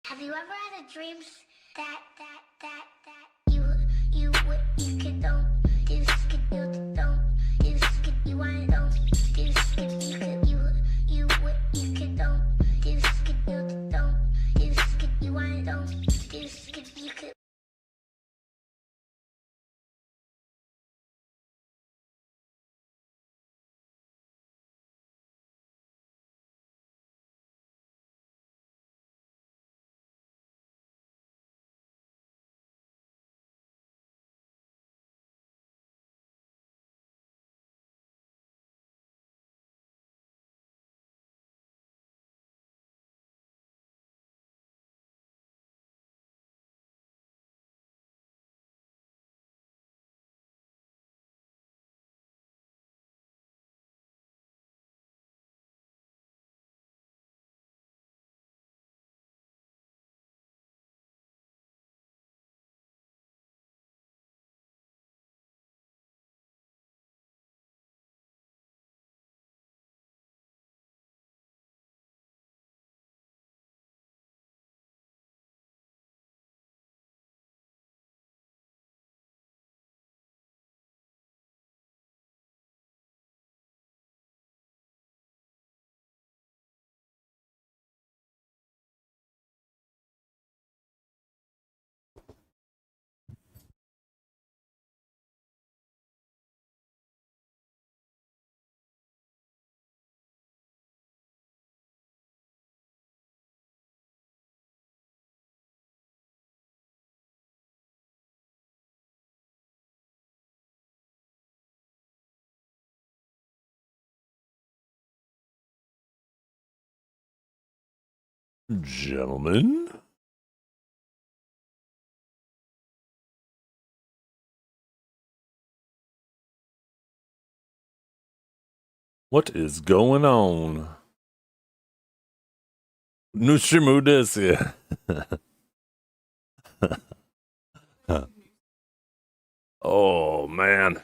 Have you ever had a dream that you could don't you could you don't you could you want don't you could you could you could don't you could you don't you could you want don't you could you could. Gentlemen, what is going on? Nushimu desu. Oh man.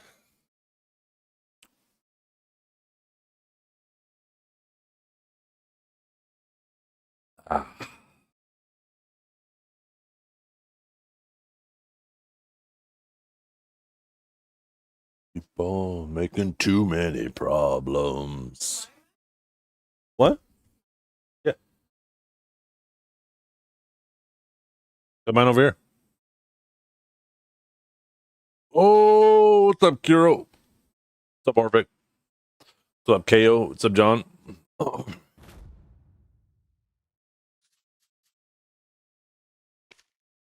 People making too many problems. What? Yeah. Come on over here. Oh, what's up, Kiro? What's up, Orvic? What's up, KO? What's up, John? Oh.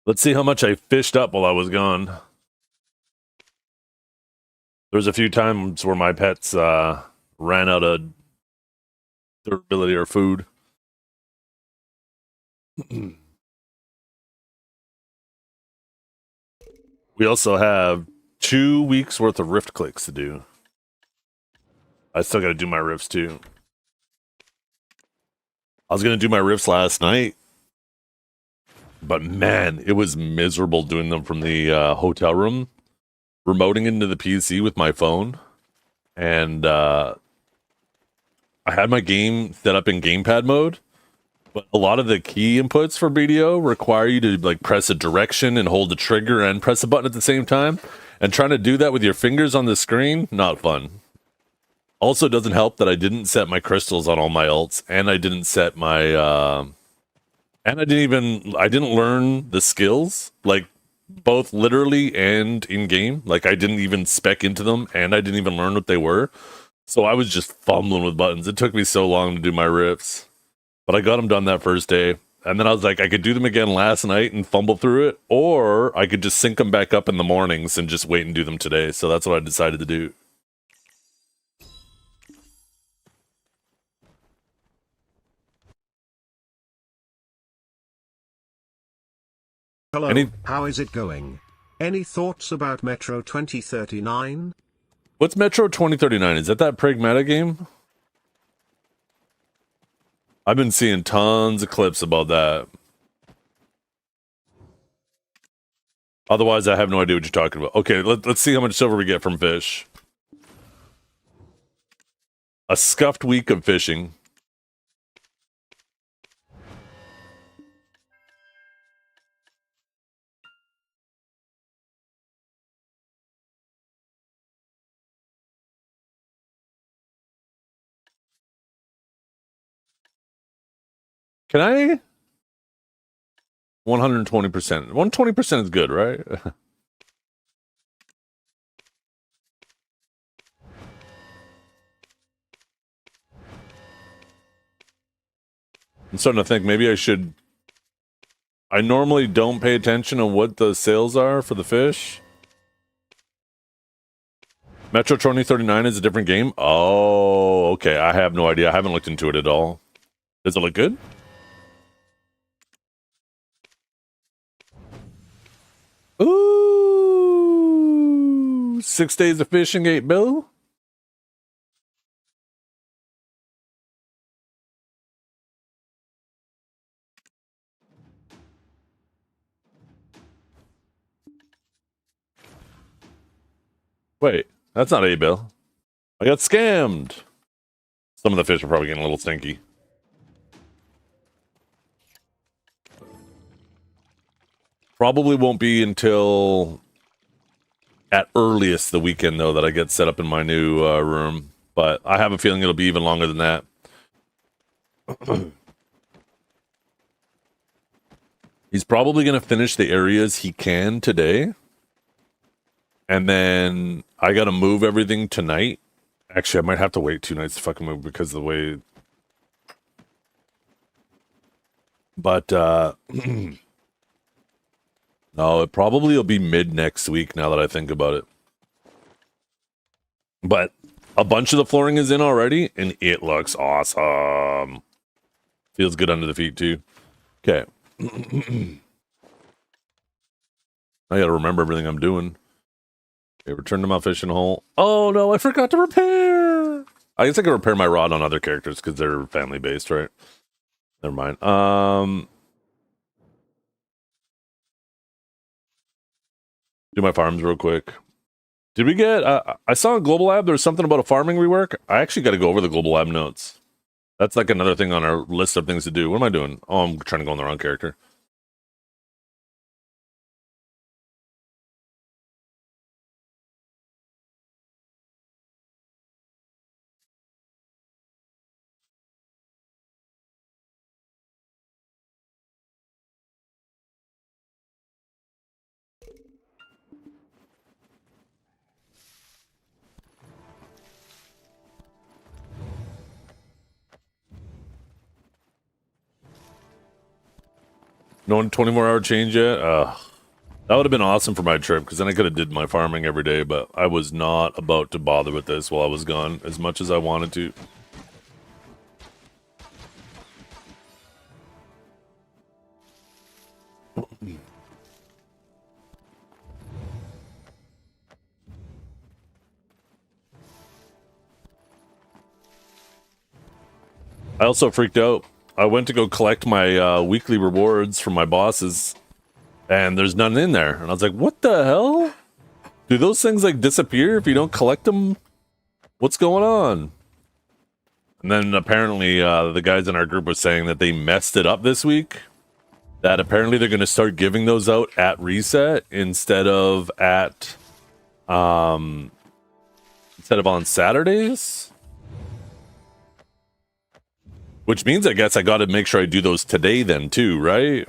Let's see how much I fished up while I was gone. There was a few times where my pets ran out of durability or food. We also have 2 weeks worth of rift clicks to do. I still got to do my rifts too. I was going to do my rifts last night, but man, it was miserable doing them from the hotel room, remoting into the PC with my phone, and I had my game set up in gamepad mode, but a lot of the key inputs for BDO require you to like press a direction and hold the trigger and press a button at the same time, and trying to do that with your fingers on the screen, not fun. Also, doesn't help that I didn't set my crystals on all my ults, and I didn't set my, and I didn't learn the skills, like, both literally and in-game. Like, I didn't even spec into them, and I didn't even learn what they were. So I was just fumbling with buttons. It took me so long to do my riffs. But I got them done that first day. And then I was like, I could do them again last night and fumble through it, or I could just sync them back up in the mornings and just wait and do them today. So that's what I decided to do. Hello, how is it going? Any thoughts about Metro 2039? What's Metro 2039? Is that Pragmata game? I've been seeing tons of clips about that. Otherwise, I have no idea what you're talking about. Okay, let's see how much silver we get from fish. A scuffed week of fishing. Can I? 120%. 120% is good, right? I'm starting to think maybe I should. I normally don't pay attention to what the sales are for the fish. Metro 2039 is a different game? Oh, okay. I have no idea. I haven't looked into it at all. Does it look good? Ooh, 6 days of fishing, 8 bill. Wait, that's not 8 bill. I got scammed. Some of the fish are probably getting a little stinky. Probably won't be until at earliest the weekend, though, that I get set up in my new room. But I have a feeling it'll be even longer than that. He's probably going to finish the areas he can today. And then I got to move everything tonight. Actually, I might have to wait 2 nights to fucking move because of the way... But, no, it probably will be mid next week now that I think about it. But a bunch of the flooring is in already, and it looks awesome. Feels good under the feet, too. Okay. I gotta remember everything I'm doing. Okay, return to my fishing hole. Oh, no, I forgot to repair. I guess I can repair my rod on other characters because they're family-based, right? Never mind. Do my farms real quick. Did we get... I saw in Global Lab there's something about a farming rework. I actually got to go over the Global Lab notes. That's like another thing on our list of things to do. What am I doing? Oh, I'm trying to go on the wrong character. No 24-hour change yet? That would have been awesome for my trip, because then I could have did my farming every day, but I was not about to bother with this while I was gone as much as I wanted to. I also freaked out. I went to go collect my weekly rewards from my bosses, and there's none in there. And I was like, what the hell? Do those things, like, disappear if you don't collect them? What's going on? And then apparently the guys in our group were saying that they messed it up this week. That apparently they're going to start giving those out at reset instead of on Saturdays. Which means I guess I got to make sure I do those today then too, right?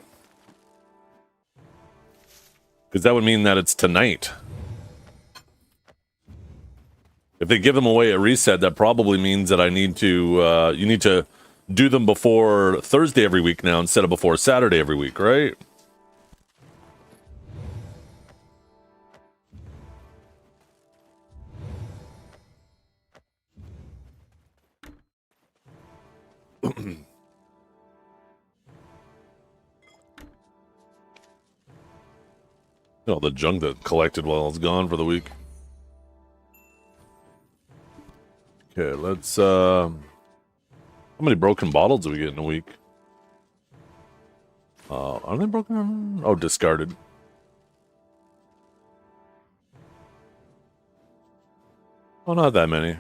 Because that would mean that it's tonight. If they give them away at reset, that probably means that I need to, you need to do them before Thursday every week now instead of before Saturday every week, right? All the junk that collected while I was gone for the week. Okay, let's, how many broken bottles do we get in a week? Are they broken? Oh, discarded. Oh, not that many.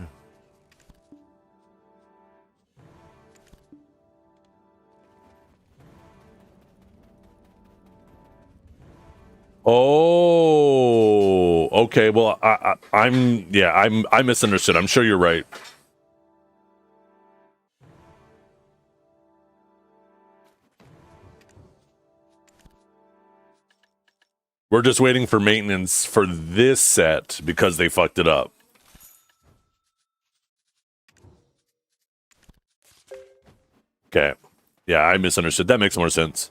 Oh, okay. Well, I misunderstood. I'm sure you're right. We're just waiting for maintenance for this set because they fucked it up. Okay. Yeah, I misunderstood. That makes more sense.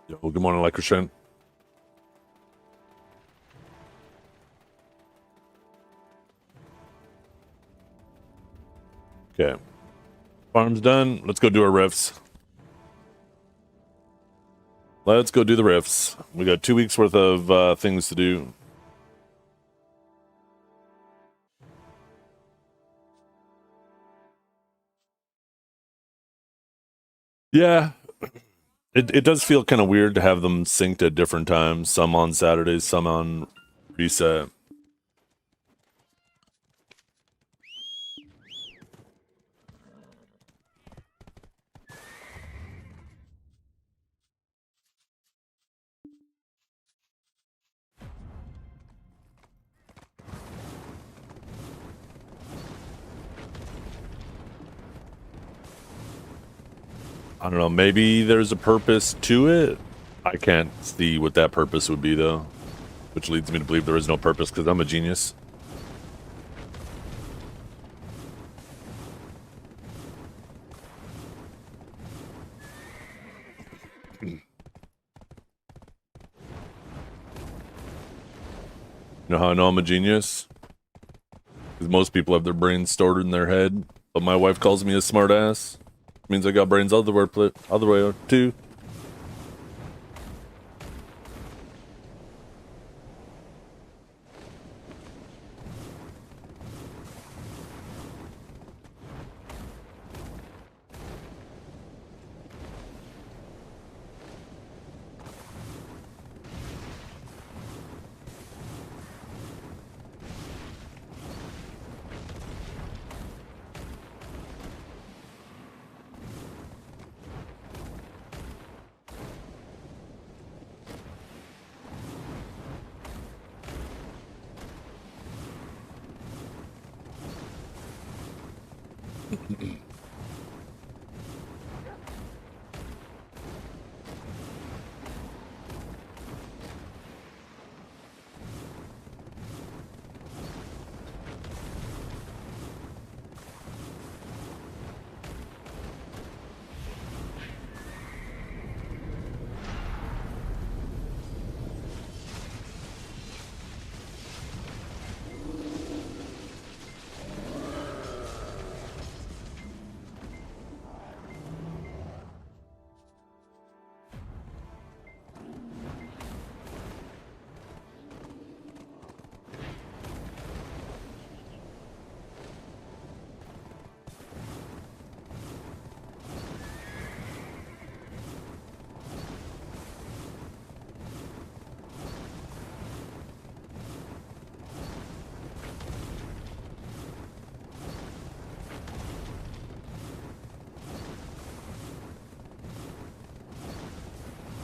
Yo, good morning, Electrician. Okay. Farm's done. Let's go do our riffs. Let's go do the riffs. We got 2 weeks worth of things to do. Yeah. It does feel kind of weird to have them synced at different times. Some on Saturdays, some on reset. I don't know, maybe there's a purpose to it. I can't see what that purpose would be, though. Which leads me to believe there is no purpose, because I'm a genius. You know how I know I'm a genius? Because most people have their brains stored in their head, but my wife calls me a smart ass. Means I got brains other way too.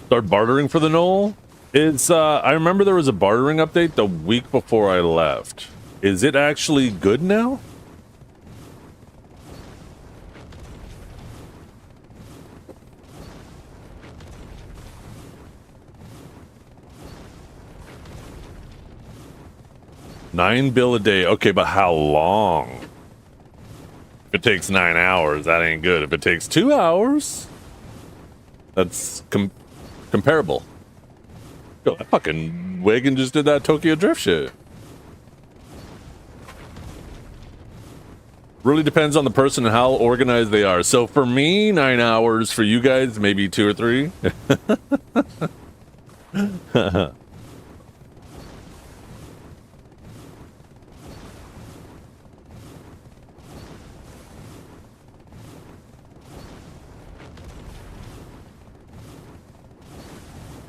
Start bartering for the knoll? It's I remember there was a bartering update the week before I left. Is it actually good now? $9 a day. Okay, but how long? If it takes 9 hours, that ain't good. If it takes 2 hours, that's comparable. Yo, that fucking wagon just did that Tokyo Drift shit. Really depends on the person and how organized they are. So for me, 9 hours. For you guys, maybe 2 or 3.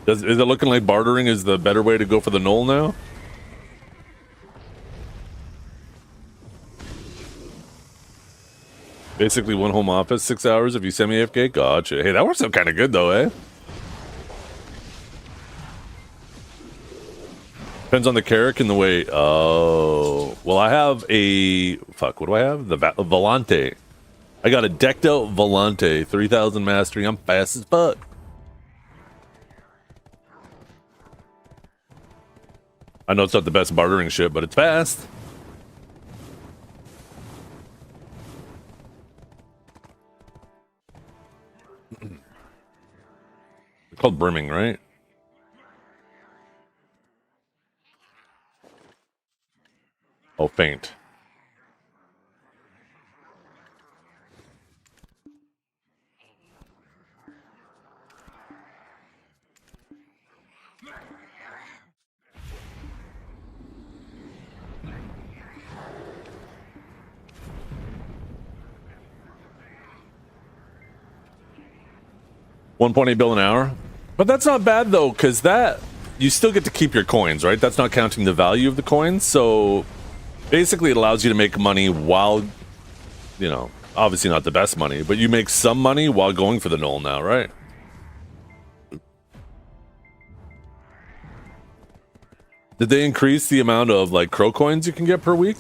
Is it looking like bartering is the better way to go for the null now? Basically one home office, 6 hours if you semi-AFK? Gotcha. Hey, that works out kind of good though, eh? Depends on the carrick and the way... Oh... Well, I have a... Fuck, what do I have? The Volante. I got a decked out Volante, 3000 mastery. I'm fast as fuck. I know it's not the best bartering shit, but it's fast. It's called brimming, right? Oh, faint. $1.8 billion an hour. But that's not bad though, because that you still get to keep your coins, right? That's not counting the value of the coins. So basically it allows you to make money while, you know, obviously not the best money, but you make some money while going for the null now, right? Did they increase the amount of like crow coins you can get per week?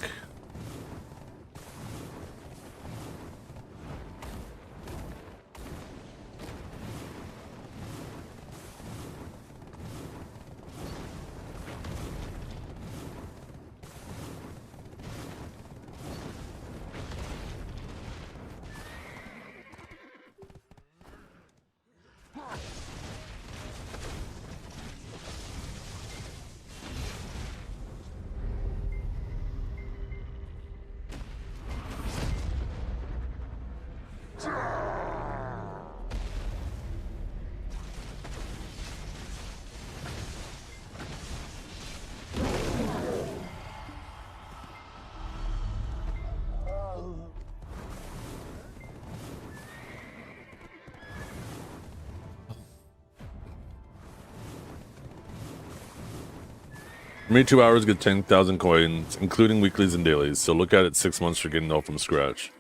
Every 2 hours, get 10,000 coins, including weeklies and dailies. So look at it 6 months for getting it all from scratch.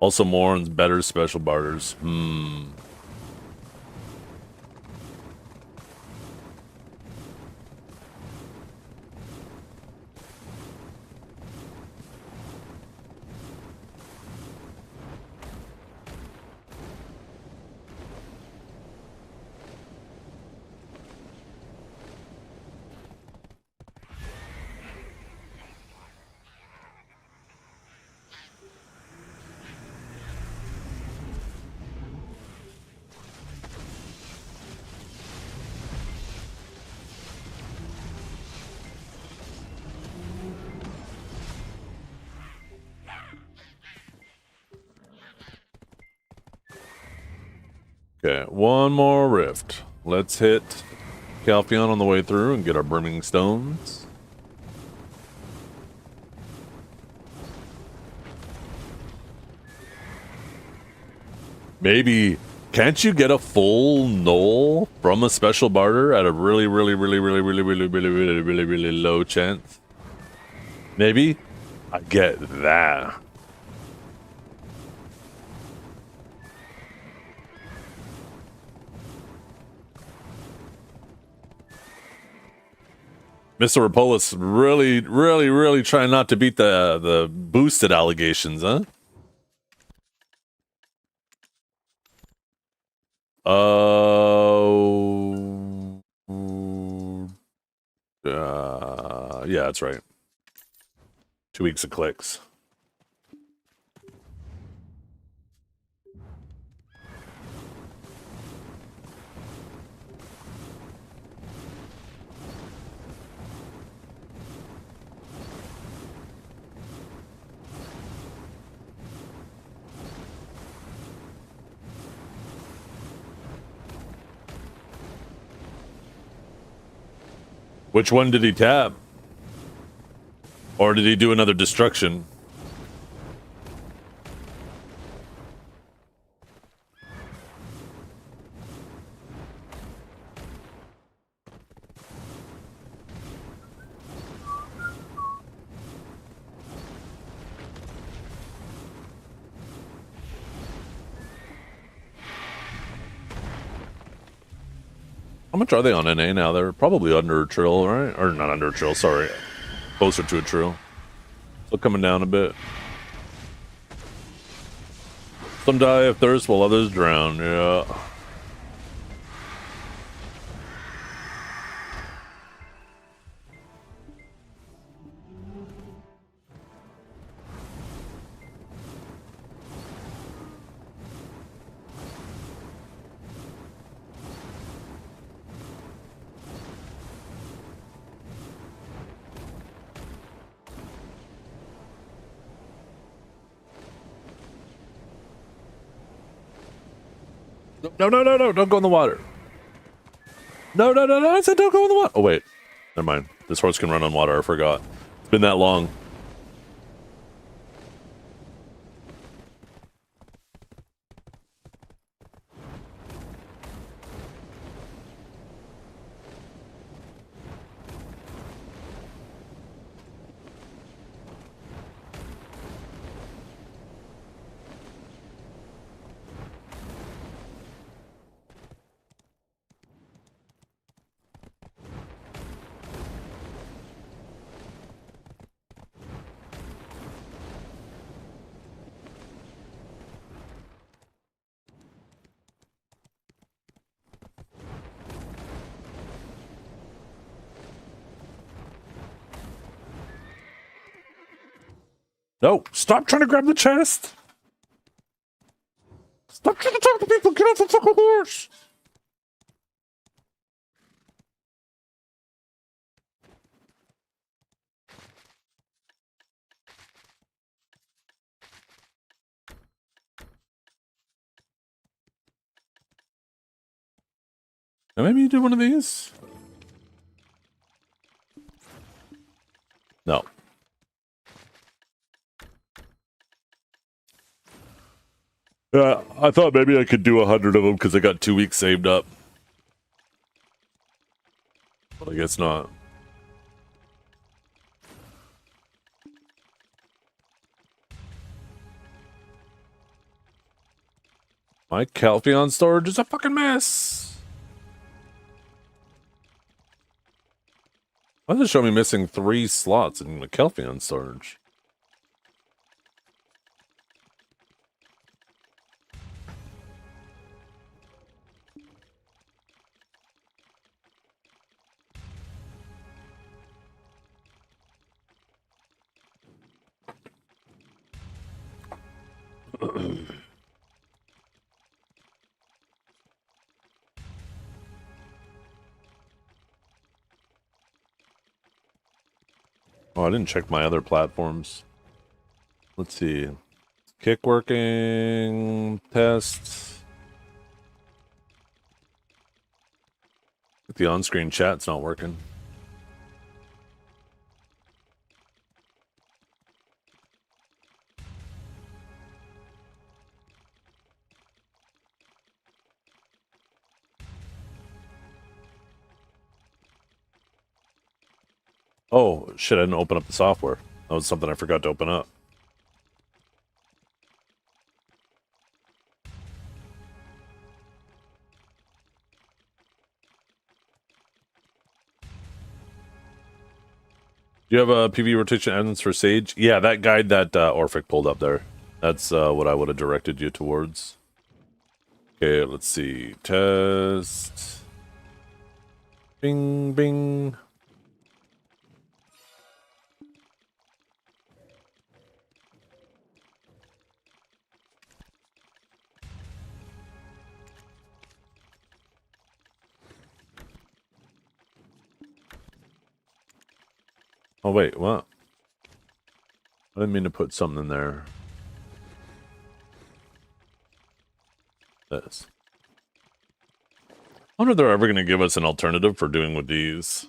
Also more and better special barters. Okay, one more rift. Let's hit Calpheon on the way through and get our brimming stones. Maybe, can't you get a full null from a special barter at a really low chance? Maybe? I get that. Mr. Rapolis really trying not to beat the boosted allegations, huh? Yeah, that's right. 2 weeks of clicks. Which one did he tap? Or did he do another destruction? How much are they on NA now? They're probably under a trill, right? Or not under a trill, sorry. Closer to a trill. Still coming down a bit. Some die of thirst while others drown, yeah. No, don't go in the water. No, I said don't go in the water. Oh, wait. Never mind. This horse can run on water, I forgot. It's been that long. No, stop trying to grab the chest. Stop trying to talk to people. Get off the fucking horse. Now maybe you do one of these? No. Yeah, I thought maybe I could do 100 of them because I got 2 weeks saved up. But I guess not. My Calpheon storage is a fucking mess. Why does it show me missing 3 slots in the Calpheon storage? Oh, I didn't check my other platforms. Let's see. Kick working. Test. The on-screen chat's not working. Oh, shit, I didn't open up the software. That was something I forgot to open up. Do you have a PV rotation evidence for Sage? Yeah, that guide that Orphic pulled up there. That's what I would have directed you towards. Okay, let's see. Test. Bing, bing. Oh, wait, what? I didn't mean to put something in there. This. I wonder if they're ever going to give us an alternative for doing with these.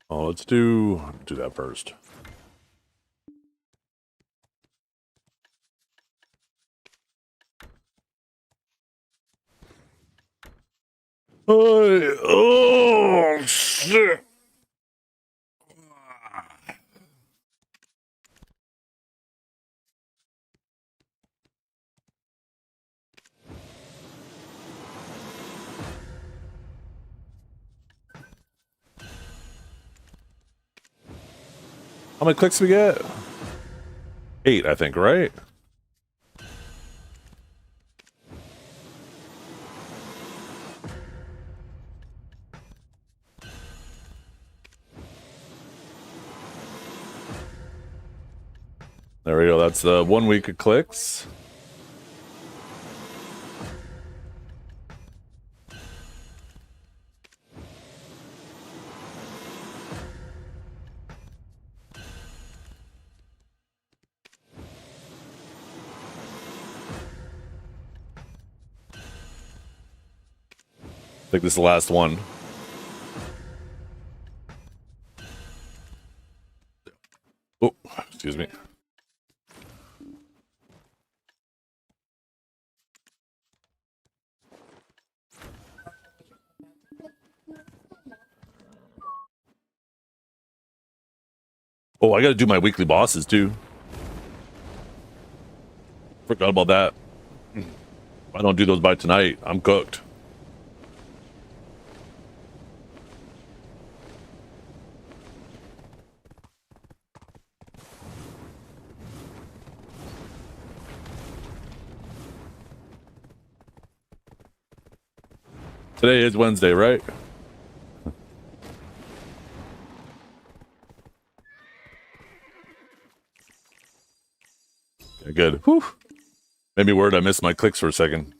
Oh, let's do that first. Oh shit! How many clicks we get? 8, I think, right? There we go. That's the 1 week of clicks. I think this is the last one. Oh, excuse me. Oh, I gotta do my weekly bosses too. Forgot about that. If I don't do those by tonight, I'm cooked. Today is Wednesday, right? Okay, good. Whew. Made me worried I missed my clicks for a second.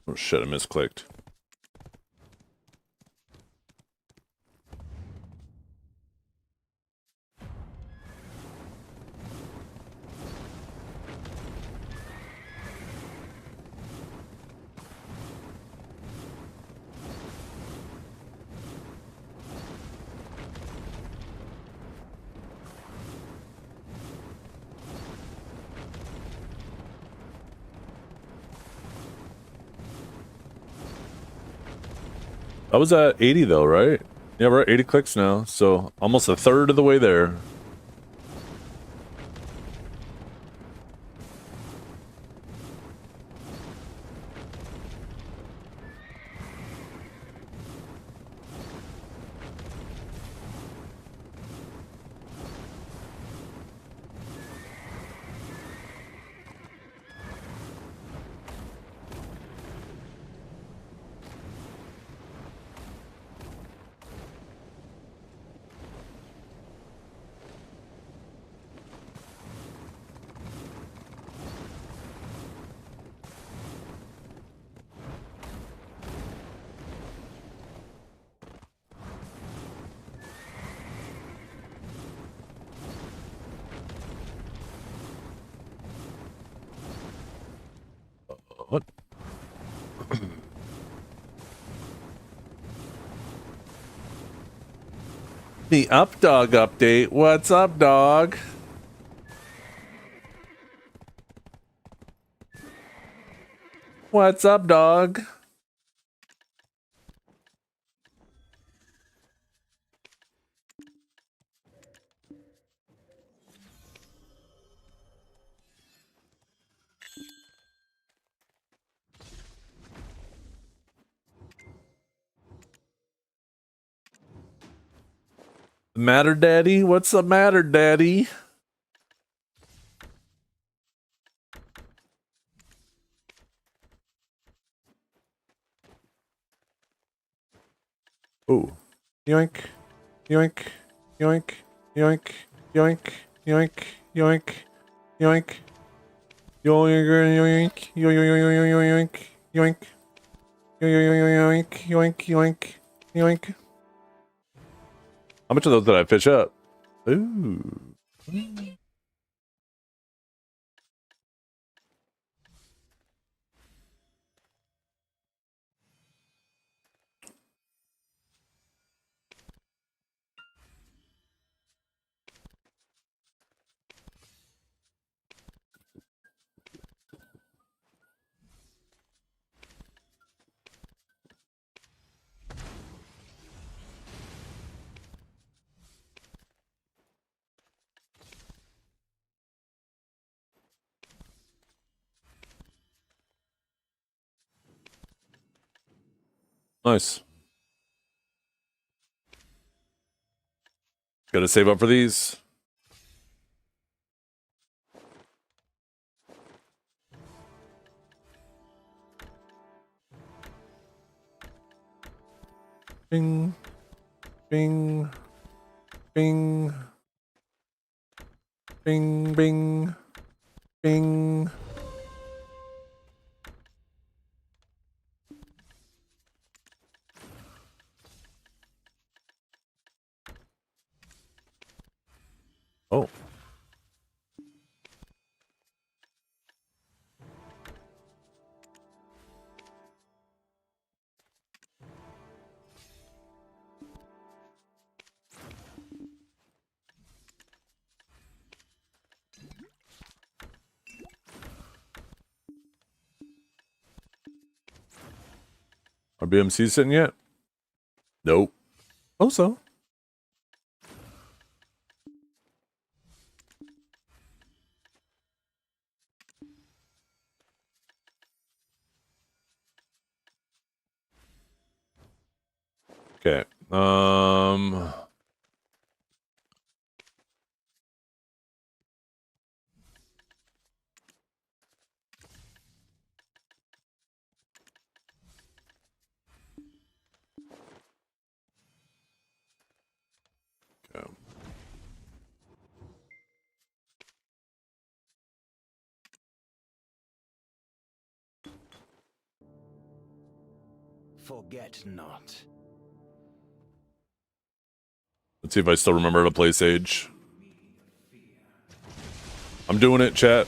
Oh shit, I misclicked. I was at 80 though, right? Yeah, we're at 80 clicks now, so almost a third of the way there. What? The Up Dog update. What's up, dog? What's up, dog? Matter, daddy? What's the matter, daddy? Oh. Yoink. Yoink. Yoink. Yoink. Yoink. Yoink. Yoink. Yoink. Yoink, yoink, yoink, yoink, yoink, yoink, yoink, yoink. How much of those did I fish up? Ooh. Nice. Gotta save up for these. Bing, bing, bing, bing, bing, bing. Oh. Are BMC sitting yet? Nope. Oh, so. Okay. Okay. Forget not. Let's see if I still remember to play Sage. I'm doing it, chat.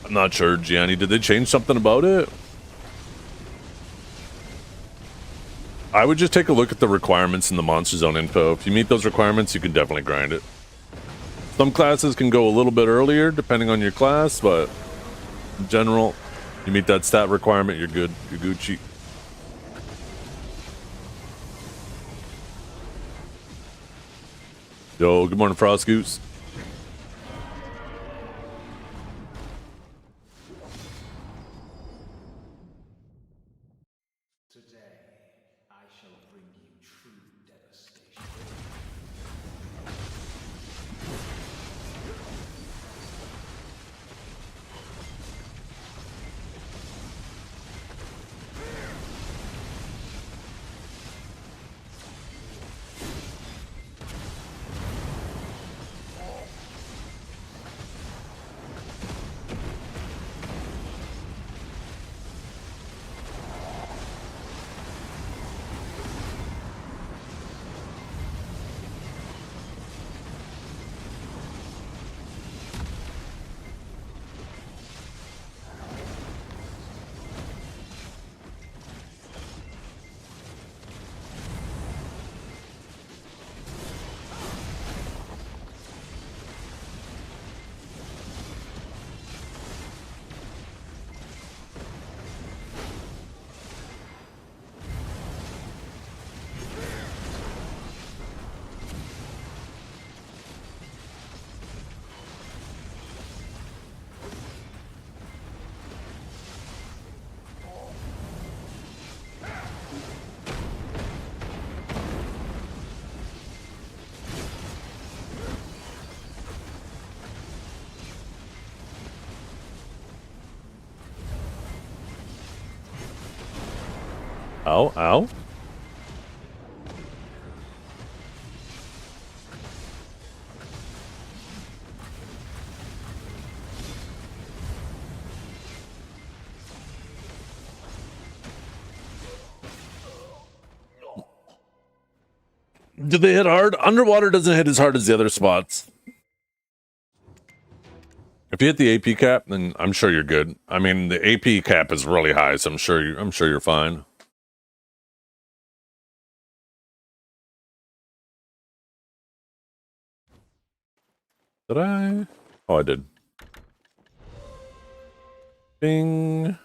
I'm not sure, Gianni. Did they change something about it? I would just take a look at the requirements in the Monster Zone info. If you meet those requirements, you can definitely grind it. Some classes can go a little bit earlier, depending on your class, but in general, you meet that stat requirement, you're good. You're Gucci. Yo, good morning, Frost Goose. Today, I shall bring you true devastation. Ow, ow. Do they hit hard? Underwater doesn't hit as hard as the other spots. If you hit the AP cap, then I'm sure you're good. I mean, the AP cap is really high, so I'm sure you're fine. Did I? Oh, I did. Bing.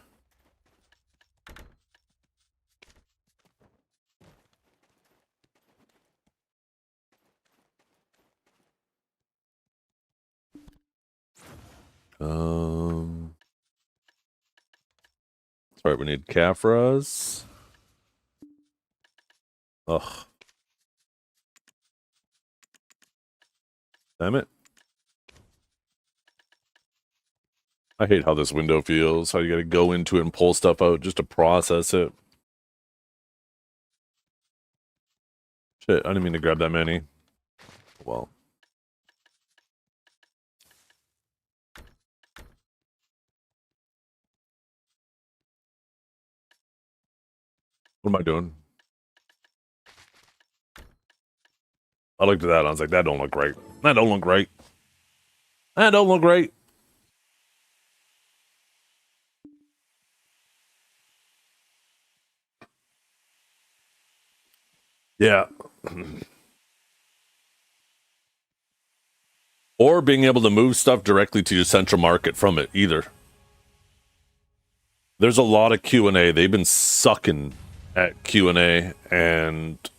Sorry, we need Caphras. Ugh. Damn it. I hate how this window feels. How you gotta go into it and pull stuff out just to process it. Shit, I didn't mean to grab that many. Well. What am I doing? I looked at that and I was like, that don't look great. That don't look great. That don't look great. Yeah. Or being able to move stuff directly to your central market from it, either. There's a lot of Q&A. They've been sucking at Q&A, and it's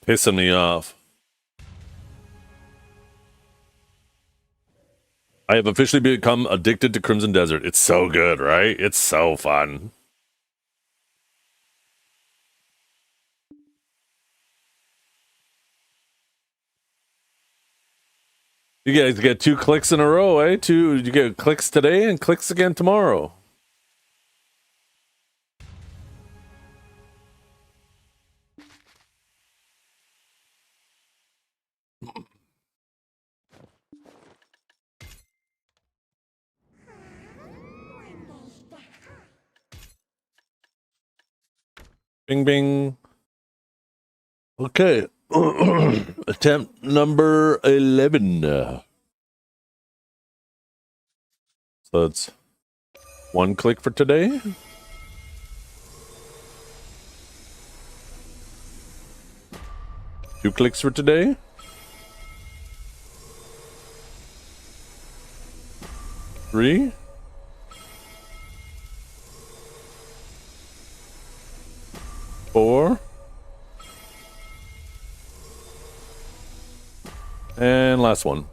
pissing me off. I have officially become addicted to Crimson Desert. It's so good, right? It's so fun. You guys get 2 clicks in a row, eh? You get clicks today and clicks again tomorrow. Bing, bing. Okay. Attempt number 11. So that's 1 click for today. Two clicks for today. 3. 4. And last one.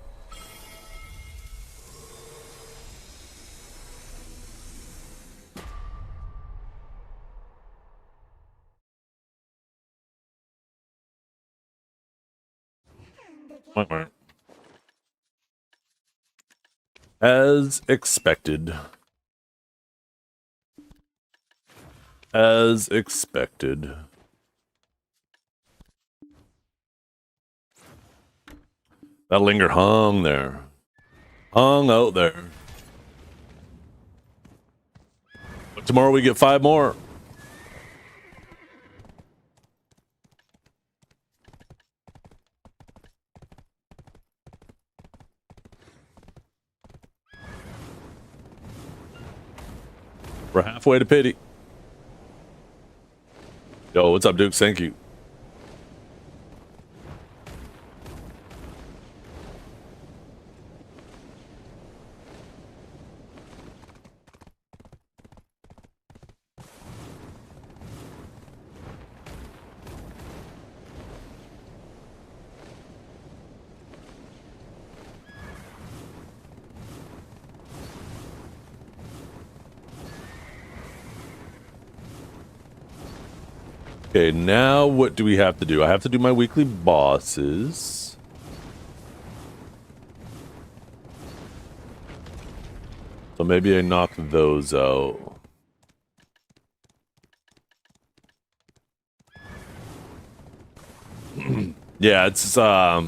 As expected. As expected. That linger hung there. Hung out there. But tomorrow we get 5 more. We're halfway to pity. Yo, what's up, Duke? Thank you. Okay, now what do we have to do? I have to do my weekly bosses. So maybe I knock those out. Yeah, it's I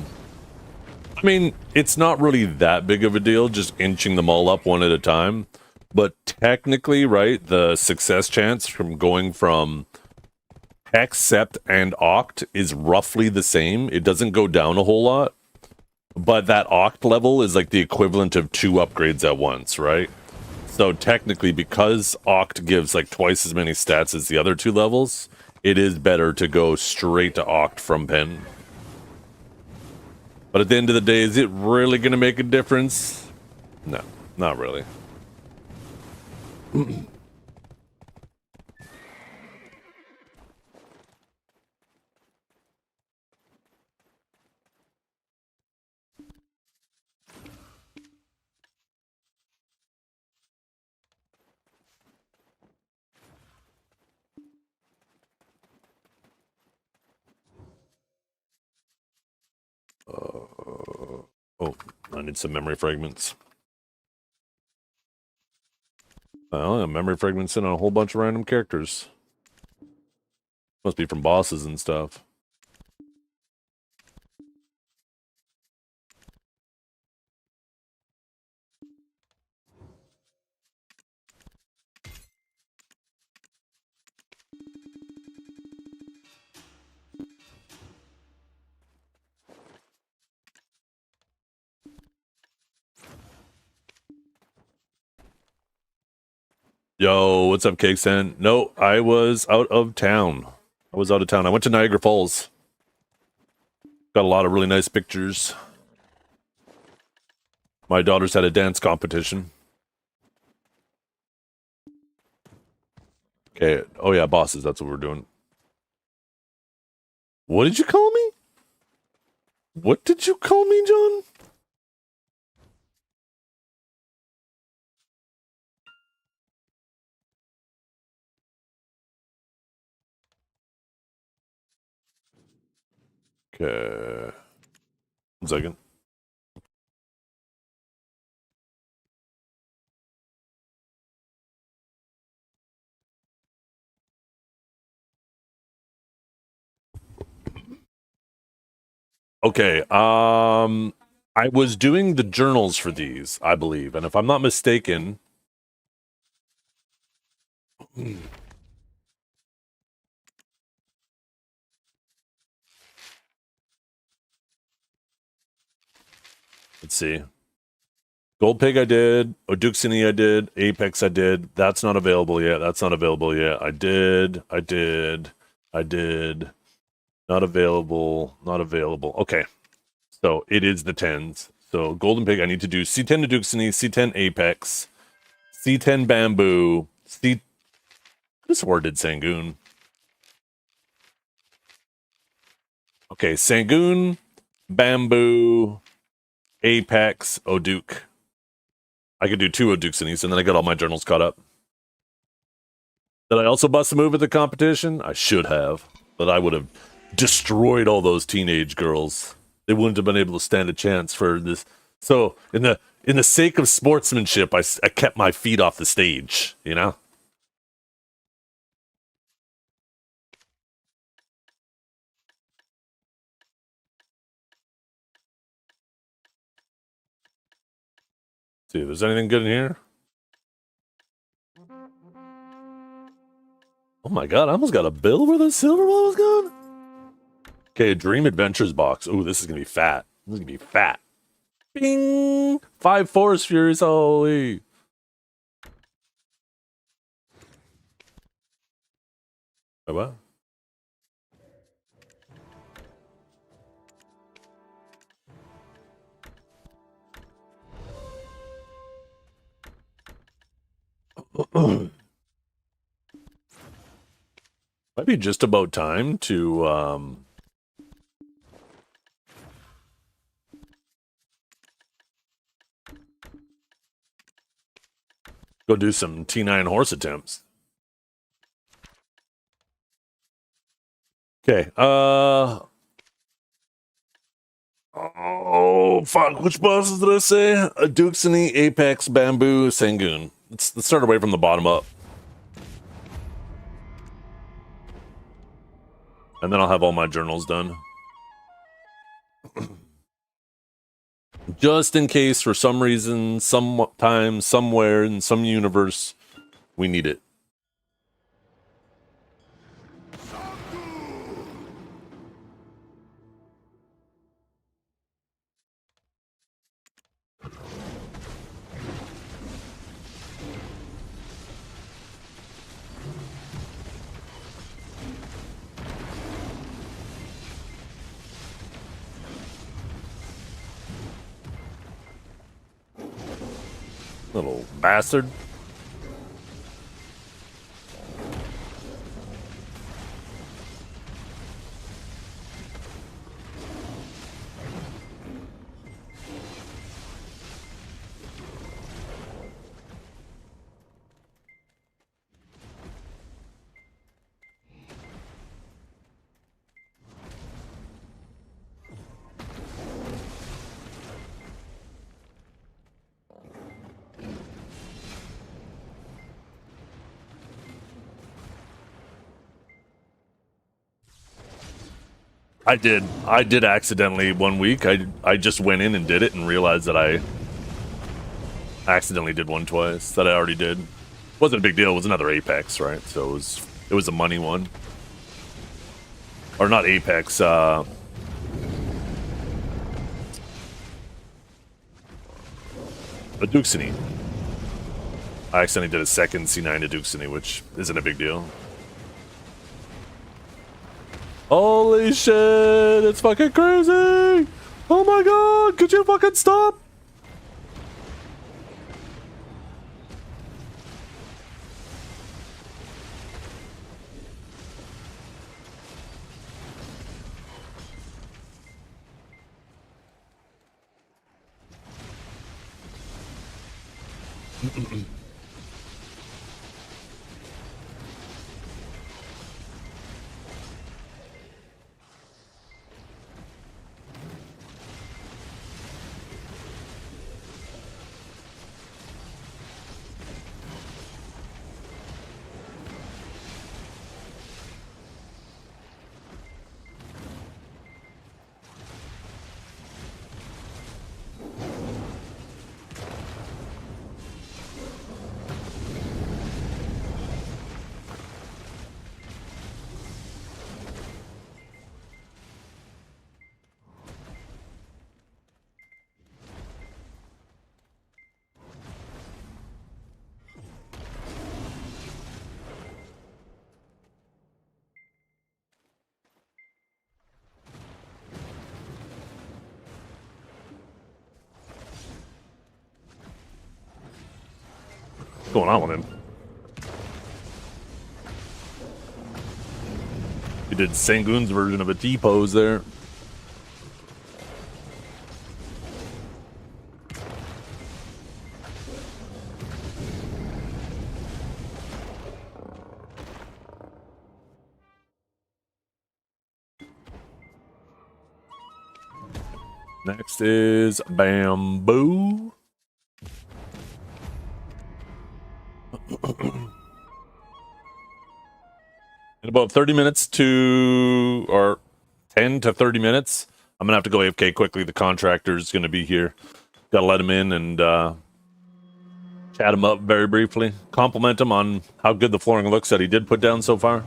mean, it's not really that big of a deal, just inching them all up one at a time. But technically, right, the success chance from going from hex, sept, and oct is roughly the same. It doesn't go down a whole lot. But that oct level is like the equivalent of 2 upgrades at once, right? So technically, because oct gives like twice as many stats as the other 2 levels, it is better to go straight to oct from pen. But at the end of the day, is it really going to make a difference? No, not really. Oh, I need some memory fragments. Well, memory fragments in on a whole bunch of random characters. Must be from bosses and stuff. Yo, what's up, Cakesan? No, I was out of town. I went to Niagara Falls. Got a lot of really nice pictures. My daughters had a dance competition. Okay. Oh, yeah, bosses. That's what we're doing. What did you call me? What did you call me, John? Okay. 1 second. Okay, I was doing the journals for these, I believe, and if I'm not mistaken... Let's see. Gold Pig I did, Oduxini I did, Apex I did, that's not available yet, I did, not available, okay. So, it is the 10s. So, Golden Pig, I need to do C10 Oduxini, C10 Apex, C10 Bamboo, This word did Sangoon. Okay, Sangoon, Bamboo, Apex, Oduk. I could do 2 Oduxinis, and then I got all my journals caught up. Did I also bust a move at the competition? I should have, but I would have destroyed all those teenage girls. They wouldn't have been able to stand a chance for this. So, in the sake of sportsmanship, I kept my feet off the stage, you know? See if there's anything good in here. Oh my god, I almost got a bill where the silver one was gone. Okay, Dream Adventures box. Ooh, this is gonna be fat. Bing! 5 Forest Furies, holy. Oh, what? Might be just about time to go do some T9 horse attempts. Okay, oh fuck, which bosses did I say? Duxini, Apex, Bamboo, Sangoon. Let's start away from the bottom up. And then I'll have all my journals done. Just in case, for some reason, sometime, somewhere, in some universe, we need it. Little bastard. I did accidentally one week. I just went in and did it and realized that I accidentally did one twice that I already did. Wasn't a big deal. It was another Apex, right? So it was a money one. Or not Apex, a Duxini. I accidentally did a second C9 to Duxini, which isn't a big deal. Holy shit, it's fucking crazy! Oh my god, could you fucking stop? What's going on with him? He did Sangoon's version of a T-pose there. Next is Bamboo. In about 30 minutes or 10 to 30 minutes, I'm going to have to go AFK quickly. The contractor's going to be here. Got to let him in and chat him up very briefly. Compliment him on how good the flooring looks that he did put down so far.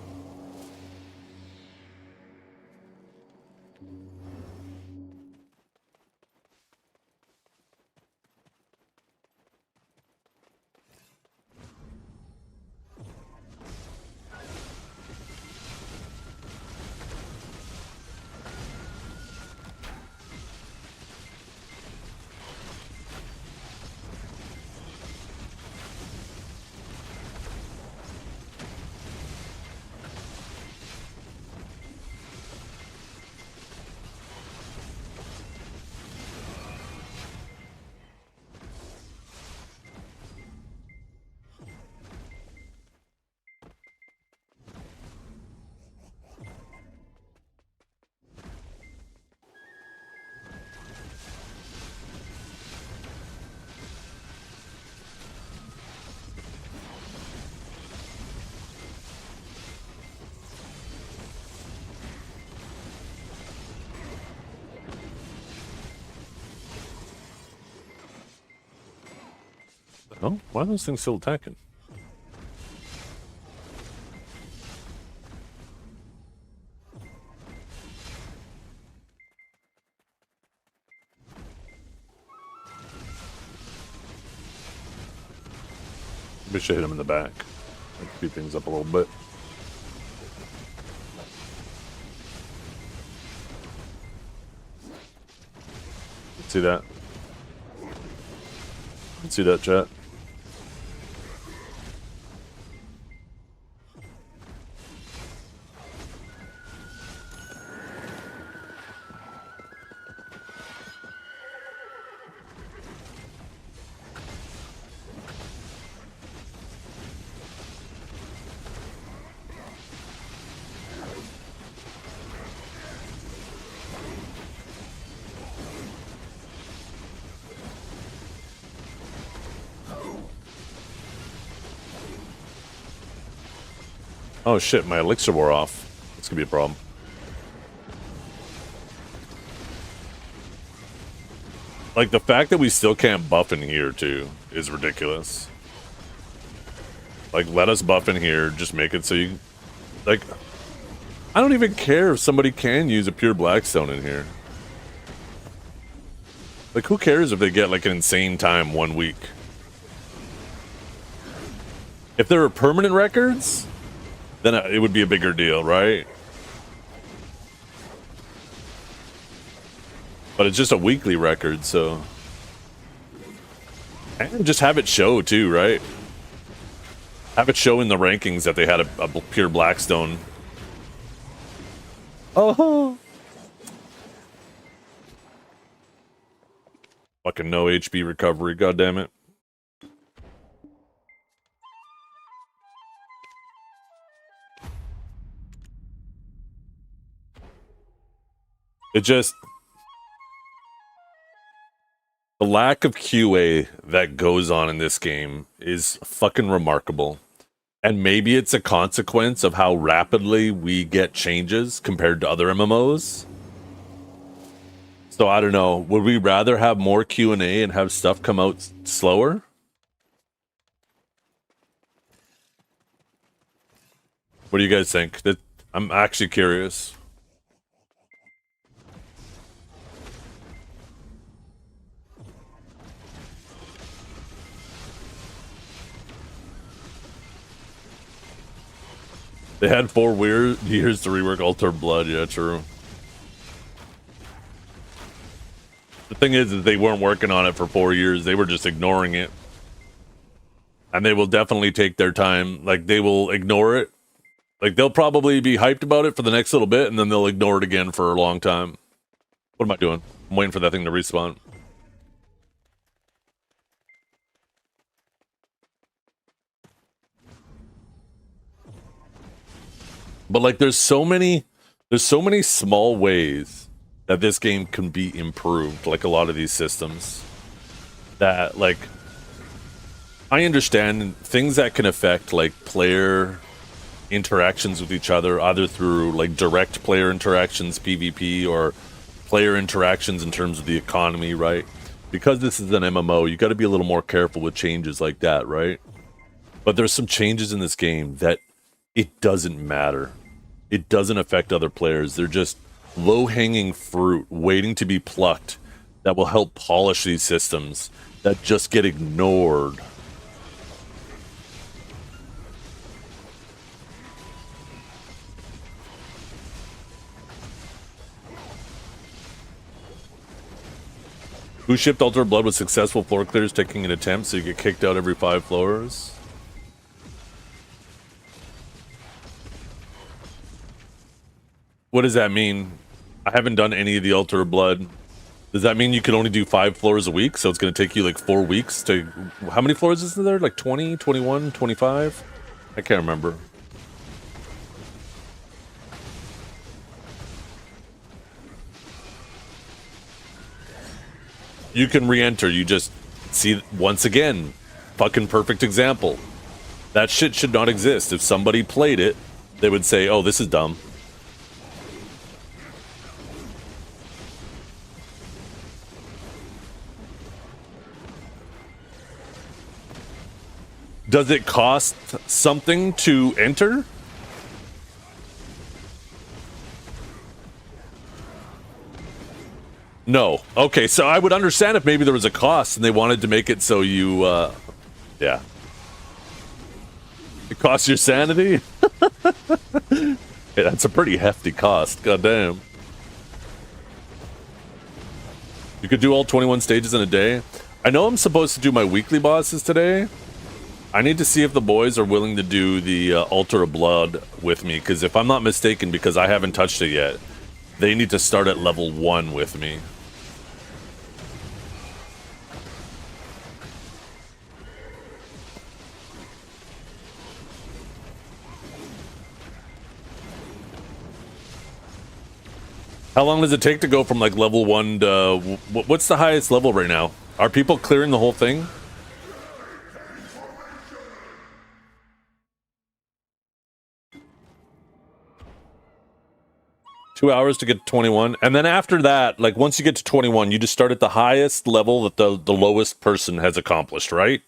Oh, why are those things still attacking? Maybe I should hit him in the back. Speed things up a little bit. See that? See that, chat? Oh shit, my elixir wore off. This could be a problem. Like, the fact that we still can't buff in here, too, is ridiculous. Like, let us buff in here, just make it so you... Like, I don't even care if somebody can use a pure Blackstone in here. Like, who cares if they get, like, an insane time 1 week? If there are permanent records, then it would be a bigger deal, right? But it's just a weekly record, so... And just have it show, too, right? Have it show in the rankings that they had a pure Blackstone. Oh! Fucking no HP recovery, goddammit. It just... The lack of QA that goes on in this game is fucking remarkable. And maybe it's a consequence of how rapidly we get changes compared to other MMOs. So I don't know. Would we rather have more Q&A and have stuff come out slower? What do you guys think? I'm actually curious. They had 4 weird years to rework Altar Blood, yeah, true. The thing is they weren't working on it for 4 years, they were just ignoring it. And they will definitely take their time, like, they will ignore it. Like, they'll probably be hyped about it for the next little bit, and then they'll ignore it again for a long time. What am I doing? I'm waiting for that thing to respawn. But like, there's so many small ways that this game can be improved, like a lot of these systems. That, like, I understand things that can affect, like, player interactions with each other, either through, like, direct player interactions, PvP, or player interactions in terms of the economy, right? Because this is an MMO, you got to be a little more careful with changes like that, right? But there's some changes in this game that it doesn't matter. It doesn't affect other players. They're just low-hanging fruit waiting to be plucked that will help polish these systems that just get ignored. Who shipped Altar Blood with successful floor clears taking an attempt so you get kicked out every 5 floors? What does that mean? I haven't done any of the Altar of Blood. Does that mean you can only do 5 floors a week? So it's going to take you like 4 weeks to... How many floors is there? Like 20, 21, 25? I can't remember. You can re-enter. You just see, once again, fucking perfect example. That shit should not exist. If somebody played it, they would say, oh, this is dumb. Does it cost something to enter? No. Okay, so I would understand if maybe there was a cost and they wanted to make it so you, yeah. It costs your sanity? Yeah, that's a pretty hefty cost, goddamn. You could do all 21 stages in a day. I know I'm supposed to do my weekly bosses today. I need to see if the boys are willing to do the Altar of Blood with me, because if I'm not mistaken, because I haven't touched it yet, they need to start at level 1 with me. How long does it take to go from like level 1 to... What's the highest level right now? Are people clearing the whole thing? $2 to get to 21. And then after that, like once you get to 21, you just start at the highest level that the lowest person has accomplished, right?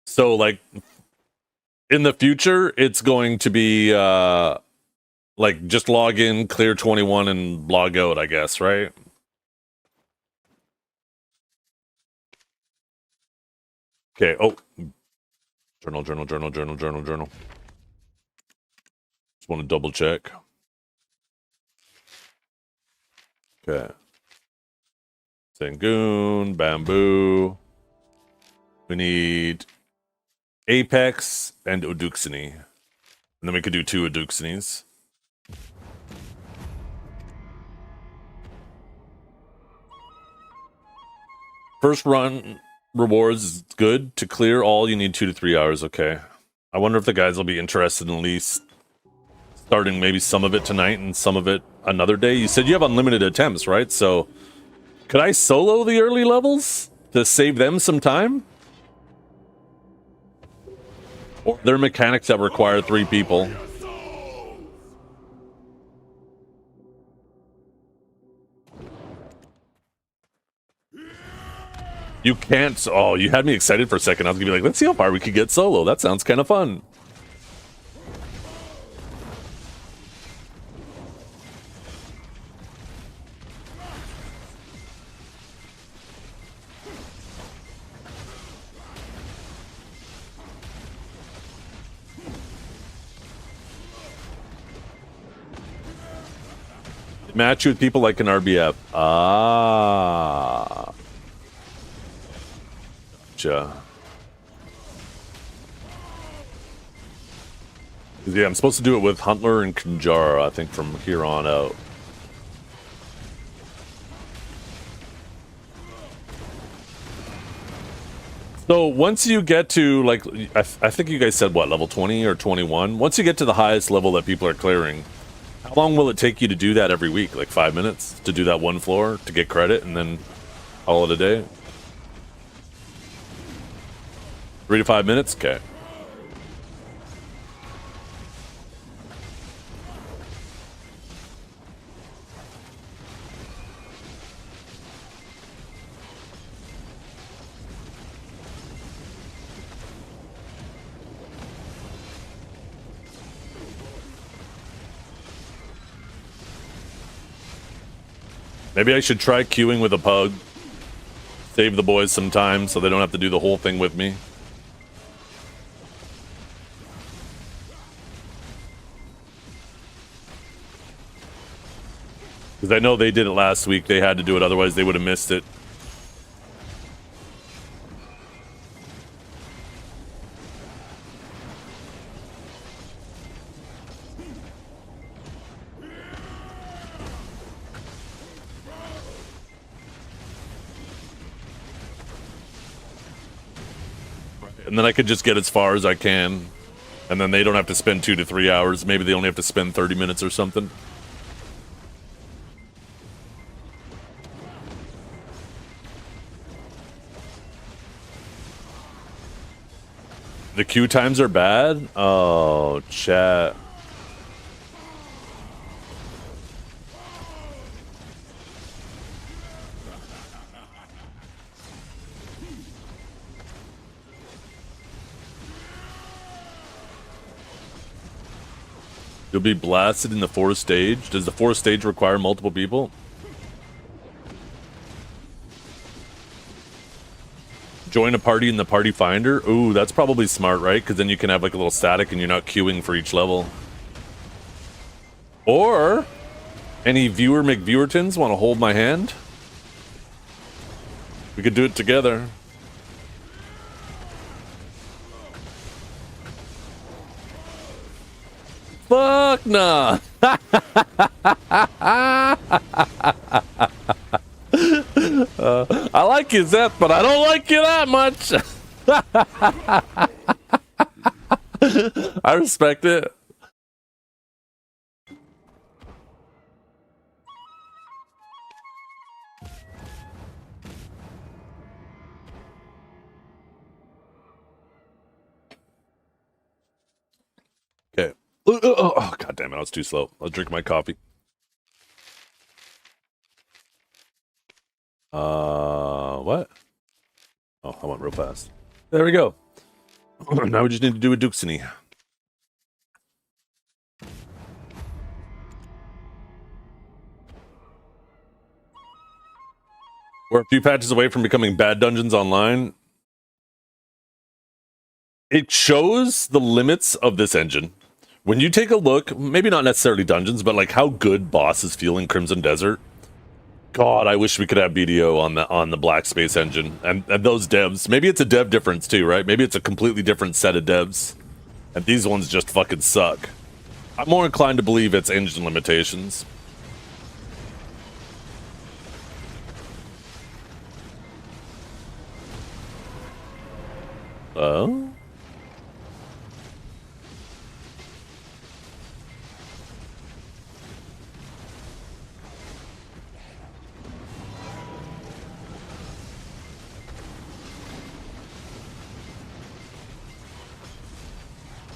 So like in the future, it's going to be like just log in, clear 21 and log out, I guess, right? Okay. Oh, journal. Just want to double check. Okay. Sangoon, Bamboo. We need Apex and Oduxini. And then we could do 2 Oduxinis. First run rewards is good. To clear all, you need 2 to 3 hours. Okay. I wonder if the guys will be interested in at least starting maybe some of it tonight and some of it another day. You said you have unlimited attempts, right? So could I solo the early levels to save them some time? Or are there mechanics that require 3 people? You can't... Oh, you had me excited for a second. I was gonna be like, let's see how far we could get solo. That sounds kind of fun. Match you with people like an RBF. Ah. Gotcha. Yeah, I'm supposed to do it with Huntler and Kanjara, I think, from here on out. So once you get to, like, I think you guys said, what, level 20 or 21? Once you get to the highest level that people are clearing, how long will it take you to do that every week? Like 5 minutes to do that one floor to get credit and then call it a day? 3 to 5 minutes? Okay. Maybe I should try queuing with a pug. Save the boys some time so they don't have to do the whole thing with me. Because I know they did it last week. They had to do it, otherwise they would have missed it. And then I could just get as far as I can. And then they don't have to spend 2 to 3 hours. Maybe they only have to spend 30 minutes or something. The queue times are bad? Oh, chat. You'll be blasted in the fourth stage. Does the fourth stage require multiple people? Join a party in the party finder. Ooh, that's probably smart, right? Because then you can have like a little static and you're not queuing for each level. Or any viewer McViewertons want to hold my hand? We could do it together. Fuck nah. I like you, Zeth, but I don't like you that much. I respect it. Okay. Oh, God damn it. I was too slow. I'll drink my coffee. What? Oh, I went real fast. There we go. Now we just need to do a Duxini. We're a few patches away from becoming bad dungeons online. It shows the limits of this engine. When you take a look, maybe not necessarily dungeons, but like how good bosses feel in Crimson Desert. God, I wish we could have BDO on the Black Space engine and those devs. Maybe it's a dev difference too, right? Maybe it's a completely different set of devs, and these ones just fucking suck. I'm more inclined to believe it's engine limitations. Oh.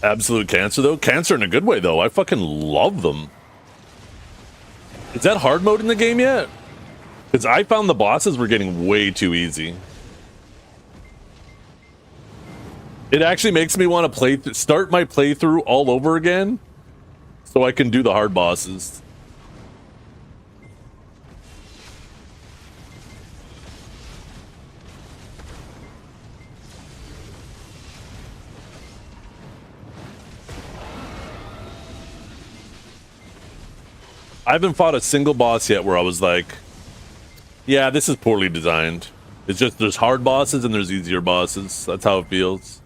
Absolute cancer, though? Cancer in a good way, though. I fucking love them. Is that hard mode in the game yet? Because I found the bosses were getting way too easy. It actually makes me want to start my playthrough all over again so I can do the hard bosses. I haven't fought a single boss yet where I was like, yeah, this is poorly designed. It's just there's hard bosses and there's easier bosses. That's how it feels.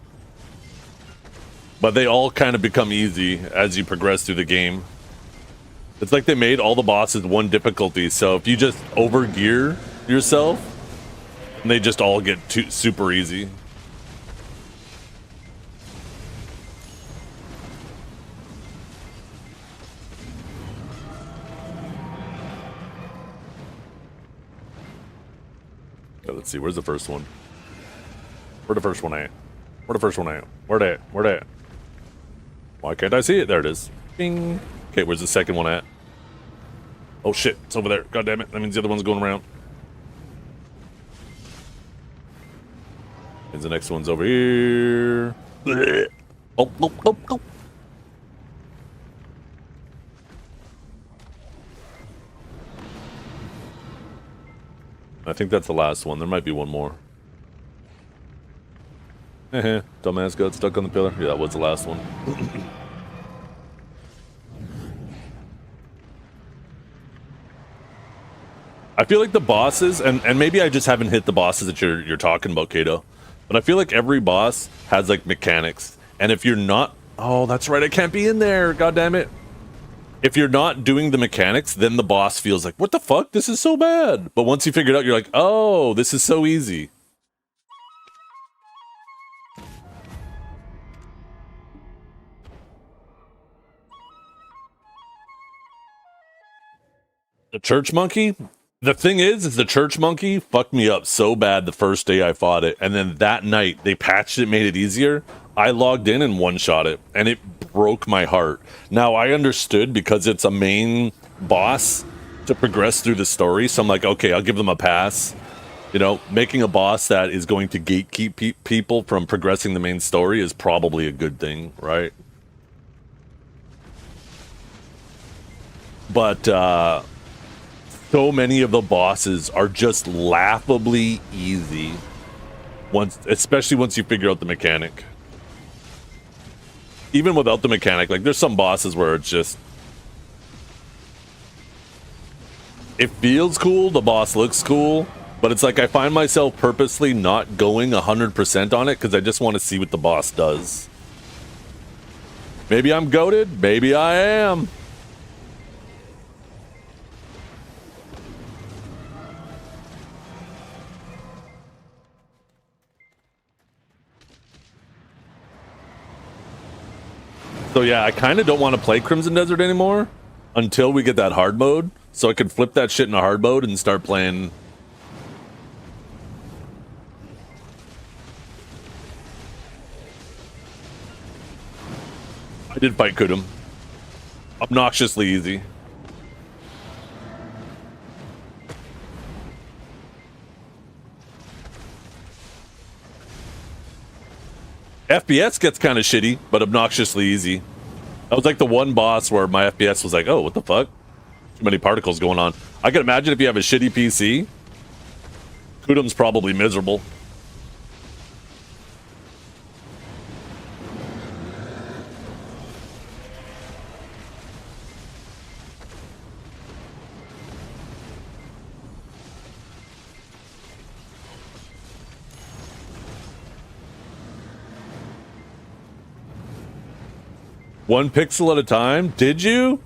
But they all kind of become easy as you progress through the game. It's like they made all the bosses one difficulty, so if you just overgear yourself, they just all get super easy. Let's see, where's the first one? Where's the first one at? Where the first one at? Where that? Where that? Why can't I see it? There it is. Bing. Okay, where's the second one at? Oh shit, it's over there. God damn it. That means the other one's going around. And the next one's over here. Oh, oh, oh, oh. I think that's the last one. There might be one more. Dumbass got stuck on the pillar. Yeah, that was the last one. I feel like the bosses, and maybe I just haven't hit the bosses that you're talking about, Kato, but I feel like every boss has like mechanics, and if you're not, oh, that's right, I can't be in there. God damn it. If you're not doing the mechanics, then the boss feels like, what the fuck? This is so bad. But once you figure it out, you're like, oh, this is so easy. The church monkey? The thing is the church monkey fucked me up so bad the first day I fought it. And then that night, they patched it, made it easier. I logged in and one-shot it, and it broke my heart. Now, I understood because it's a main boss to progress through the story, so I'm like, okay, I'll give them a pass. You know, making a boss that is going to gatekeep people from progressing the main story is probably a good thing, right? But so many of the bosses are just laughably easy. Especially once you figure out the mechanic. Even without the mechanic, like there's some bosses where it's just, it feels cool, the boss looks cool, but it's like I find myself purposely not going 100% on it because I just want to see what the boss does. Maybe I'm goated, maybe I am. So yeah, I kind of don't want to play Crimson Desert anymore until we get that hard mode, so I can flip that shit into hard mode and start playing. I did fight Kudum. Obnoxiously easy. FPS gets kind of shitty, but obnoxiously easy. That was like the one boss where my FPS was like, oh, what the fuck? Too many particles going on. I can imagine if you have a shitty PC, Kudum's probably miserable. One pixel at a time? Did you?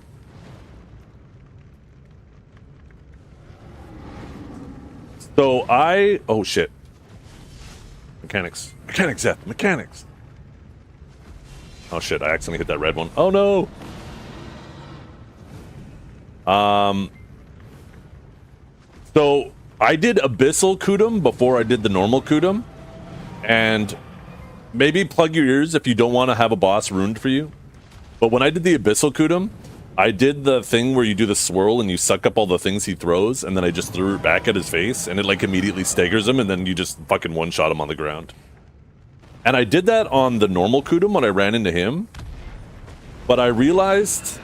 So oh shit. Mechanics. Mechanics, Zeth. Mechanics. Oh shit, I accidentally hit that red one. Oh no! So I did Abyssal Kudum before I did the normal Kudum. And maybe plug your ears if you don't want to have a boss ruined for you. But when I did the Abyssal Kudum, I did the thing where you do the swirl and you suck up all the things he throws, and then I just threw it back at his face, and it like immediately staggers him, and then you just fucking one-shot him on the ground. And I did that on the normal Kudum when I ran into him, but I realized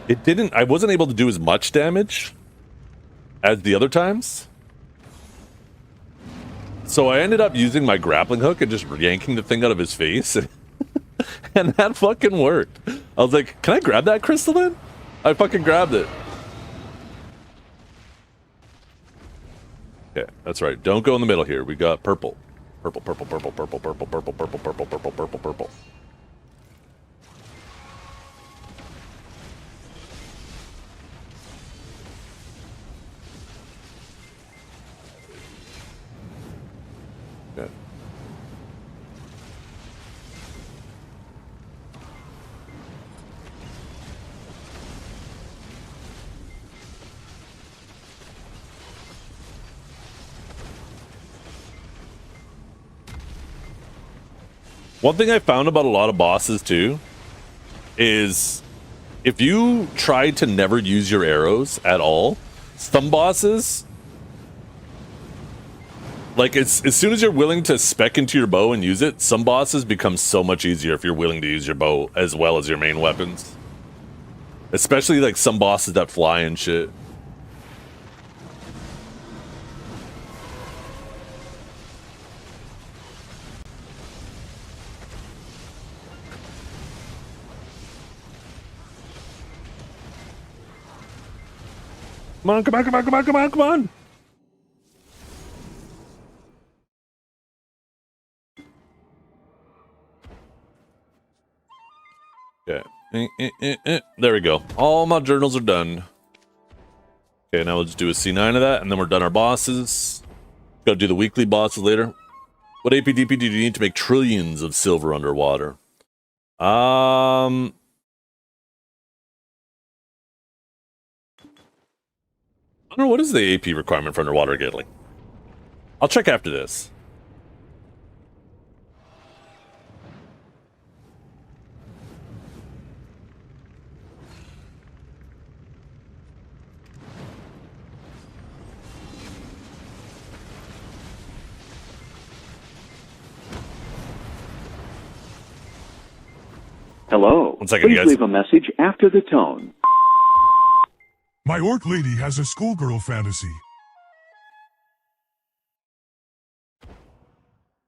I wasn't able to do as much damage as the other times. So I ended up using my grappling hook and just yanking the thing out of his face. And that fucking worked. I was like, can I grab that crystal then? I fucking grabbed it. Okay, that's right. Don't go in the middle here. We got purple. Purple, purple, purple, purple, purple, purple, purple, purple, purple, purple, purple. Okay. One thing I found about a lot of bosses too is if you try to never use your arrows at all, some bosses, like as soon as you're willing to spec into your bow and use it, some bosses become so much easier if you're willing to use your bow as well as your main weapons. Especially like some bosses that fly and shit. Come on, come on, come on, come on, come on, come on! Okay. There we go. All my journals are done. Okay, now let's do a C9 of that, and then we're done our bosses. Gotta do the weekly bosses later. What APDP do you need to make trillions of silver underwater? I don't know, what is the AP requirement for underwater giggling? I'll check after this. Hello. One second, Please guys. leave a message after the tone. My orc lady has a schoolgirl fantasy.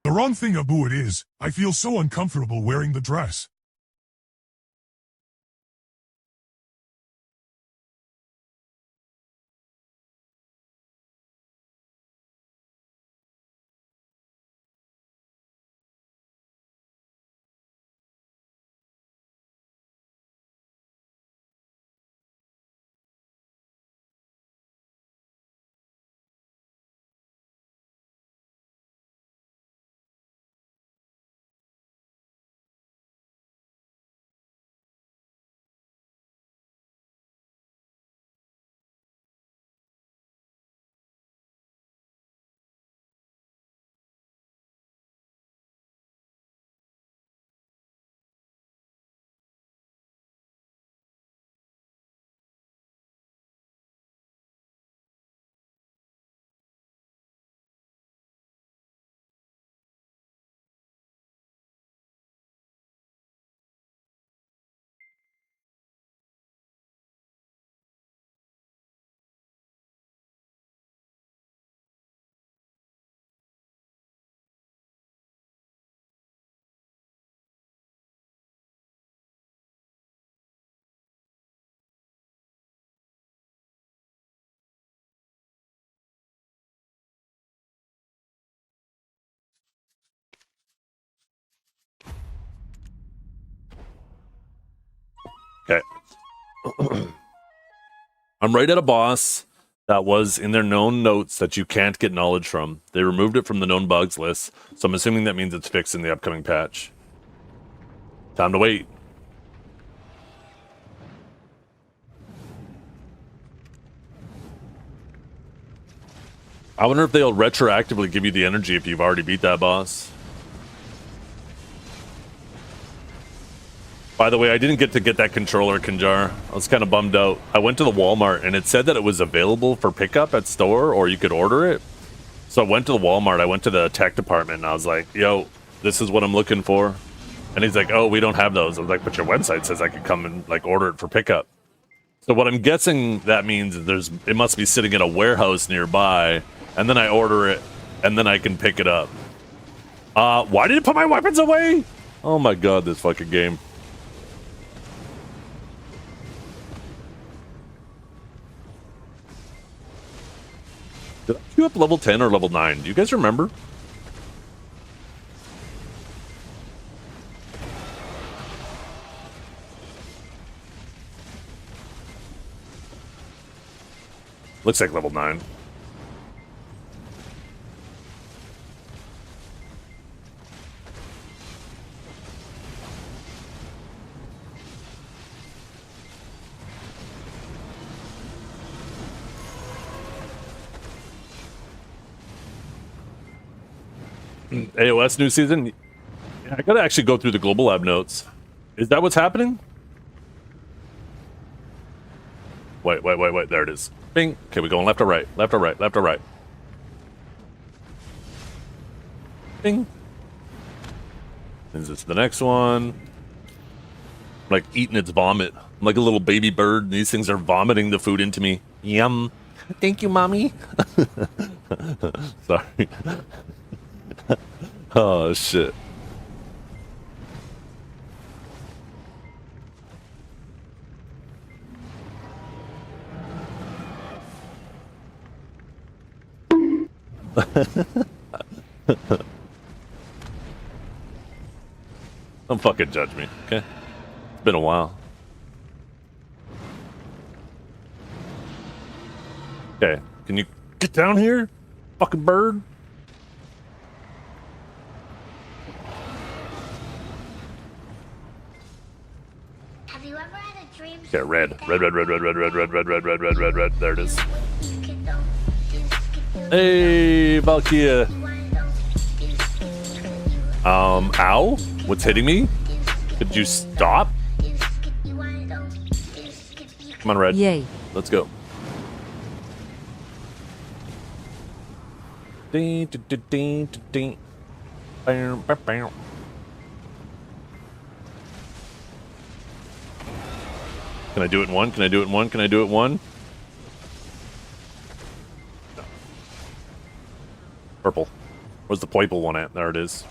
The wrong thing about it is, I feel so uncomfortable wearing the dress. Okay. I'm right at a boss that was in their known notes that you can't get knowledge from. They removed it from the known bugs list, so I'm assuming that means it's fixed in the upcoming patch. Time to wait. I wonder if they'll retroactively give you the energy if you've already beat that boss. By the way, I didn't get to get that controller, Kinjar. I was kind of bummed out. I went to the Walmart and it said that it was available for pickup at store or you could order it. So I went to the Walmart, I went to the tech department and I was like, yo, this is what I'm looking for. And he's like, oh, we don't have those. I was like, but your website says I could come and like order it for pickup. So what I'm guessing that means is it must be sitting in a warehouse nearby and then I order it and then I can pick it up. Why did it put my weapons away? Oh my God, this fucking game. Did I queue up level 10 or level 9? Do you guys remember? Looks like level 9. AOS new season? Yeah, I gotta actually go through the Global Lab notes. Is that what's happening? Wait. There it is. Bing. Okay, we going left or right? Left or right? Left or right? Bing. Is this the next one? I'm like eating its vomit. I'm like a little baby bird. These things are vomiting the food into me. Yum. Thank you, mommy. Sorry. Oh, shit. Don't fucking judge me, okay? It's been a while. Okay, can you get down here? Fucking bird? Have you ever had a dream? Okay, red. Red. There it is. Hey, Valkia. Ow? What's hitting me? Could you stop? Come on, Red. Yay. Let's go. Ding, ding, ding, ding, ding. Bam, bam, bam. Can I do it in one? Can I do it in one? Can I do it in one? Purple. Where's the purple one at? There it is.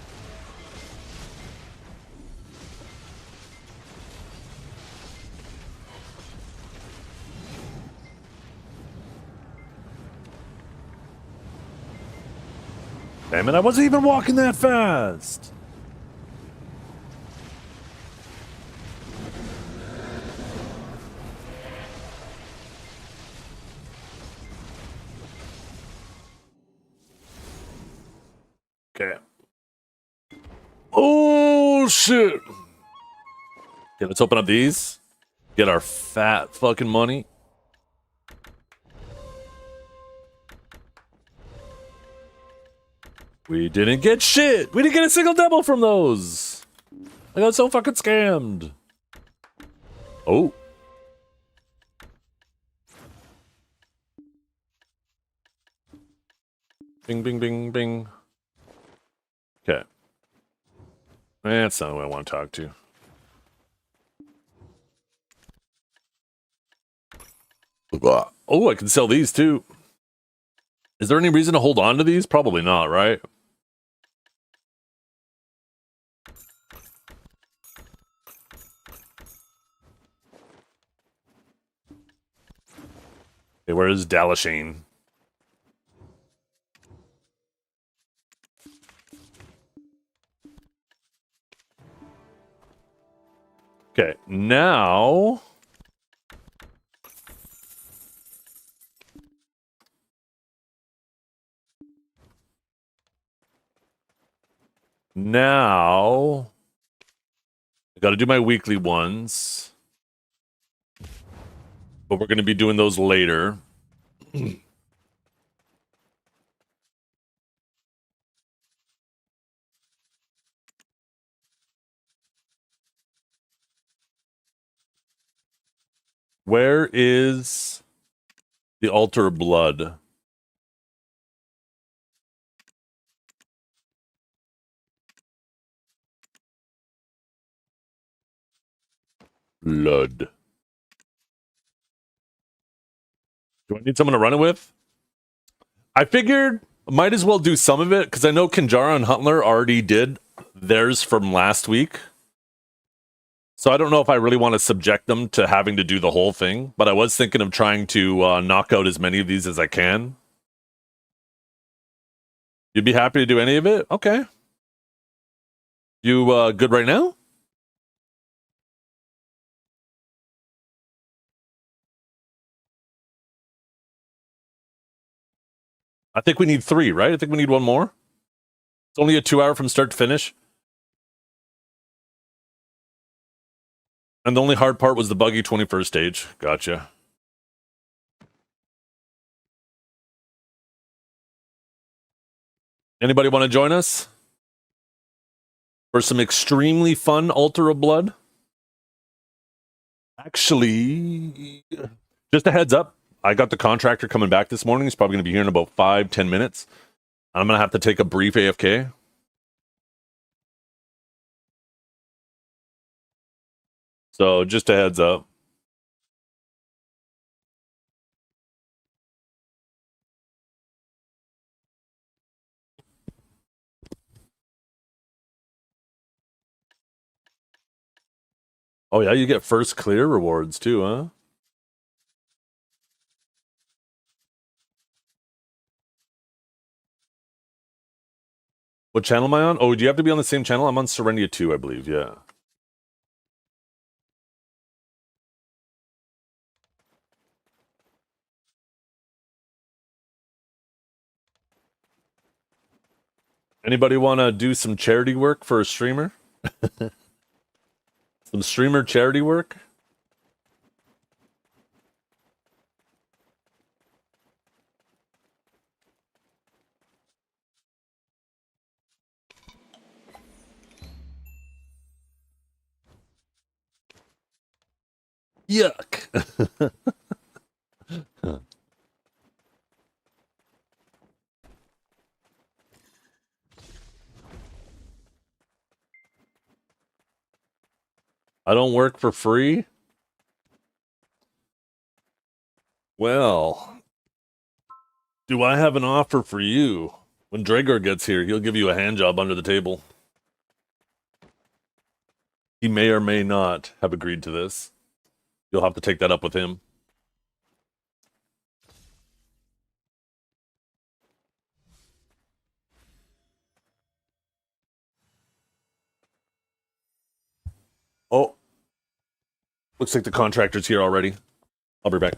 Damn it, I wasn't even walking that fast! Okay. Oh, shit! Okay, let's open up these. Get our fat fucking money. We didn't get shit! We didn't get a single double from those! I got so fucking scammed. Oh. Bing, bing, bing, bing. Okay. That's not who I want to talk to. Oh, I can sell these too. Is there any reason to hold on to these? Probably not, right? Okay, where is Dalashane? Okay, now... Now... I gotta do my weekly ones. But we're gonna be doing those later. Where is the altar of blood? Blood. Do I need someone to run it with? I figured might as well do some of it, because I know Kinjara and Huntler already did theirs from last week. So I don't know if I really want to subject them to having to do the whole thing, but I was thinking of trying to knock out as many of these as I can. You'd be happy to do any of it? Okay. You good right now? I think we need 3, right? I think we need one more. It's only a 2-hour from start to finish. And the only hard part was the buggy 21st stage. Gotcha. Anybody want to join us? For some extremely fun Altar of Blood? Actually, just a heads up. I got the contractor coming back this morning. He's probably going to be here in about 5-10 minutes. I'm going to have to take a brief AFK. So just a heads up. Oh yeah, you get first clear rewards too, huh? What channel am I on? Oh, do you have to be on the same channel? I'm on Serendia 2, I believe, yeah. Anybody want to do some charity work for a streamer? Some streamer charity work? Yuck. I don't work for free? Well, do I have an offer for you? When Dragar gets here, he'll give you a hand job under the table. He may or may not have agreed to this. You'll have to take that up with him. Oh. Looks like the contractor's here already. I'll be back.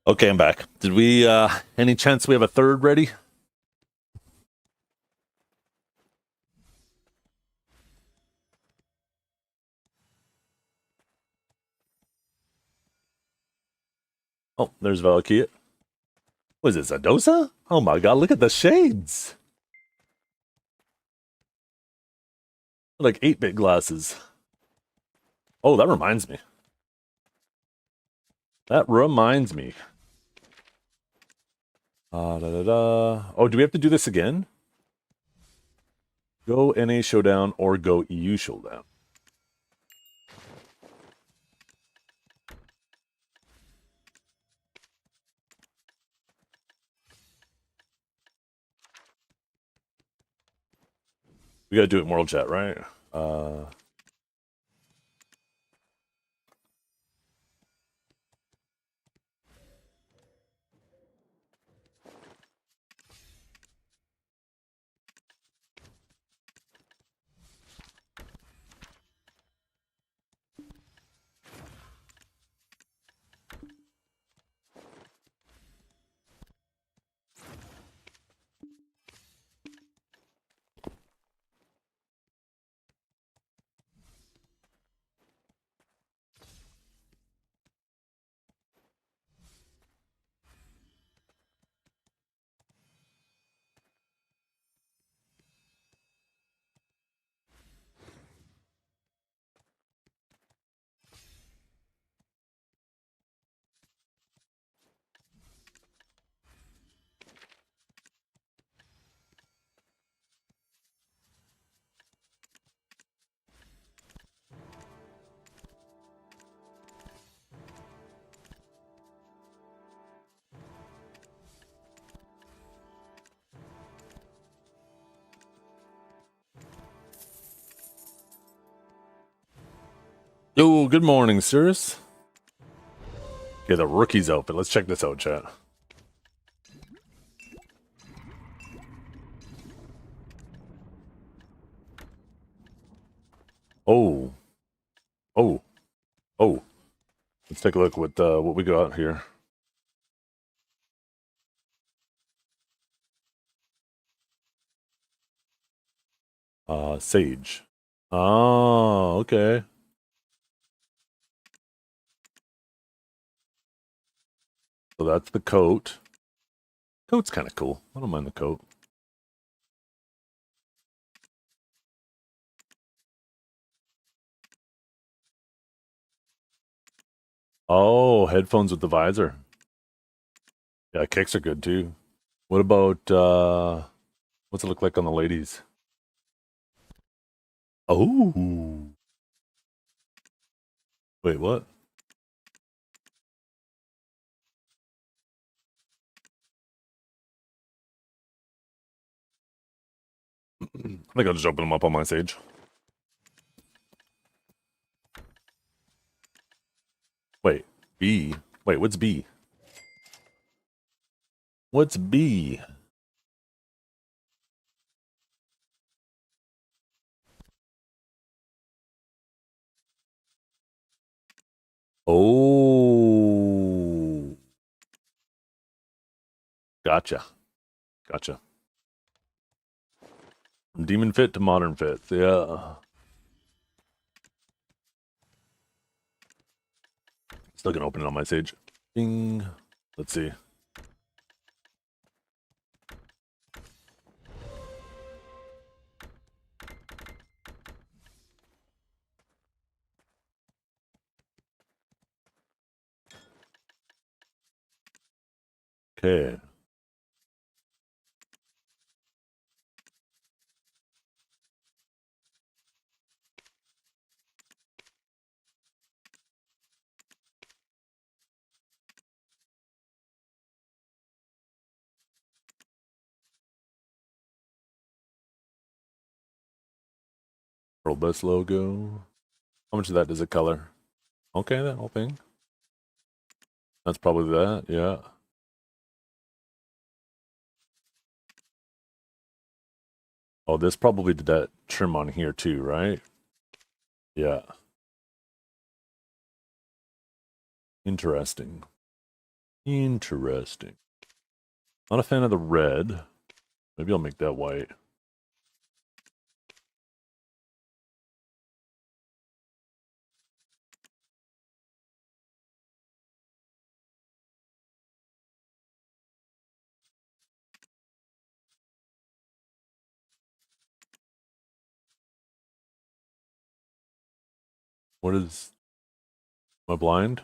Okay, I'm back. Did we, any chance we have a third ready? Oh, there's Valkyrie. Was it Zadosa? Oh my god, look at the shades! Like 8-bit glasses. Oh, that reminds me. That reminds me. Oh, do we have to do this again? Go NA Showdown or go EU Showdown? We gotta do it in World Chat, right? Yo, good morning, sirs. Okay, the rookie's open. Let's check this out, chat. Oh. Oh. Oh. Let's take a look what we got here. Sage. Oh, okay. So that's the coat. Coat's kind of cool. I don't mind the coat. Oh, headphones with the visor. Yeah, kicks are good too. What about what's it look like on the ladies? Oh. Wait, what? I think I'll just open them up on my Sage. Wait, B. Wait, what's B? What's B? Oh. Gotcha. Gotcha. From demon fit to modern fit. Yeah. Still gonna open it on my Sage. Bing. Let's see. Okay. World Best logo. How much of that does it color? Okay, that whole thing. That's probably that, yeah. Oh, this probably did that trim on here too, right? Yeah. Interesting. Interesting. Not a fan of the red. Maybe I'll make that white. What is... Am I blind?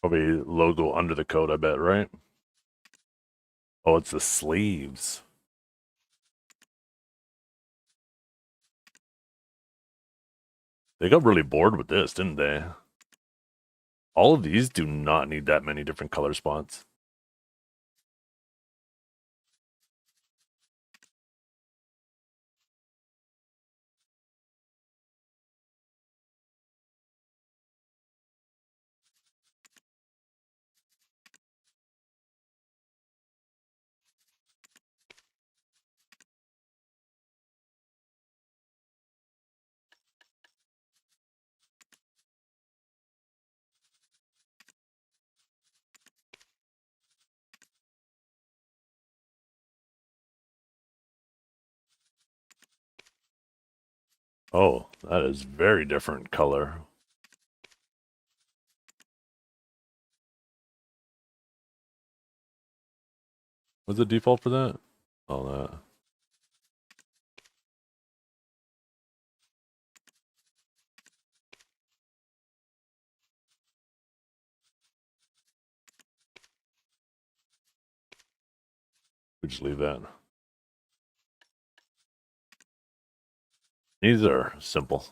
Probably logo under the coat, I bet, right? Oh, it's the sleeves. They got really bored with this, didn't they? All of these do not need that many different color spots. Oh, that is very different color. What's the default for that? Oh, that. We just leave that. These are simple.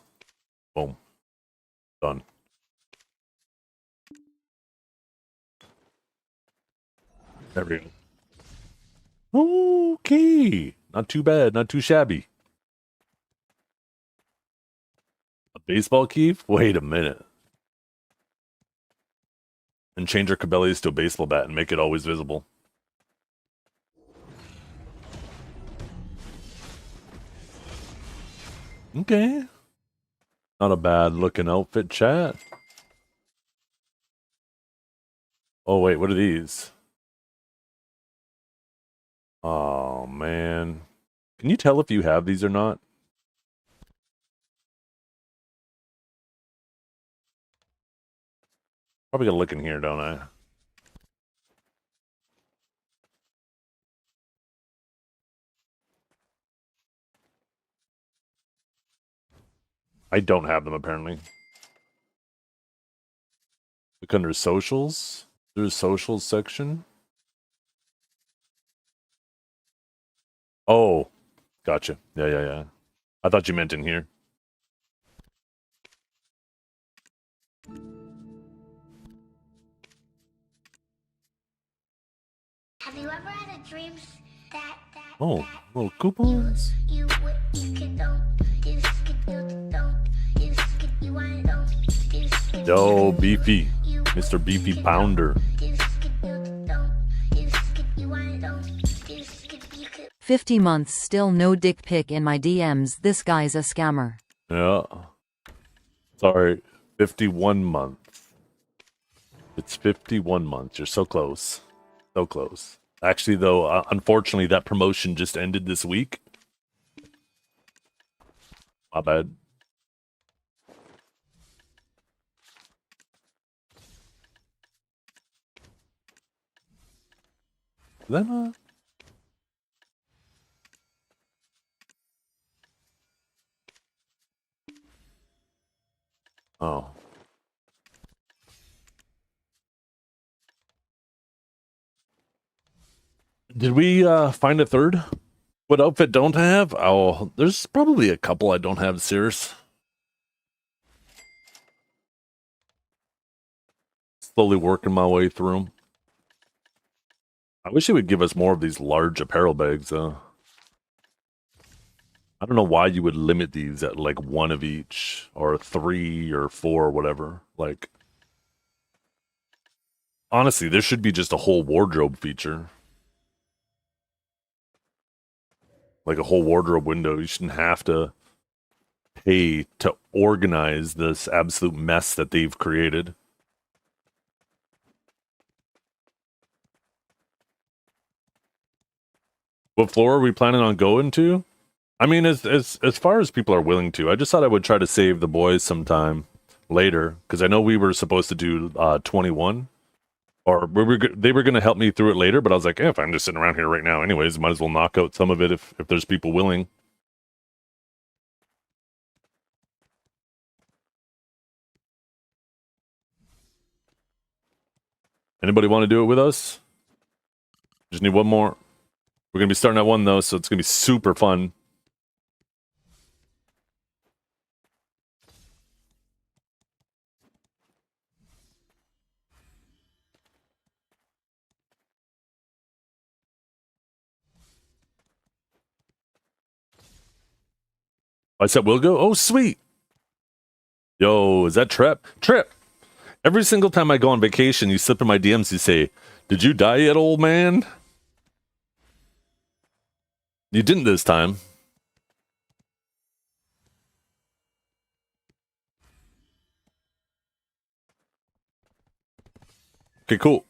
Boom. Done. There we go. Okay. Not too bad. Not too shabby. A baseball key? Wait a minute. And change our Cabela's to a baseball bat and make it always visible. Okay. Not a bad looking outfit, chat. Oh, wait, what are these? Oh, man. Can you tell if you have these or not? Probably gotta look in here, don't I? I don't have them, apparently. Look under socials. There's a socials section. Oh, gotcha. Yeah. I thought you meant in here. Have you ever had a dream that Oh, little coupons. you could you want Yo, Beefy. Mr. Beefy Pounder. 50 months still no dick pic in my DMs. This guy's a scammer. Yeah. Sorry, 51 months. It's 51 months. You're so close. So close. Actually, though, unfortunately, that promotion just ended this week. My bad. Then, oh. Did we find a third? What outfit don't I have? Oh, there's probably a couple I don't have, Sears. Slowly working my way through them. I wish they would give us more of these large apparel bags, though. I don't know why you would limit these at like one of each, or 3 or 4 or whatever. Like, honestly, there should be just a whole wardrobe feature. Like a whole wardrobe window. You shouldn't have to pay to organize this absolute mess that they've created. What floor are we planning on going to? I mean, as far as people are willing to. I just thought I would try to save the boys some time later, because I know we were supposed to do 21, or they were going to help me through it later, but I was like, if I'm just sitting around here right now anyways, might as well knock out some of it if there's people willing. Anybody want to do it with us? Just need one more. We're going to be starting at 1, though, so it's going to be super fun. I said we'll go? Oh, sweet. Yo, is that Trip? Trip! Every single time I go on vacation, you slip in my DMs, you say, did you die yet, old man? You didn't this time. Okay, cool.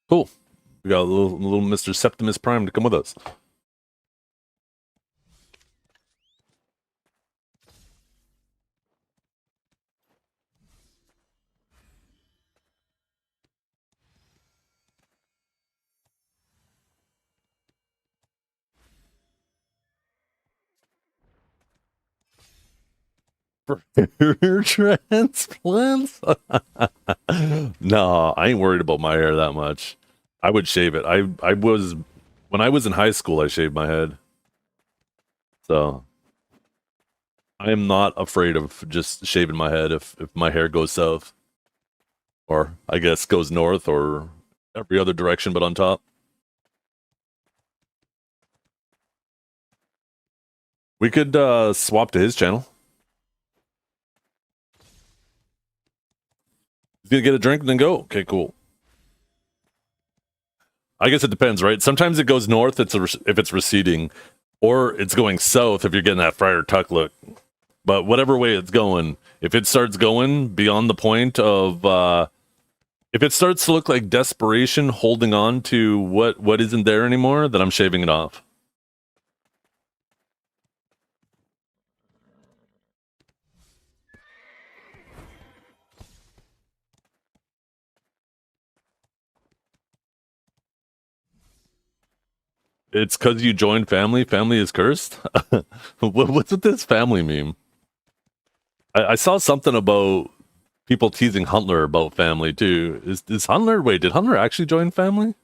Cool. We got a little Mr. Septimus Prime to come with us. For hair transplants? No, I ain't worried about my hair that much. I would shave it. I was when I was in high school, I shaved my head. So I am not afraid of just shaving my head if my hair goes south. Or I guess goes north or every other direction but on top. We could swap to his channel. He's gonna get a drink and then go. Okay, cool. I guess it depends, right? Sometimes it goes north if it's receding, or it's going south if you're getting that Friar Tuck look. But whatever way it's going, if it starts going beyond the point of, if it starts to look like desperation holding on to what isn't there anymore, then I'm shaving it off. It's because you joined family. Family is cursed. What's with this family meme? I saw something about people teasing Huntler about family too. Is Huntler? Wait, did Huntler actually join family?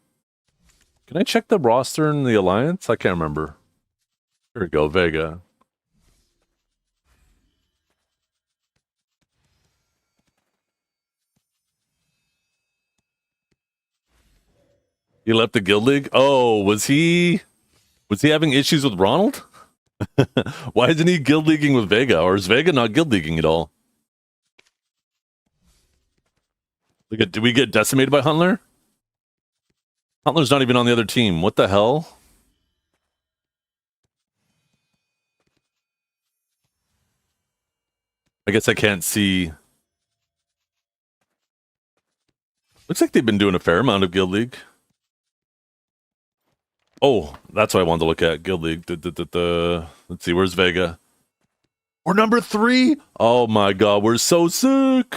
Can I check the roster in the alliance? I can't remember. Here we go, Vega. He left the guild league. Oh, was he having issues with Ronald? Why isn't he guild leaguing with Vega, or is Vega not guild leaguing at all? Did we get decimated by Huntler? Huntler's not even on the other team. What the hell? I guess I can't see. Looks like they've been doing a fair amount of guild league. Oh, that's what I wanted to look at. Guild League. Let's see, where's Vega? We're number 3? Oh my god, we're so sick!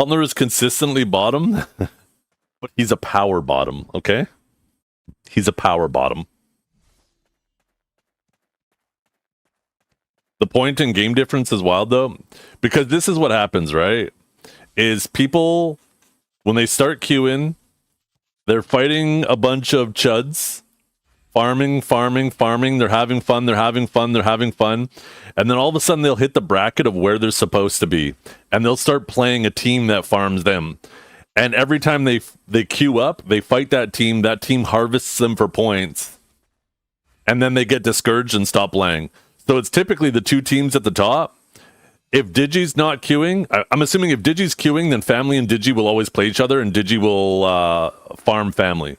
Huntler is consistently bottom, but he's a power bottom, okay? He's a power bottom. The point in game difference is wild, though, because this is what happens, right? Is people, when they start queuing, they're fighting a bunch of chuds, farming, they're having fun, and then all of a sudden they'll hit the bracket of where they're supposed to be, and they'll start playing a team that farms them. And every time they queue up, they fight that team harvests them for points, and then they get discouraged and stop playing. So it's typically the two teams at the top. If Digi's not queuing, I'm assuming if Digi's queuing, then Family and Digi will always play each other, and Digi will farm Family.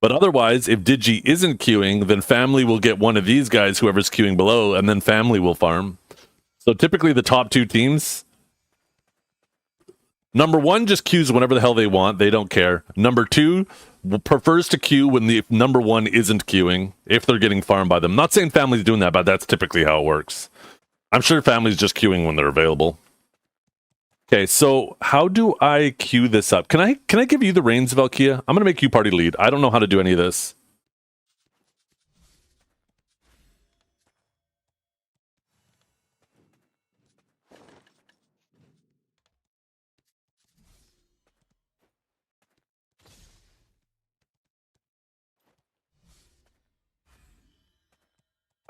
But otherwise, if Digi isn't queuing, then Family will get one of these guys, whoever's queuing below, and then Family will farm. So typically the top two teams, number one just queues whenever the hell they want. They don't care. Number two prefers to queue when the number one isn't queuing, if they're getting farmed by them. Not saying Family's doing that, but that's typically how it works. I'm sure Family's just queuing when they're available. Okay, so how do I queue this up? Can I give you the reins, Valkia? I'm gonna make you party lead. I don't know how to do any of this.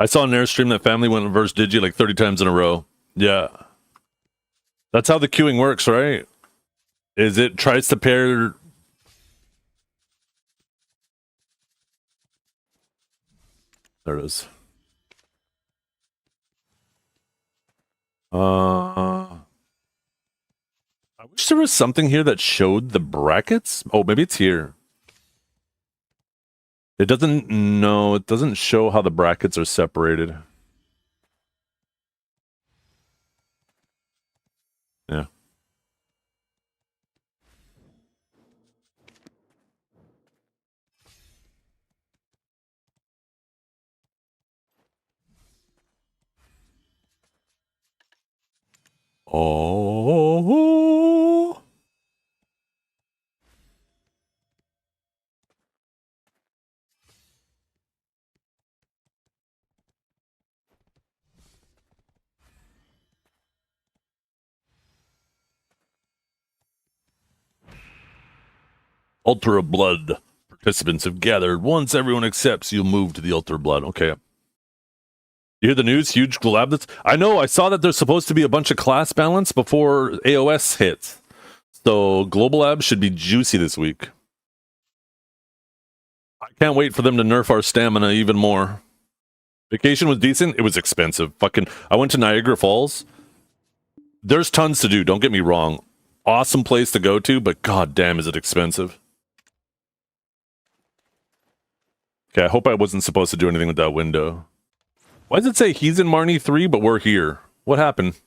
I saw an airstream that Family went versus Digi like 30 times in a row. Yeah. That's how the queuing works, right? Is it tries to pair... There it is. I wish there was something here that showed the brackets. Oh, maybe it's here. It doesn't... No, it doesn't show how the brackets are separated. Yeah. Oh. Altar of Blood. Participants have gathered. Once everyone accepts, you'll move to the Altar of Blood. Okay. You hear the news? Huge collab. That's... I know. I saw that there's supposed to be a bunch of class balance before AOS hits. So Global Lab should be juicy this week. I can't wait for them to nerf our stamina even more. Vacation was decent. It was expensive. I went to Niagara Falls. There's tons to do. Don't get me wrong. Awesome place to go to, but god damn is it expensive. Okay, I hope I wasn't supposed to do anything with that window. Why does it say he's in Marnie 3, but we're here? What happened?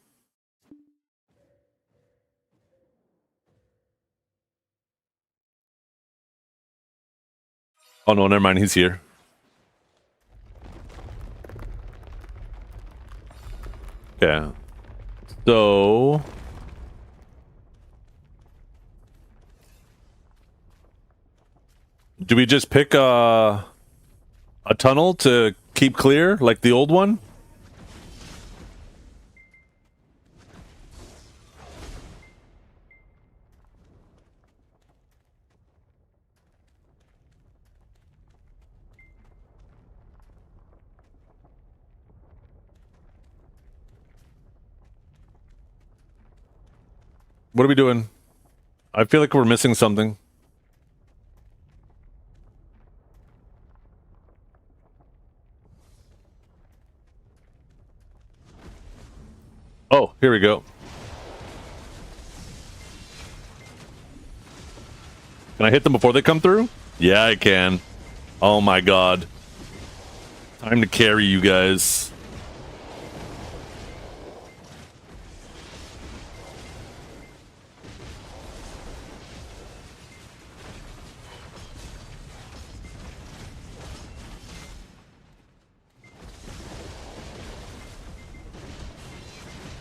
Oh no, never mind, he's here. Okay. So... do we just pick a tunnel to keep clear, like the old one? What are we doing? I feel like we're missing something. Oh, here we go. Can I hit them before they come through? Yeah, I can. Oh my god. Time to carry you guys.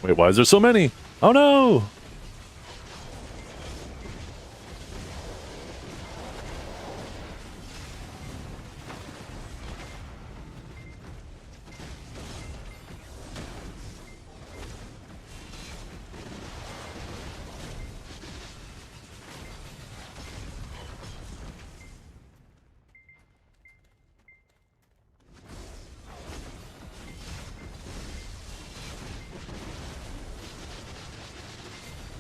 Wait, why is there so many? Oh no!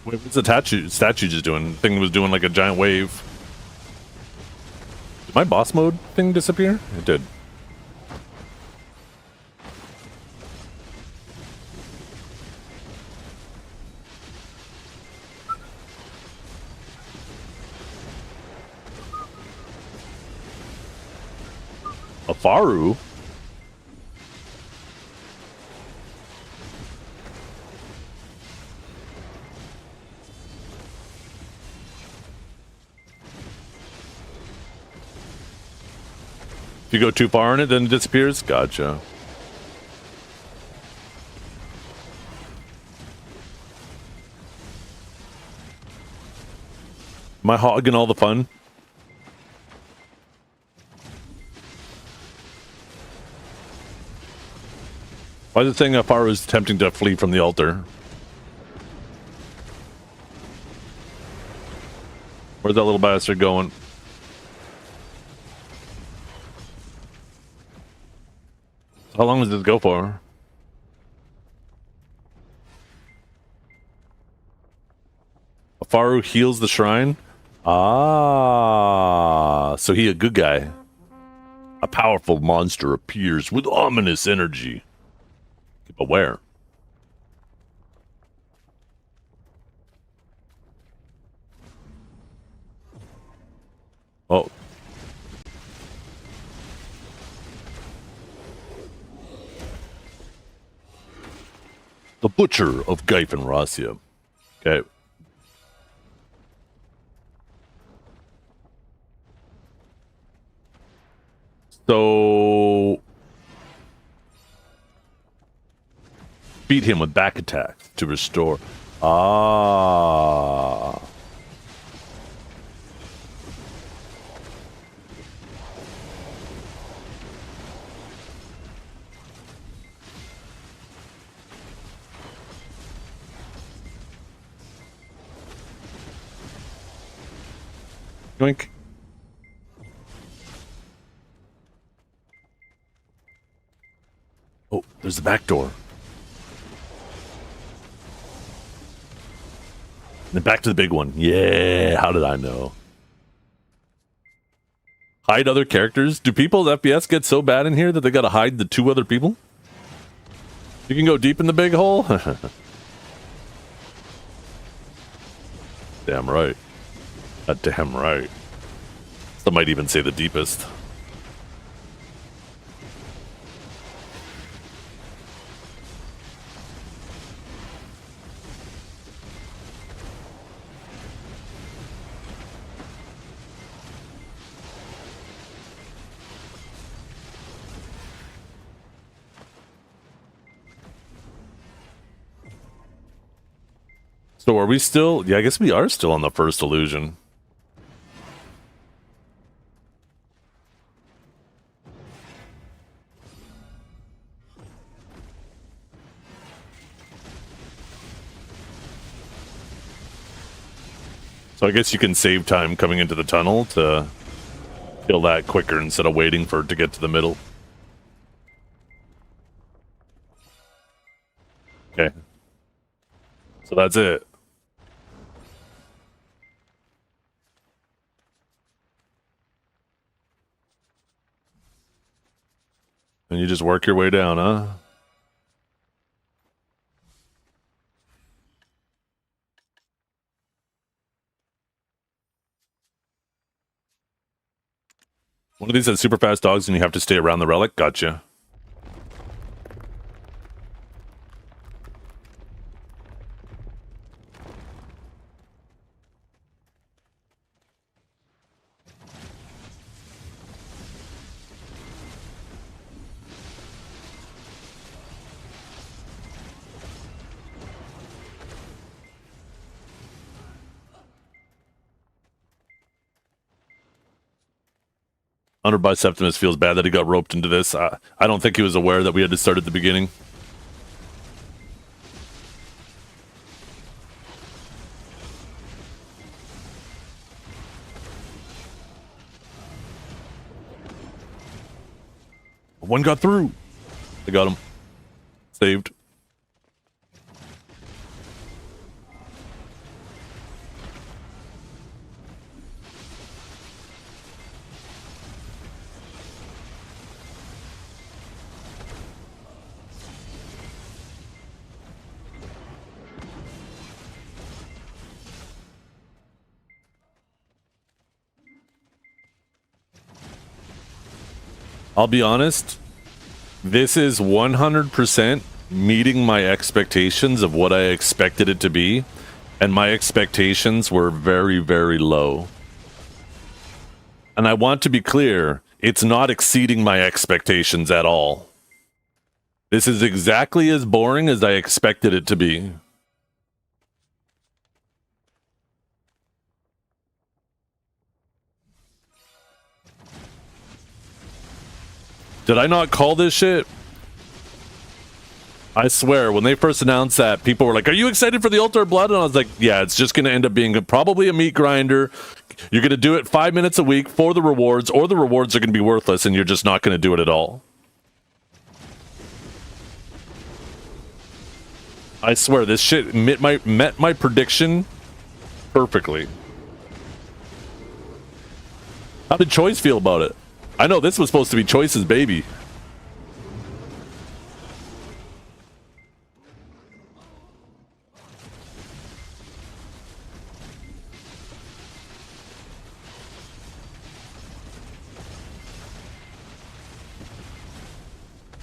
Wait, what's the statue just doing? The thing was doing like a giant wave. Did my boss mode thing disappear? It did. A Faru? If you go too far in it, then it disappears? Gotcha. Am I hogging all the fun? Why is the thing Faru is attempting to flee from the altar? Where's that little bastard going? How long does this go for? Faru heals the shrine? Ah, so he a good guy. A powerful monster appears with ominous energy. Keep aware. Oh. The Butcher of Gyfenrasia. Okay. So beat him with back attacks to restore. Ah. Yoink. Oh, there's the back door. Then back to the big one. Yeah, how did I know? Hide other characters? Do people's FPS get so bad in here that they gotta hide the two other people? You can go deep in the big hole? Damn right. Damn right. Some might even say the deepest. So are we still... Yeah, I guess we are still on the first illusion. So I guess you can save time coming into the tunnel to kill that quicker instead of waiting for it to get to the middle. Okay. So that's it. And you just work your way down, huh? One of these has super fast dogs and you have to stay around the relic? Gotcha. Under by Septimus feels bad that he got roped into this. I don't think he was aware that we had to start at the beginning. One got through. They got him. Saved. I'll be honest, this is 100% meeting my expectations of what I expected it to be, and my expectations were very, very low. And I want to be clear, it's not exceeding my expectations at all. This is exactly as boring as I expected it to be. Did I not call this shit? I swear, when they first announced that, people were like, are you excited for the Altar of Blood? And I was like, yeah, it's just going to end up being probably a meat grinder. You're going to do it 5 minutes a week for the rewards, or the rewards are going to be worthless and you're just not going to do it at all. I swear, this shit met my prediction perfectly. How did Choice feel about it? I know this was supposed to be Choice's baby.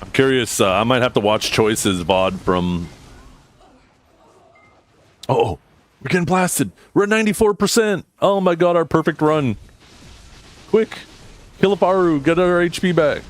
I'm curious, I might have to watch Choice's VOD from... Oh, we're getting blasted. We're at 94%. Oh my god, our perfect run. Quick, kill a Faru, get our HP back.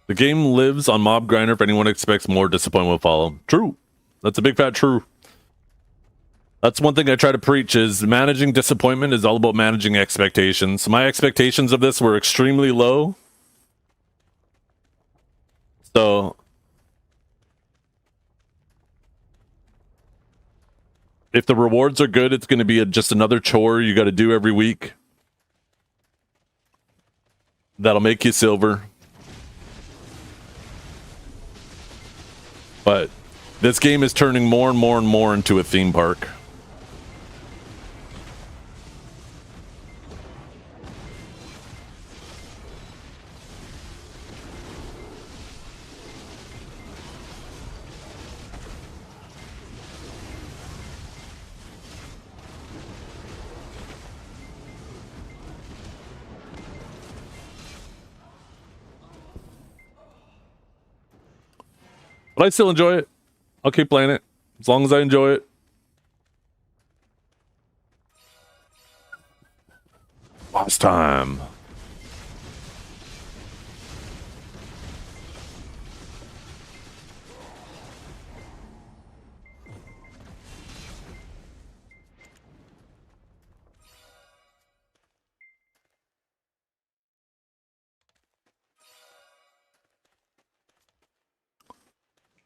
The game lives on Mob Grinder. If anyone expects more, disappointment will follow. True. That's a big fat true. That's one thing I try to preach, is managing disappointment is all about managing expectations. My expectations of this were extremely low. So if the rewards are good, it's going to be just another chore you got to do every week. That'll make you silver. But this game is turning more and more and more into a theme park. But I still enjoy it. I'll keep playing it as long as I enjoy it. Last time.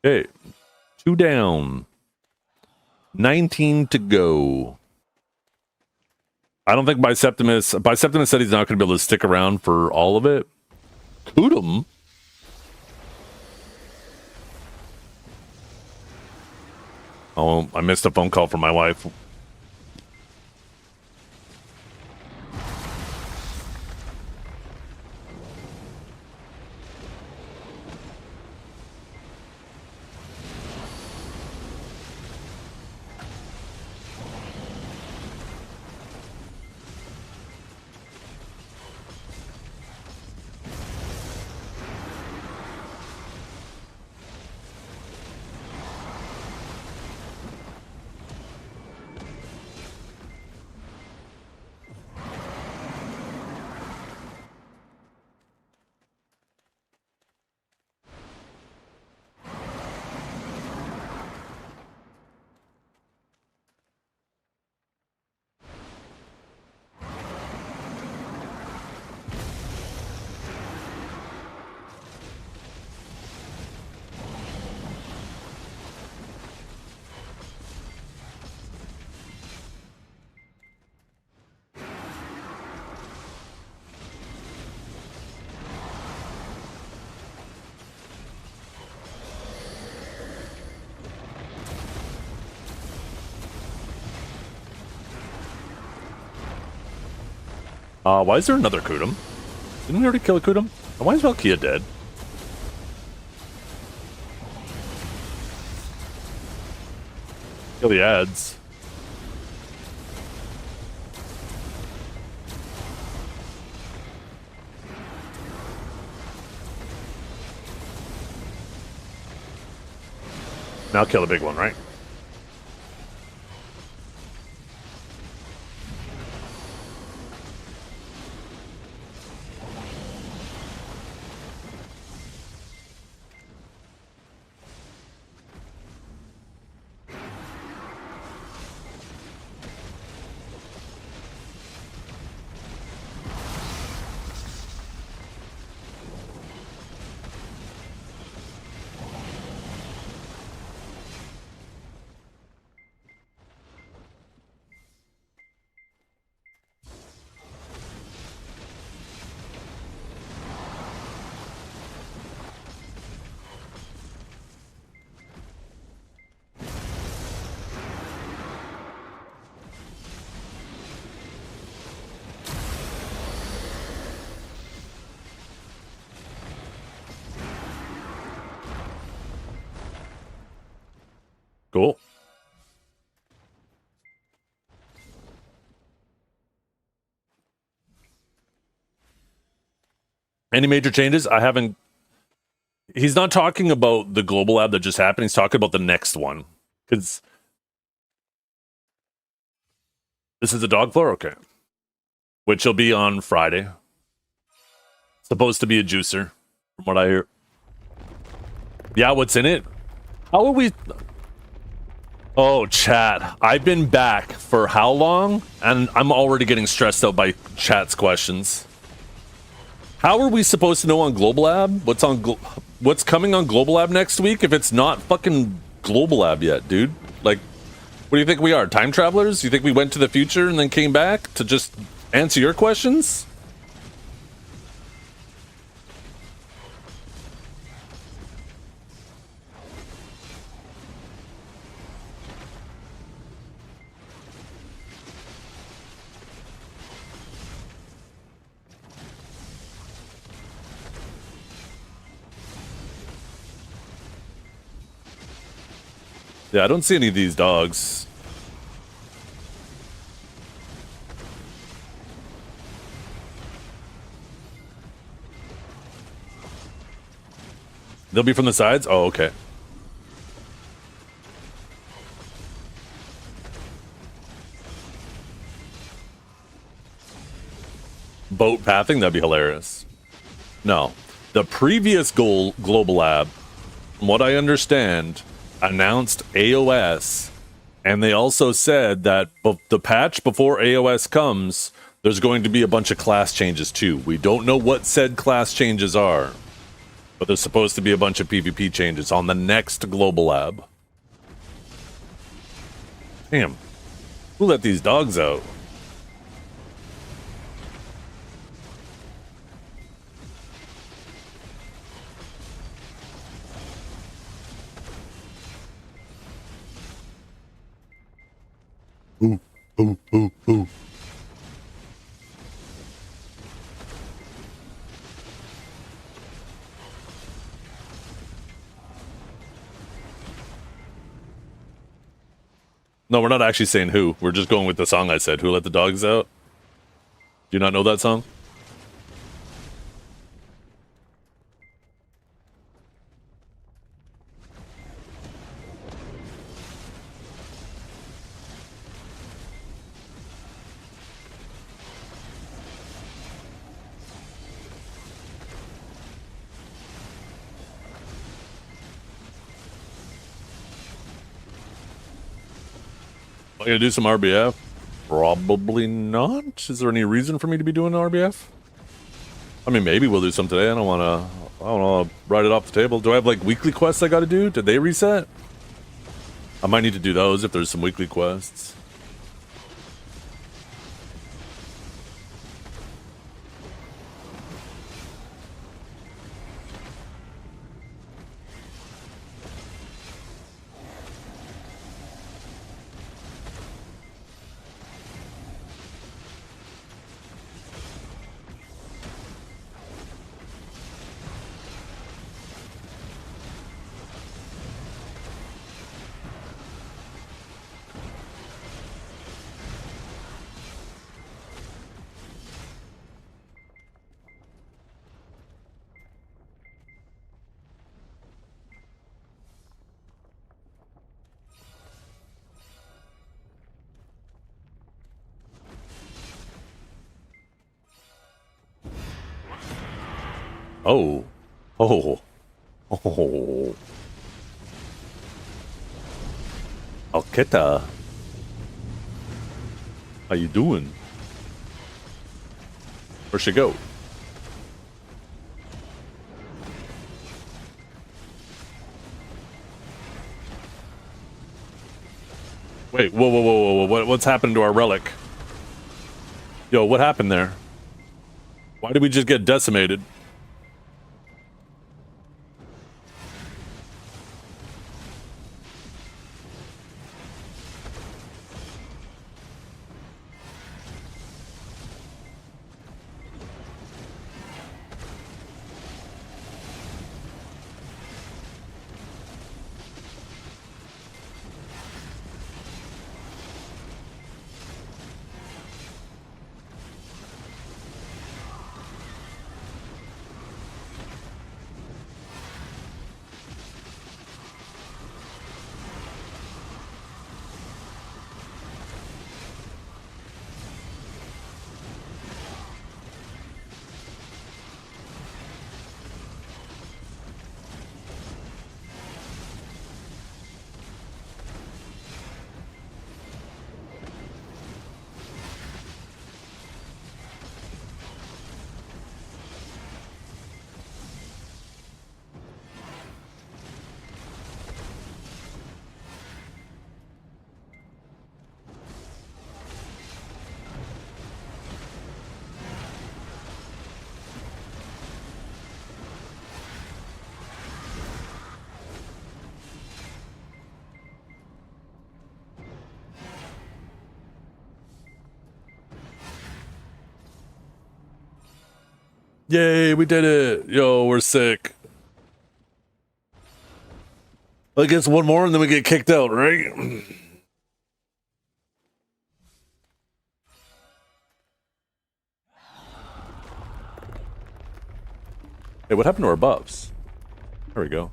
Okay, 2 down, 19 to go. I don't think Biseptimus said he's not going to be able to stick around for all of it. Kudum? Oh, I missed a phone call from my wife. Why is there another Kudum? Didn't we already kill a Kudum? Why is Valkia dead? Kill the ads. Now kill the big one, right? Cool. Any major changes? I haven't. He's not talking about the global lab that just happened. He's talking about the next one. Because this is a dog floor? Okay. Which will be on Friday. Supposed to be a juicer, from what I hear. Yeah, what's in it? How are we... Oh, chat. I've been back for how long? And I'm already getting stressed out by chat's questions. How are we supposed to know on Global Lab what's coming on Global Lab next week if it's not fucking Global Lab yet, dude? Like, what do you think we are? Time travelers? You think we went to the future and then came back to just answer your questions? Yeah, I don't see any of these dogs. They'll be from the sides? Oh, okay. Boat pathing? That'd be hilarious. No. The previous Global Lab, from what I understand, announced AOS, and they also said that the patch before AOS comes, there's going to be a bunch of class changes too. We don't know what said class changes are, but there's supposed to be a bunch of PvP changes on the next Global Lab. Damn. Who let these dogs out? Ooh, ooh, ooh, ooh. No, we're not actually saying who. We're just going with the song I said. Who let the dogs out? Do you not know that song? Am I gonna do some RBF? Probably not. Is there any reason for me to be doing RBF? I mean, maybe we'll do some today. I don't wanna write it off the table. Do I have like weekly quests I gotta do? Did they reset? I might need to do those if there's some weekly quests. Oh. Oh. Oh. Alketa. How you doing? Where'd she go? Wait, whoa. What's happened to our relic? Yo, what happened there? Why did we just get decimated? Yay, we did it! Yo, we're sick. I guess one more and then we get kicked out, right? Hey, what happened to our buffs? There we go.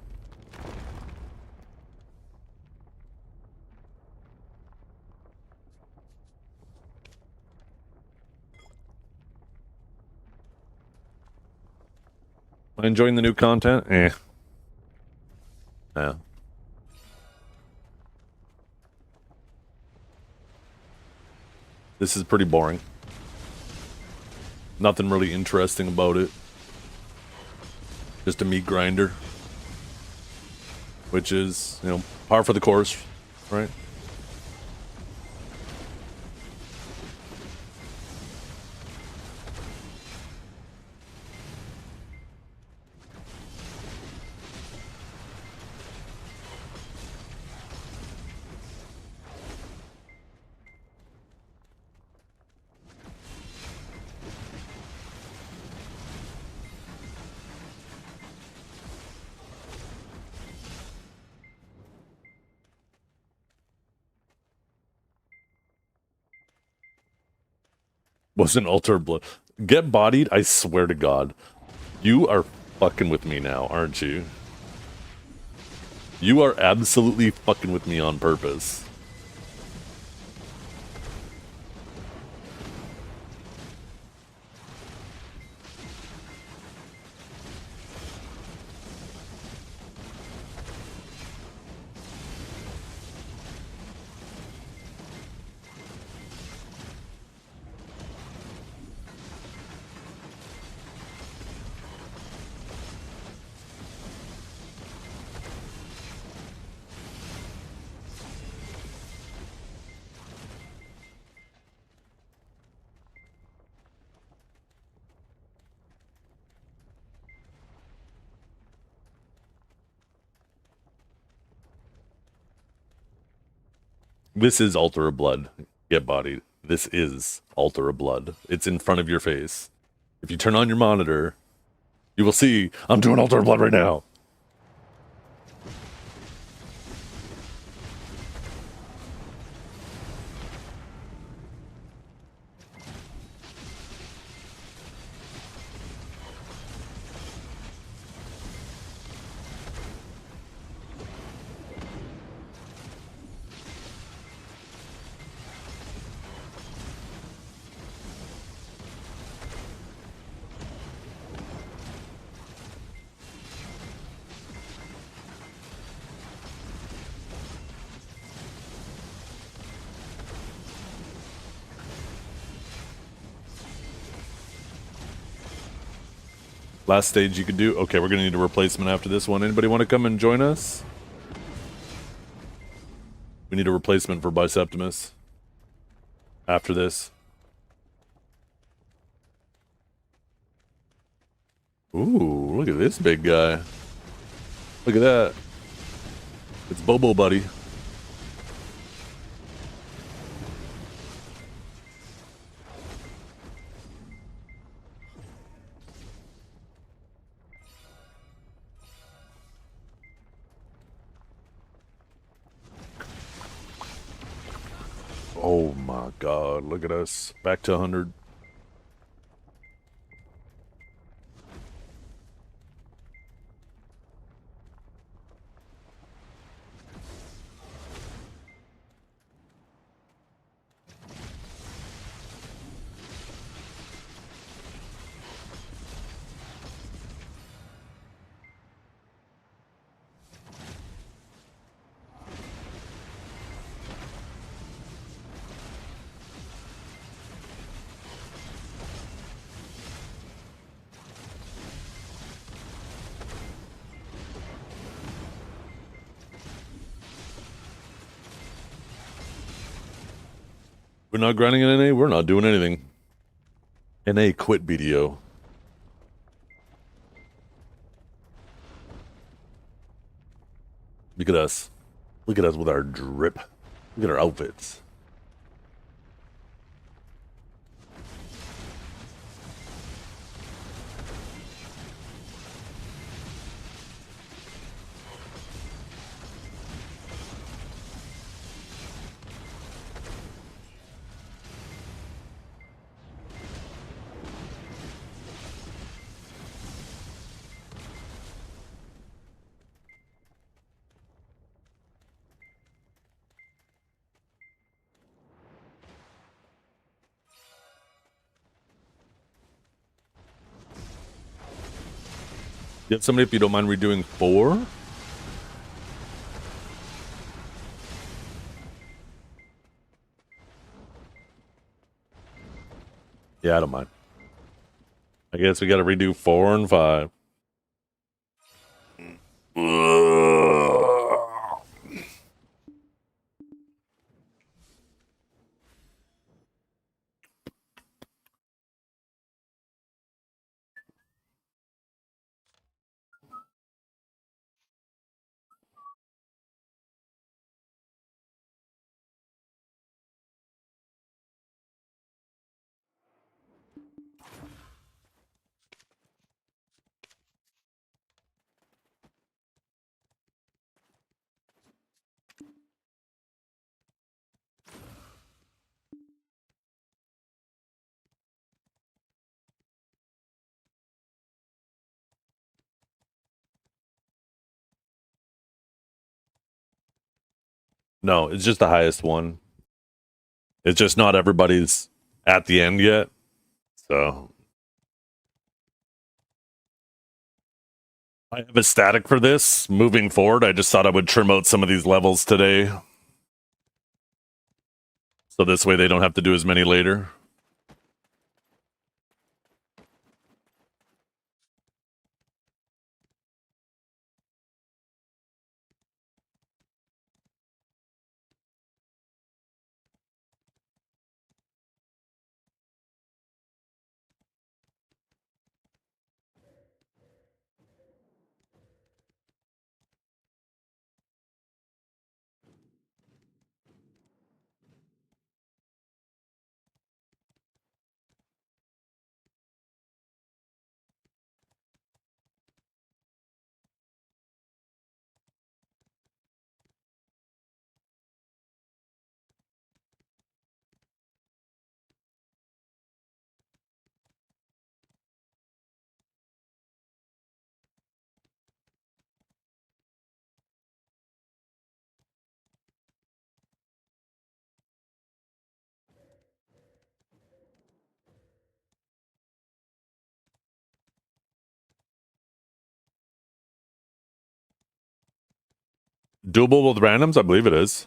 Am I enjoying the new content? Eh. Yeah. This is pretty boring. Nothing really interesting about it. Just a meat grinder. Which is, you know, par for the course, right? Wasn't altar blood. Get bodied, I swear to God. You are fucking with me now, aren't you? You are absolutely fucking with me on purpose. This is altar of blood. Get bodied. This is altar of blood. It's in front of your face. If you turn on your monitor, you will see I'm doing altar of blood right now. Last stage you could do. Okay, we're gonna need a replacement after this one. Anybody want to come and join us? We need a replacement for Biceptimus after this. Ooh, look at this big guy. Look at that. It's Bobo Buddy. Oh my god, look at us. Back to 100. We're not grinding in NA, we're not doing anything. NA quit video. Look at us. Look at us with our drip. Look at our outfits. You have somebody if you don't mind redoing 4? Yeah, I don't mind. I guess we gotta redo 4 and 5. No, it's just the highest one. It's just not everybody's at the end yet. So I have a static for this. Moving forward, I just thought I would trim out some of these levels today. So this way they don't have to do as many later. Doable with randoms? I believe it is.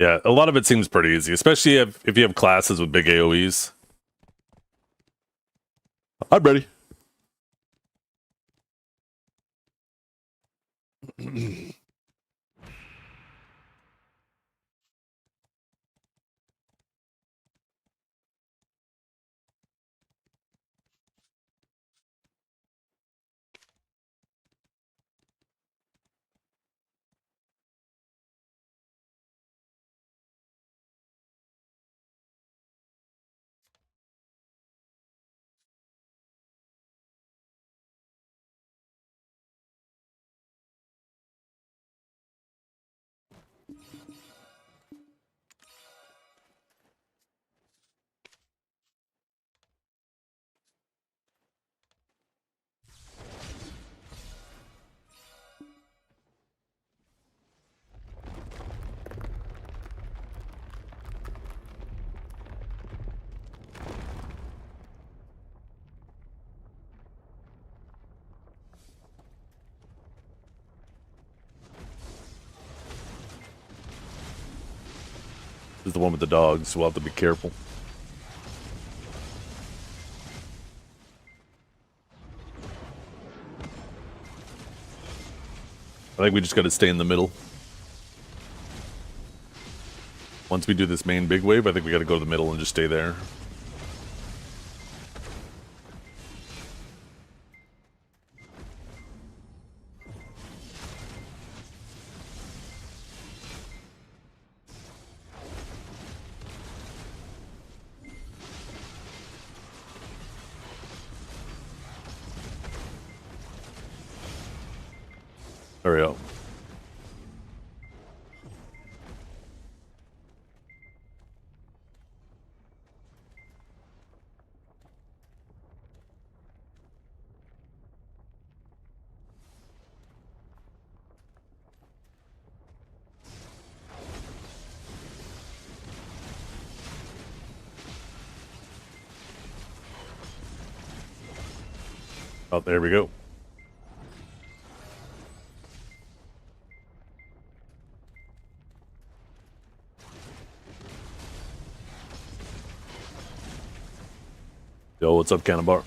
Yeah, a lot of it seems pretty easy, especially if you have classes with big AoEs. I'm ready. This is the one with the dogs, so we'll have to be careful. I think we just gotta stay in the middle. Once we do this main big wave, I think we gotta go to the middle and just stay there. Hurry up. Oh, there we go. Yo, what's up, Cannabar?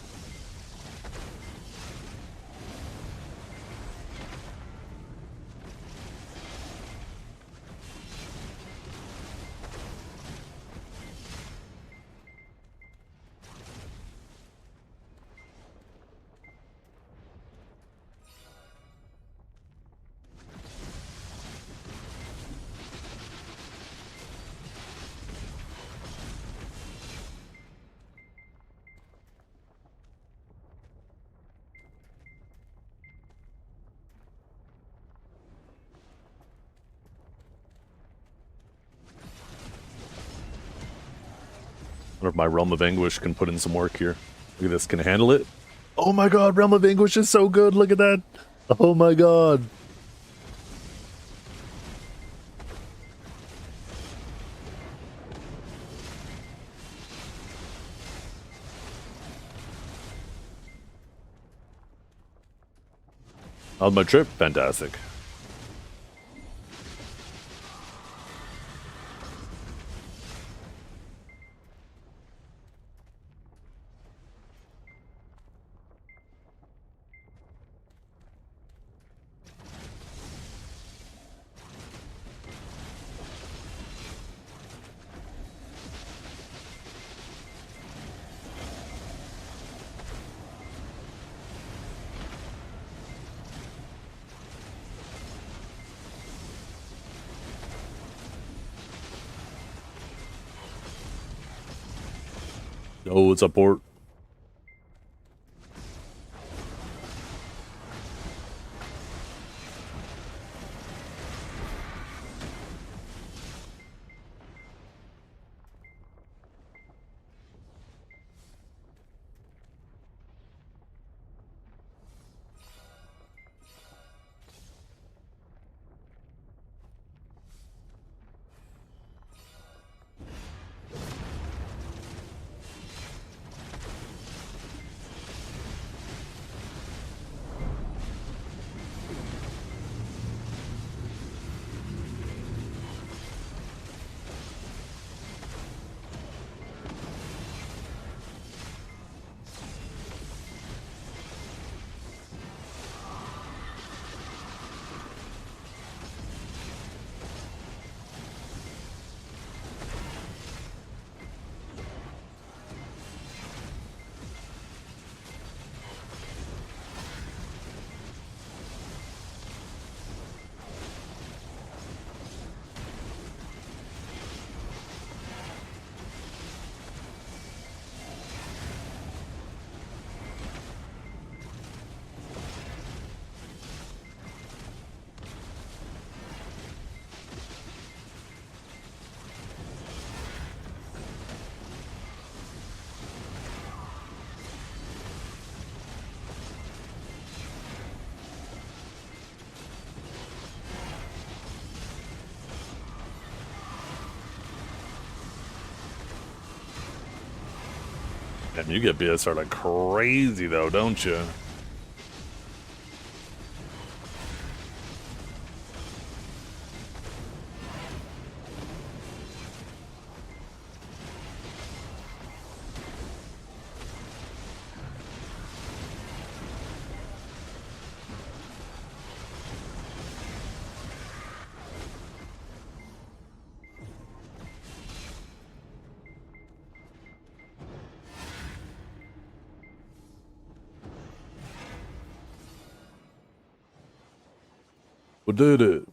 I wonder if my Realm of Anguish can put in some work here. Look at this, can it handle it? Oh my god, Realm of Anguish is so good, look at that! Oh my god! How's my trip? Fantastic. Oh, what's up, Port? And you get BSR like crazy though, don't you? We did it.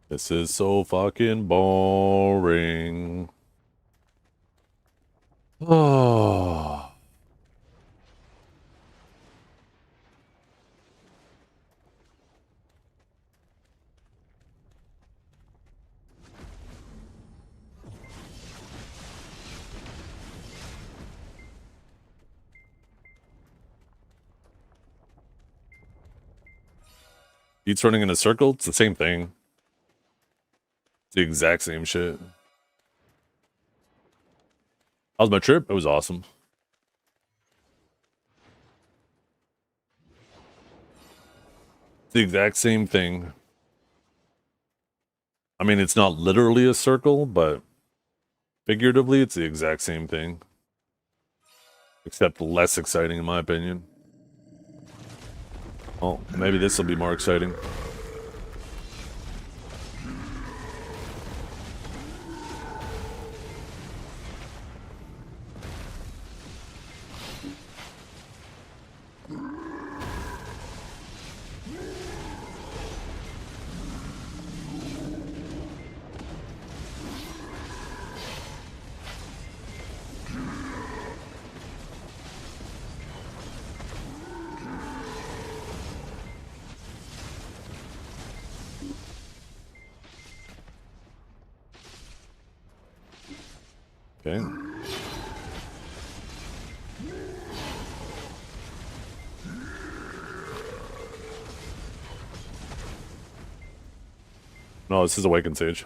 This is so fucking boring. Oh. Beats running in a circle, it's the same thing. It's the exact same shit. How's my trip? It was awesome. It's the exact same thing. I mean, it's not literally a circle, but figuratively, it's the exact same thing. Except less exciting, in my opinion. Oh, maybe this will be more exciting. Okay. No, this is Awakened Sage.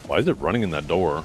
Why is it running in that door?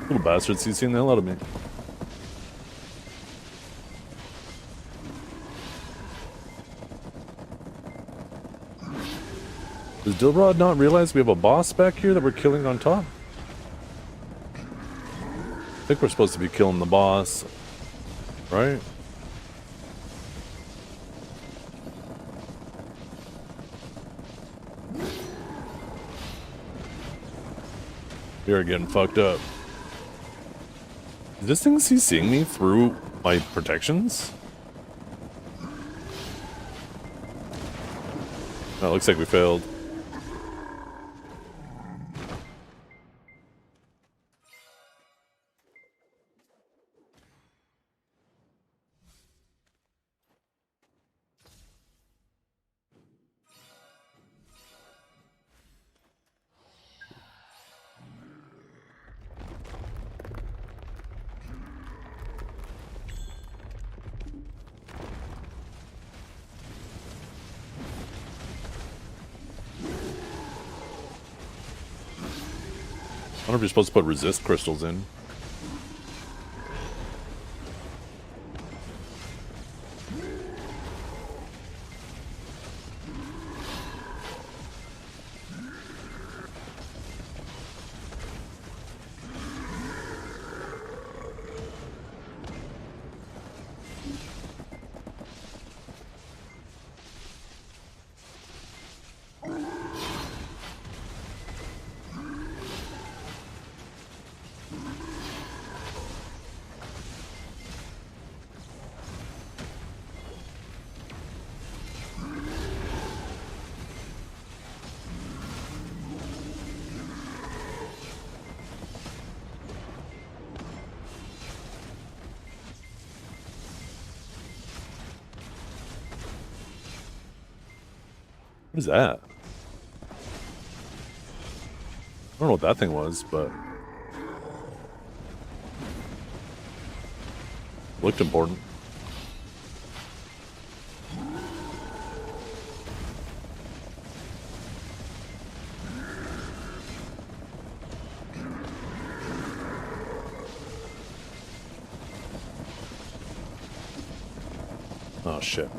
Little bastards, he's seen the hell out of me. Does Dilrod not realize we have a boss back here that we're killing on top? I think we're supposed to be killing the boss, right? We are getting fucked up. Is this thing seeing me through my protections? Oh, it looks like we failed. I wonder if you're supposed to put resist crystals in. What is that? I don't know what that thing was, but looked important. Oh shit.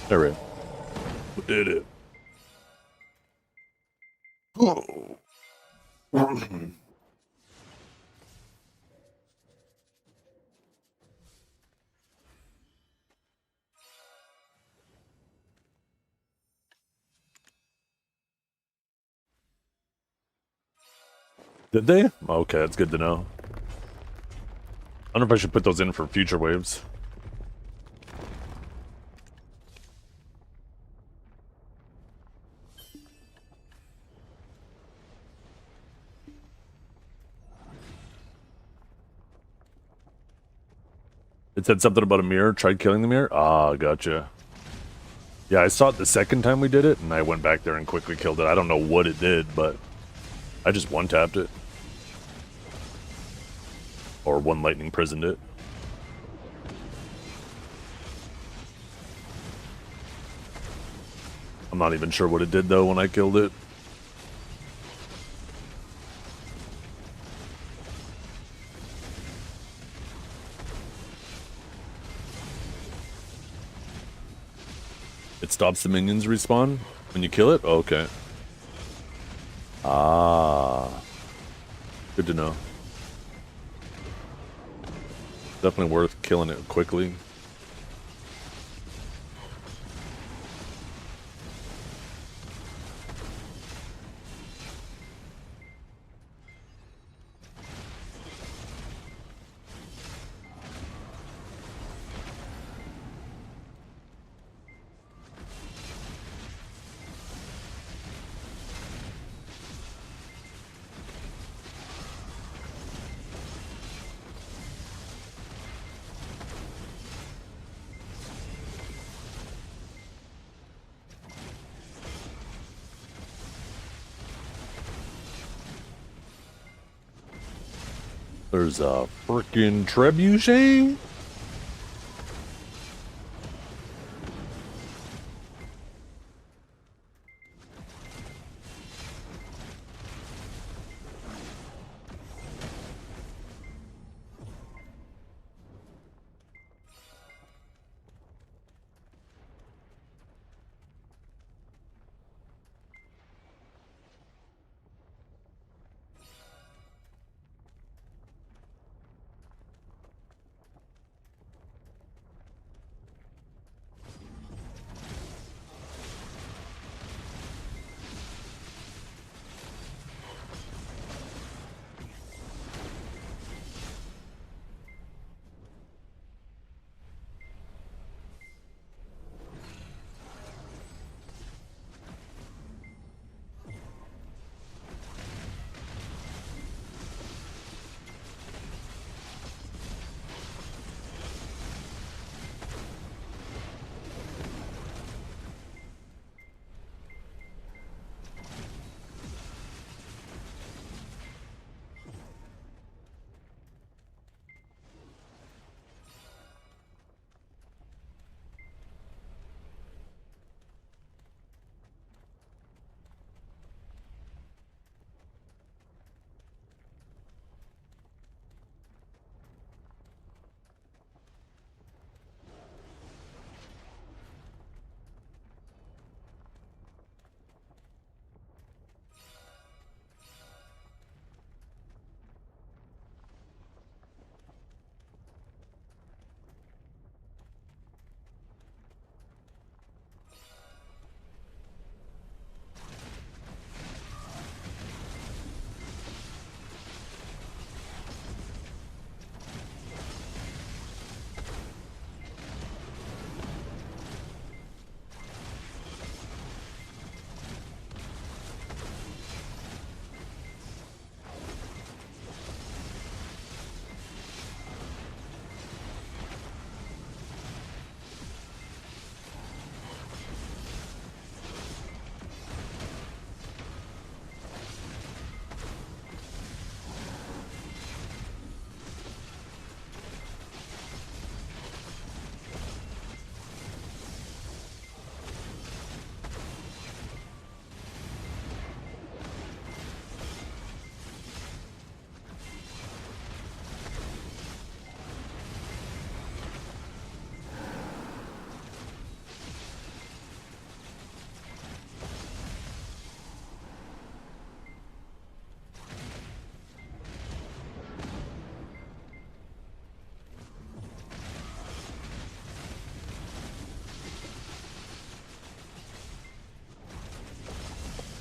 There we go. We did it. Did they? Okay, that's good to know. I don't know if I should put those in for future waves. It said something about a mirror. Tried killing the mirror? Ah, gotcha. Yeah, I saw it the second time we did it, and I went back there and quickly killed it. I don't know what it did, but I just one-tapped it. Or one lightning prisoned it. I'm not even sure what it did, though, when I killed it. It stops the minions respawn when you kill it? Okay. Ah. Good to know. Definitely worth killing it quickly. There's a freaking trebuchet.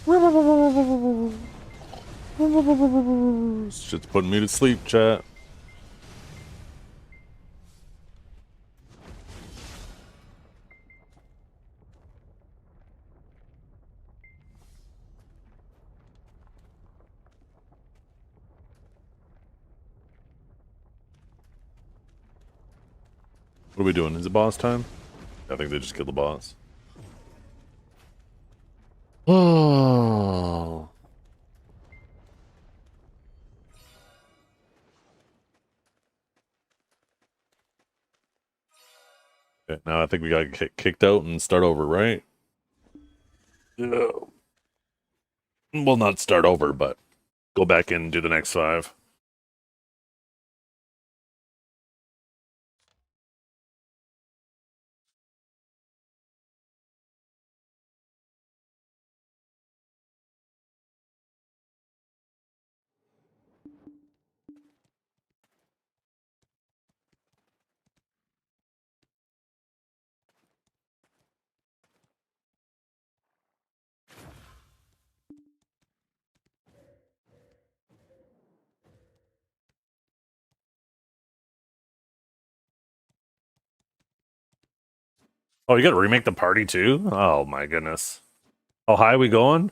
It's just putting me to sleep, chat. What are we doing? Is it boss time? I think they just killed the boss. Oh. Okay, now I think we gotta get kicked out and start over, right? Yeah. Well, not start over, but go back in and do the next 5. Oh, you gotta remake the party too? Oh my goodness. How high are we going?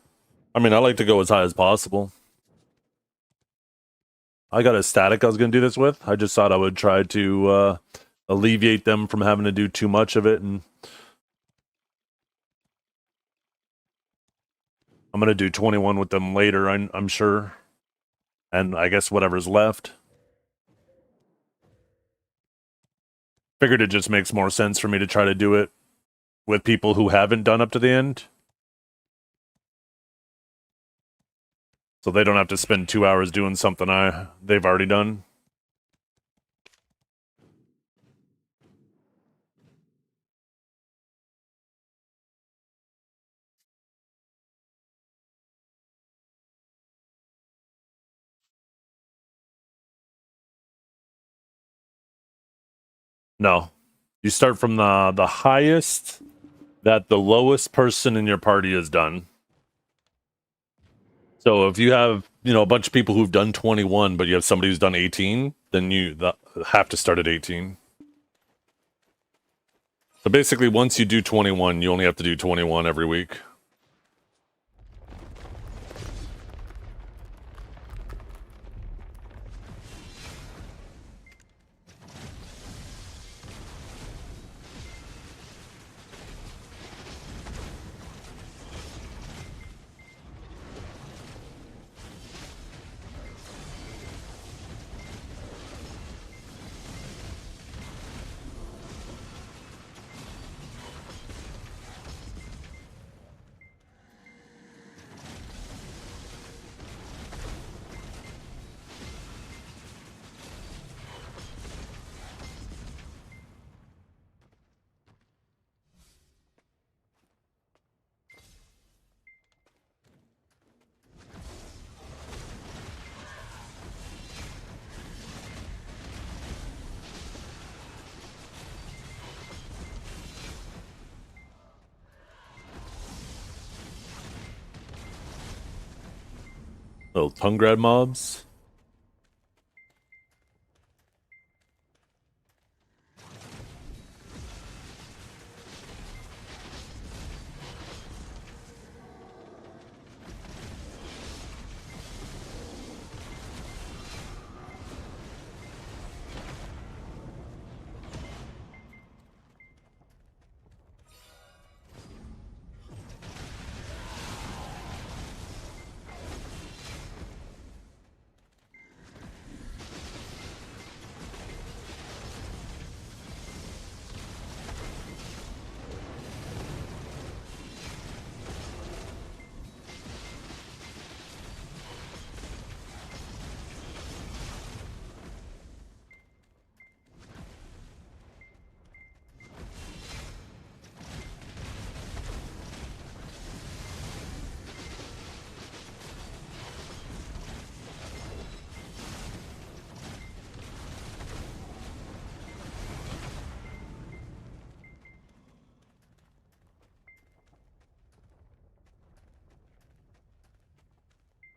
I mean, I like to go as high as possible. I got a static I was gonna do this with. I just thought I would try to alleviate them from having to do too much of it, and I'm gonna do 21 with them later, I'm sure. And I guess whatever's left. Figured it just makes more sense for me to try to do it with people who haven't done up to the end. So they don't have to spend 2 hours doing something they've already done. No. You start from the highest that the lowest person in your party has done. So if you have, a bunch of people who've done 21, but you have somebody who's done 18, then you have to start at 18. So basically, once you do 21, you only have to do 21 every week. Little tongue grab mobs.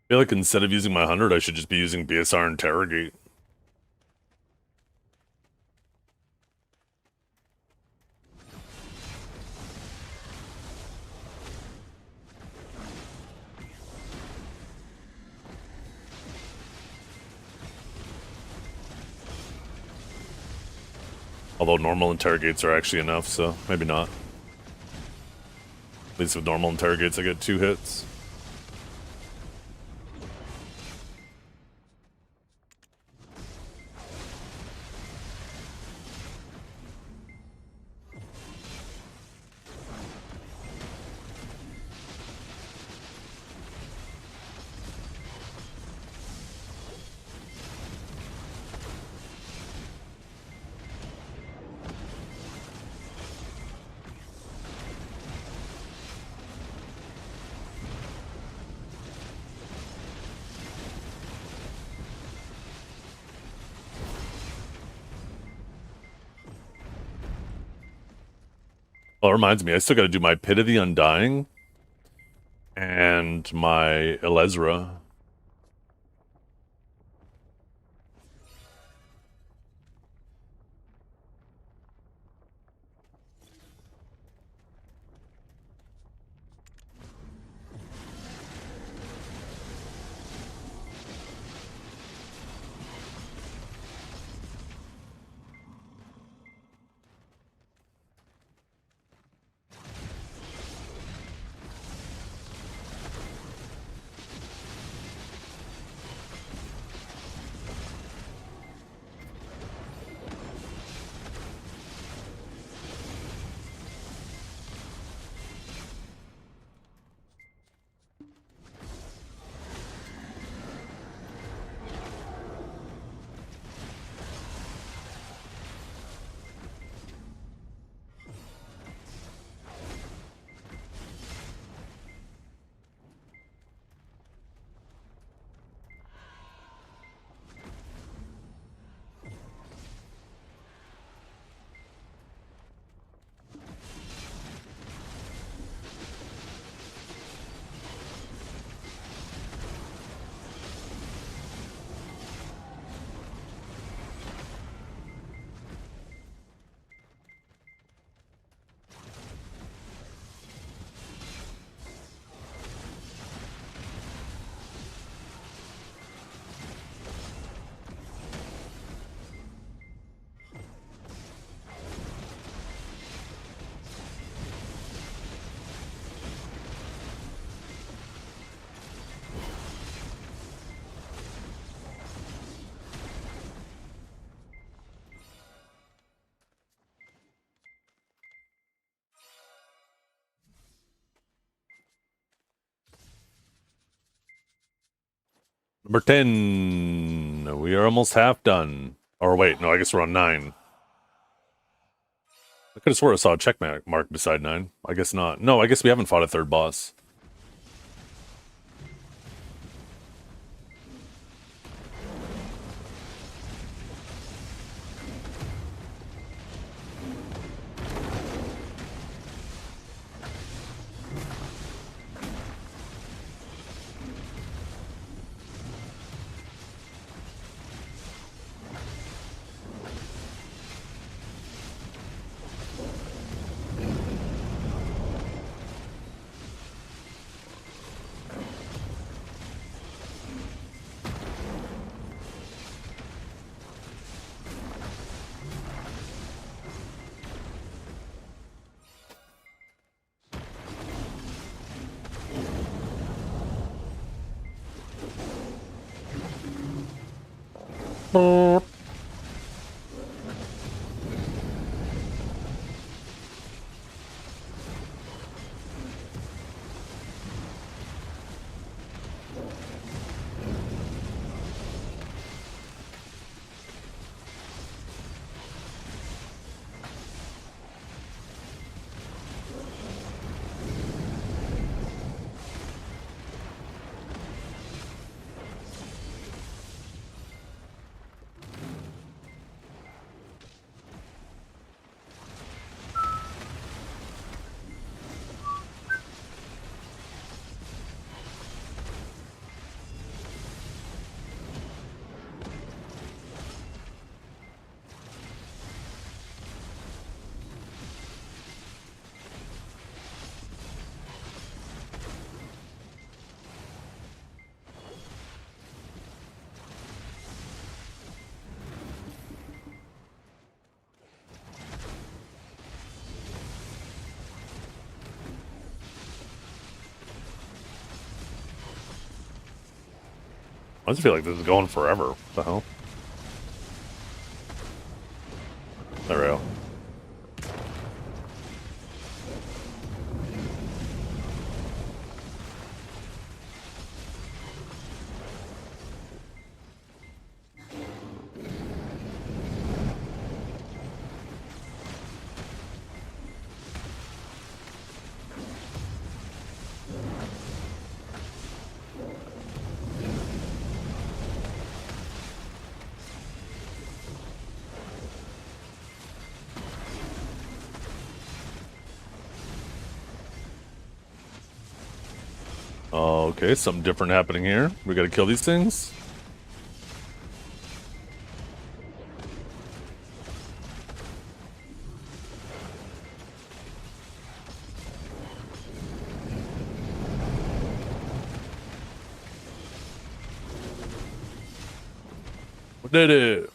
feel like instead of using my 100, I should just be using BSR Interrogate. Although normal interrogates are actually enough, so maybe not. At least with normal interrogates, I get 2 hits. Oh, it reminds me, I still gotta do my Pit of the Undying and my Elezra. Number 10. We are almost half done. Or wait, no, I guess we're on 9. I could have swore I saw a check mark beside 9. I guess not. No, I guess we haven't fought a 3rd boss. I just feel like this is going forever. What the hell? There we go. Okay, something different happening here. We gotta kill these things. We did it.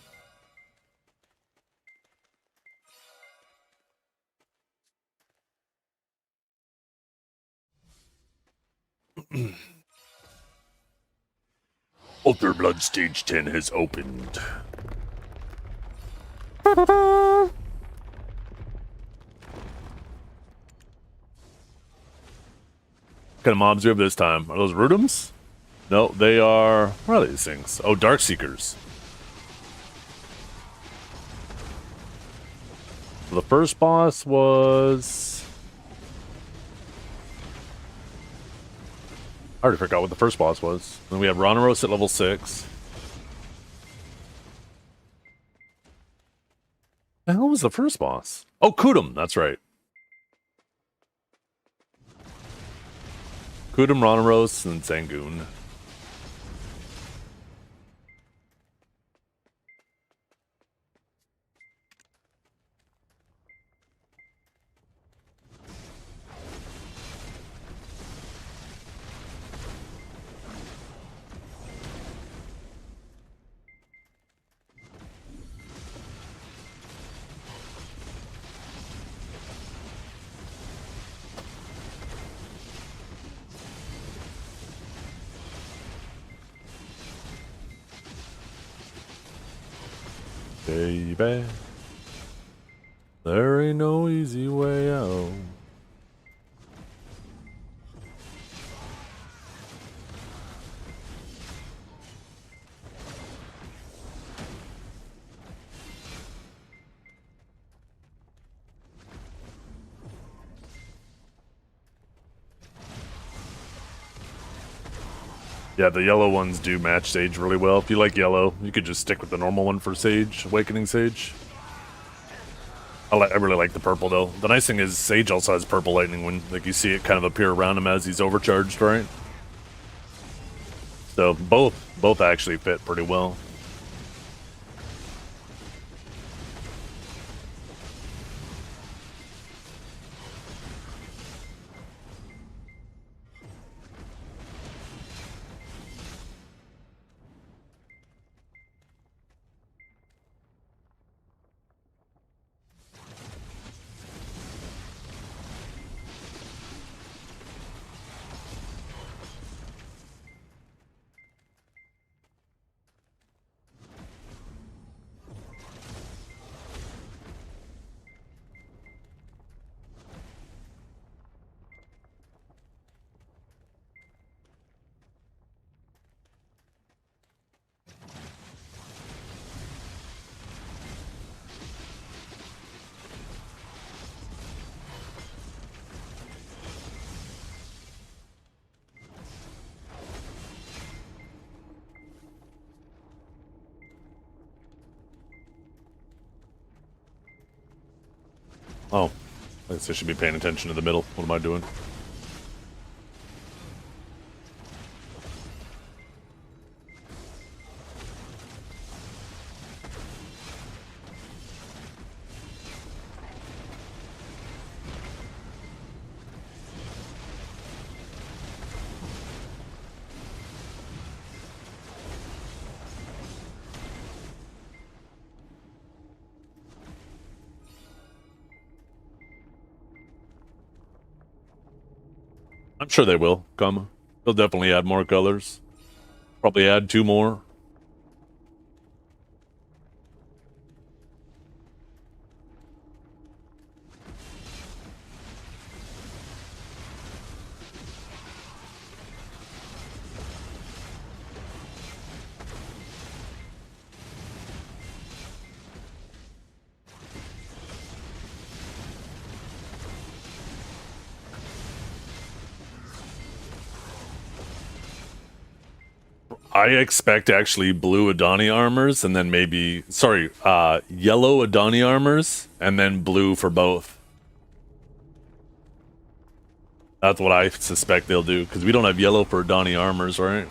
Alter Blood Stage 10 has opened. What kind of mobs do we have this time? Are those Rudums? No, they are... What are these things? Oh, Darkseekers. So the first boss was... I already forgot what the first boss was. Then we have Ronaros at level 6. The hell was the first boss? Oh, Kudum, that's right. Kudum, Ronaros, and Zangoon. Baby, there ain't no easy way out. Yeah, the yellow ones do match Sage really well. If you like yellow, you could just stick with the normal one for Sage, Awakening Sage. I really like the purple, though. The nice thing is Sage also has purple lightning when like you see it kind of appear around him as he's overcharged, right? So both actually fit pretty well. Oh, I guess I should be paying attention to the middle. What am I doing? I'm sure they will come. They'll definitely add more colors. Probably add 2 more. I expect actually blue Adani armors and then maybe, sorry, yellow Adani armors and then blue for both. That's what I suspect they'll do, because we don't have yellow for Adani armors, right?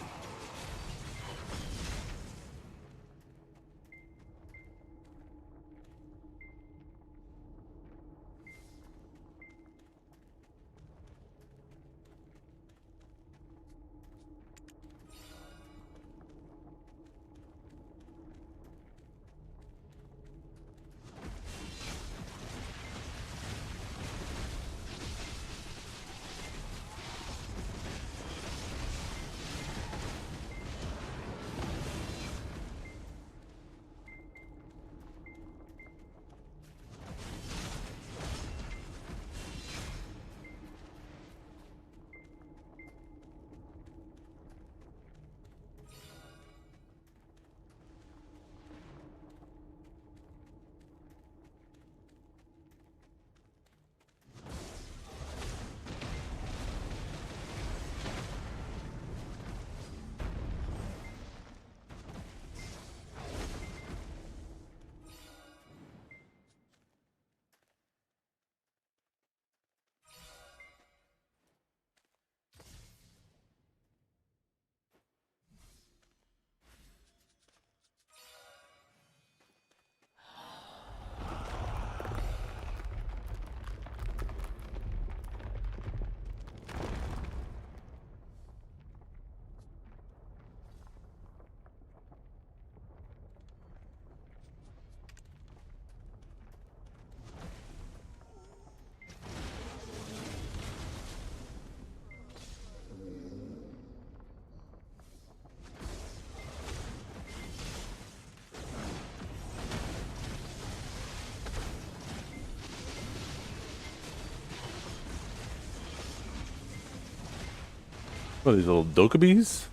What are these little Dokkabees?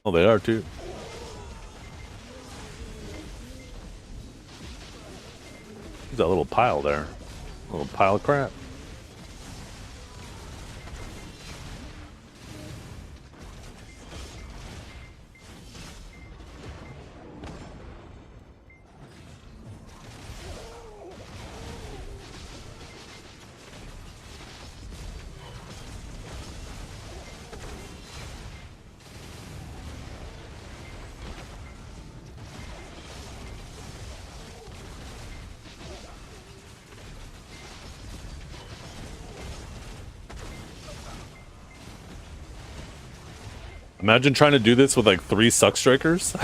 Oh, they are too. What's that little pile there? A little pile of crap. Imagine trying to do this with like 3 suck strikers.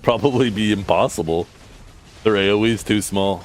Probably be impossible. Their AoE's too small.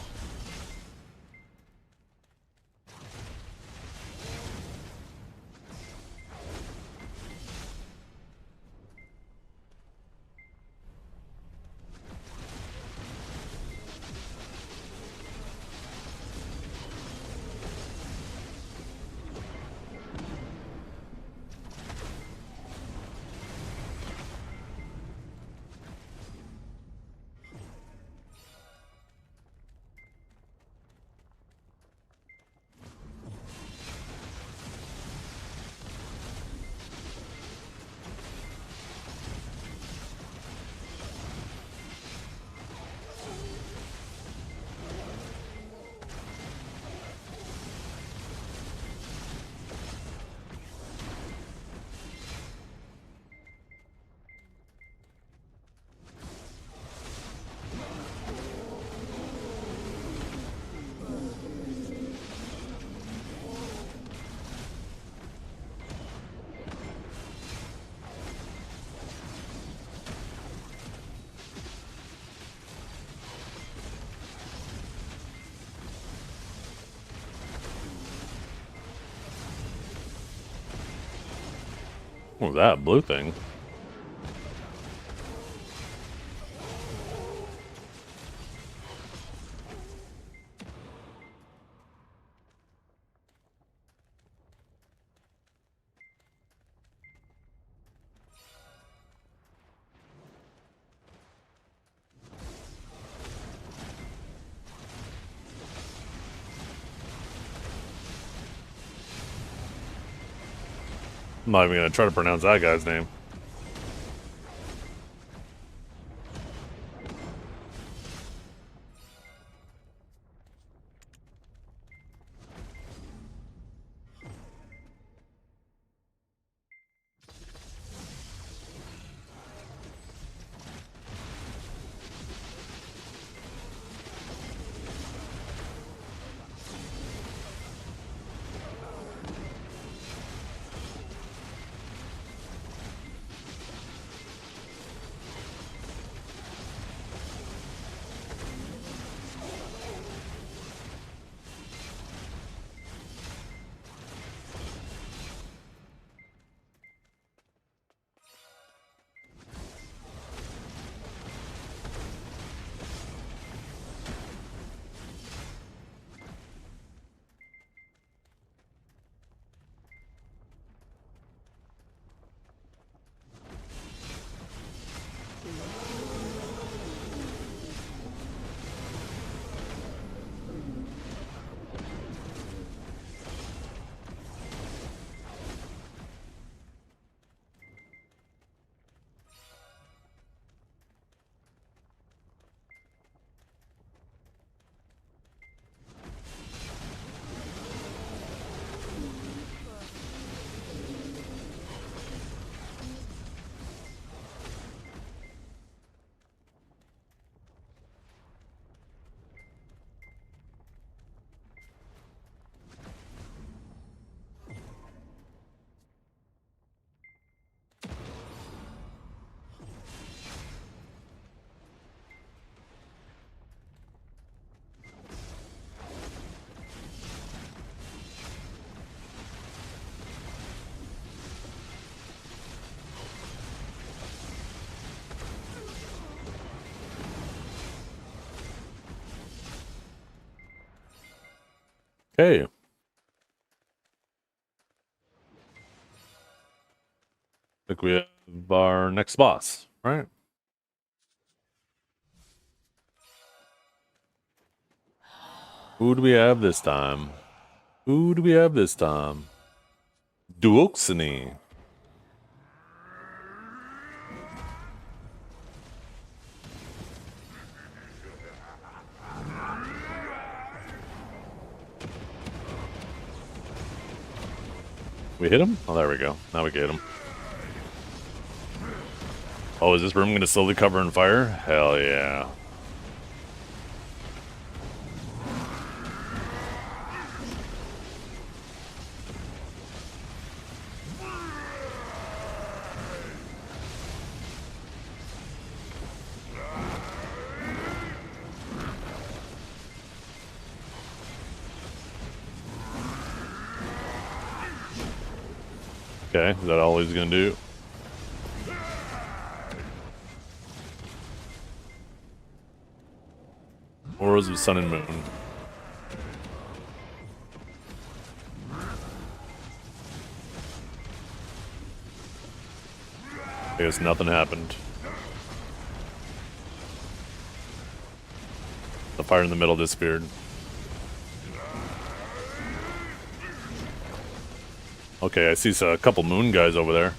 What was that blue thing? I'm not even gonna try to pronounce that guy's name. Okay. I think we have our next boss, right? Who do we have this time? Who do we have this time? Duoxeny. We hit him? Oh, there we go. Now we get him. Oh, is this room going to slowly cover in fire? Hell yeah. Okay, is that all he's going to do? Auras of Sun and Moon. I guess nothing happened. The fire in the middle disappeared. Okay, I see a couple moon guys over there.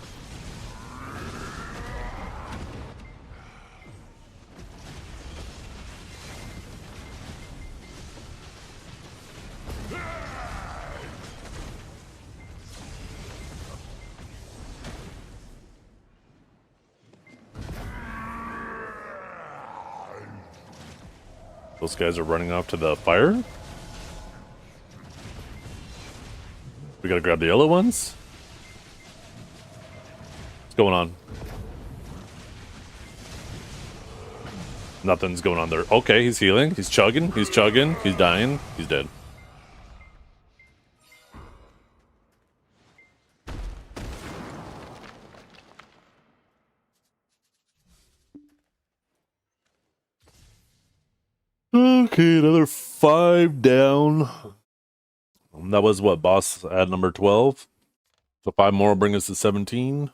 Those guys are running off to the fire? We gotta grab the yellow ones? What's going on? Nothing's going on there. Okay, he's healing. He's chugging. He's chugging. He's dying. He's dead. Okay, another 5 down. That was what, boss at number 12? So 5 more will bring us to 17.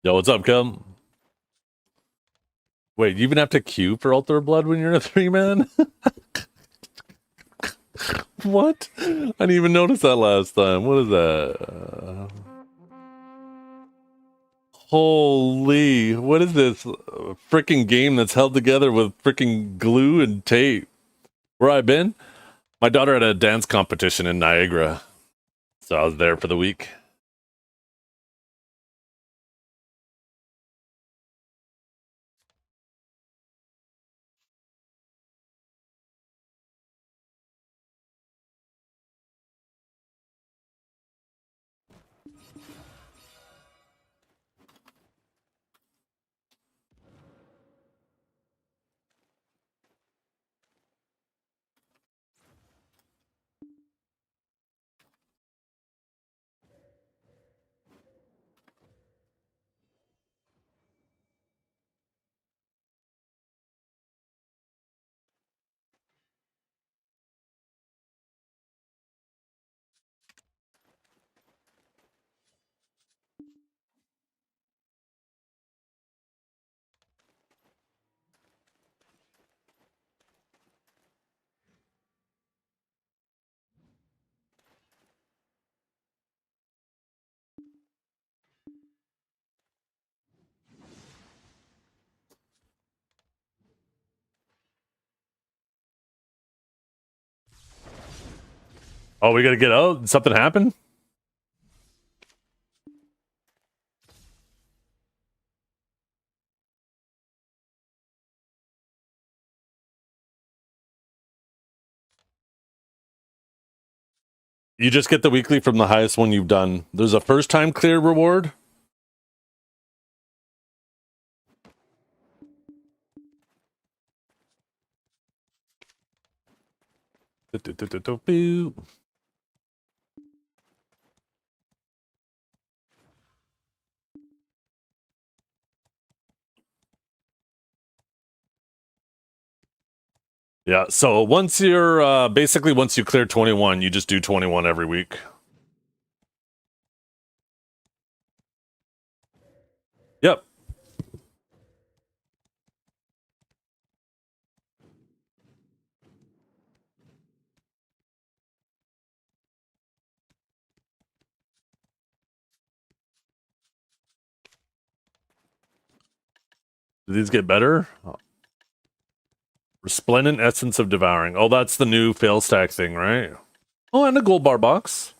Yo, what's up, Kem? Wait, you even have to queue for Altar of Blood when you're a 3-man? What? I didn't even notice that last time. What is that? Holy, what is this freaking game that's held together with freaking glue and tape? Where I been? My daughter had a dance competition in Niagara, so I was there for the week. Oh, we gotta get out? Something happened? You just get the weekly from the highest one you've done. There's a first time clear reward. Yeah, so once you're basically once you clear 21, you just do 21 every week. Yep. Do these get better? Resplendent Essence of Devouring. Oh, that's the new fail stack thing, right? Oh, and a gold bar box.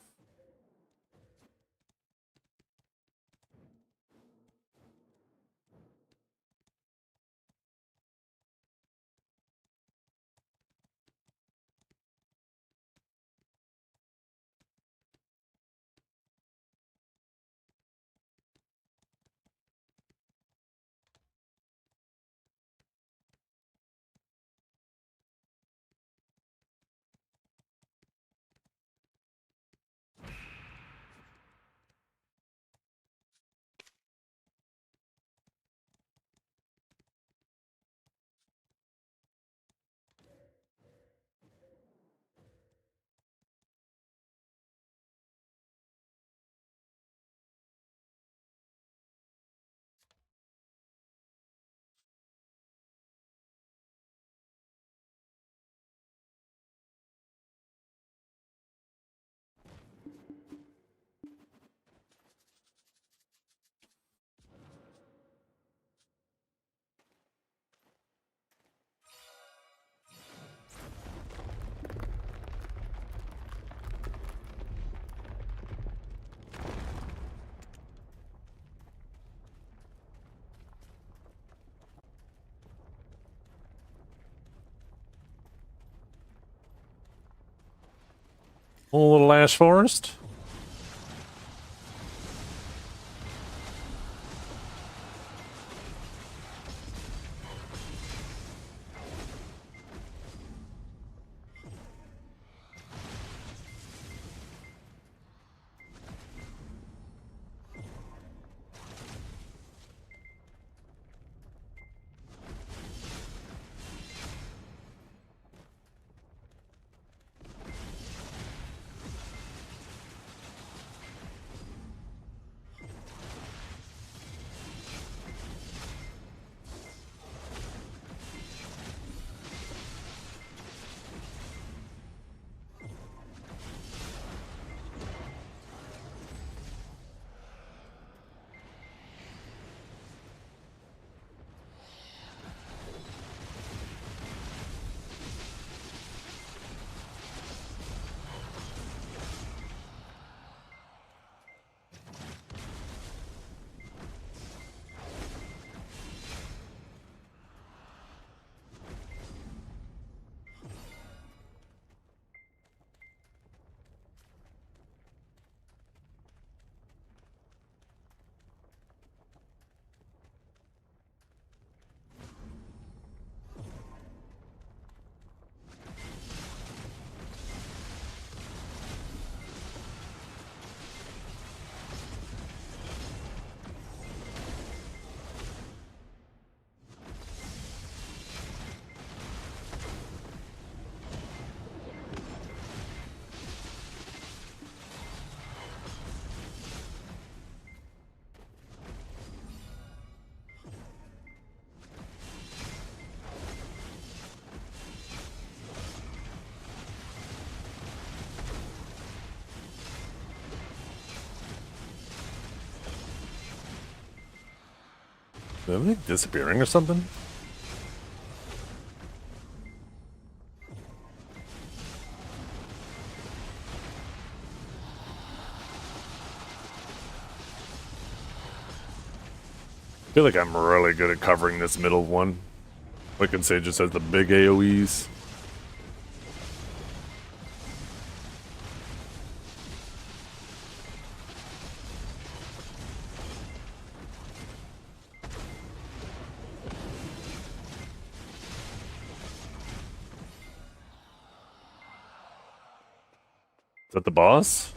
A little ash forest. Is everything disappearing or something? I feel like I'm really good at covering this middle one. Wicked Sage just has the big AoEs. Is that the boss?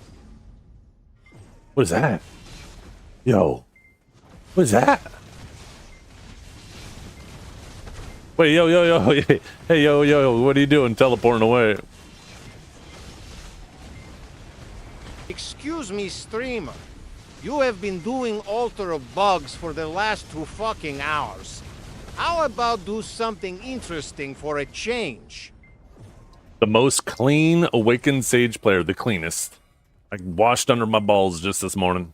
What is that? Yo. What is that? Wait, yo. Hey, yo, what are you doing teleporting away? Excuse me, streamer. You have been doing altar of bugs for the last 2 fucking hours. How about do something interesting for a change? The most clean Awakened Sage player, the cleanest. I washed under my balls just this morning.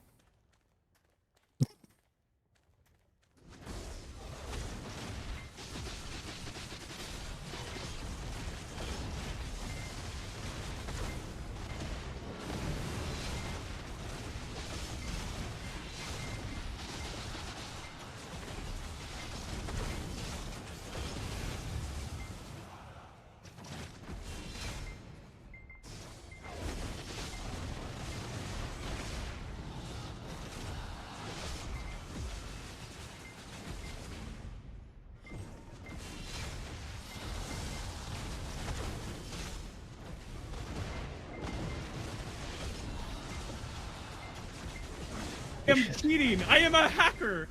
I am cheating. I am a hacker.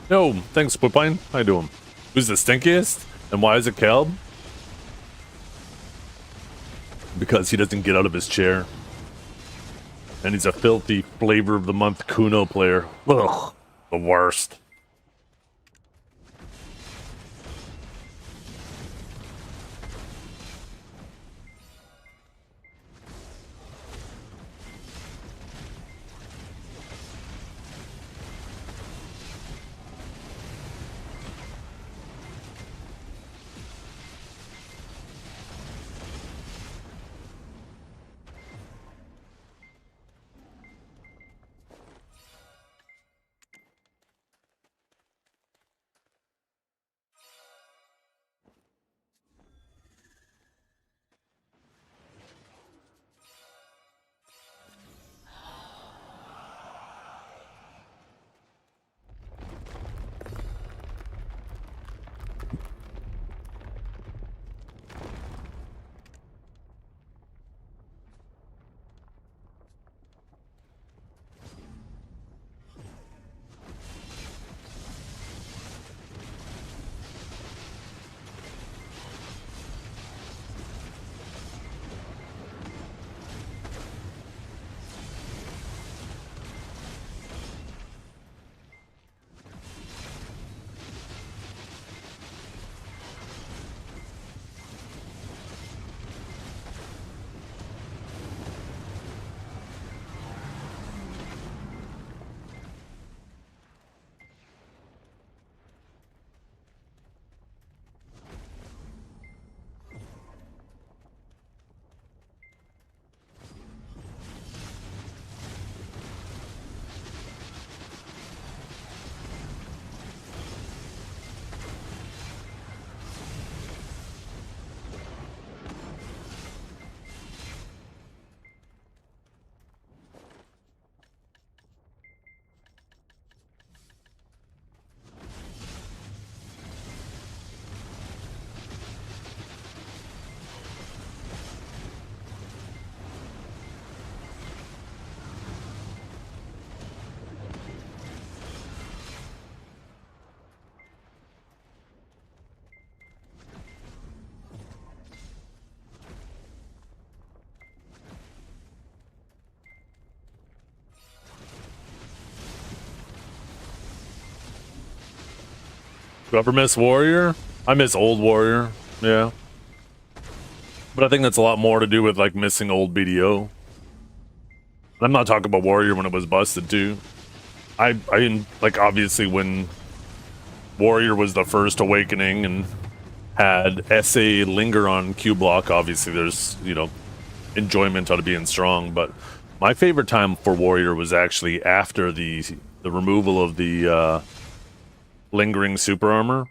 Yo, thanks, Whipline. How you doing? Who's the stinkiest? And why is it Calb? Because he doesn't get out of his chair. And he's a filthy flavor of the month Kuno player. Ugh, the worst. Do I ever miss Warrior? I miss old Warrior, yeah. But I think that's a lot more to do with like missing old BDO. I'm not talking about Warrior when it was busted too. I like obviously when Warrior was the first awakening and had SA linger on Q block, obviously there's, you know, enjoyment out of being strong, but my favorite time for Warrior was actually after the removal of the lingering super armor,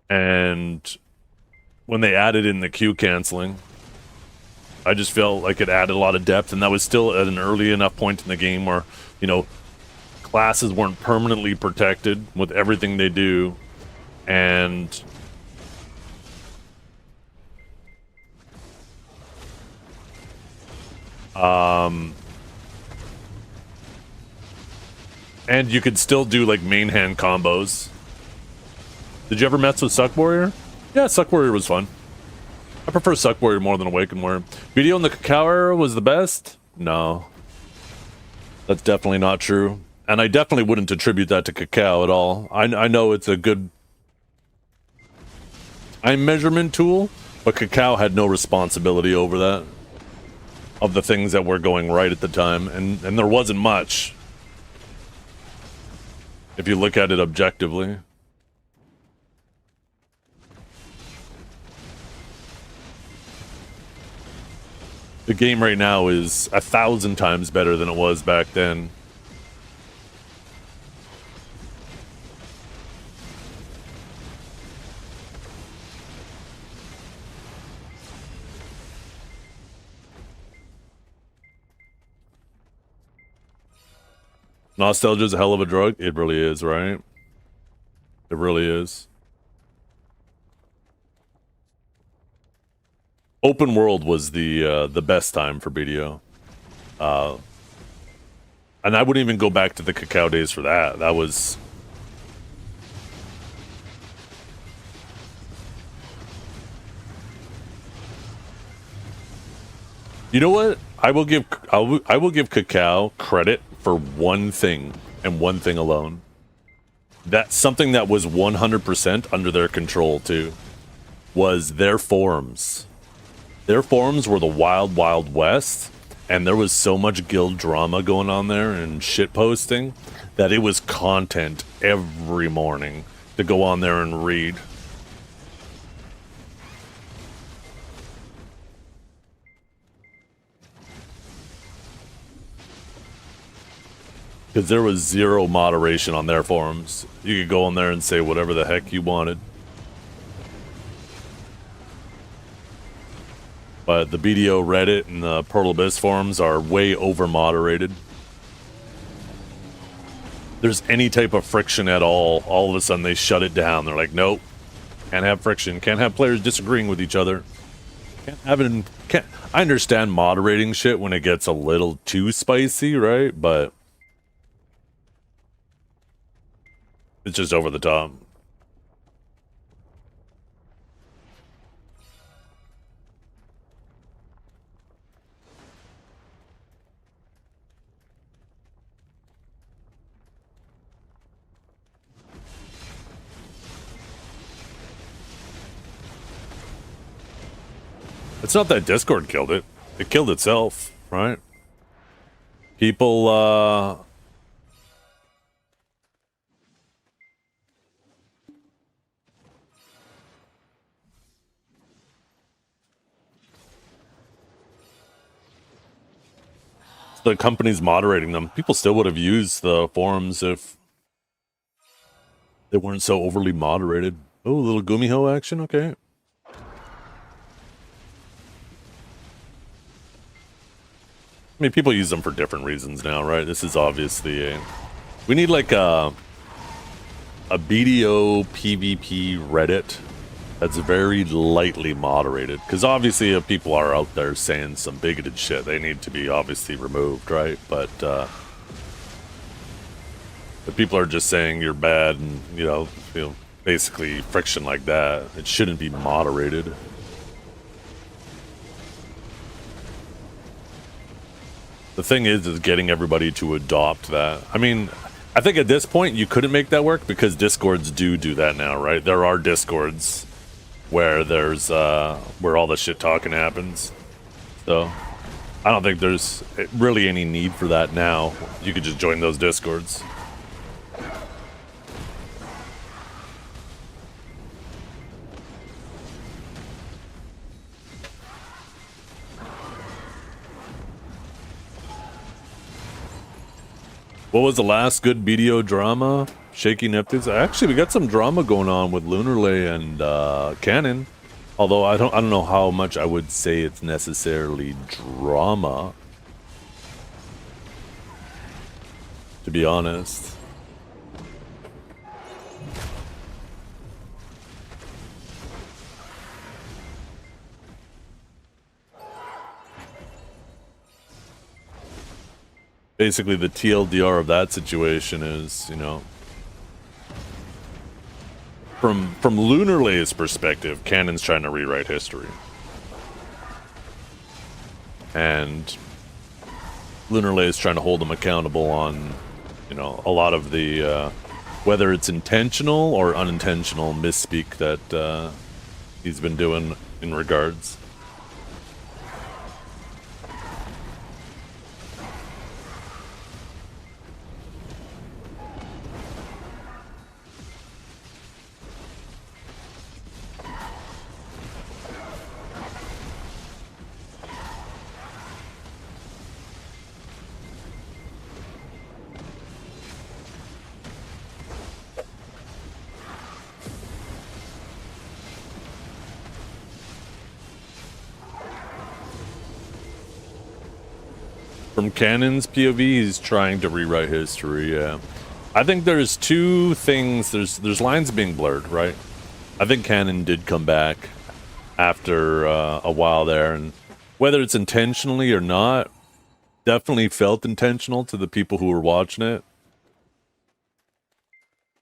and when they added in the Q canceling. I just felt like it added a lot of depth, and that was still at an early enough point in the game where, you know, classes weren't permanently protected with everything they do, and and you could still do like main hand combos. Did you ever mess with Suck Warrior? Yeah, Suck Warrior was fun. I prefer Suck Warrior more than Awaken Warrior. Video in the Cacao era was the best? No. That's definitely not true. And I definitely wouldn't attribute that to Cacao at all. I know it's a good time measurement tool, but Cacao had no responsibility over that. Of the things that were going right at the time. And there wasn't much. If you look at it objectively. The game right now is 1,000 times better than it was back then. Nostalgia's a hell of a drug. It really is, right? It really is. Open world was the best time for BDO. And I wouldn't even go back to the Cacao days for that. That was... You know what? I will give Cacao credit for one thing and one thing alone. That's something that was 100% under their control too. Was their forums. Their forums were the wild, wild west, and there was so much guild drama going on there and shit posting that it was content every morning to go on there and read. Because there was zero moderation on their forums. You could go on there and say whatever the heck you wanted. But the BDO Reddit and the Pearl Abyss forums are way over moderated. There's any type of friction at all of a sudden they shut it down. They're like, nope, can't have friction, can't have players disagreeing with each other. I understand moderating shit when it gets a little too spicy, right? But it's just over the top. It's not that Discord killed it. It killed itself, right? People, the companies moderating them. People still would have used the forums if they weren't so overly moderated. Oh, a little Gumiho action? Okay. I mean, people use them for different reasons now, right? This is obviously a... We need like a BDO PvP Reddit that's very lightly moderated. Because obviously if people are out there saying some bigoted shit, they need to be obviously removed, right? But if people are just saying you're bad and, you know, basically friction like that, it shouldn't be moderated. The thing is getting everybody to adopt that. I mean, I think at this point you couldn't make that work because Discords do that now, right? There are Discords where there's where all the shit talking happens. So I don't think there's really any need for that now. You could just join those Discords. What was the last good BDO drama? Shaky Neptunes. Actually, we got some drama going on with Lunarlay and Canon. Although I don't know how much I would say it's necessarily drama. To be honest. Basically, the TLDR of that situation is, you know, from Lunarlay's perspective, Canon's trying to rewrite history, and Lunarlay is trying to hold him accountable on, you know, a lot of the whether it's intentional or unintentional misspeak that he's been doing in regards. From Canon's POV, he's trying to rewrite history, yeah. I think there's two things, there's lines being blurred, right? I think Canon did come back after a while there, and whether it's intentionally or not, definitely felt intentional to the people who were watching it.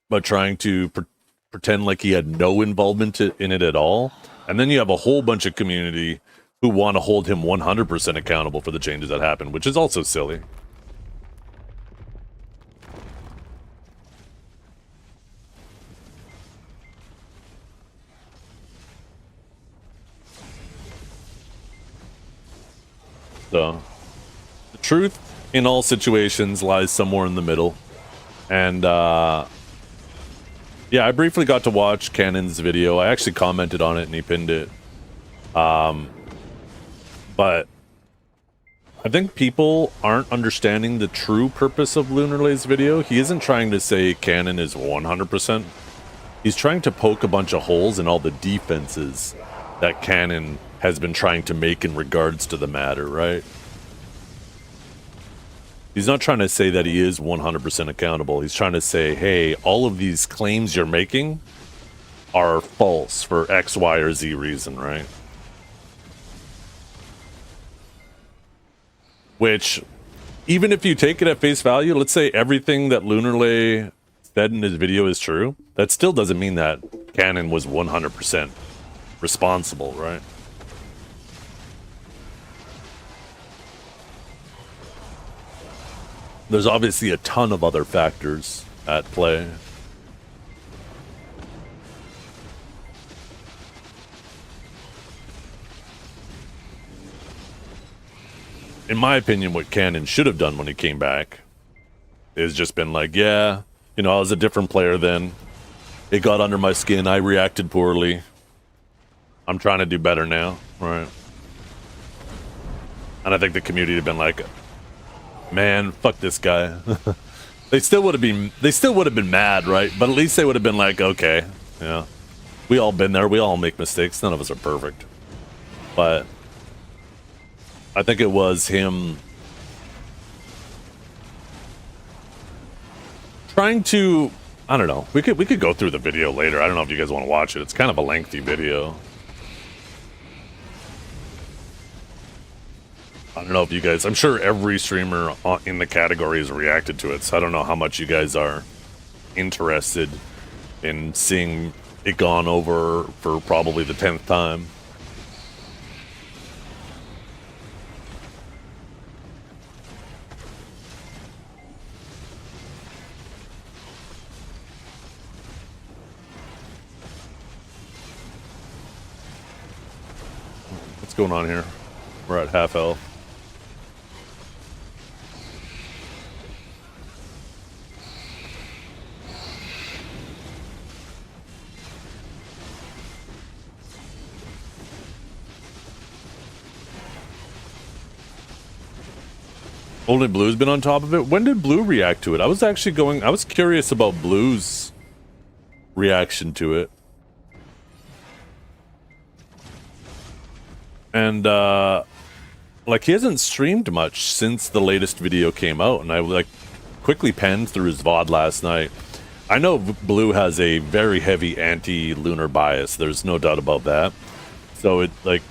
But trying to pretend like he had no involvement in it at all. And then you have a whole bunch of community who want to hold him 100% accountable for the changes that happened, which is also silly. So, the truth in all situations lies somewhere in the middle. And, yeah, I briefly got to watch Canon's video. I actually commented on it and he pinned it. But I think people aren't understanding the true purpose of Lunarlay's video. He isn't trying to say Canon is 100%. He's trying to poke a bunch of holes in all the defenses that Canon has been trying to make in regards to the matter, right? He's not trying to say that he is 100% accountable. He's trying to say, hey, all of these claims you're making are false for X, Y, or Z reason, right? Which, even if you take it at face value, let's say everything that Lunarlay said in his video is true, that still doesn't mean that Canon was 100% responsible, right? There's obviously a ton of other factors at play. In my opinion, what Canon should have done when he came back is just been like, yeah, you know, I was a different player then. It got under my skin. I reacted poorly. I'm trying to do better now, right? And I think the community had been like, man, fuck this guy. They still would have been mad, right? But at least they would have been like, okay, yeah, we all been there. We all make mistakes. None of us are perfect. But I think it was him trying to, I don't know. We could go through the video later. I don't know if you guys want to watch it. It's kind of a lengthy video. I don't know if you guys, I'm sure every streamer in the category has reacted to it, so I don't know how much you guys are interested in seeing it gone over for probably the 10th time. going on here? We're at half health. Only Blue's been on top of it. When did Blue react to it? I was curious about Blue's reaction to it. And, like, he hasn't streamed much since the latest video came out, and I, like, quickly penned through his VOD last night. I know Blue has a very heavy anti-lunar bias, there's no doubt about that. So it, like,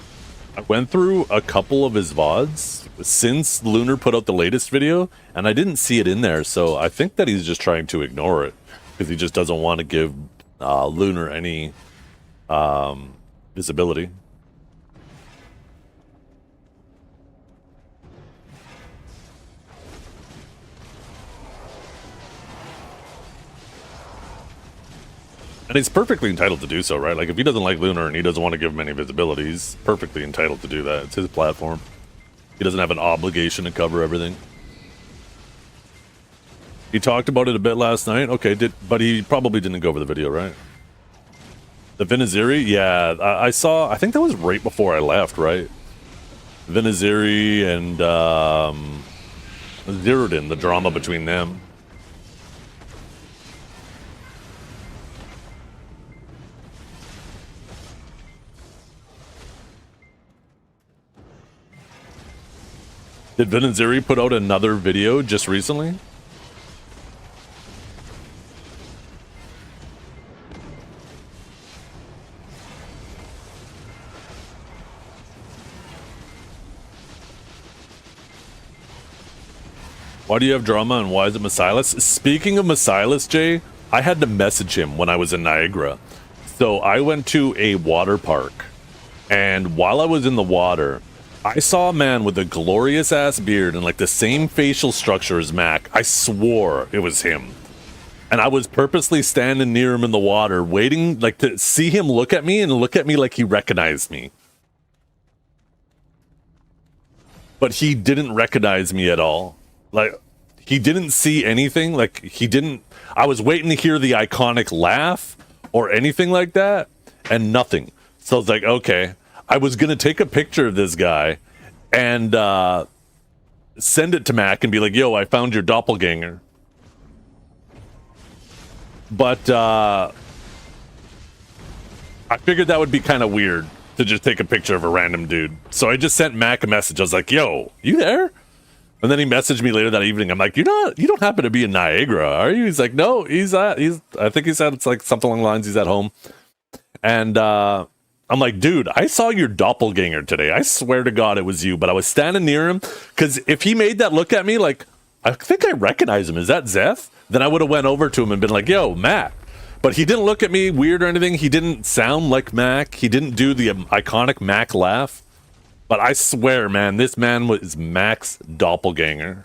I went through a couple of his VODs since Lunar put out the latest video, and I didn't see it in there, so I think that he's just trying to ignore it, because he just doesn't want to give Lunar any visibility. And he's perfectly entitled to do so, right? Like, if he doesn't like Lunar and he doesn't want to give him any visibility, he's perfectly entitled to do that. It's his platform. He doesn't have an obligation to cover everything. He talked about it a bit last night. Okay, but he probably didn't go over the video, right? The Vinaziri? Yeah, I saw... I think that was right before I left, right? Vinaziri and Zerodin, the drama between them. Did Vinaziri put out another video just recently? Why do you have drama and why is it Miscellaneous? Speaking of Miscellaneous, Jay, I had to message him when I was in Niagara. So I went to a water park, and while I was in the water, I saw a man with a glorious ass beard and like the same facial structure as Mac. I swore it was him. And I was purposely standing near him in the water, waiting like to see him look at me and look at me like he recognized me. But he didn't recognize me at all. Like, he didn't see anything. Like, he didn't... I was waiting to hear the iconic laugh or anything like that, and nothing. So I was like, okay. I was going to take a picture of this guy and send it to Mac and be like, yo, I found your doppelganger. But I figured that would be kind of weird to just take a picture of a random dude. So I just sent Mac a message. I was like, yo, you there? And then he messaged me later that evening. I'm like, you don't happen to be in Niagara, are you? He's like, no, I think he said it's like something along the lines he's at home. And I'm like, dude, I saw your doppelganger today. I swear to God it was you, but I was standing near him, because if he made that look at me like, I think I recognize him, is that Zeth? Then I would have went over to him and been like, yo, Mac. But he didn't look at me weird or anything. He didn't sound like Mac. He didn't do the iconic Mac laugh. But I swear, man, this man was Mac's doppelganger.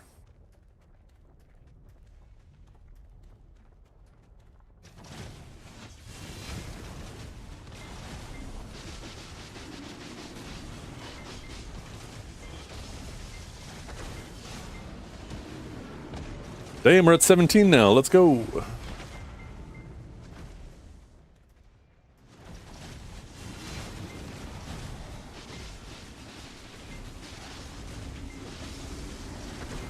Damn, we're at 17 now. Let's go.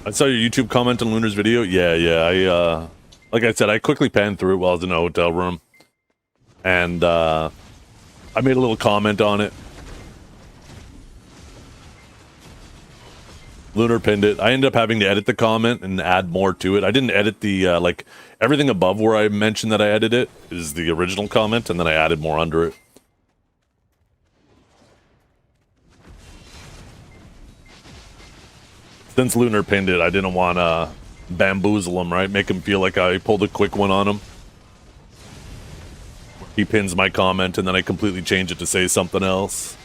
I saw your YouTube comment on Lunar's video. Yeah. Like I said, I quickly panned through it while I was in a hotel room. And, I made a little comment on it. Lunar pinned it. I ended up having to edit the comment and add more to it. I didn't edit the, like, everything above where I mentioned that I edited it is the original comment, and then I added more under it. Since Lunar pinned it, I didn't want to bamboozle him, right? Make him feel like I pulled a quick one on him. He pins my comment, and then I completely change it to say something else.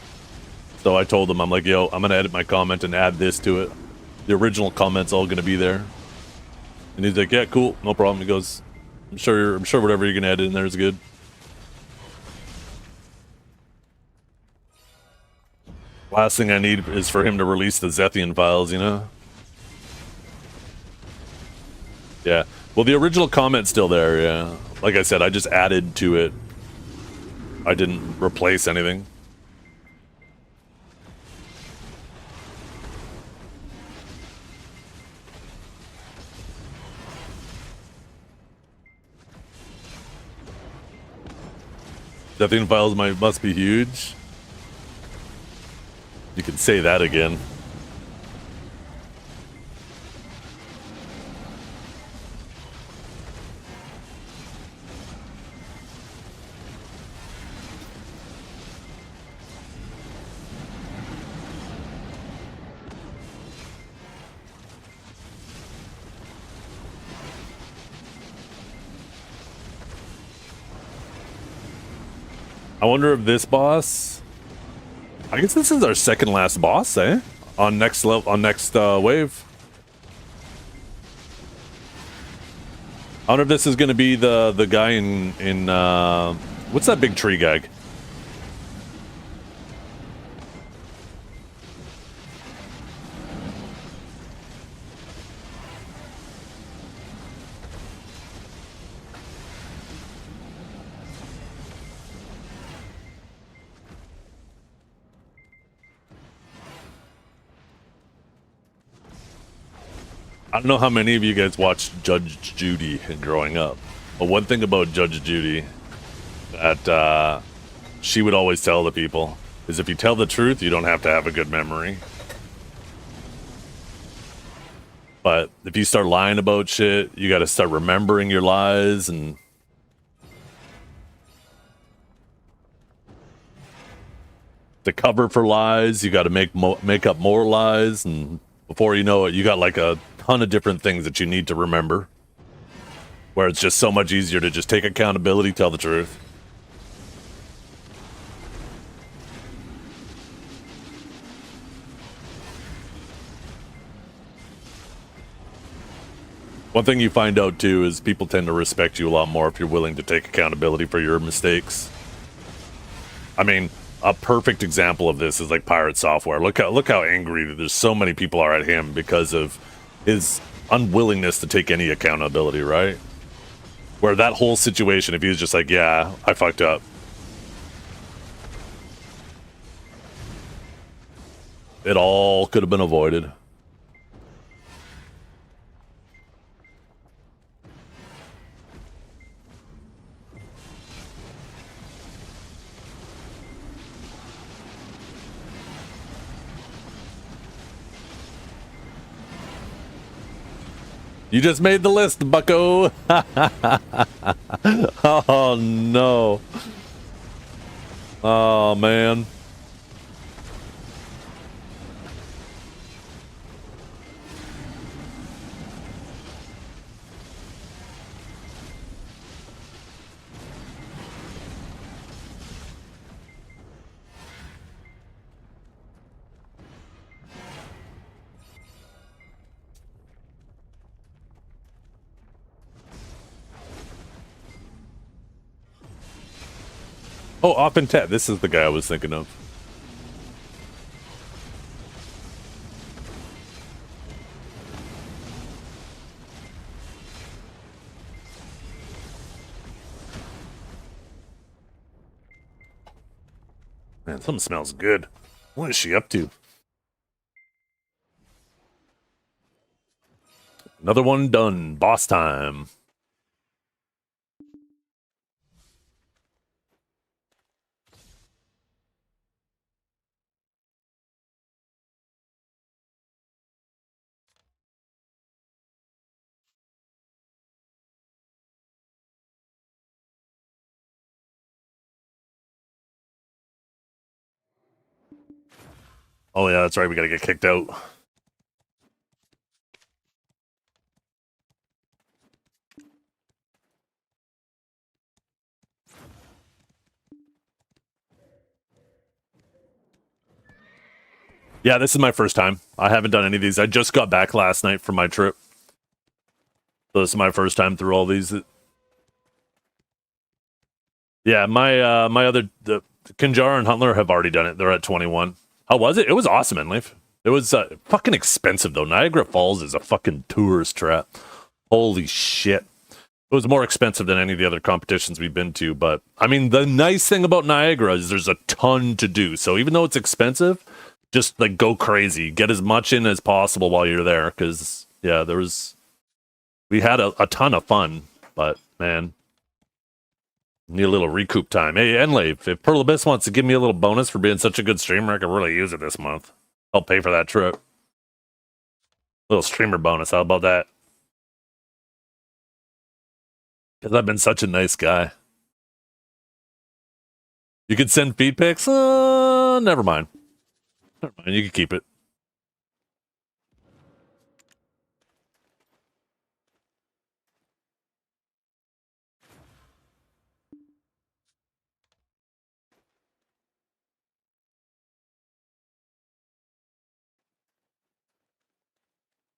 So I told him, I'm like, yo, I'm going to edit my comment and add this to it. The original comment's all going to be there. And he's like, yeah, cool, no problem. He goes, I'm sure whatever you're going to edit in there is good. Last thing I need is for him to release the Zethian files, you know? Yeah. Well, the original comment's still there, yeah. Like I said, I just added to it. I didn't replace anything. Zethian files must be huge. You can say that again. I wonder if this boss... I guess this is our second last boss, eh? On next level, on next wave. I wonder if this is going to be the guy in what's that big tree guy? I don't know how many of you guys watched Judge Judy growing up, but one thing about Judge Judy that she would always tell the people is if you tell the truth, you don't have to have a good memory. But if you start lying about shit, you got to start remembering your lies, and to cover for lies, you got to make up more lies, and before you know it, you got like a ton of different things that you need to remember, where it's just so much easier to just take accountability, tell the truth. One thing you find out too is people tend to respect you a lot more if you're willing to take accountability for your mistakes. I mean, a perfect example of this is like Pirate Software. Look how angry there's so many people are at him because of his unwillingness to take any accountability, right? Where that whole situation, if he was just like, yeah, I fucked up, it all could have been avoided. You just made the list, bucko. Oh, no. Oh, man. Oh, Offentet. This is the guy I was thinking of. Man, something smells good. What is she up to? Another one done. Boss time. Oh yeah, that's right. We gotta get kicked out. Yeah, this is my first time. I haven't done any of these. I just got back last night from my trip. So this is my first time through all these. Yeah, my other the Kinjar and Huntler have already done it. They're at 21. How was it? It was awesome, Enleaf. It was fucking expensive, though. Niagara Falls is a fucking tourist trap. Holy shit. It was more expensive than any of the other competitions we've been to, but, I mean, the nice thing about Niagara is there's a ton to do. So even though it's expensive, just, like, go crazy. Get as much in as possible while you're there, because, yeah, we had a ton of fun, but, man, need a little recoup time. Hey, Enlave, if Pearl Abyss wants to give me a little bonus for being such a good streamer, I could really use it this month. I'll pay for that trip. Little streamer bonus, how about that? Because I've been such a nice guy. You could send feed pics? Never mind. Never mind, you can keep it.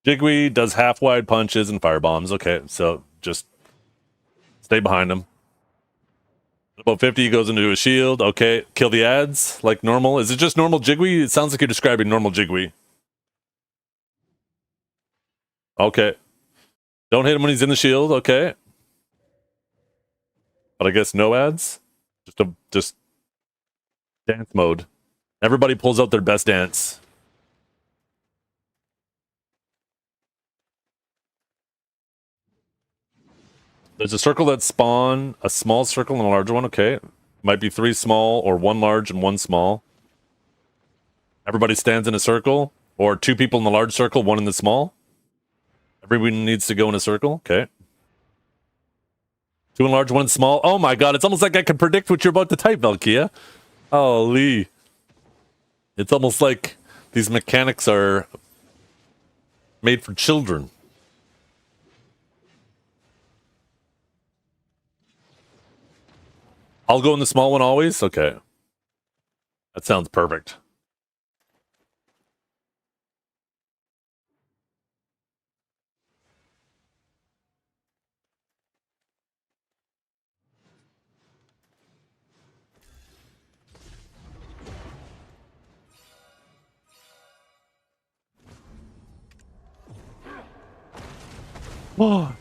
Jigwe does half-wide punches and firebombs. Okay, so just stay behind him. About 50, he goes into a shield. Okay, kill the ads like normal. Is it just normal Jigwe? It sounds like you're describing normal Jigwe. Okay. Don't hit him when he's in the shield. Okay. But I guess no ads? Just dance mode. Everybody pulls out their best dance. There's a circle that spawn, a small circle and a larger one. Okay. Might be 3 small or 1 large and 1 small. Everybody stands in a circle. Or 2 people in the large circle, 1 in the small. Everyone needs to go in a circle. Okay. 2 in large, 1 in small. Oh my god, it's almost like I can predict what you're about to type, Valkia. Holy. It's almost like these mechanics are made for children. I'll go in the small one always? Okay. That sounds perfect.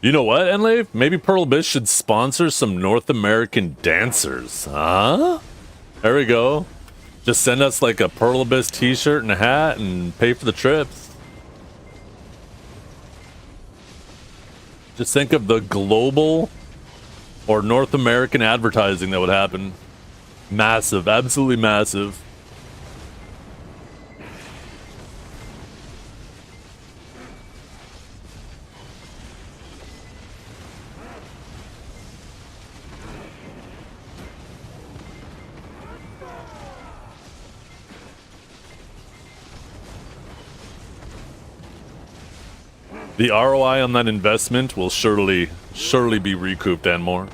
You know what, Enlave? Maybe Pearl Abyss should sponsor some North American dancers. Huh? There we go. Just send us like a Pearl Abyss t-shirt and a hat and pay for the trips. Just think of the global or North American advertising that would happen. Massive, absolutely massive. The ROI on that investment will surely be recouped and more.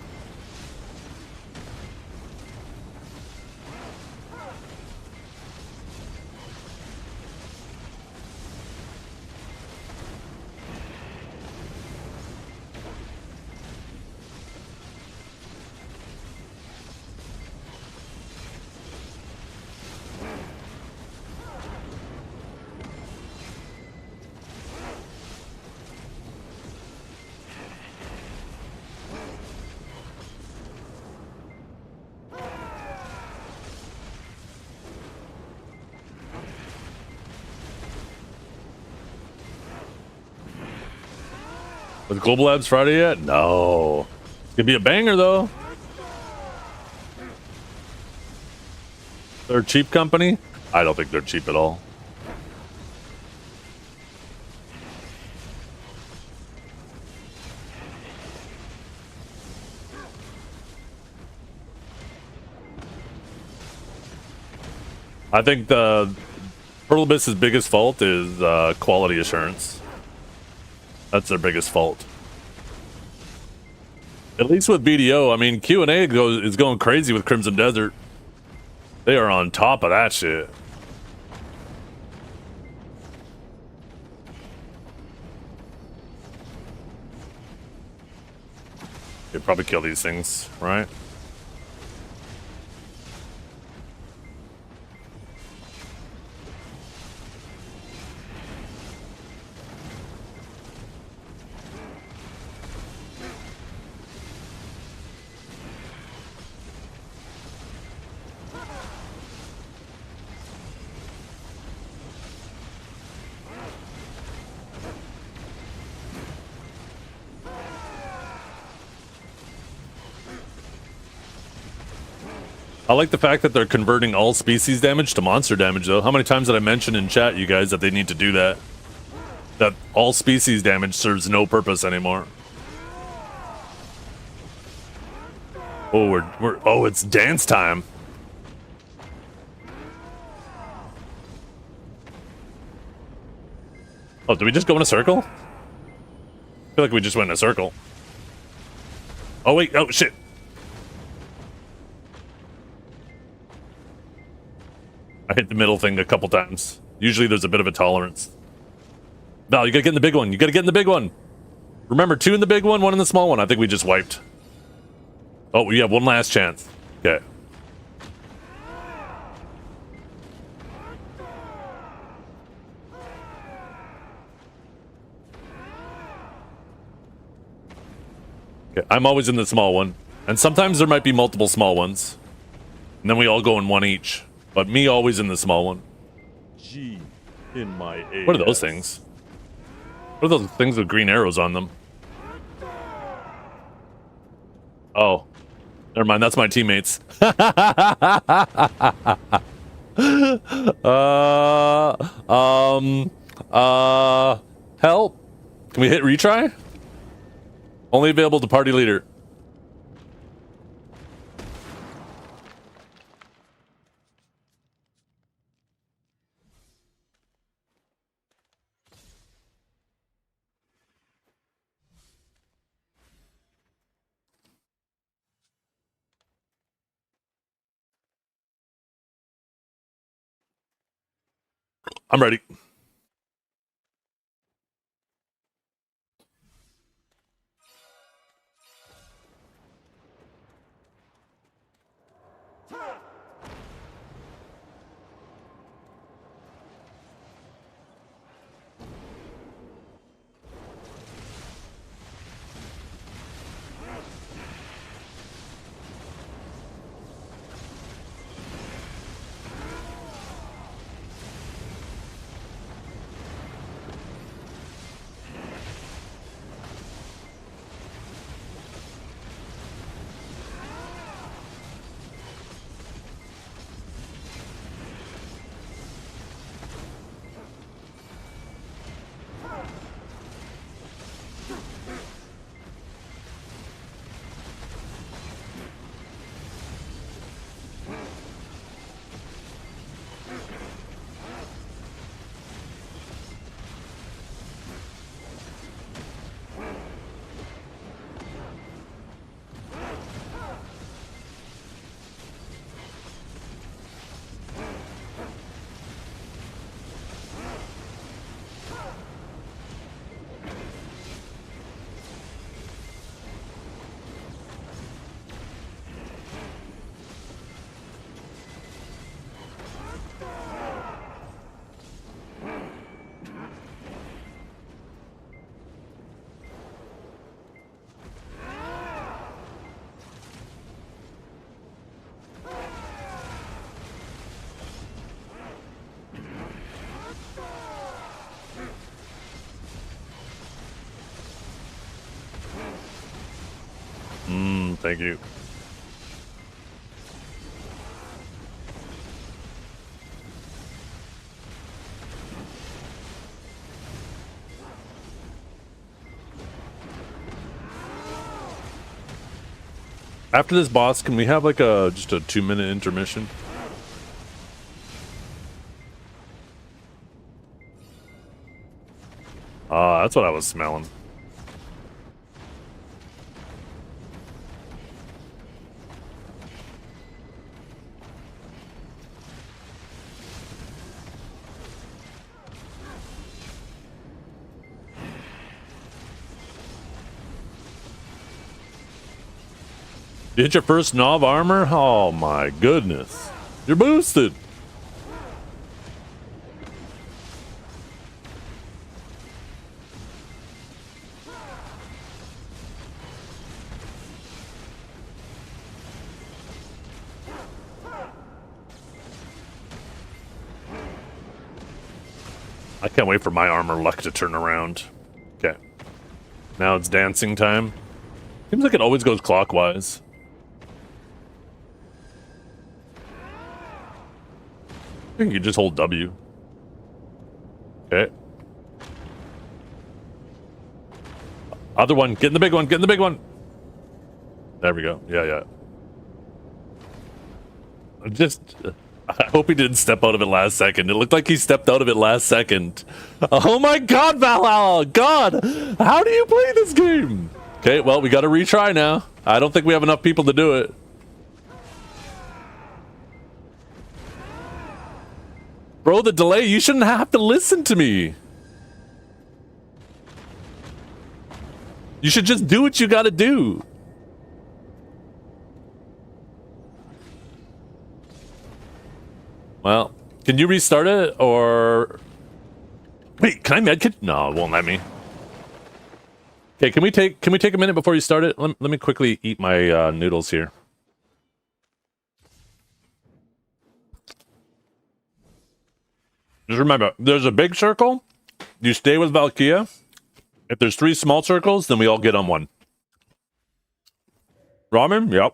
With Global Labs Friday yet? No. It's gonna be a banger though. They're a cheap company? I don't think they're cheap at all. I think the Pearl Abyss's biggest fault is quality assurance. That's their biggest fault. At least with BDO, I mean, Q&A is going crazy with Crimson Desert. They are on top of that shit. They'd probably kill these things, right? I like the fact that they're converting all species damage to monster damage, though. How many times did I mention in chat, you guys, that they need to do that? That all species damage serves no purpose anymore. Oh, oh, it's dance time. Oh, did we just go in a circle? I feel like we just went in a circle. Oh, wait. Oh, shit. I hit the middle thing a couple times. Usually there's a bit of a tolerance. Val, you gotta get in the big one. You gotta get in the big one. Remember, 2 in the big one, 1 in the small one. I think we just wiped. Oh, we have one last chance. Okay. Okay, I'm always in the small one. And sometimes there might be multiple small ones. And then we all go in one each. But me always in the small one. G in my AS. What are those things? What are those things with green arrows on them? Oh. Never mind, that's my teammates. Help. Can we hit retry? Only available to party leader. I'm ready. Thank you. After this boss, can we have like just a 2-minute intermission? That's what I was smelling. You hit your first knob armor? Oh my goodness. You're boosted. I can't wait for my armor luck to turn around. Okay. Now it's dancing time. Seems like it always goes clockwise. I think you just hold W. Okay. Other one. Get in the big one. Get in the big one. There we go. Yeah. I hope he didn't step out of it last second. It looked like he stepped out of it last second. Oh my God, Valhalla! God! How do you play this game? Okay, well, we got to retry now. I don't think we have enough people to do it. Bro, the delay, you shouldn't have to listen to me. You should just do what you gotta do. Well, can you restart it, or... Wait, can I medkit? No, it won't let me. Okay, can we take a minute before you start it? Let me quickly eat my noodles here. Just remember, there's a big circle. You stay with Valkia. If there's 3 small circles, then we all get on one. Ramen? Yep.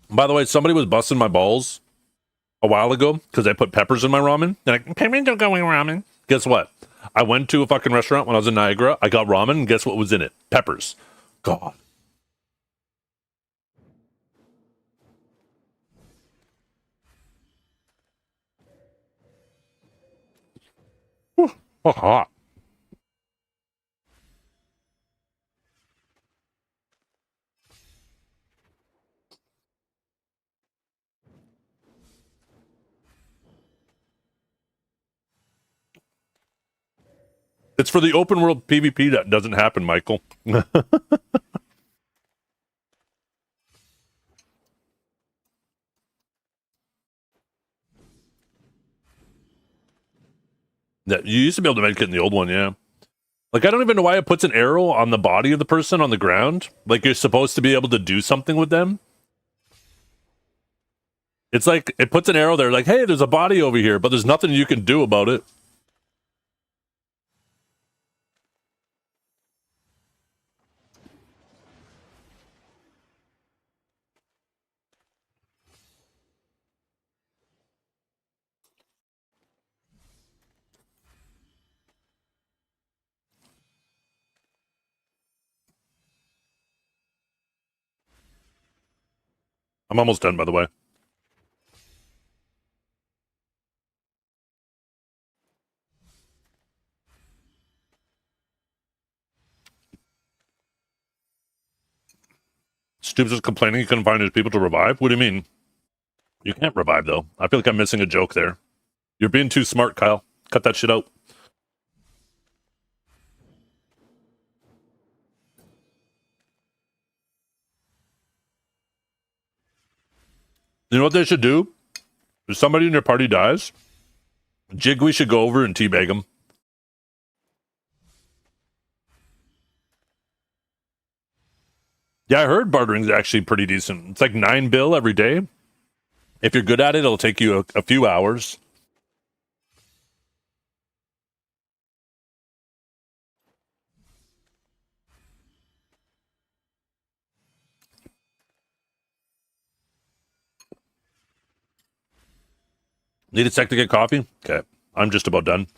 By the way, somebody was busting my balls a while ago because I put peppers in my ramen. They're like, peppers don't go in ramen. Guess what? I went to a fucking restaurant when I was in Niagara. I got ramen, and guess what was in it? Peppers. God. Oh, hot. It's for the open world PvP that doesn't happen, Michael. That you used to be able to medkit in the old one, yeah. Like, I don't even know why it puts an arrow on the body of the person on the ground. Like, you're supposed to be able to do something with them. It's like, it puts an arrow there, like, hey, there's a body over here, but there's nothing you can do about it. I'm almost done, by the way. Stoops is complaining he couldn't find his people to revive? What do you mean? You can't revive, though. I feel like I'm missing a joke there. You're being too smart, Kyle. Cut that shit out. You know what they should do? If somebody in your party dies, Jigwe should go over and teabag him. Yeah, I heard bartering's actually pretty decent. It's like 9 bill every day. If you're good at it, it'll take you a few hours. Need a sec to get coffee? Okay, I'm just about done.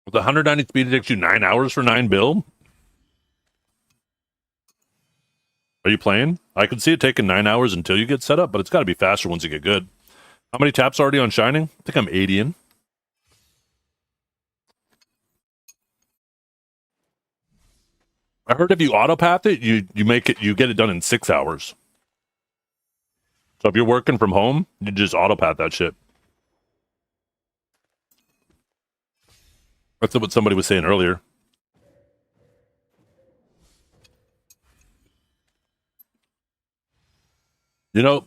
With 190 speed, it takes you 9 hours for 9 bill? Are you playing? I can see it taking 9 hours until you get set up, but it's got to be faster once you get good. How many taps already on Shining? I think I'm 80 in. I heard if you autopath it, you get it done in 6 hours. So if you're working from home, you just autopath that shit. That's what somebody was saying earlier. You know,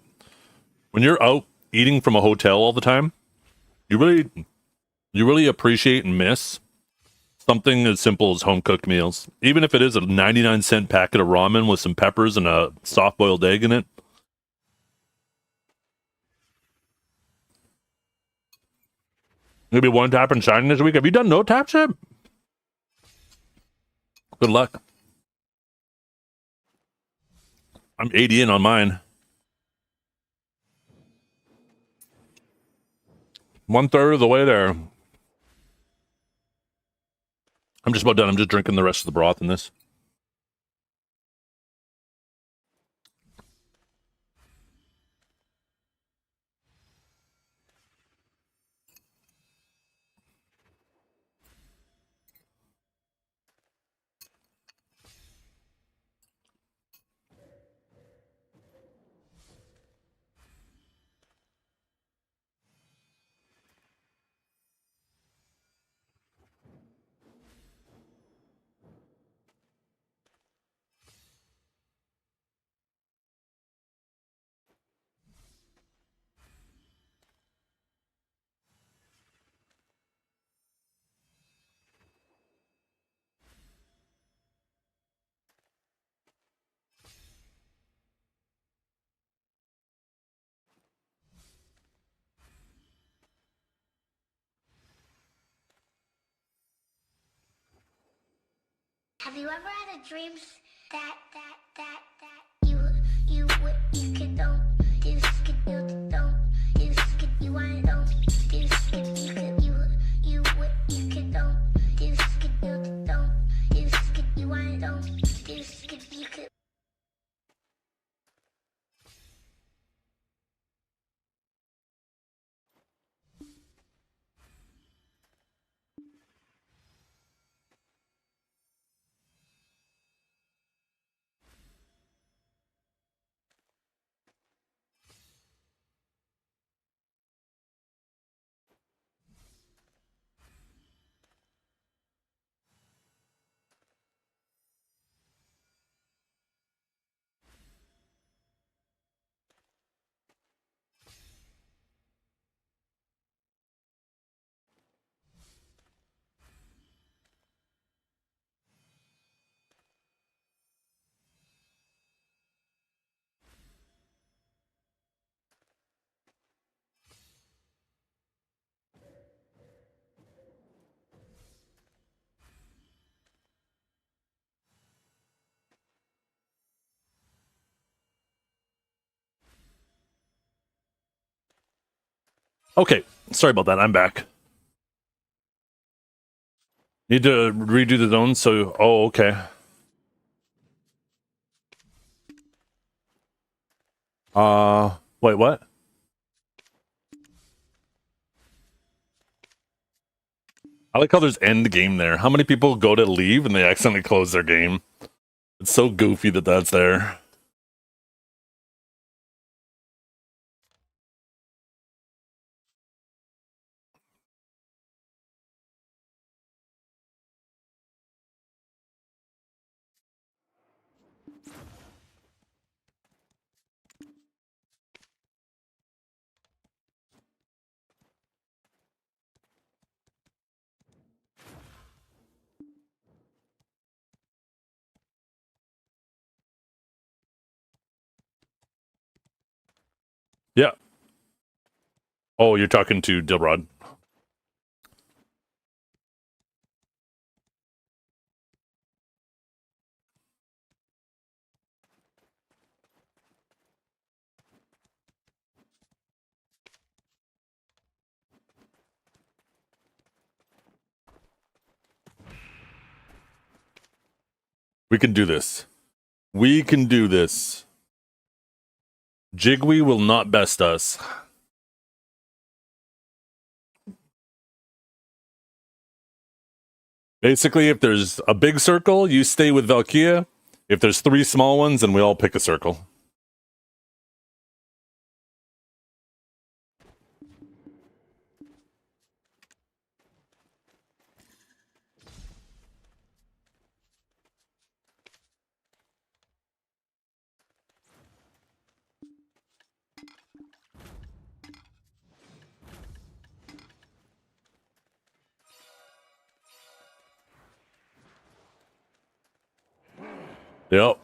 when you're out eating from a hotel all the time, you really appreciate and miss something as simple as home cooked meals. Even if it is a 99-cent packet of ramen with some peppers and a soft boiled egg in it. Maybe one tap and shining this week. Have you done no taps yet? Good luck. I'm 80 in on mine. 1/3 of the way there. I'm just about done. I'm just drinking the rest of the broth in this. Have you ever had a dreams that you could don't do skid you don't do skid you want don't do skid you could don't do skid you don't do skid you want don't do skid you could. Okay, sorry about that. I'm back. Need to redo the zones, so... Oh, okay. Wait, what? I like how there's end game there. How many people go to leave and they accidentally close their game? It's so goofy that that's there. Yeah. Oh, you're talking to Dilrod. We can do this. We can do this. Jigwe will not best us. Basically, if there's a big circle, you stay with Valkia. If there's 3 small ones, then we all pick a circle. Yep.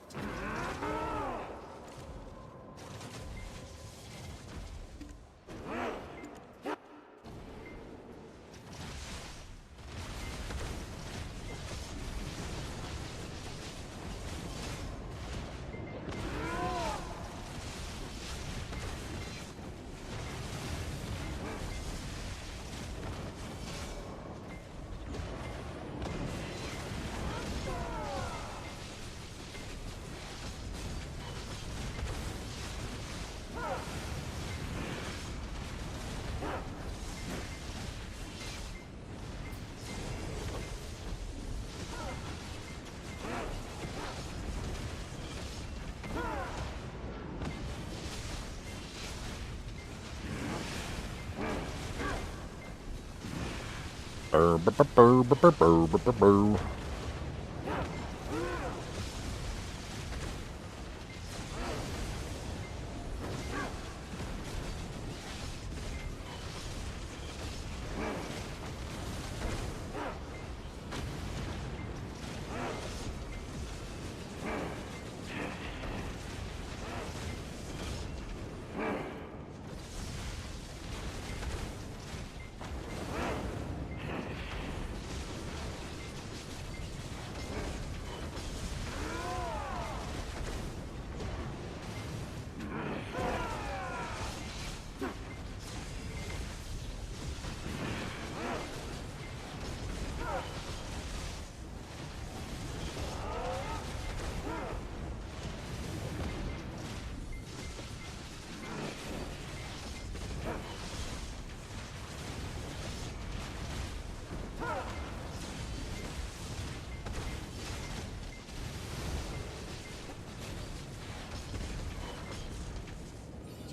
Burr, burr, burr, burr, burr, burr, burr, burr.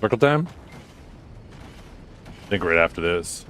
Circle time? I think right after this.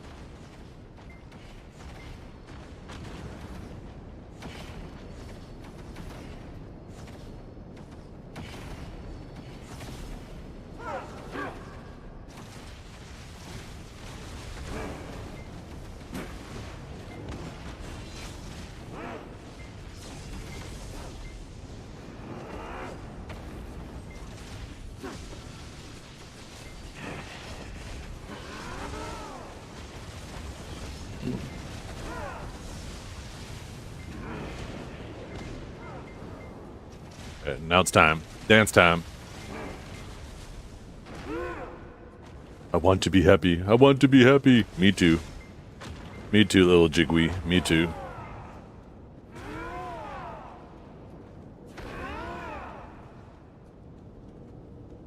Okay, now it's time. Dance time. I want to be happy. I want to be happy. Me too. Me too, little Jigwee. Me too.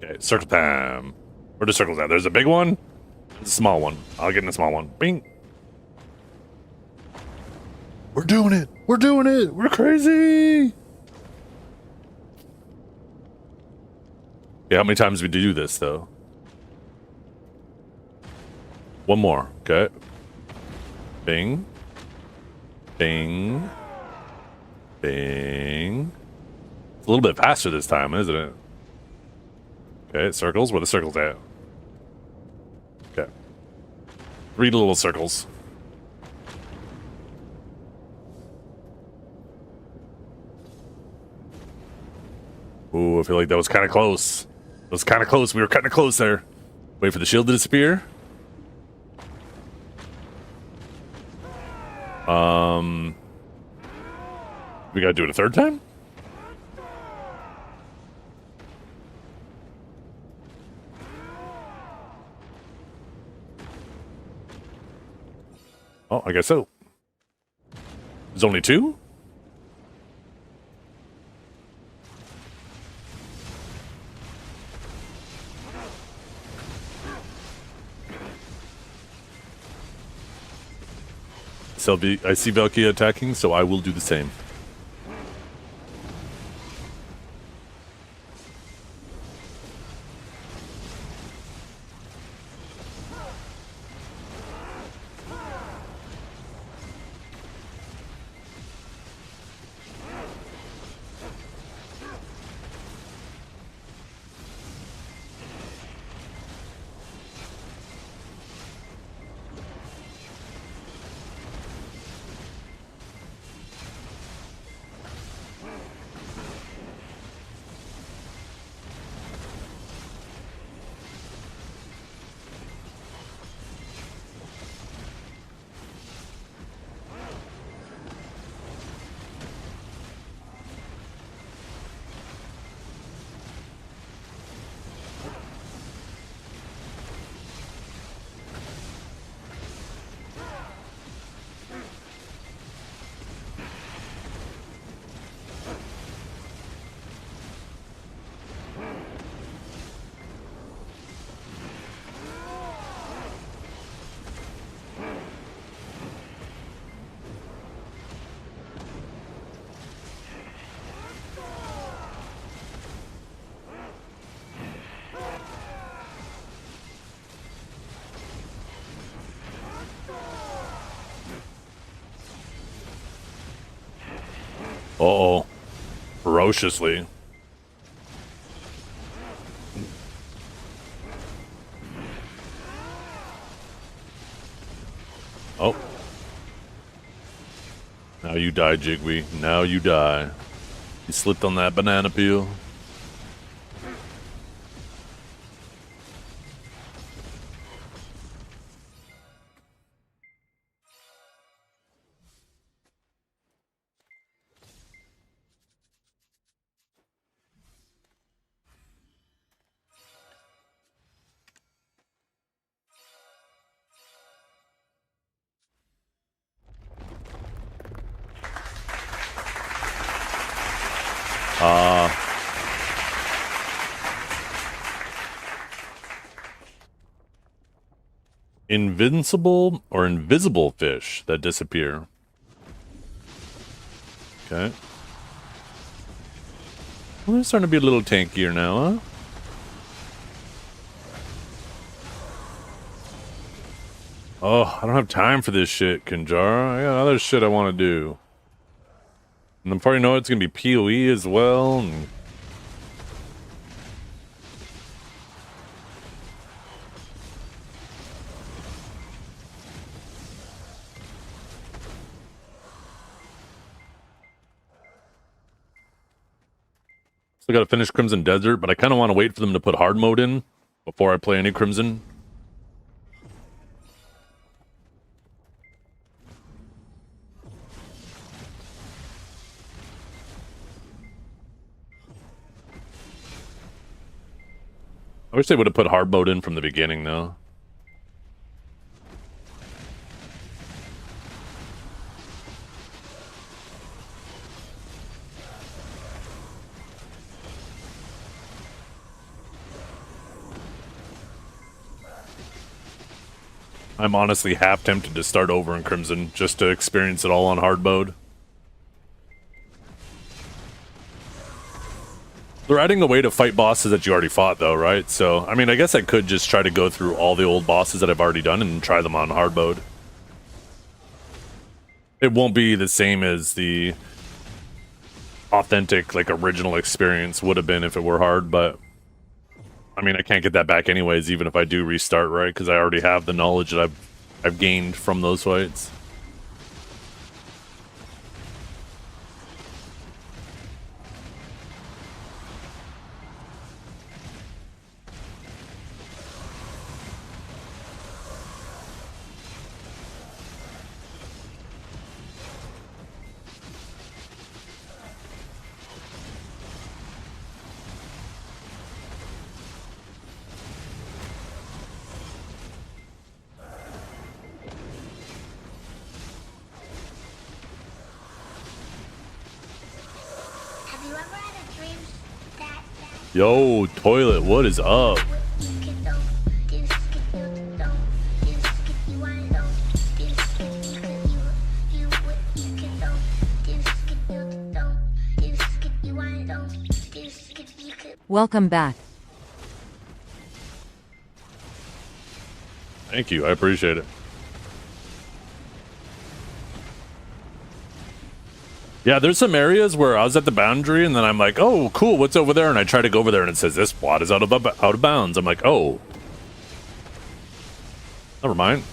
Okay, circle time. Where the circles at? There's a big one. There's a small one. I'll get in the small one. Bing. We're doing it. We're doing it. We're crazy. Okay, how many times do we do this, though? One more. Okay. Bing. Bing. Bing. It's a little bit faster this time, isn't it? Okay, circles. Where the circles at? Okay. 3 little circles. Ooh, I feel like that was kind of close. That was kind of close. We were cutting it close there. Wait for the shield to disappear. We gotta do it a third time? Oh, I guess so. There's only 2? I see Valkyria attacking, so I will do the same. ferociously. Oh. Now you die, Jigby. Now you die. You slipped on that banana peel. Invincible or invisible fish that disappear. Okay. Well, they're starting to be a little tankier now, huh? Oh, I don't have time for this shit, Kinjara. I got other shit I want to do. And before you know it, it's going to be PoE as well. And still got to finish Crimson Desert, but I kind of want to wait for them to put hard mode in before I play any Crimson. I wish they would have put hard mode in from the beginning, though. I'm honestly half tempted to start over in Crimson just to experience it all on hard mode. They're adding a way to fight bosses that you already fought, though, right? So, I mean, I guess I could just try to go through all the old bosses that I've already done and try them on hard mode. It won't be the same as the authentic, like, original experience would have been if it were hard, but I mean, I can't get that back anyways, even if I do restart, right? Because I already have the knowledge that I've gained from those fights. Have you ever had a dream that Yo, Toilet, what is up? you can don't do skip you don't do skip you want don't do skip you can don't do skip you don't do skip you want don't do skip you could. Welcome back. Thank you, I appreciate it. Yeah, there's some areas where I was at the boundary and then I'm like, oh, cool, what's over there? And I try to go over there and it says this plot is out of bounds. I'm like, oh. Never mind.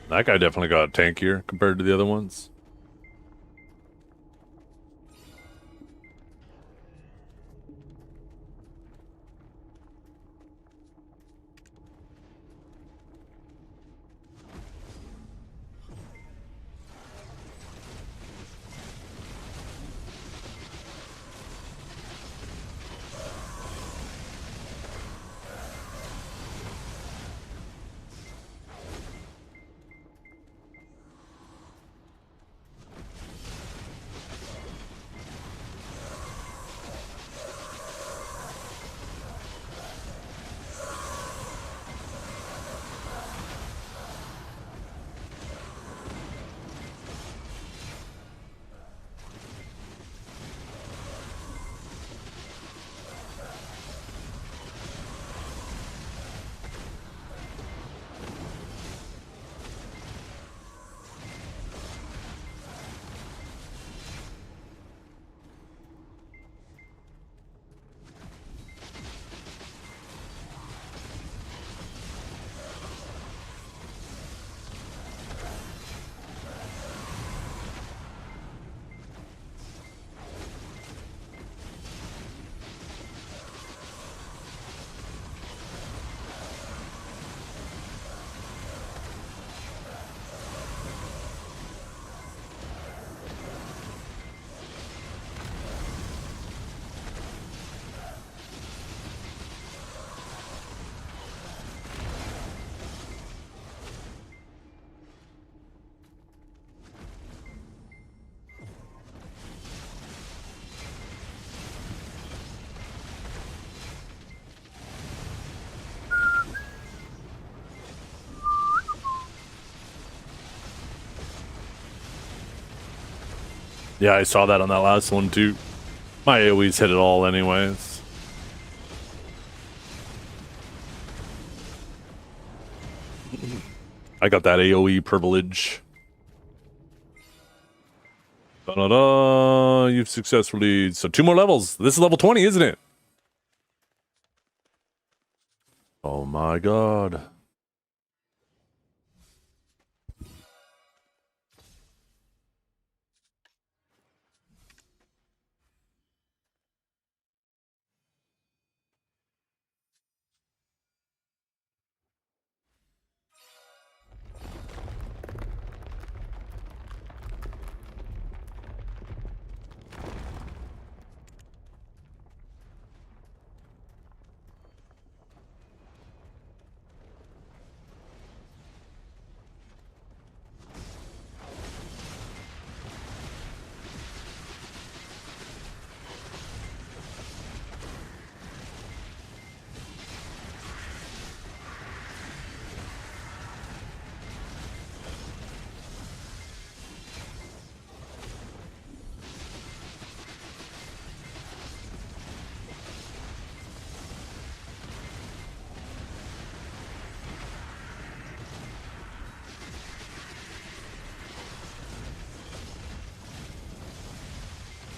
That guy definitely got tankier compared to the other ones. Yeah, I saw that on that last one too. My AoEs hit it all anyways. I got that AoE privilege. Da-da-da, you've successfully... So 2 more levels. This is level 20, isn't it? Oh my god.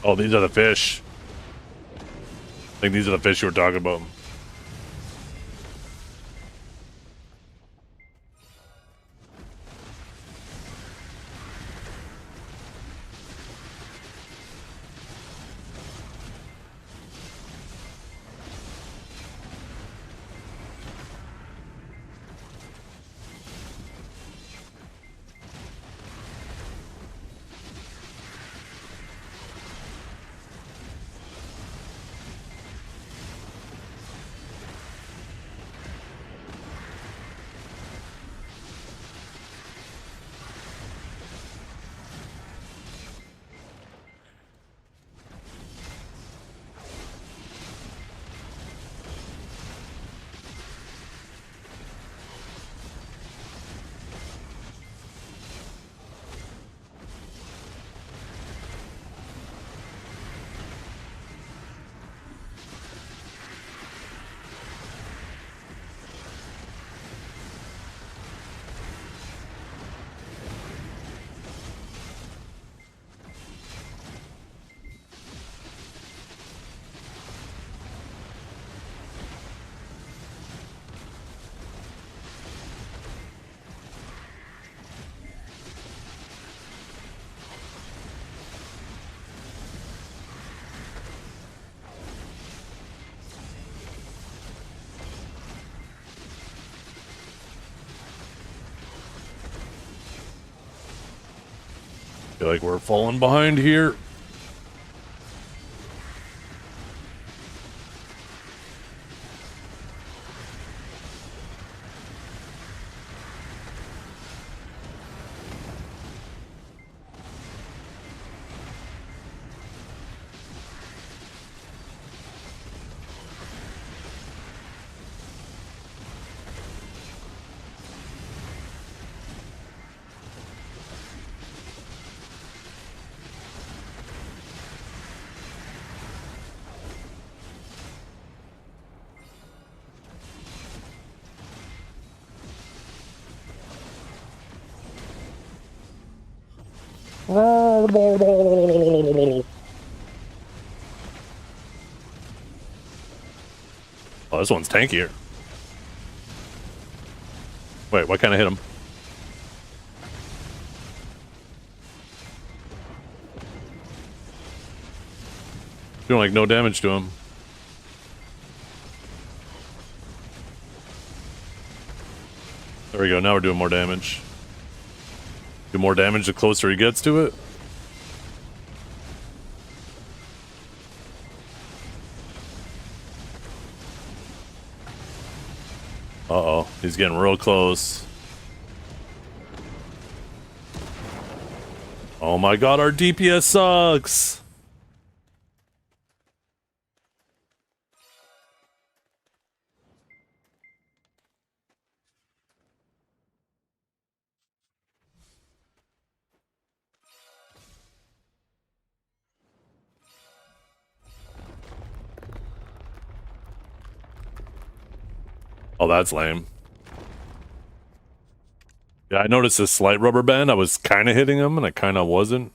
Oh, these are the fish. I think these are the fish you were talking about. Feel like we're falling behind here. Oh, this one's tankier. Wait, why can't I hit him? Doing like no damage to him. There we go, now we're doing more damage. Do more damage the closer he gets to it. Uh-oh, he's getting real close. Oh my god, our DPS sucks! Oh, that's lame. Yeah, I noticed a slight rubber band. I was kind of hitting him, and I kind of wasn't.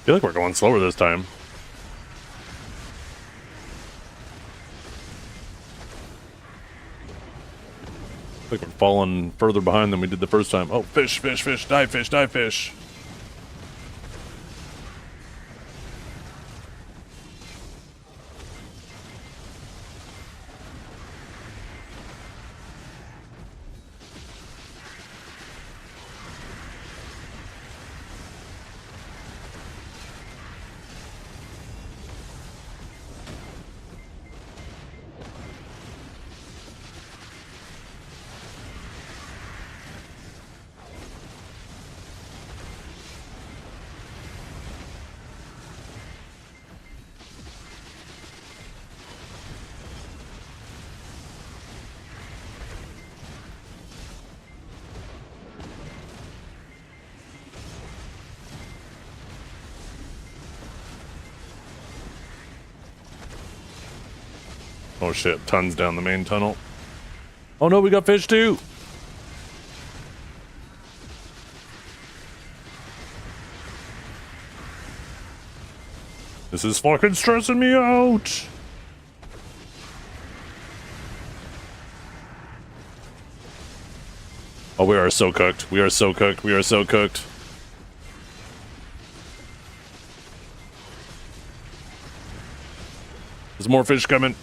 I feel like we're going slower this time. I think we're falling further behind than we did the first time. Oh, fish, fish, fish, dive fish, dive fish. Oh shit, tons down the main tunnel. Oh no, we got fish too! This is fucking stressing me out! Oh, we are so cooked. We are so cooked. We are so cooked. There's more fish coming.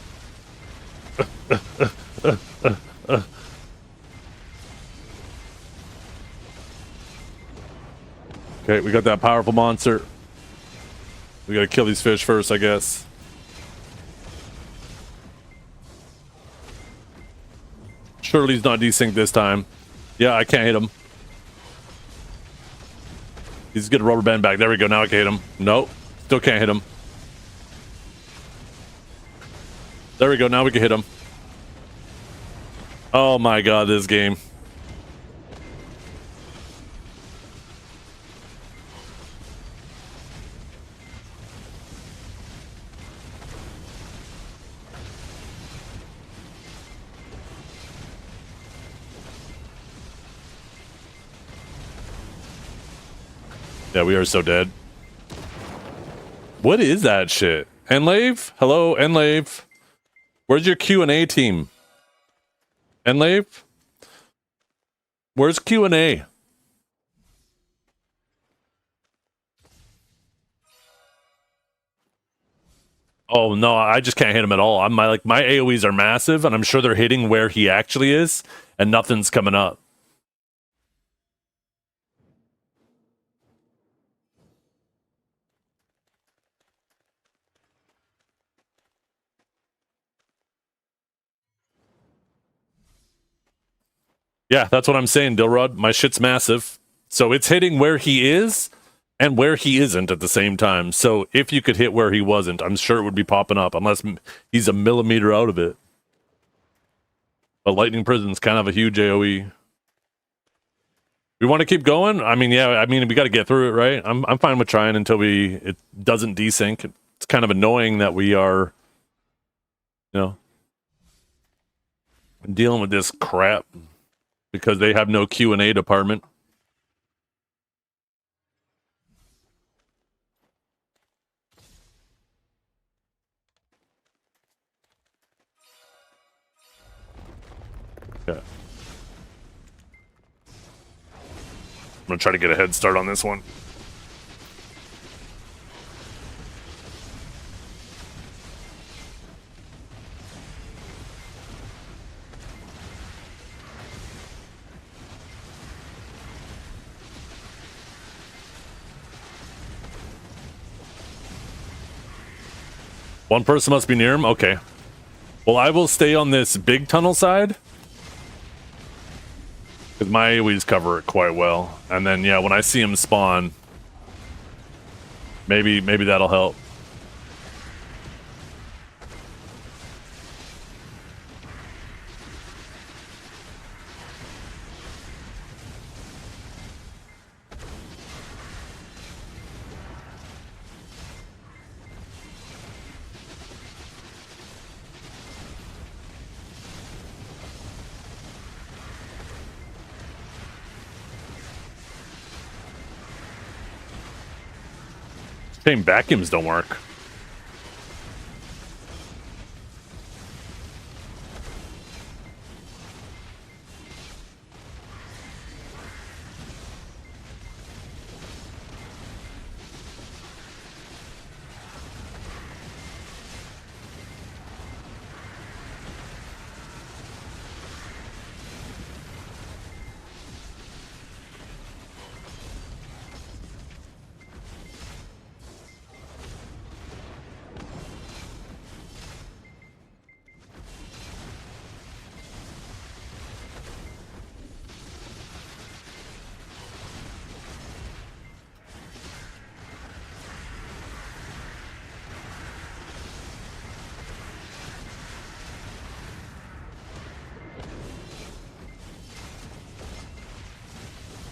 Okay, we got that powerful monster. We gotta kill these fish first, I guess. Surely he's not desynced this time. Yeah, I can't hit him. He's getting a rubber band back. There we go. Now I can hit him. Nope. Still can't hit him. There we go. Now we can hit him. Oh my god, this game. Yeah, we are so dead. What is that shit? Enlave? Hello, Enlave. Where's your Q&A team? Enlave? Where's Q&A? Oh no, I just can't hit him at all. My AoEs are massive, and I'm sure they're hitting where he actually is, and nothing's coming up. Yeah, that's what I'm saying, Dilrod. My shit's massive. So it's hitting where he is and where he isn't at the same time. So if you could hit where he wasn't, I'm sure it would be popping up, unless he's a millimeter out of it. But Lightning Prison's kind of a huge AoE. We want to keep going? I mean, yeah, I mean, we got to get through it, right? I'm fine with trying until it doesn't desync. It's kind of annoying that we are, you know, dealing with this crap because they have no Q&A department. Yeah. I'm gonna try to get a head start on this one. One person must be near him? Okay. Well, I will stay on this big tunnel side. Because my AoEs cover it quite well. And then, yeah, when I see him spawn, maybe that'll help. Shame vacuums don't work.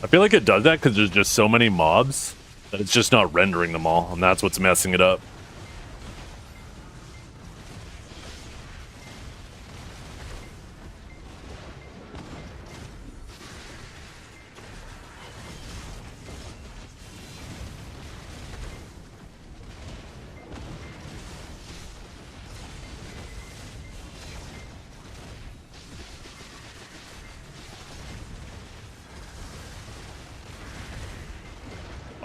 I feel like it does that because there's just so many mobs that it's just not rendering them all, and that's what's messing it up.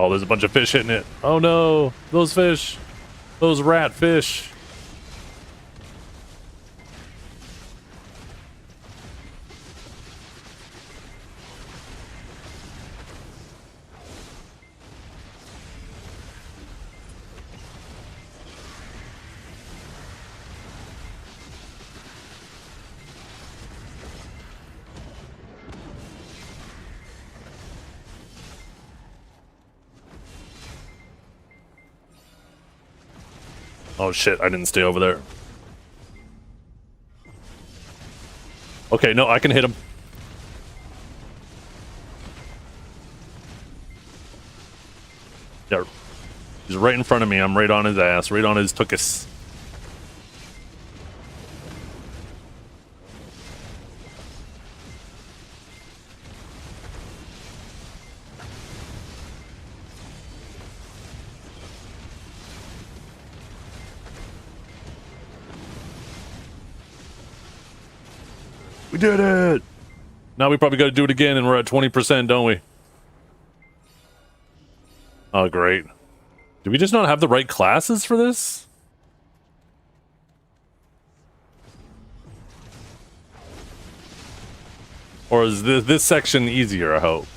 Oh, there's a bunch of fish hitting it. Oh no, those fish. Those rat fish. Oh shit, I didn't stay over there. Okay, no, I can hit him. Yeah, he's right in front of me. I'm right on his ass, right on his tuchus. We did it! Now we probably got to do it again, and we're at 20%, don't we? Oh, great. Do we just not have the right classes for this? Or is this section easier, I hope?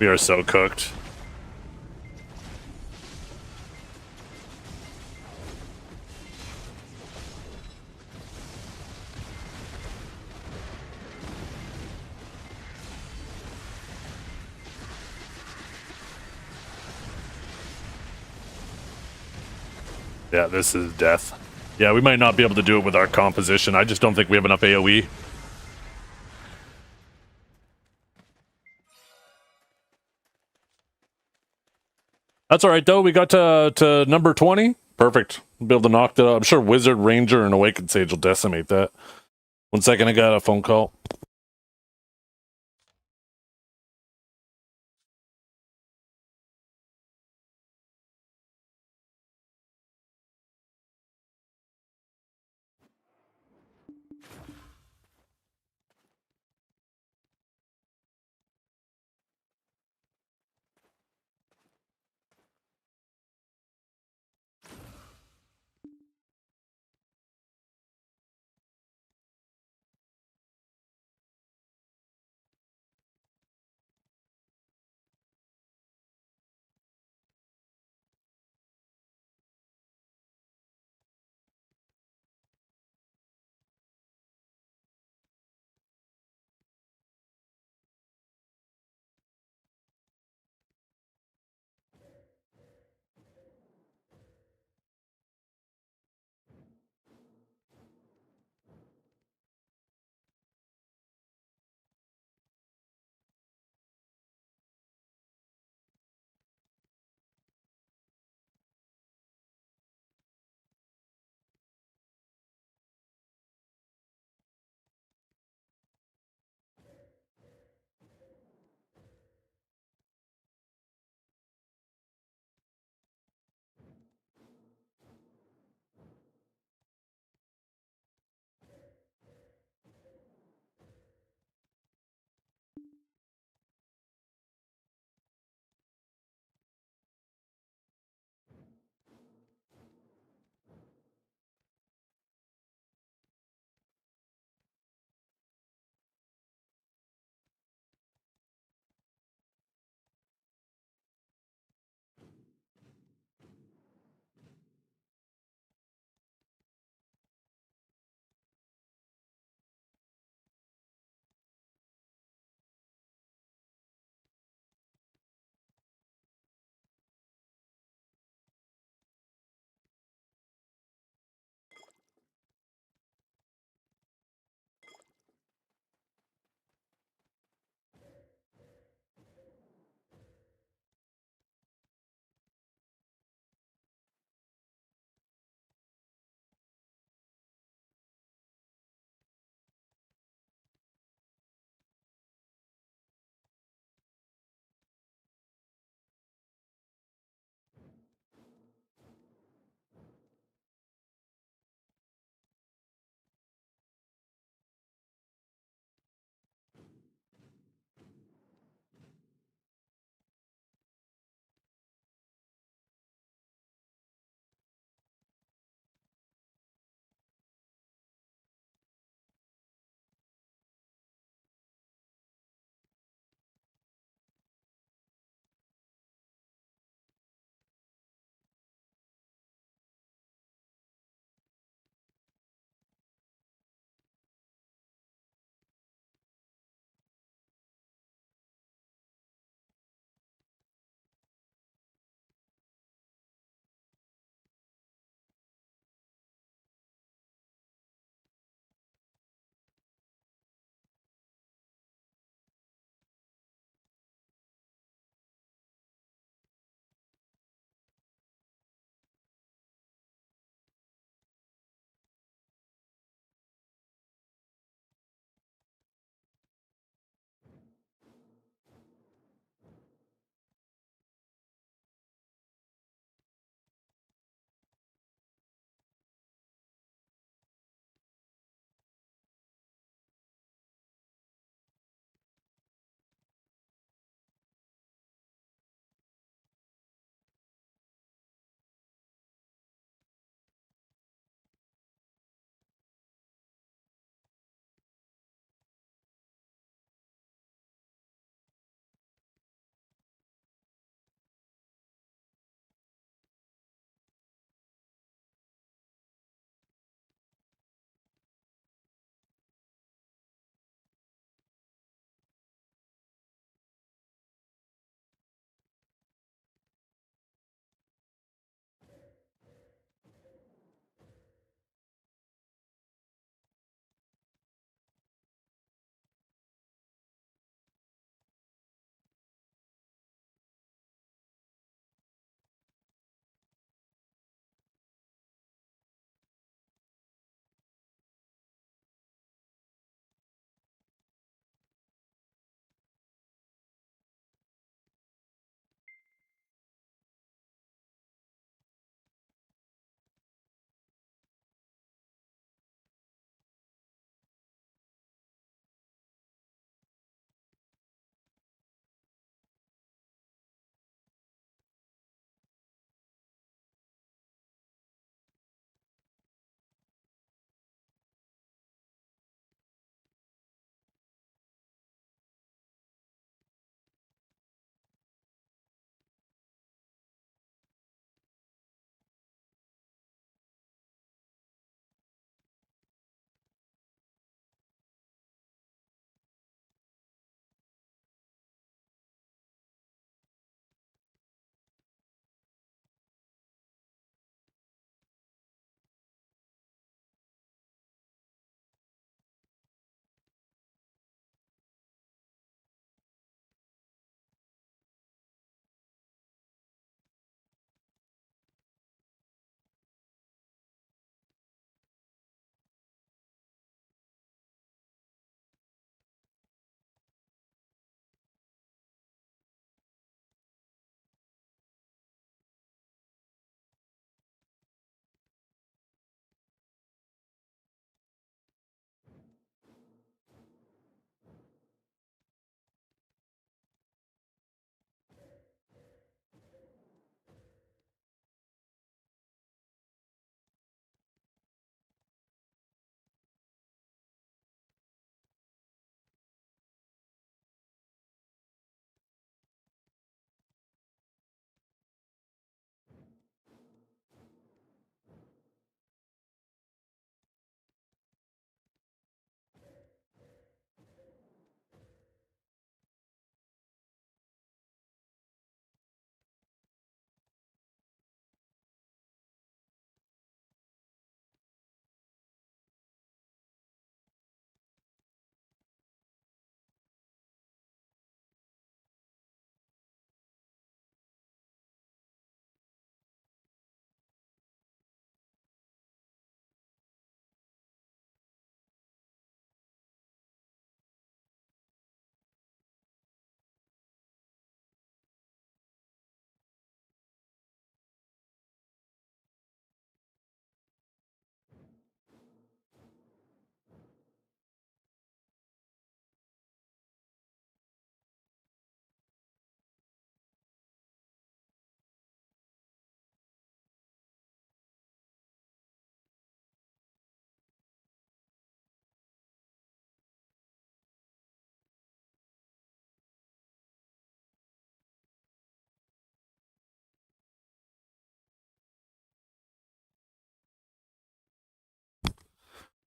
We are so cooked. Yeah, this is death. Yeah, we might not be able to do it with our composition. I just don't think we have enough AoE. That's all right, though. We got to number 20. Perfect. We'll be able to knock that out. I'm sure Wizard, Ranger, and Awakened Sage will decimate that. 1 second, I got a phone call.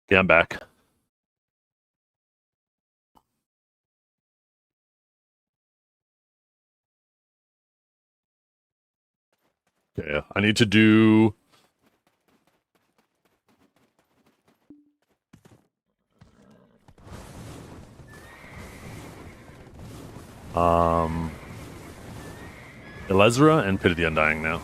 Yeah, I'm back. Okay, I need to do... Elezra and Pit of the Undying now.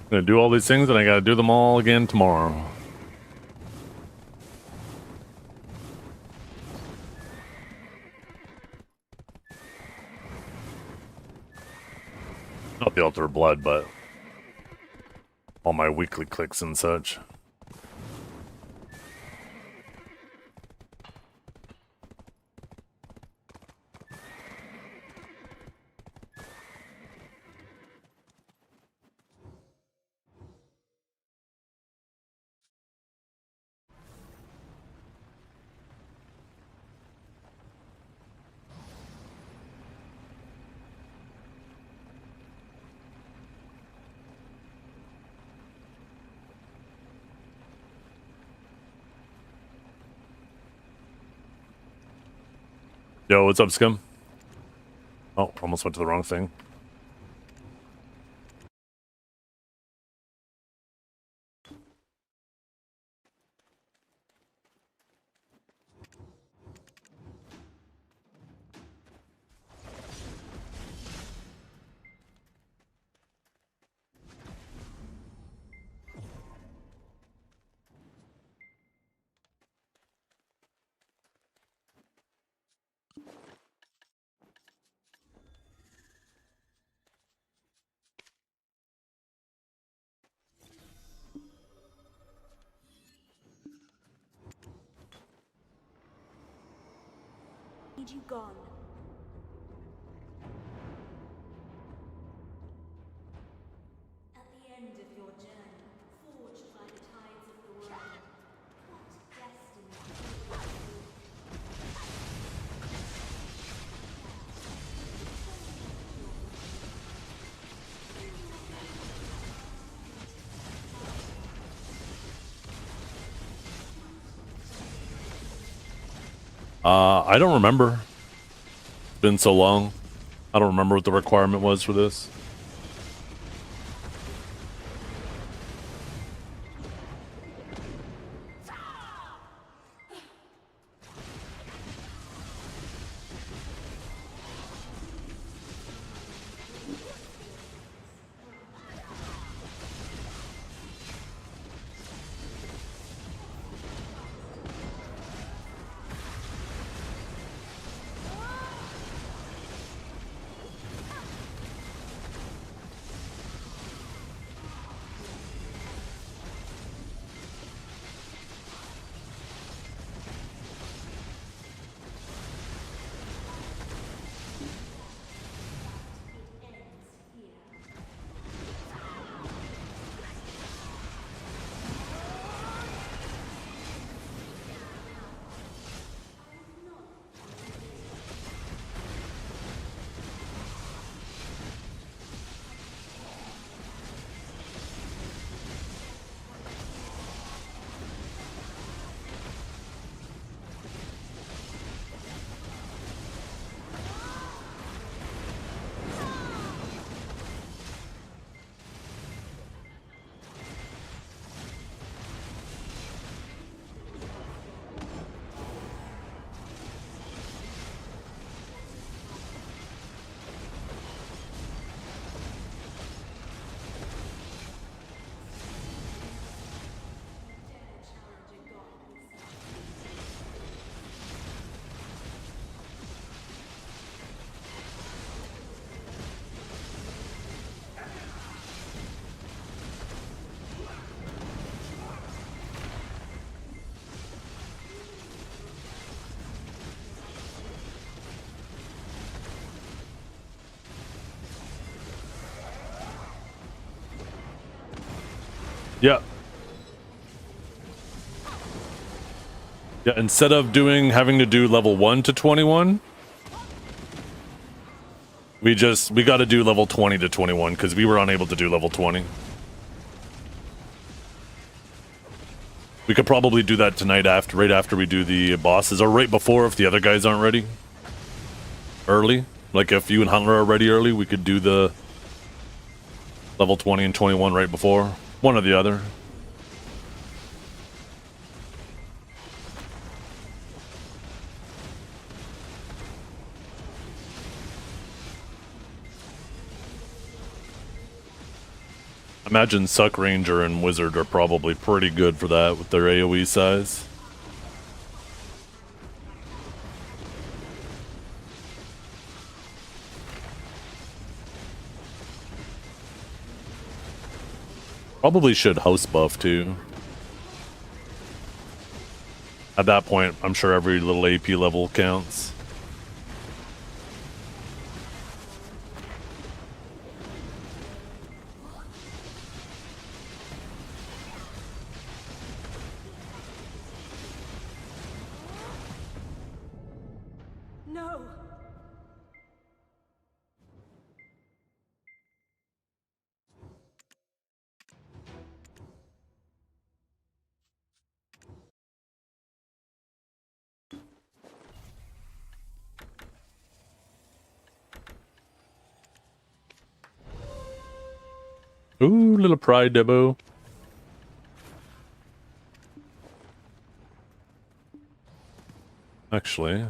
I'm gonna do all these things and I gotta do them all again tomorrow. Not the altar of blood, but all my weekly clicks and such. Yo, what's up, Scum? Oh, almost went to the wrong thing. Need you gone. At the end of your journey, forged by the tides of the world, what destiny? I don't remember. It's been so long. I don't remember what the requirement was for this. Yeah. Yeah, instead of having to do level 1 to 21, we got to do level 20 to 21 because we were unable to do level 20. We could probably do that tonight right after we do the bosses, or right before if the other guys aren't ready. Early. Like if you and Hunter are ready early, we could do the level 20 and 21 right before. One or the other. Imagine Suck Ranger and Wizard are probably pretty good for that with their AoE size. Probably should house buff too. At that point, I'm sure every little AP level counts. No! Ooh, little pride debo. Actually.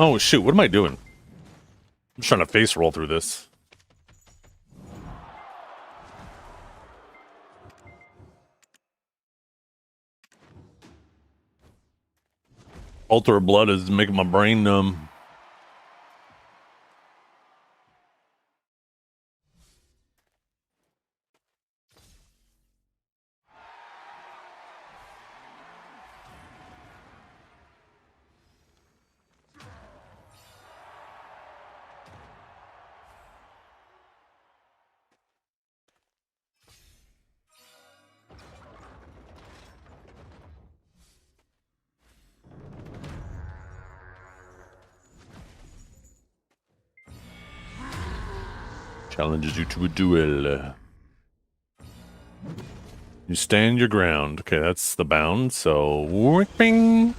Oh shoot, what am I doing? I'm just trying to face roll through this. Altar of Blood is making my brain numb. Challenges you to a duel. You stand your ground. Okay, that's the bound, so... Whipping!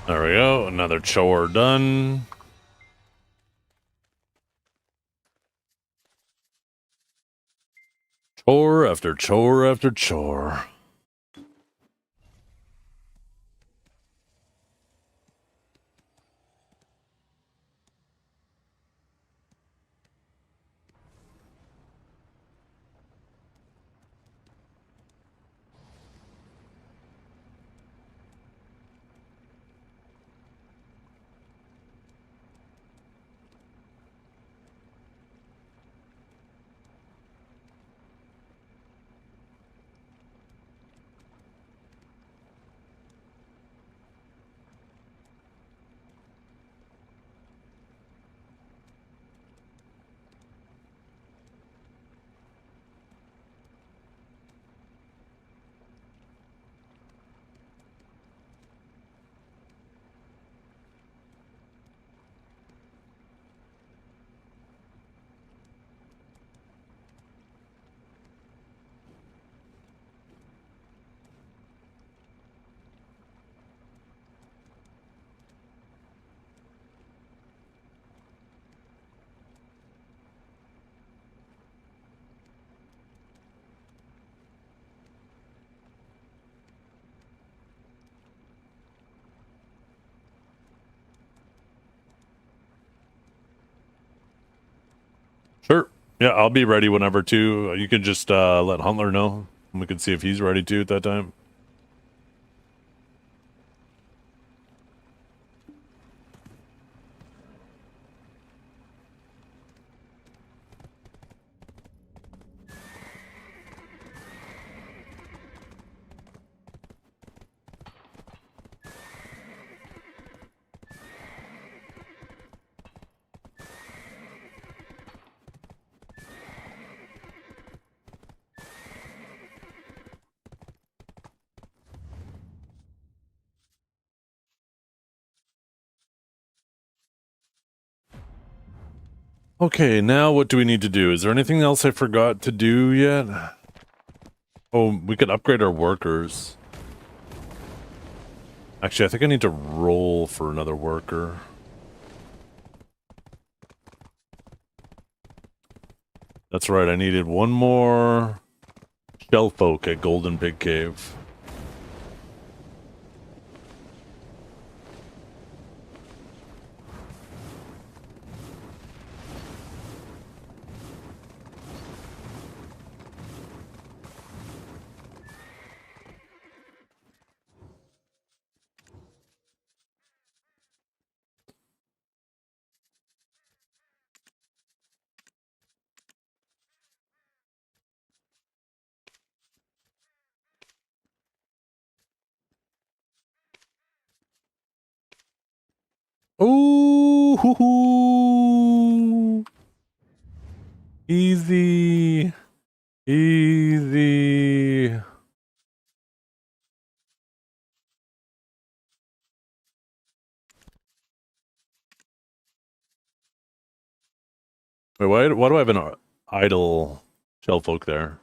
There we go, another chore done. Chore after chore after chore. Sure. Yeah, I'll be ready whenever too. You can just let Huntler know. And we can see if he's ready too at that time. Okay, now what do we need to do? Is there anything else I forgot to do yet? Oh, we could upgrade our workers. Actually, I think I need to roll for another worker. That's right, I needed one more shell folk at Golden Big Cave. Ooh, hoo, hoo. Easy, easy. Wait, why do I have an idle shell folk there?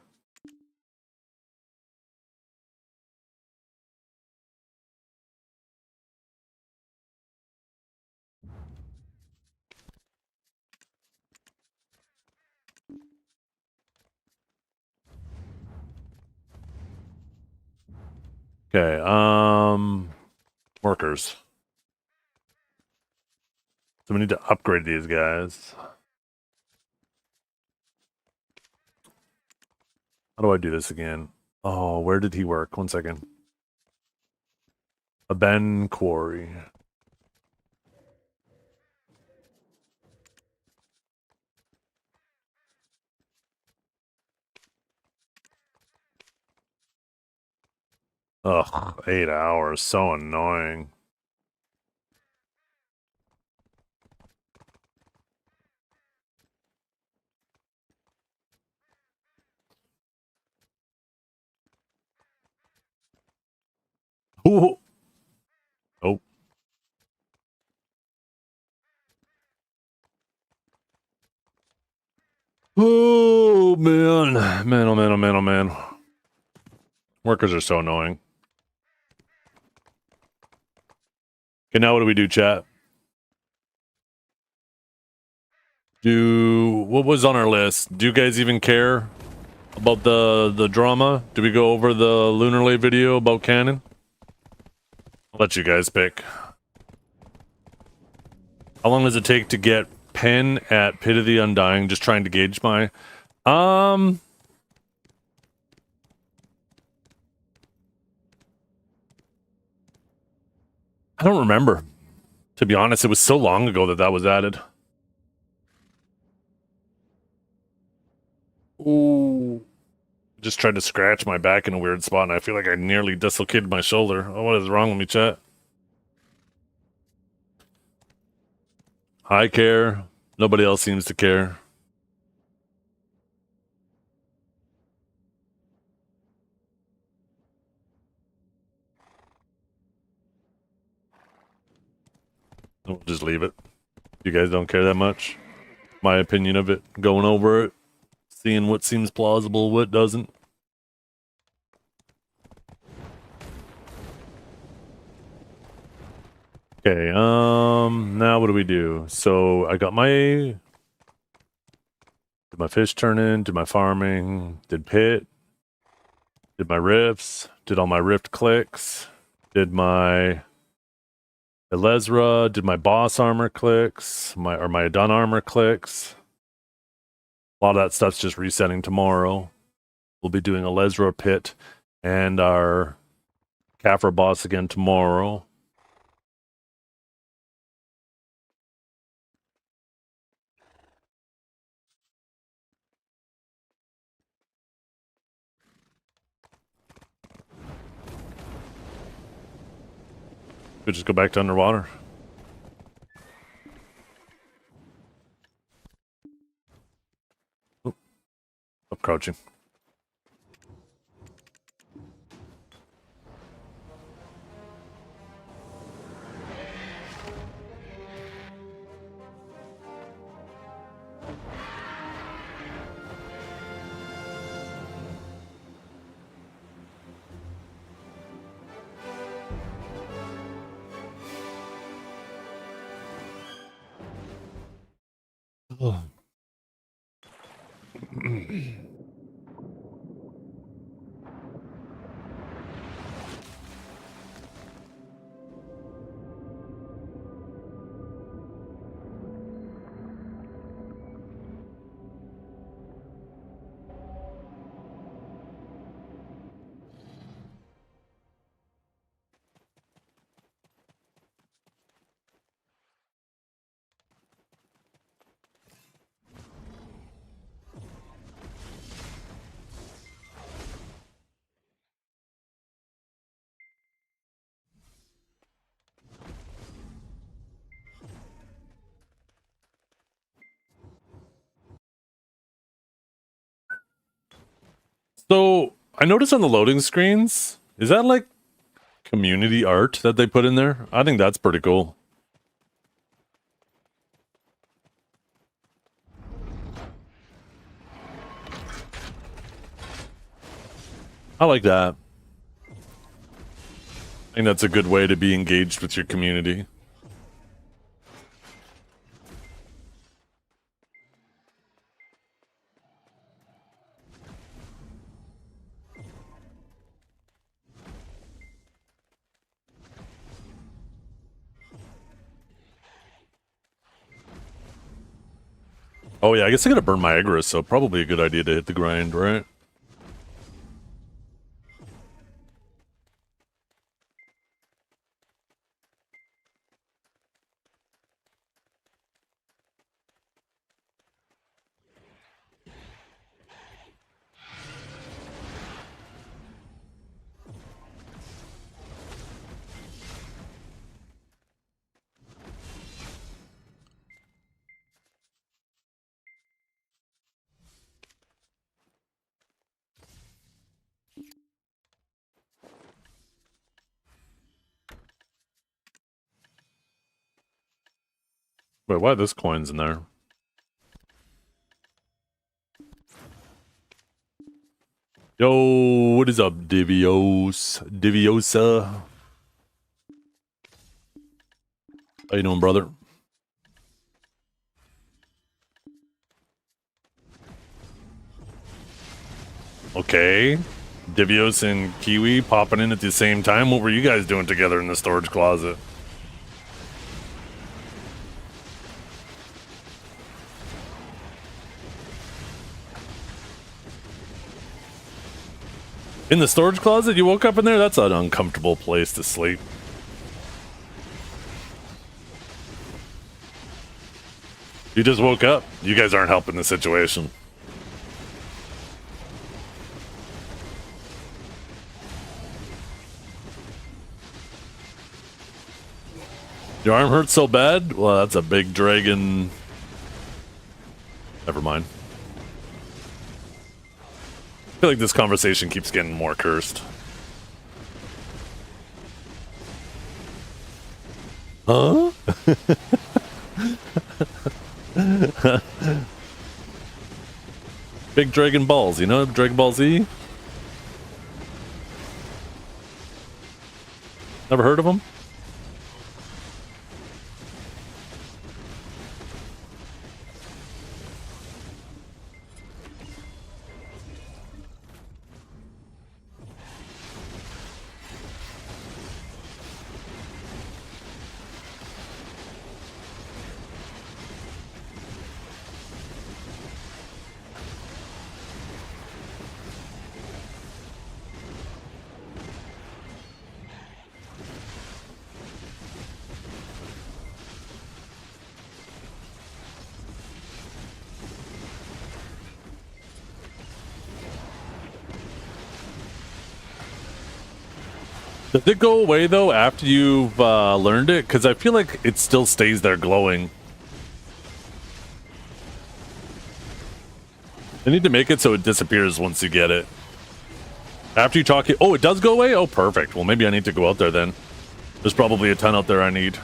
Okay, workers. So we need to upgrade these guys. How do I do this again? Oh, where did he work? 1 second. A Ben Quarry. Ugh, 8 hours. So annoying. Ooh. Oh. Oh, man. Man, oh, man, oh, man, oh, man. Workers are so annoying. Okay, now what do we do, chat? What was on our list? Do you guys even care about the drama? Do we go over the Lunar Lay video about Canon? I'll let you guys pick. How long does it take to get Pen at Pit of the Undying? Just trying to gauge my... I don't remember. To be honest, it was so long ago that was added. Ooh. Just tried to scratch my back in a weird spot, and I feel like I nearly dislocated my shoulder. Oh, what is wrong with me, chat? I care. Nobody else seems to care. We'll just leave it. You guys don't care that much. My opinion of it. Going over it. Seeing what seems plausible, what doesn't. Okay, now what do we do? So I got did my fish turn-in, did my farming, did pit, did my rifts, did all my rift clicks, did my Elezra, did my boss armor clicks, my Adun armor clicks. A lot of that stuff's just resetting tomorrow. We'll be doing Elezra pit and our Kaffir boss again tomorrow. Could just go back to underwater. Oop. Up crouching. So I noticed on the loading screens, is that like community art that they put in there? I think that's pretty cool. I like that. I think that's a good way to be engaged with your community. Oh yeah, I guess I gotta burn my Agris, so probably a good idea to hit the grind, right? Wait, why this coin's in there? Yo, what is up, Diviosa? How you doing, brother? Okay. Divios and Kiwi popping in at the same time. What were you guys doing together in the storage closet? In the storage closet? You woke up in there? That's an uncomfortable place to sleep. You just woke up. You guys aren't helping the situation. Your arm hurts so bad? Well, that's a big dragon. Never mind. I feel like this conversation keeps getting more cursed. Huh? Big Dragon Balls, you know Dragon Ball Z? Never heard of them? Does it go away though after you've learned it? Because I feel like it still stays there glowing. They need to make it so it disappears once you get it. After you talk it, oh, it does go away? Oh, perfect. Well, maybe I need to go out there then. There's probably a ton out there I need.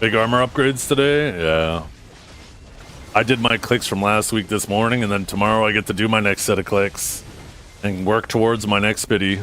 Big armor upgrades today? Yeah. I did my clicks from last week this morning, and then tomorrow I get to do my next set of clicks and work towards my next biddy.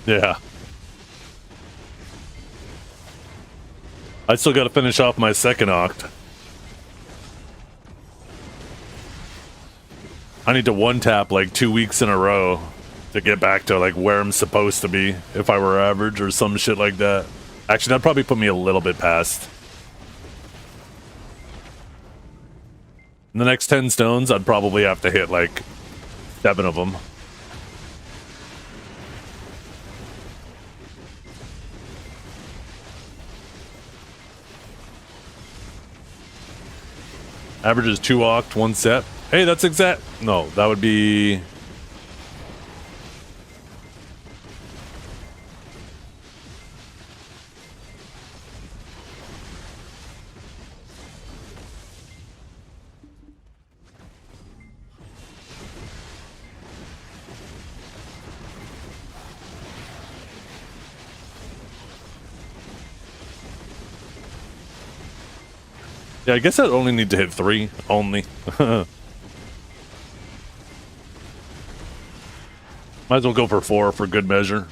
Yeah. I still got to finish off my second oct. I need to one tap like 2 weeks in a row to get back to like where I'm supposed to be if I were average or some shit like that. Actually, that'd probably put me a little bit past. In the next 10 stones, I'd probably have to hit like 7 of them. Average is 2 oct, 1 set. Hey, that's exact. No, that would be. Yeah, I guess I'd only need to hit 3 only. Might as well go for 4 for good measure.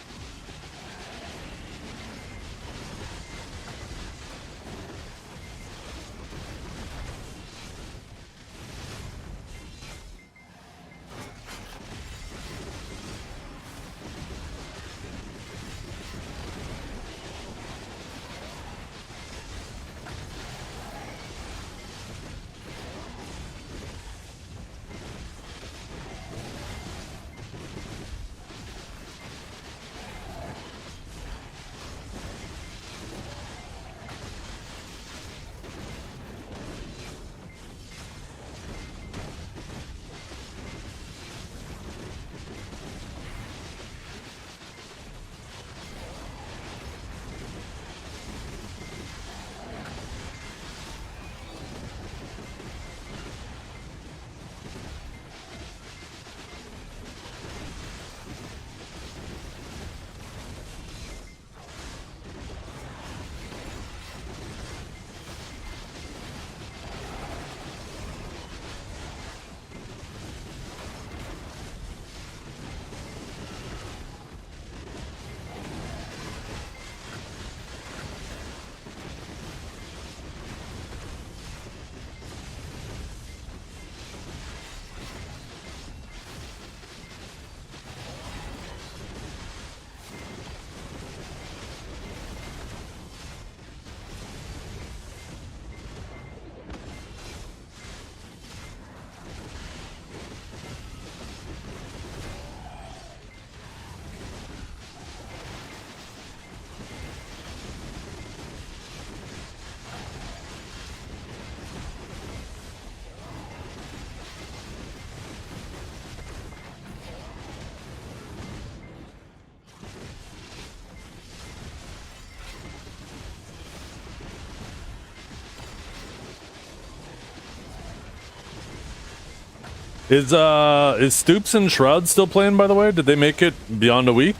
Is Stoops and Shroud still playing, by the way? Did they make it beyond a week?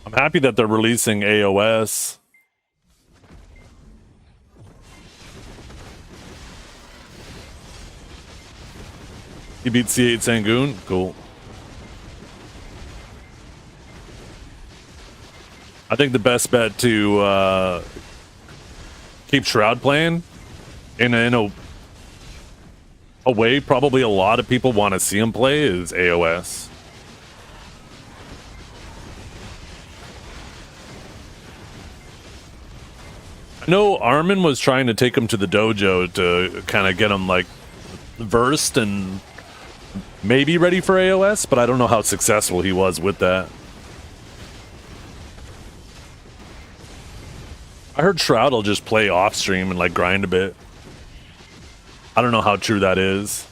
I'm happy that they're releasing AOS. He beat C8 Sangoon? Cool. I think the best bet to keep Shroud playing in a way probably a lot of people want to see him play is AOS. I know Armin was trying to take him to the dojo to kind of get him like versed and maybe ready for AOS, but I don't know how successful he was with that. I heard Shroud will just play off stream and like grind a bit. I don't know how true that is.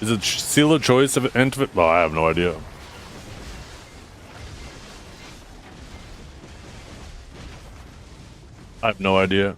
Is it seal of choice of Enhancement? Oh, I have no idea. I have no idea.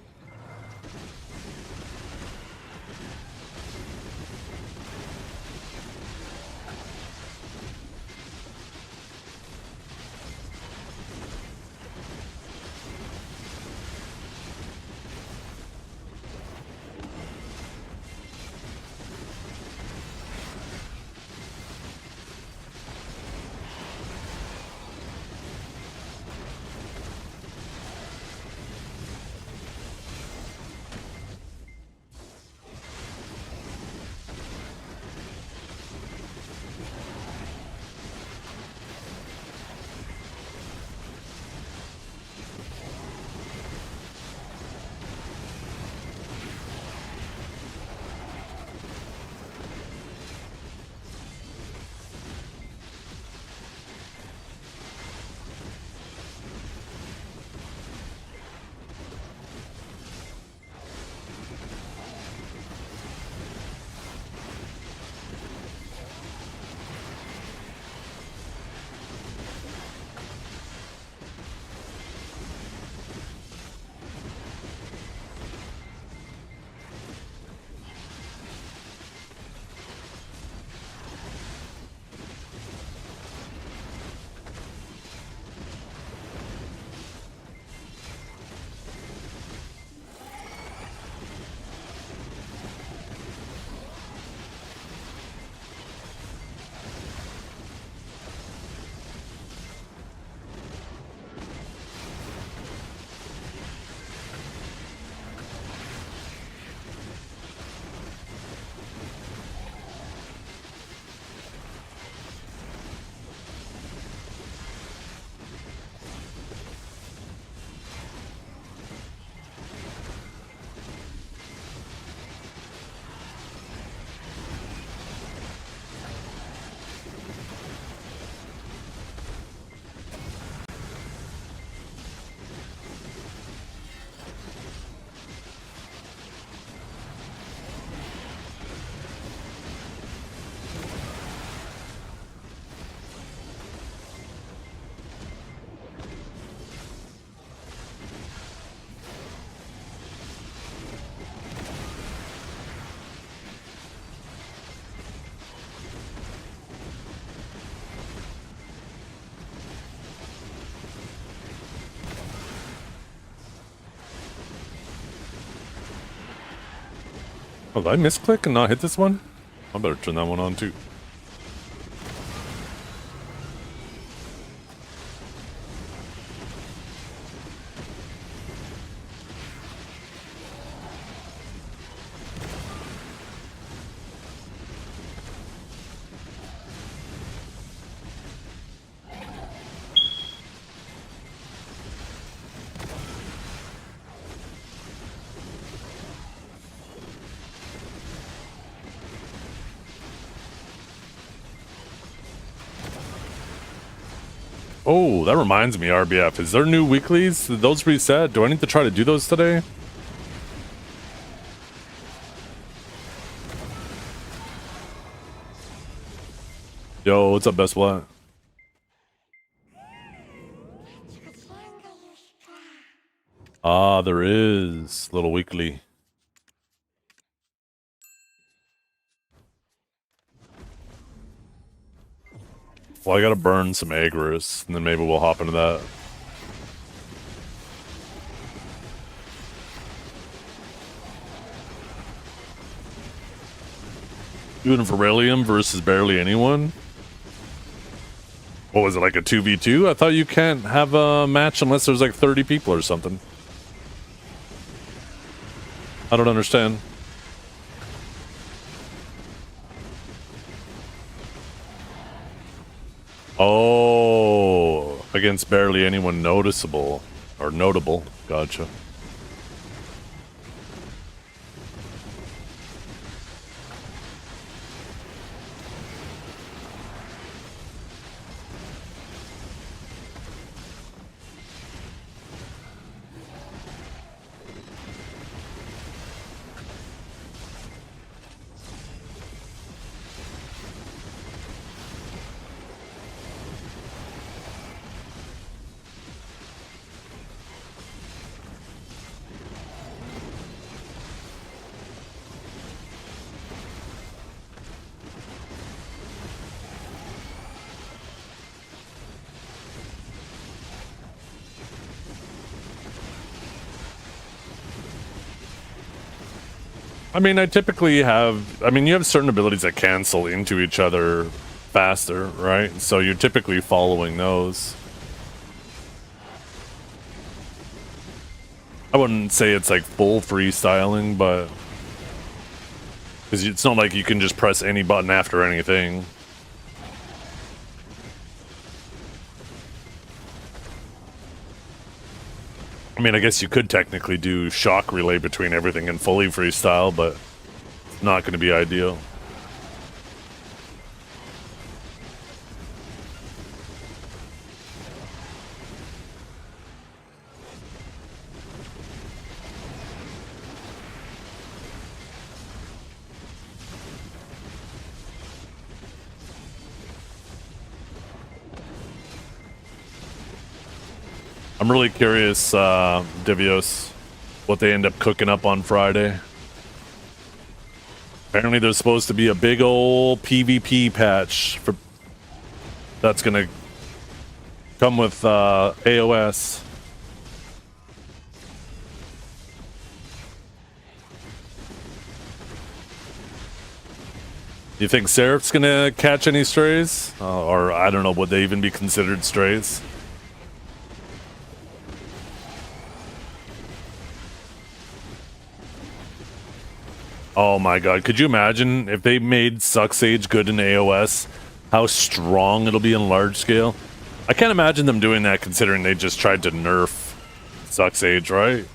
Oh, did I misclick and not hit this one? I better turn that one on too. Oh, that reminds me, RBF. Is there new weeklies? Did those reset? Do I need to try to do those today? Yo, what's up, Best Black? Ah, there is. Little weekly. Well, I gotta burn some Agris, and then maybe we'll hop into that. Doing Virilium versus barely anyone? What was it, like a 2v2? I thought you can't have a match unless there's like 30 people or something. I don't understand. Oh, against barely anyone noticeable or notable. Gotcha. I mean, I typically have... I mean, you have certain abilities that cancel into each other faster, right? So you're typically following those. I wouldn't say it's like full freestyling, but... because it's not like you can just press any button after anything. I mean, I guess you could technically do shock relay between everything and fully freestyle, but it's not going to be ideal. I'm really curious, Divios, what they end up cooking up on Friday. Apparently there's supposed to be a big ol' PvP patch for that's gonna come with AOS. Do you think Seraph's gonna catch any strays? Or I don't know, would they even be considered strays? Oh my god, could you imagine if they made Suck Sage good in AOS, how strong it'll be in large scale? I can't imagine them doing that considering they just tried to nerf Suck Sage, right?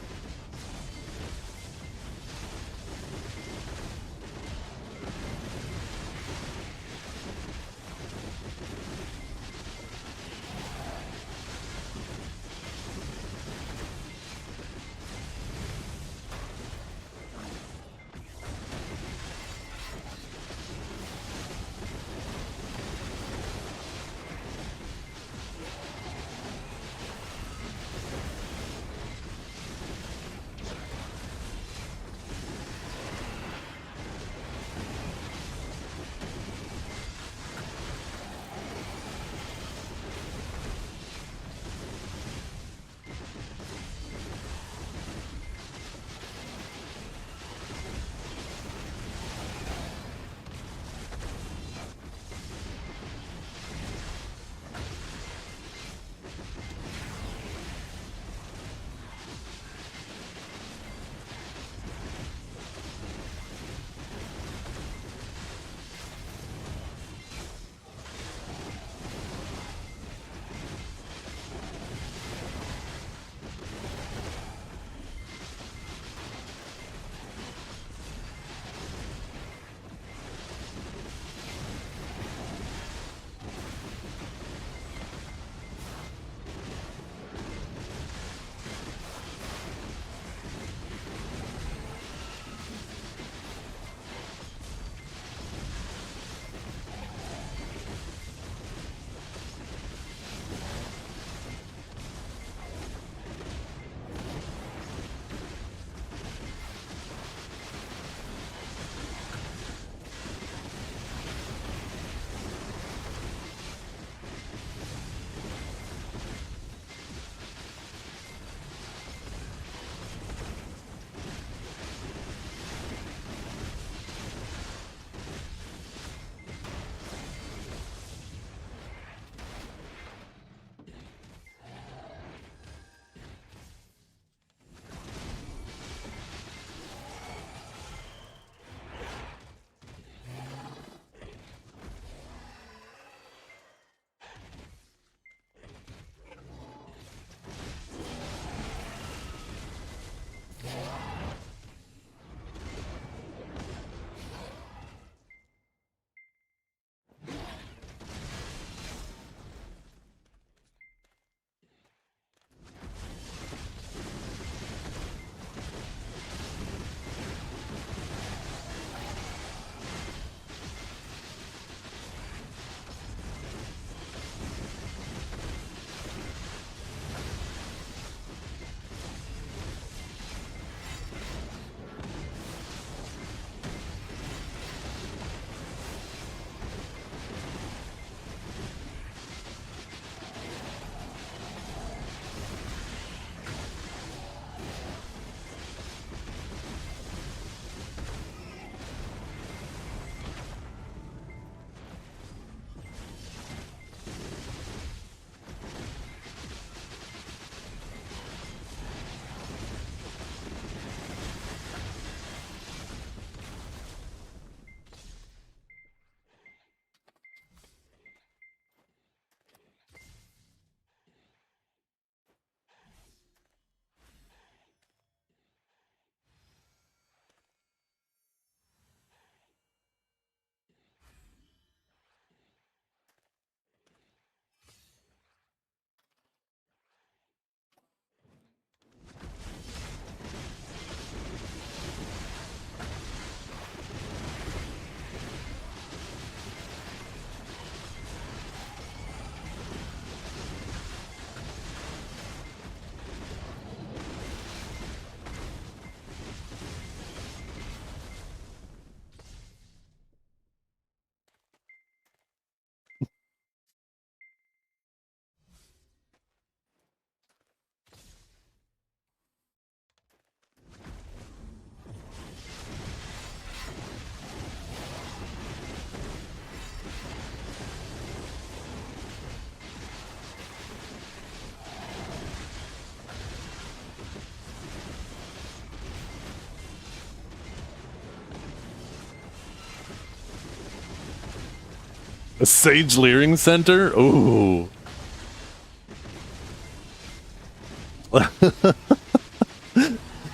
A Sage Leering Center? Ooh.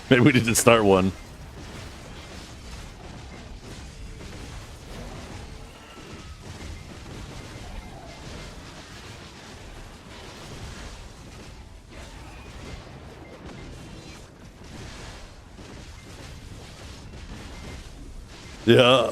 Maybe we need to start one. Yeah.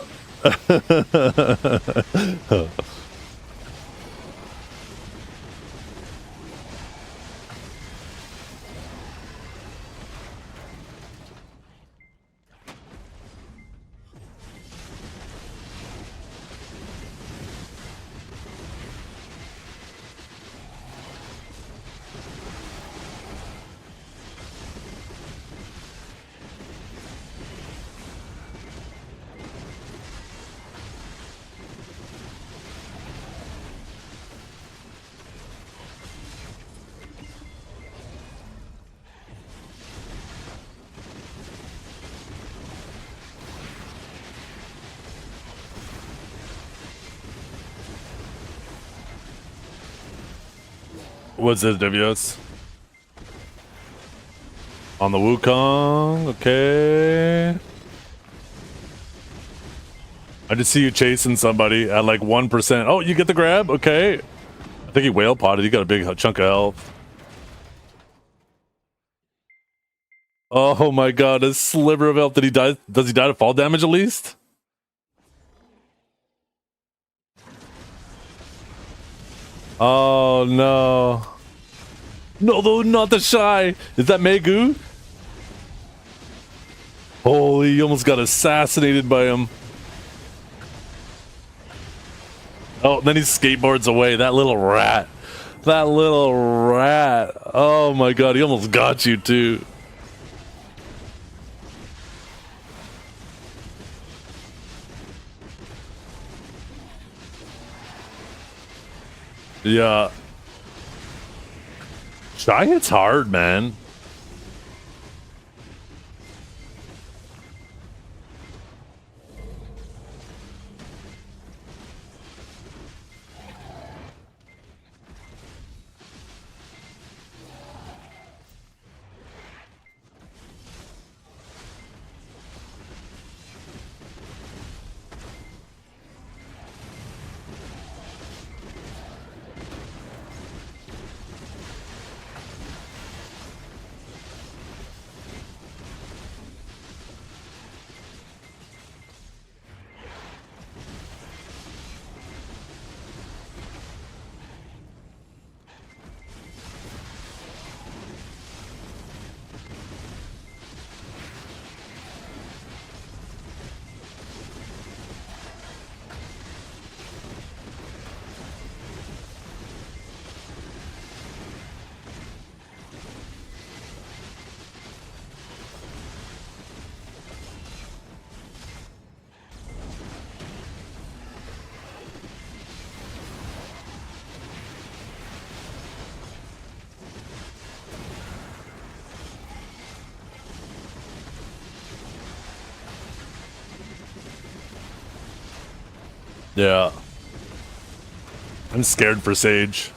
What's this, WS? On the Wukong, okay. I just see you chasing somebody at like 1%. Oh, you get the grab? Okay. I think he whale potted. He got a big chunk of health. Oh my god, a sliver of health. Did he die? Does he die to fall damage at least? Oh no. No, though, not the shy. Is that Megu? Holy, he almost got assassinated by him. Oh, then he skateboards away. That little rat. That little rat. Oh my god, he almost got you too. Yeah. Shy hits hard, man. Yeah. I'm scared for Sage.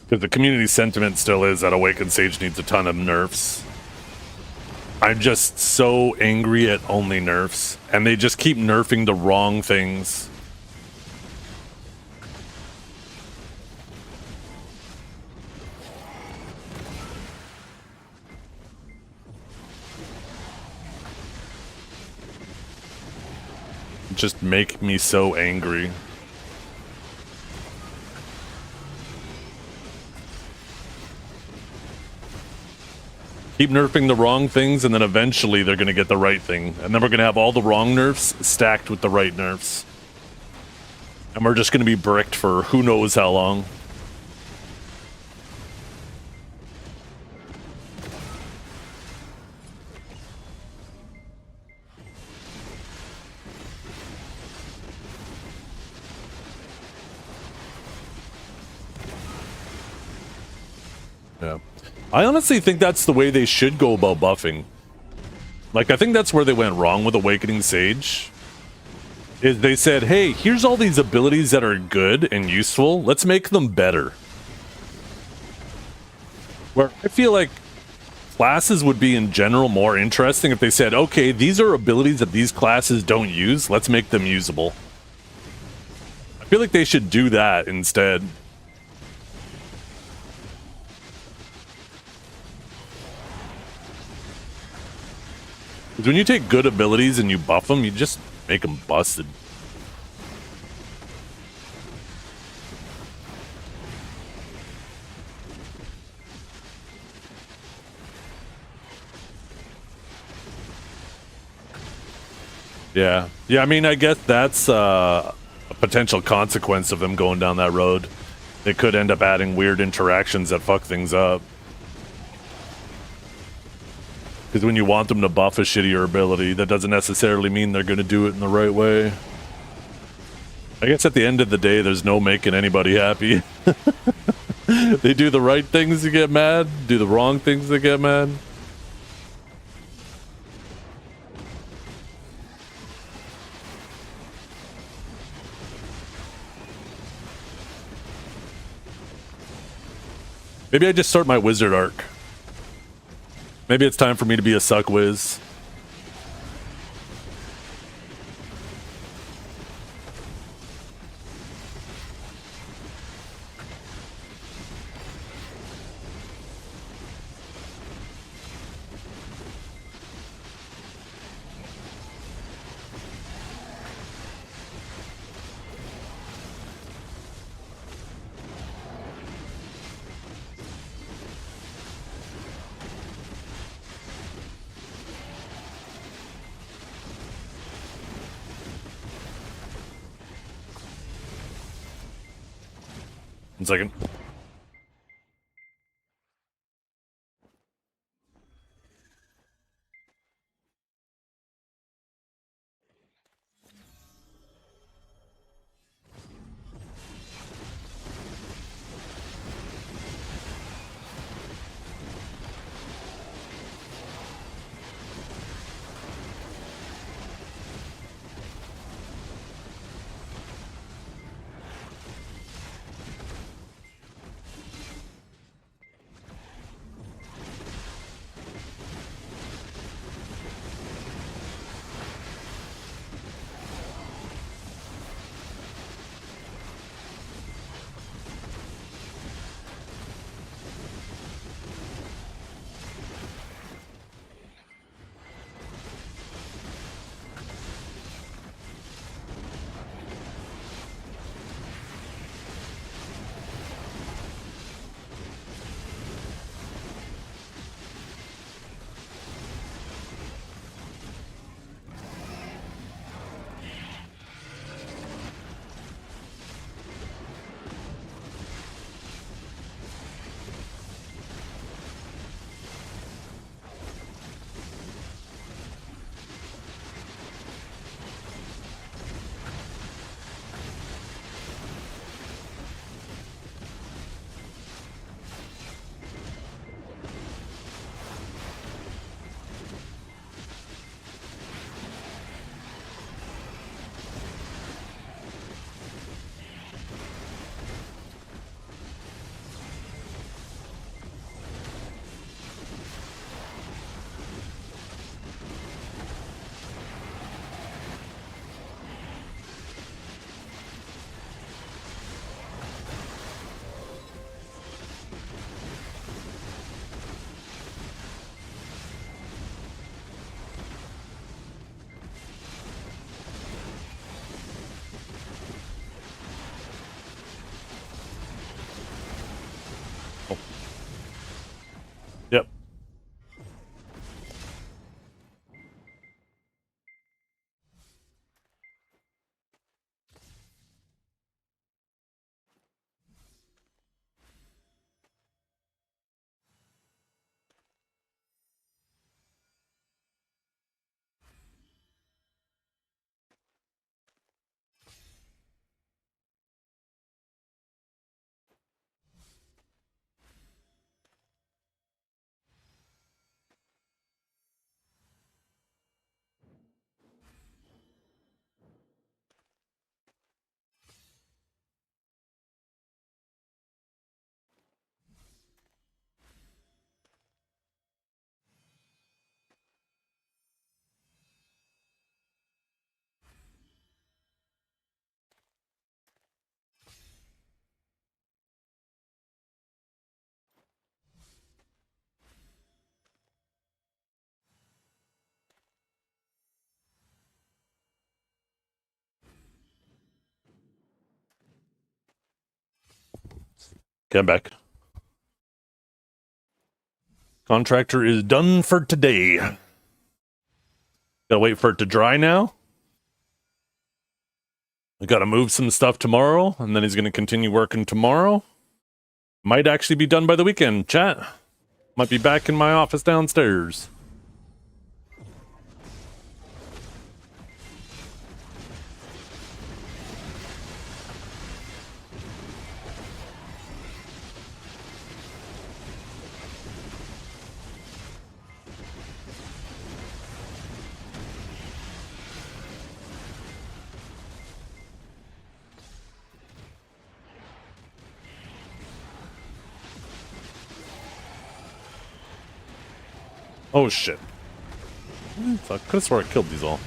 Because the community sentiment still is that Awakened Sage needs a ton of nerfs. I'm just so angry at only nerfs. And they just keep nerfing the wrong things. Just make me so angry. Keep nerfing the wrong things, and then eventually they're gonna get the right thing. And then we're gonna have all the wrong nerfs stacked with the right nerfs. And we're just gonna be bricked for who knows how long. Yeah. I honestly think that's the way they should go about buffing. Like, I think that's where they went wrong with Awakening Sage. is they said, hey, here's all these abilities that are good and useful. Let's make them better. Where I feel like classes would be in general more interesting if they said, okay, these are abilities that these classes don't use. Let's make them usable. I feel like they should do that instead. Because when you take good abilities and you buff them, you just make them busted. Yeah. Yeah, I mean, I guess that's a potential consequence of them going down that road. They could end up adding weird interactions that fuck things up. Because when you want them to buff a shittier ability, that doesn't necessarily mean they're going to do it in the right way. I guess at the end of the day, there's no making anybody happy. They do the right things to get mad, do the wrong things to get mad. Maybe I just start my wizard arc. Maybe it's time for me to be a suck whiz. One second. Okay, I'm back. Contractor is done for today. Gotta wait for it to dry now. I gotta move some stuff tomorrow, and then he's gonna continue working tomorrow. Might actually be done by the weekend, chat. Might be back in my office downstairs. Oh shit. I could have swore I killed these all.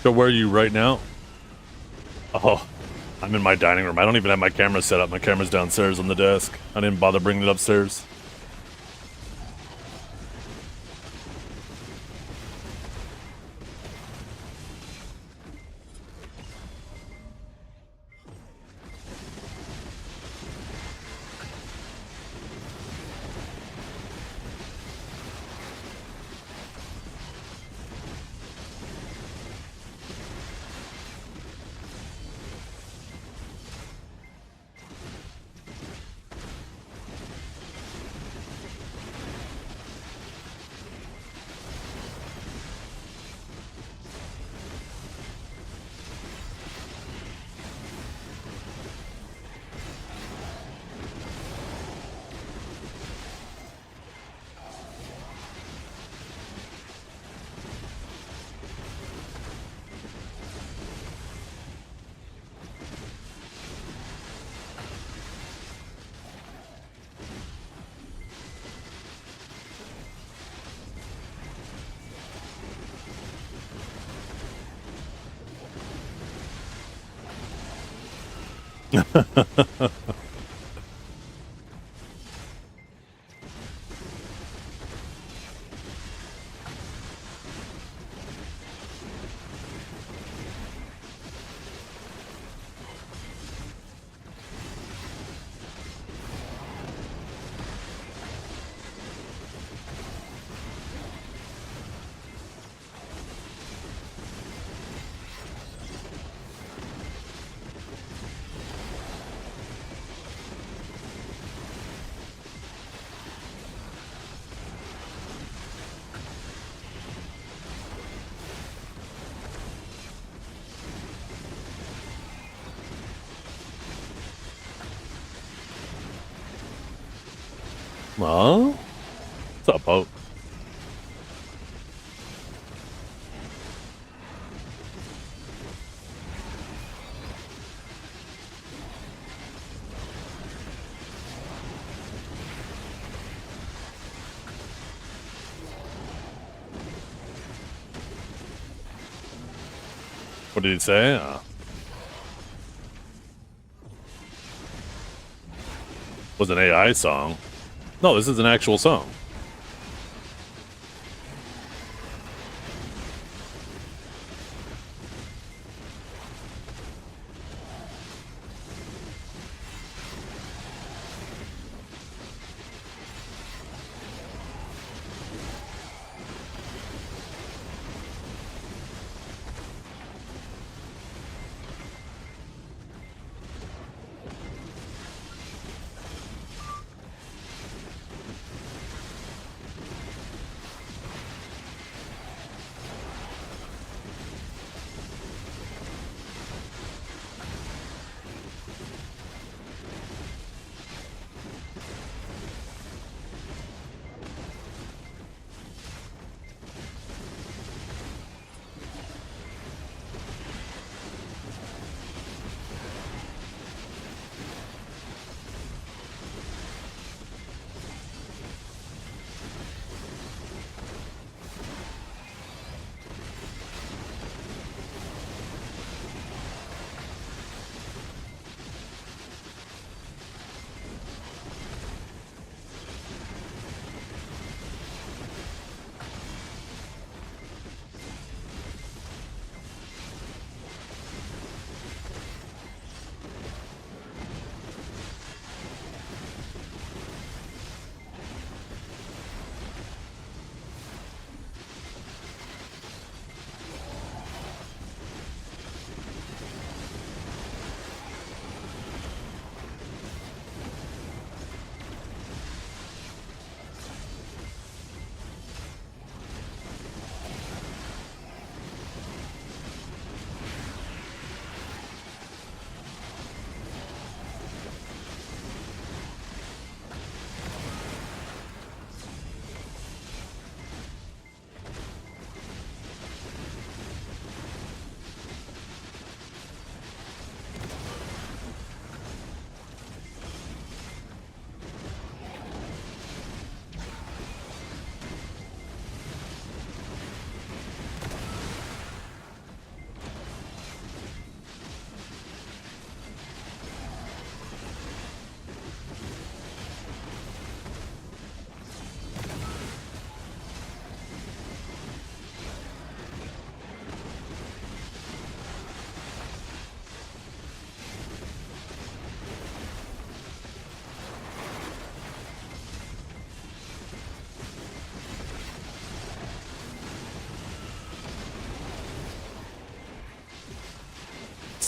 So where are you right now? Oh, I'm in my dining room. I don't even have my camera set up. My camera's downstairs on the desk. I didn't bother bringing it upstairs. Well, what's up, Pope? What did he say? Was an AI song. No, this is an actual song.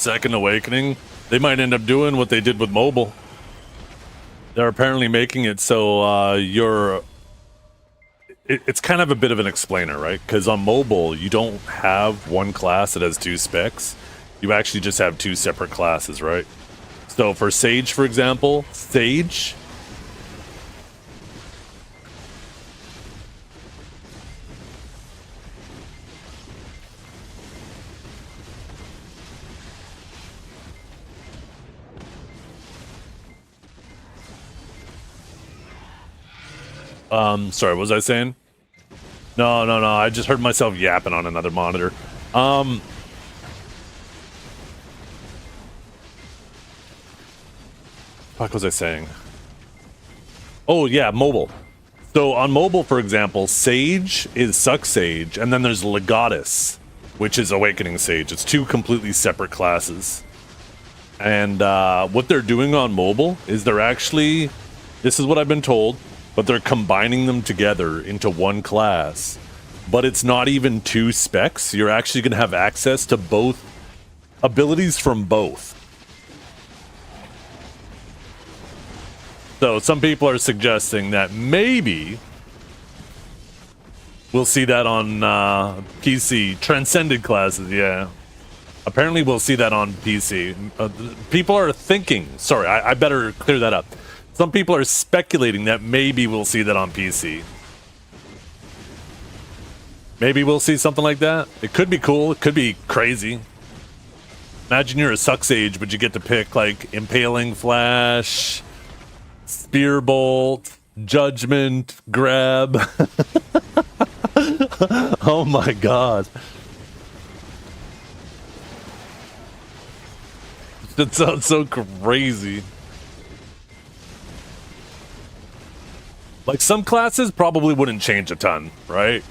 second awakening, they might end up doing what they did with mobile. They're apparently making it so it's kind of a bit of an explainer, right? Because on mobile, you don't have one class that has two specs. You actually just have two separate classes, right? So for Sage, for example, Sage... sorry, what was I saying? No, I just heard myself yapping on another monitor. What was I saying? Oh, yeah, mobile. So on mobile, for example, Sage is Suck Sage, and then there's Legatus, which is Awakening Sage. It's two completely separate classes. And what they're doing on mobile is they're actually, this is what I've been told, but they're combining them together into one class. But it's not even two specs. You're actually going to have access to both abilities from both. So some people are suggesting that maybe we'll see that on PC. Transcended classes, yeah. Apparently we'll see that on PC. People are thinking, sorry, I better clear that up. Some people are speculating that maybe we'll see that on PC. Maybe we'll see something like that. It could be cool. It could be crazy. Imagine you're a Suck Sage, but you get to pick like Impaling Flash, Spear Bolt, Judgment, Grab. Oh my god. That sounds so crazy. Like, some classes probably wouldn't change a ton, right?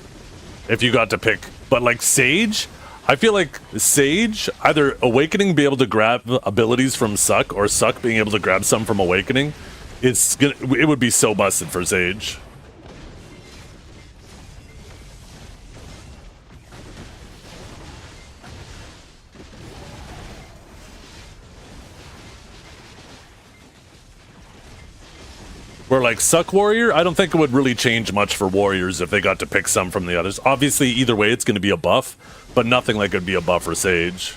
If you got to pick. But, like, Sage, I feel like Sage, either Awakening be able to grab abilities from Suck, or Suck being able to grab some from Awakening, it would be so busted for Sage. Where, like, Suck Warrior, I don't think it would really change much for Warriors if they got to pick some from the others. Obviously, either way, it's going to be a buff, but nothing like it would be a buff for Sage.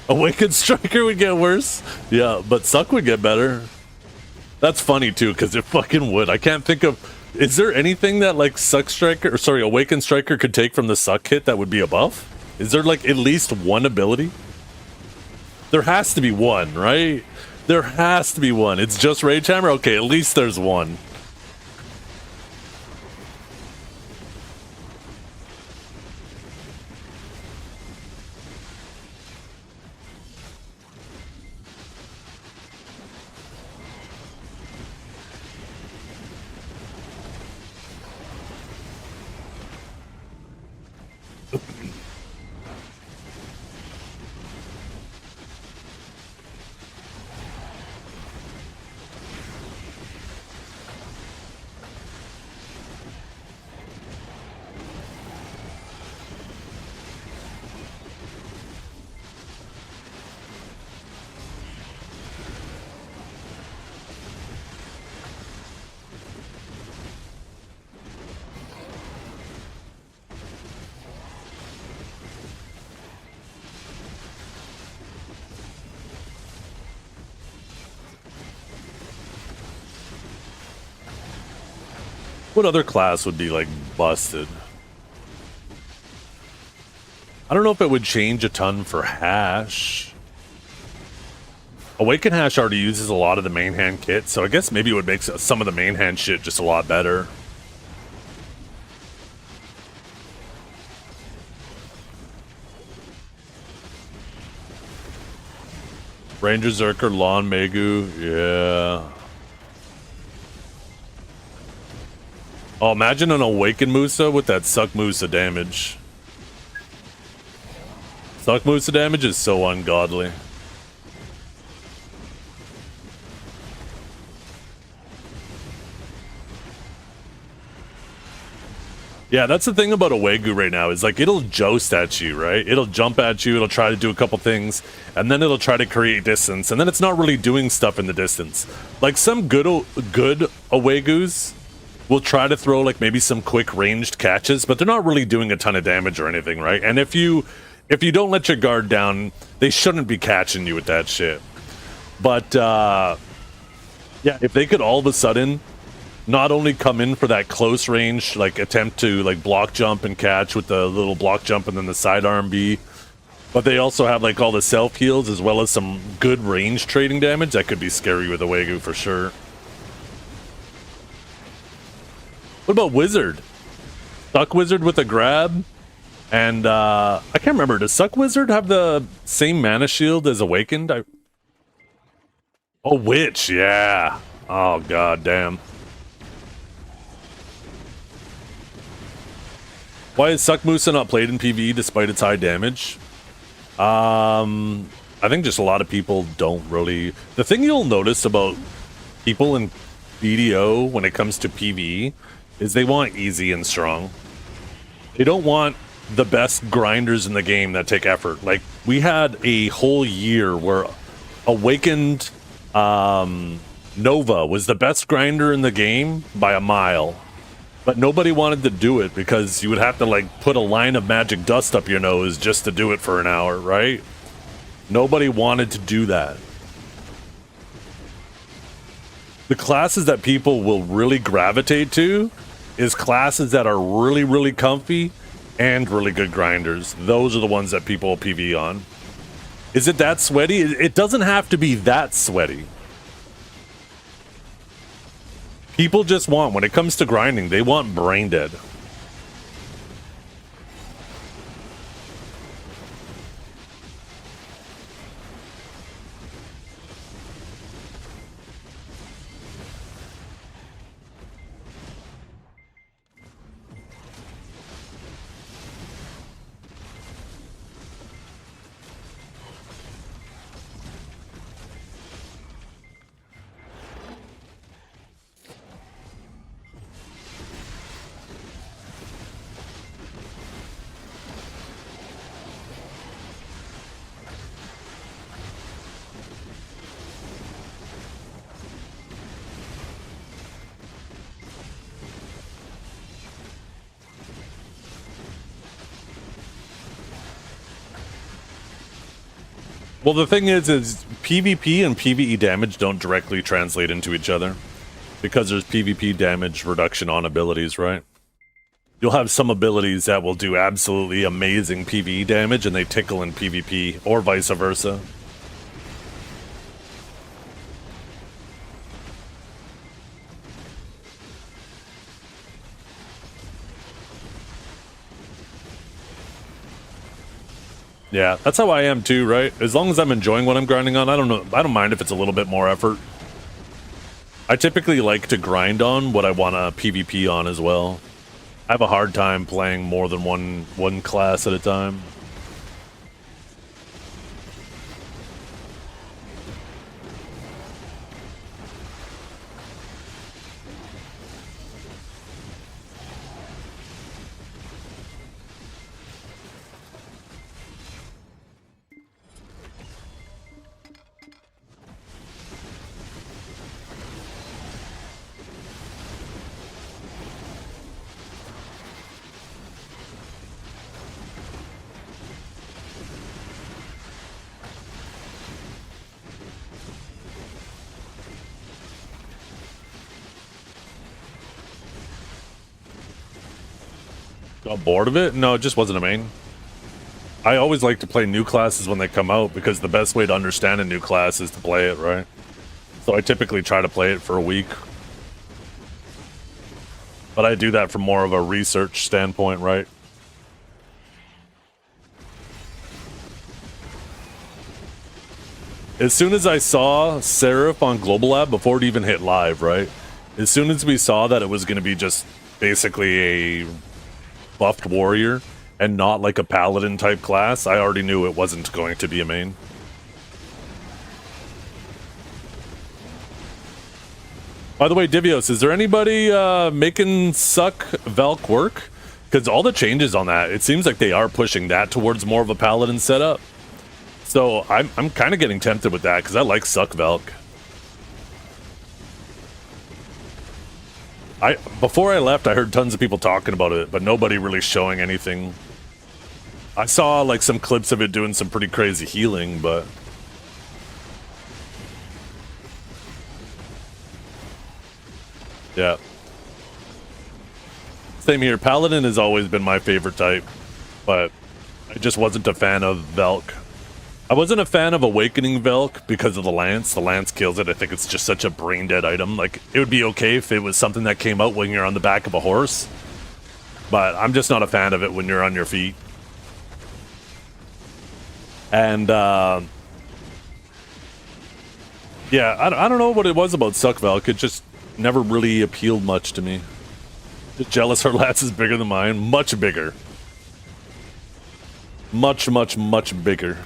Awakened Striker would get worse. Yeah, but Suck would get better. That's funny, too, because it fucking would. I can't think of... Is there anything that, like, Suck Striker... Or, sorry, Awakened Striker could take from the Suck hit that would be a buff? Is there, like, at least one ability? There has to be one, right? There has to be one. It's just Rage Hammer? Okay, at least there's one. What other class would be, like, busted? I don't know if it would change a ton for Hash. Awaken Hash already uses a lot of the main hand kit, so I guess maybe it would make some of the main hand shit just a lot better. Ranger Zerker, Lawn Megu, yeah. Oh, imagine an Awakened Musa with that Suck Musa damage. Suck Musa damage is so ungodly. Yeah, that's the thing about a Wagyu right now, is like it'll joust at you, right? It'll jump at you, it'll try to do a couple things, and then it'll try to create distance, and then it's not really doing stuff in the distance. Like some good Wagyus will try to throw like maybe some quick ranged catches, but they're not really doing a ton of damage or anything, right? And if you don't let your guard down, they shouldn't be catching you with that shit. But yeah, if they could all of a sudden not only come in for that close range, like attempt to like block jump and catch with the little block jump and then the sidearm B, but they also have like all the self heals as well as some good range trading damage, that could be scary with a Wagyu for sure. What about Wizard? Suck Wizard with a grab? And I can't remember, does Suck Wizard have the same mana shield as Awakened? Oh, Witch, yeah. Oh, god damn. Why is Suck Musa not played in PvE despite its high damage? I think just a lot of people don't really... The thing you'll notice about people in BDO when it comes to PvE is they want easy and strong. They don't want the best grinders in the game that take effort. Like, we had a whole year where Awakened Nova was the best grinder in the game by a mile. But nobody wanted to do it because you would have to like put a line of magic dust up your nose just to do it for an hour, right? Nobody wanted to do that. The classes that people will really gravitate to is classes that are really, really comfy and really good grinders. Those are the ones that people will PvE on. Is it that sweaty? It doesn't have to be that sweaty. People just want, when it comes to grinding, they want brain dead. Well, the thing is PvP and PvE damage don't directly translate into each other because there's PvP damage reduction on abilities, right? You'll have some abilities that will do absolutely amazing PvE damage and they tickle in PvP, or vice versa. Yeah, that's how I am too, right? As long as I'm enjoying what I'm grinding on, I don't mind if it's a little bit more effort. I typically like to grind on what I want to PvP on as well. I have a hard time playing more than one class at a time. Got bored of it? No, it just wasn't a main. I always like to play new classes when they come out because the best way to understand a new class is to play it, right? So I typically try to play it for a week. But I do that from more of a research standpoint, right? As soon as I saw Seraph on Global Lab, before it even hit live, right? As soon as we saw that it was going to be just basically a buffed warrior and not like a paladin type class, I already knew it wasn't going to be a main. By the way, Divios, is there anybody making Suck Valk work? Because all the changes on that, it seems like they are pushing that towards more of a paladin setup. So I'm kind of getting tempted with that because I like Suck Velk. Before I left, I heard tons of people talking about it, but nobody really showing anything. I saw like some clips of it doing some pretty crazy healing, but yeah. Same here. Paladin has always been my favorite type, but I just wasn't a fan of Velk. I wasn't a fan of Awakening Velk because of the Lance. The Lance kills it. I think it's just such a brain-dead item. Like, it would be okay if it was something that came out when you're on the back of a horse, but I'm just not a fan of it when you're on your feet. And, yeah, I don't know what it was about Suck Velk. It just never really appealed much to me. Just jealous her lance is bigger than mine. Much bigger. Much, much, much bigger.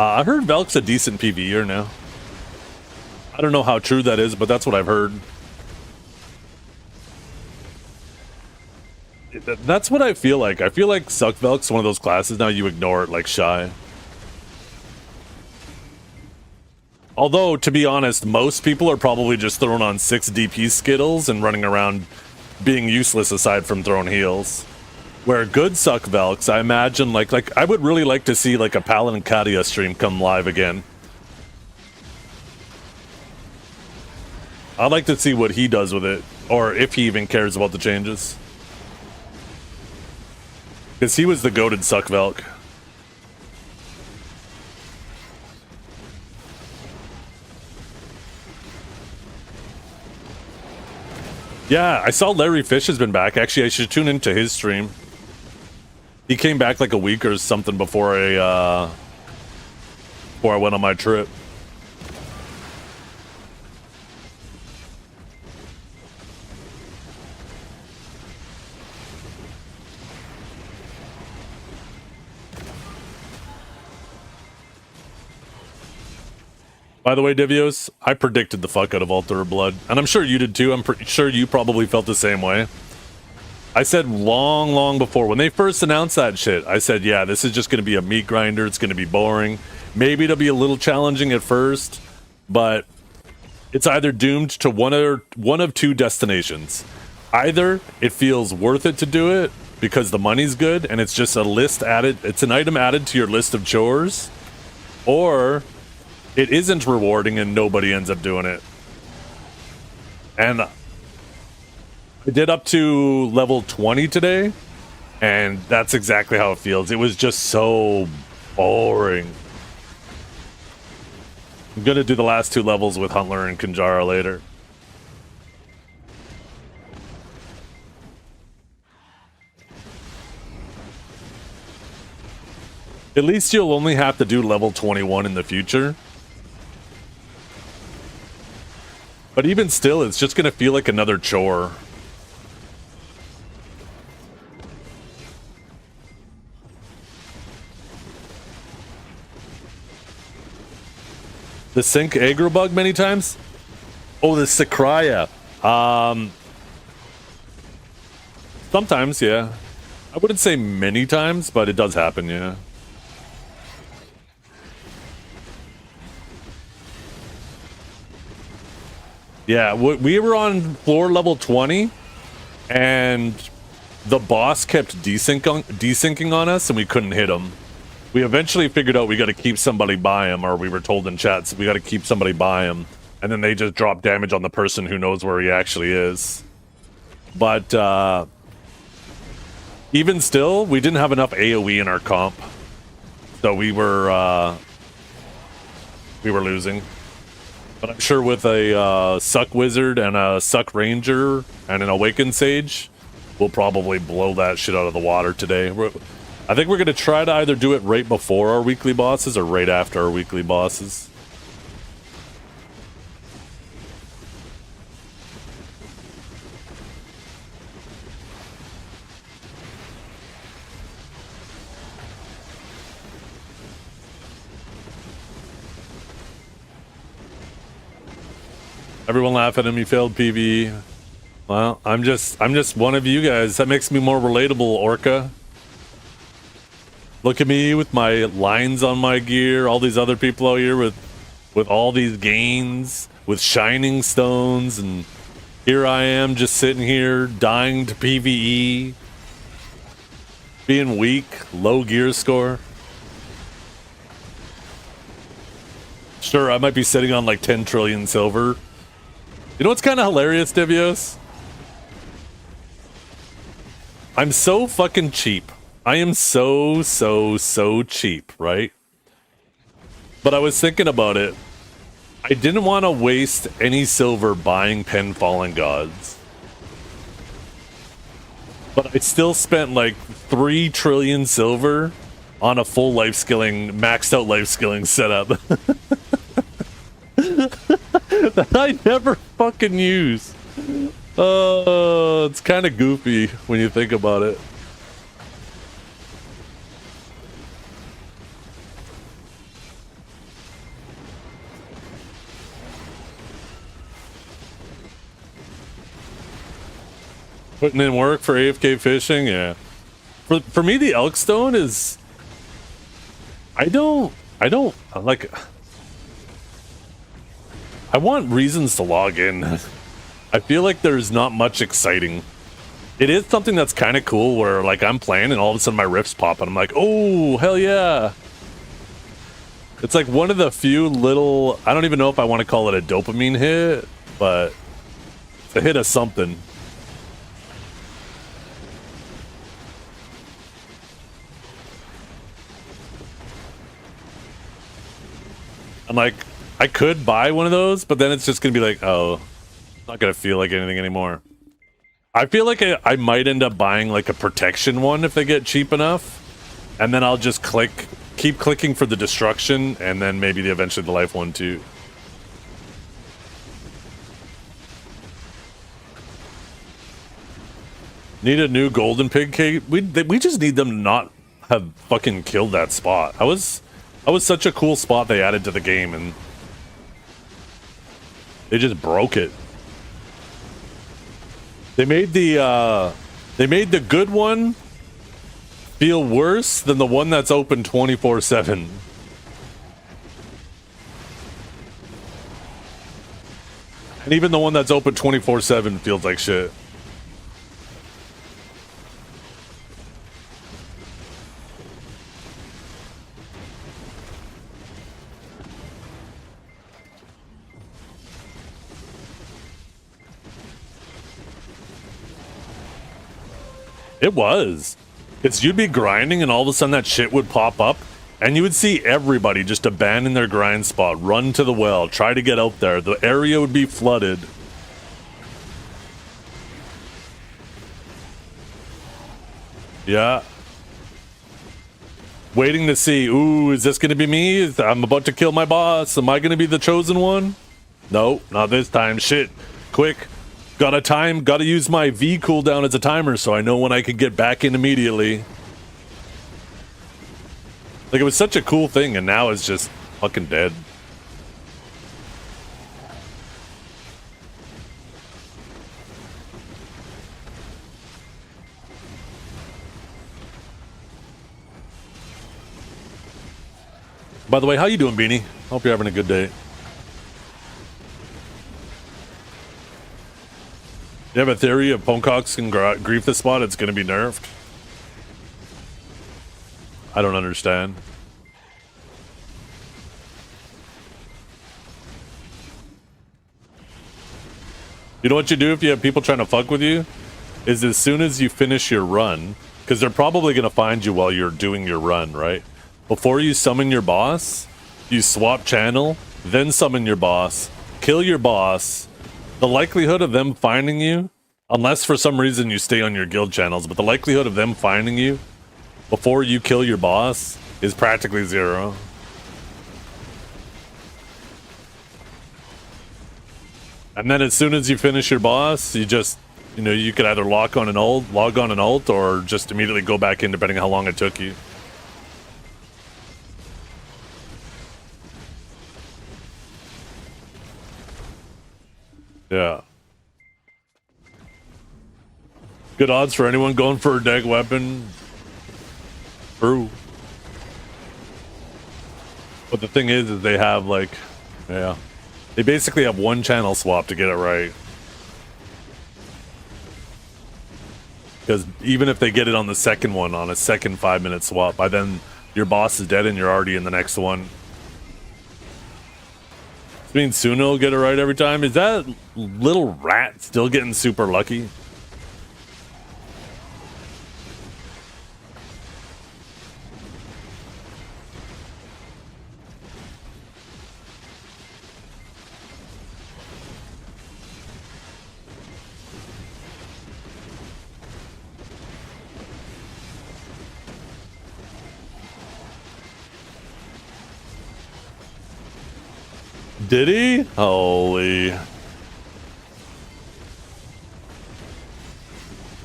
I heard Velk's a decent PvEer now. I don't know how true that is, but that's what I've heard. That's what I feel like. I feel like Suck Velk's one of those classes now you ignore it like Shy. Although, to be honest, most people are probably just throwing on 6 DP Skittles and running around being useless aside from throwing heals. Where good Suck Velks, I imagine, like I would really like to see like a Paladin Katia stream come live again. I'd like to see what he does with it, or if he even cares about the changes. Because he was the goated Suck Velk. Yeah, I saw Larry Fish has been back. Actually, I should tune into his stream. He came back like a week or something before I went on my trip. By the way, Divios, I predicted the fuck out of Altar of Blood. And I'm sure you did too. I'm pretty sure you probably felt the same way. I said long before, when they first announced that shit, I said, yeah, this is just going to be a meat grinder. It's going to be boring. Maybe it'll be a little challenging at first, but it's either doomed to one of two destinations. Either it feels worth it to do it because the money's good and it's just a list added, it's an item added to your list of chores, or it isn't rewarding and nobody ends up doing it. And I did up to level 20 today, and that's exactly how it feels. It was just so boring. I'm gonna do the last 2 levels with Huntler and Kanjara later. At least you'll only have to do level 21 in the future. But even still, it's just gonna feel like another chore. The sync aggro bug many times? Oh, the Sakraya. Sometimes, yeah. I wouldn't say many times, but it does happen, yeah. Yeah, we were on floor level 20, and the boss kept desyncing on us, and we couldn't hit him. We eventually figured out we got to keep somebody by him, or we were told in chats we got to keep somebody by him, and then they just drop damage on the person who knows where he actually is. But even still, we didn't have enough AoE in our comp, so we were losing. But I'm sure with a Suck Wizard and a Suck Ranger and an Awakened Sage, we'll probably blow that shit out of the water today. I think we're going to try to either do it right before our weekly bosses or right after our weekly bosses. Everyone laugh at him, he failed PvE. Well, I'm just one of you guys. That makes me more relatable, Orca. Look at me with my lines on my gear, all these other people out here with all these gains, with shining stones, and here I am just sitting here dying to PvE, being weak, low gear score. Sure, I might be sitting on like 10 trillion silver. You know what's kind of hilarious, Divios? I'm so fucking cheap. I am so cheap, right? But I was thinking about it. I didn't want to waste any silver buying Pen Fallen Gods. But I still spent like 3 trillion silver on a full life skilling, maxed out life skilling setup. That I never fucking use. It's kind of goofy when you think about it. Putting in work for AFK fishing, yeah. For me, the Elkstone is... I don't like... I want reasons to log in. I feel like there's not much exciting. It is something that's kind of cool where like I'm playing and all of a sudden my rifts pop and I'm like, oh, hell yeah. It's like one of the few little, I don't even know if I want to call it a dopamine hit, but it's a hit of something. I'm like, I could buy one of those, but then it's just going to be like, oh, it's not going to feel like anything anymore. I feel like I might end up buying like a protection one if they get cheap enough. And then I'll just keep clicking for the destruction, and then maybe eventually the life one too. Need a new golden pig cake? We just need them to not have fucking killed that spot. I was such a cool spot they added to the game, and they just broke it. They made the good one feel worse than the one that's open 24/7. And even the one that's open 24/7 feels like shit. It was. It's you'd be grinding and all of a sudden that shit would pop up and you would see everybody just abandon their grind spot, run to the well, try to get out there. The area would be flooded. Yeah. Waiting to see, ooh, is this going to be me? I'm about to kill my boss. Am I going to be the chosen one? No, not this time. Shit. Quick. Gotta use my V cooldown as a timer so I know when I can get back in immediately. Like, it was such a cool thing, and now it's just fucking dead. By the way, how you doing, Beanie? Hope you're having a good day. You have a theory of Poncox can grief the spot, it's going to be nerfed? I don't understand. You know what you do if you have people trying to fuck with you? Is as soon as you finish your run, because they're probably going to find you while you're doing your run, right? Before you summon your boss, you swap channel, then summon your boss, kill your boss. The likelihood of them finding you, unless for some reason you stay on your guild channels, but the likelihood of them finding you before you kill your boss is practically 0. And then as soon as you finish your boss, you just, you know, you could either log on an ult, or just immediately go back in, depending on how long it took you. Yeah. Good odds for anyone going for a deck weapon. True. But the thing is they have like, yeah. They basically have one channel swap to get it right. Because even if they get it on the second one, on a second 5-minute swap, by then your boss is dead and you're already in the next one. This means Suno will get it right every time. Is that little rat still getting super lucky? Did he? Holy.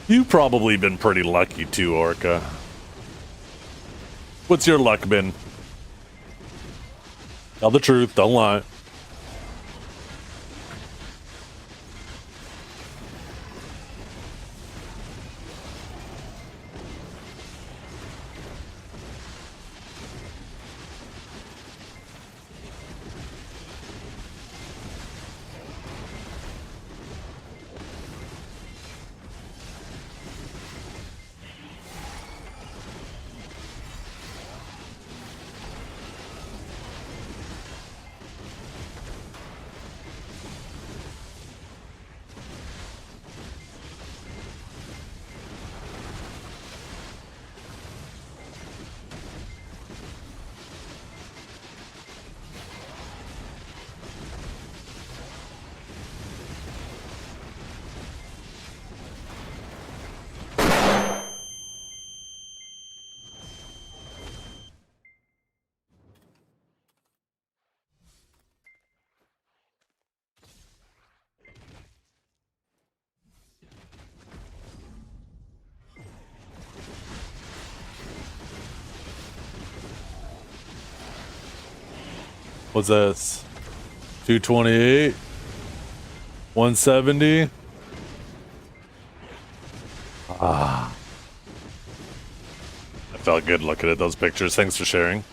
You've probably been pretty lucky too, Orca. What's your luck been? Tell the truth, don't lie. What's this? 228? 170? Ah. I felt good looking at those pictures. Thanks for sharing.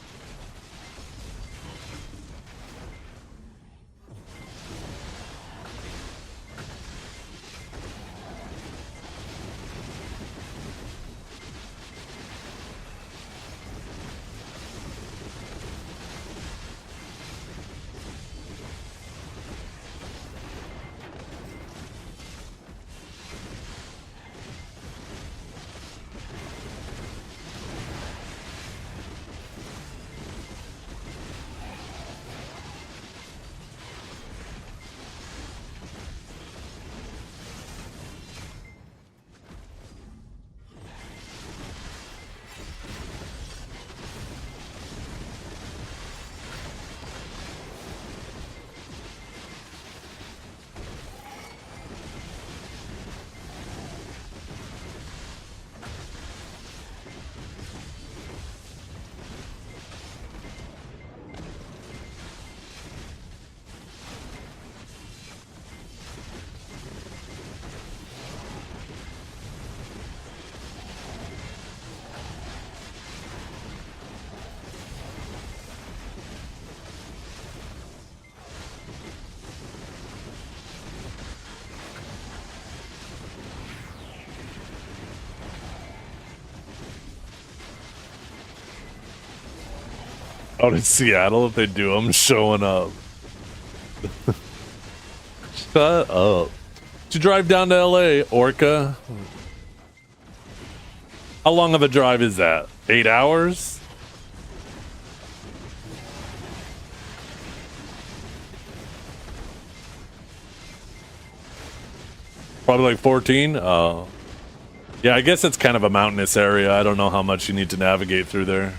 Out in Seattle, if they do, I'm showing up. Shut up. Did you drive down to LA, Orca? How long of a drive is that? 8 hours? Probably like 14? Yeah, I guess it's kind of a mountainous area. I don't know how much you need to navigate through there.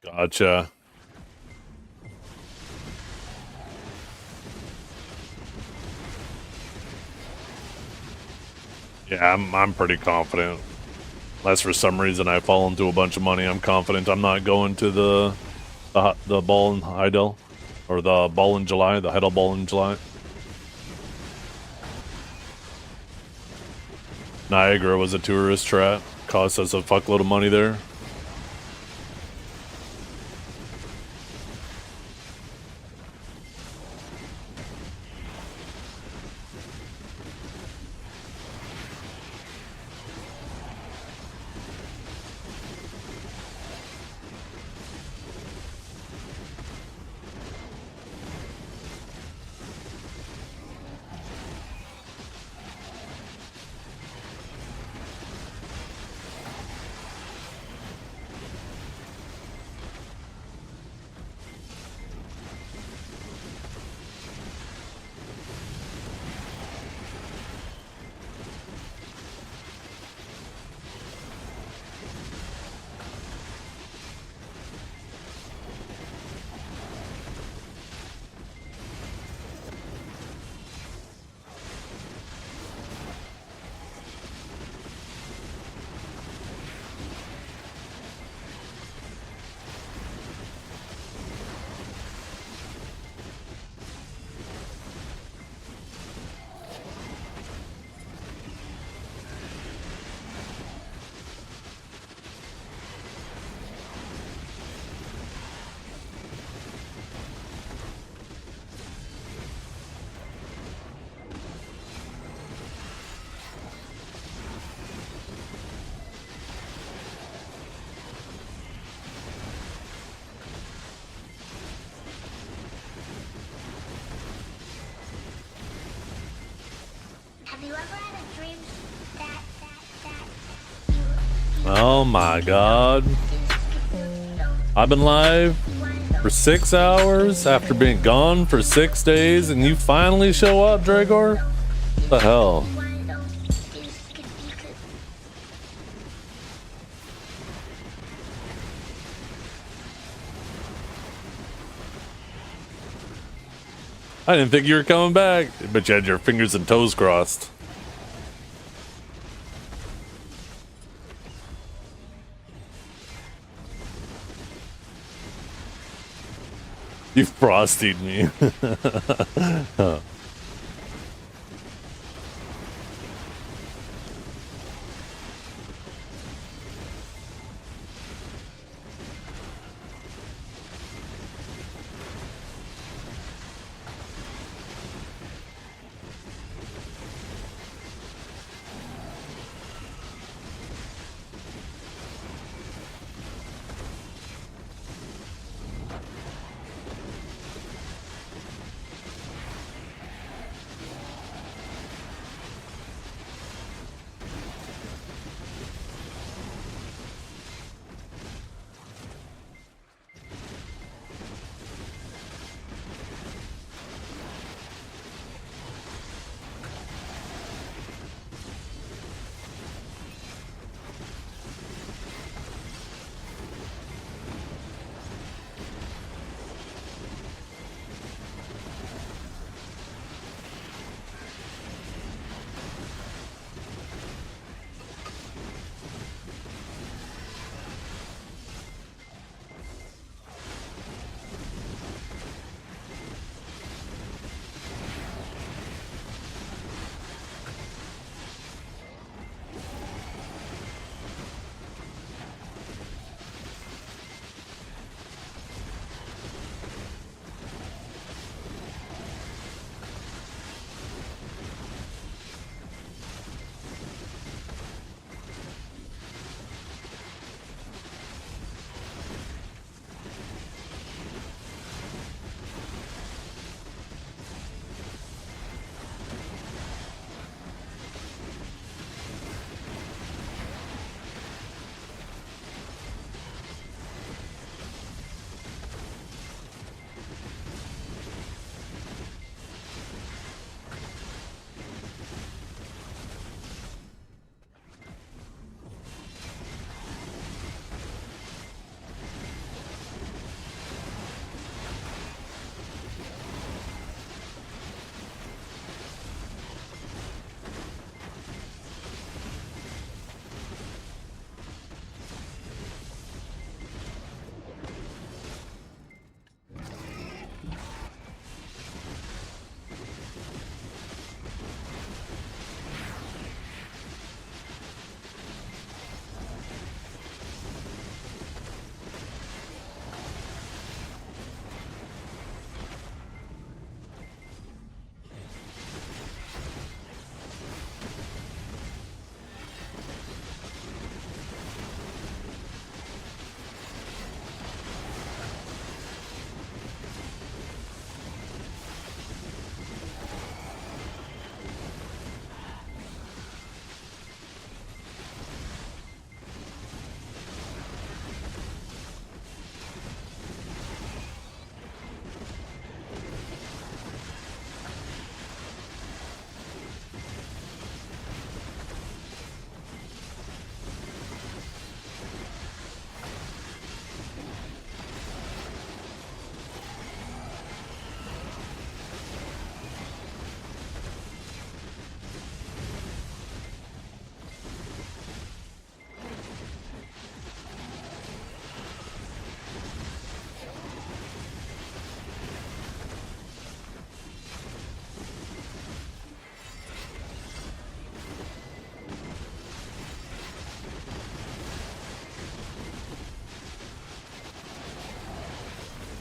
Gotcha. Yeah, I'm pretty confident. Unless for some reason I fall into a bunch of money, I'm confident I'm not going to the ball in Heidel, or the ball in July, the Heidel ball in July. Niagara was a tourist trap, cost us a fuckload of money there. Have you ever had a dream that Oh my god. I've been live for 6 hours after being gone for 6 days, and you finally show up, Dragor? What the hell? I didn't think you were coming back, but you had your fingers and toes crossed. You frosted me. Huh.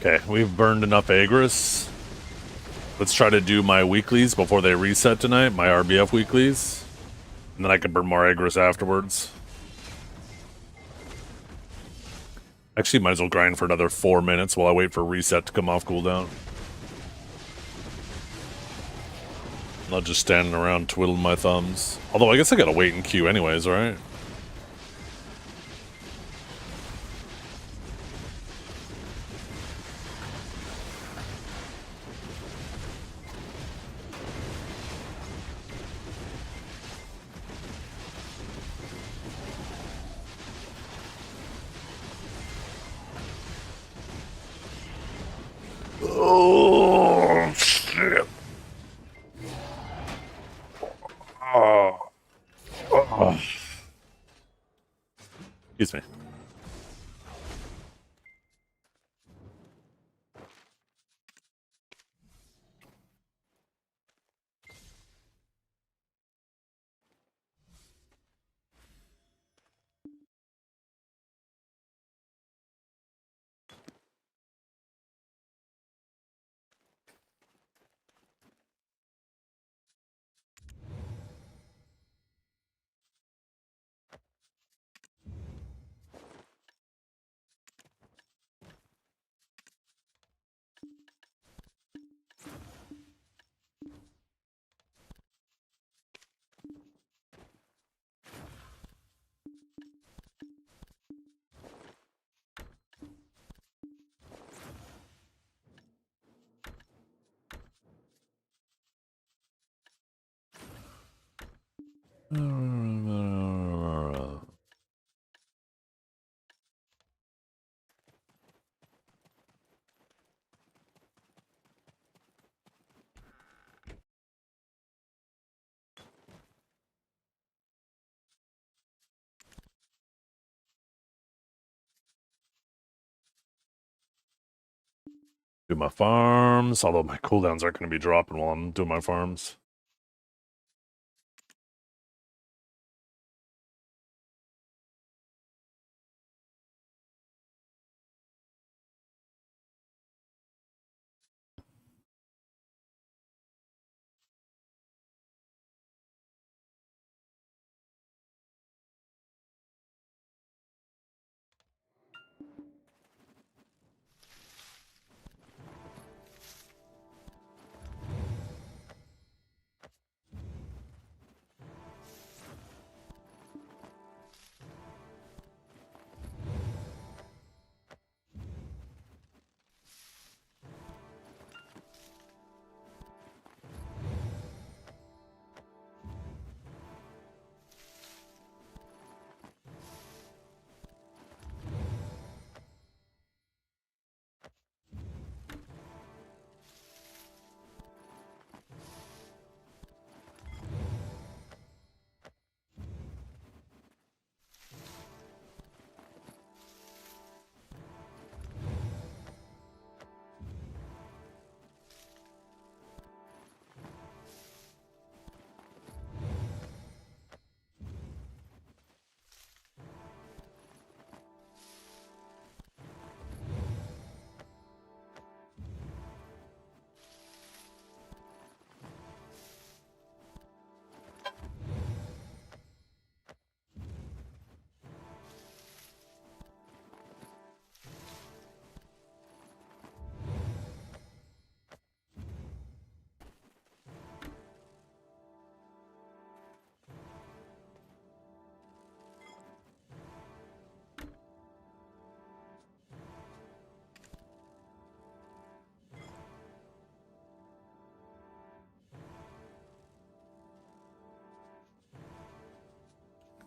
Okay, we've burned enough Agris. Let's try to do my weeklies before they reset tonight, my RBF weeklies. And then I can burn more Agris afterwards. Actually, might as well grind for another 4 minutes while I wait for reset to come off cooldown. Not just standing around twiddling my thumbs. Although I guess I gotta wait in queue anyways, right? Oh, shit. Oh. Excuse me. Do my farms, although my cooldowns aren't going to be dropping while I'm doing my farms.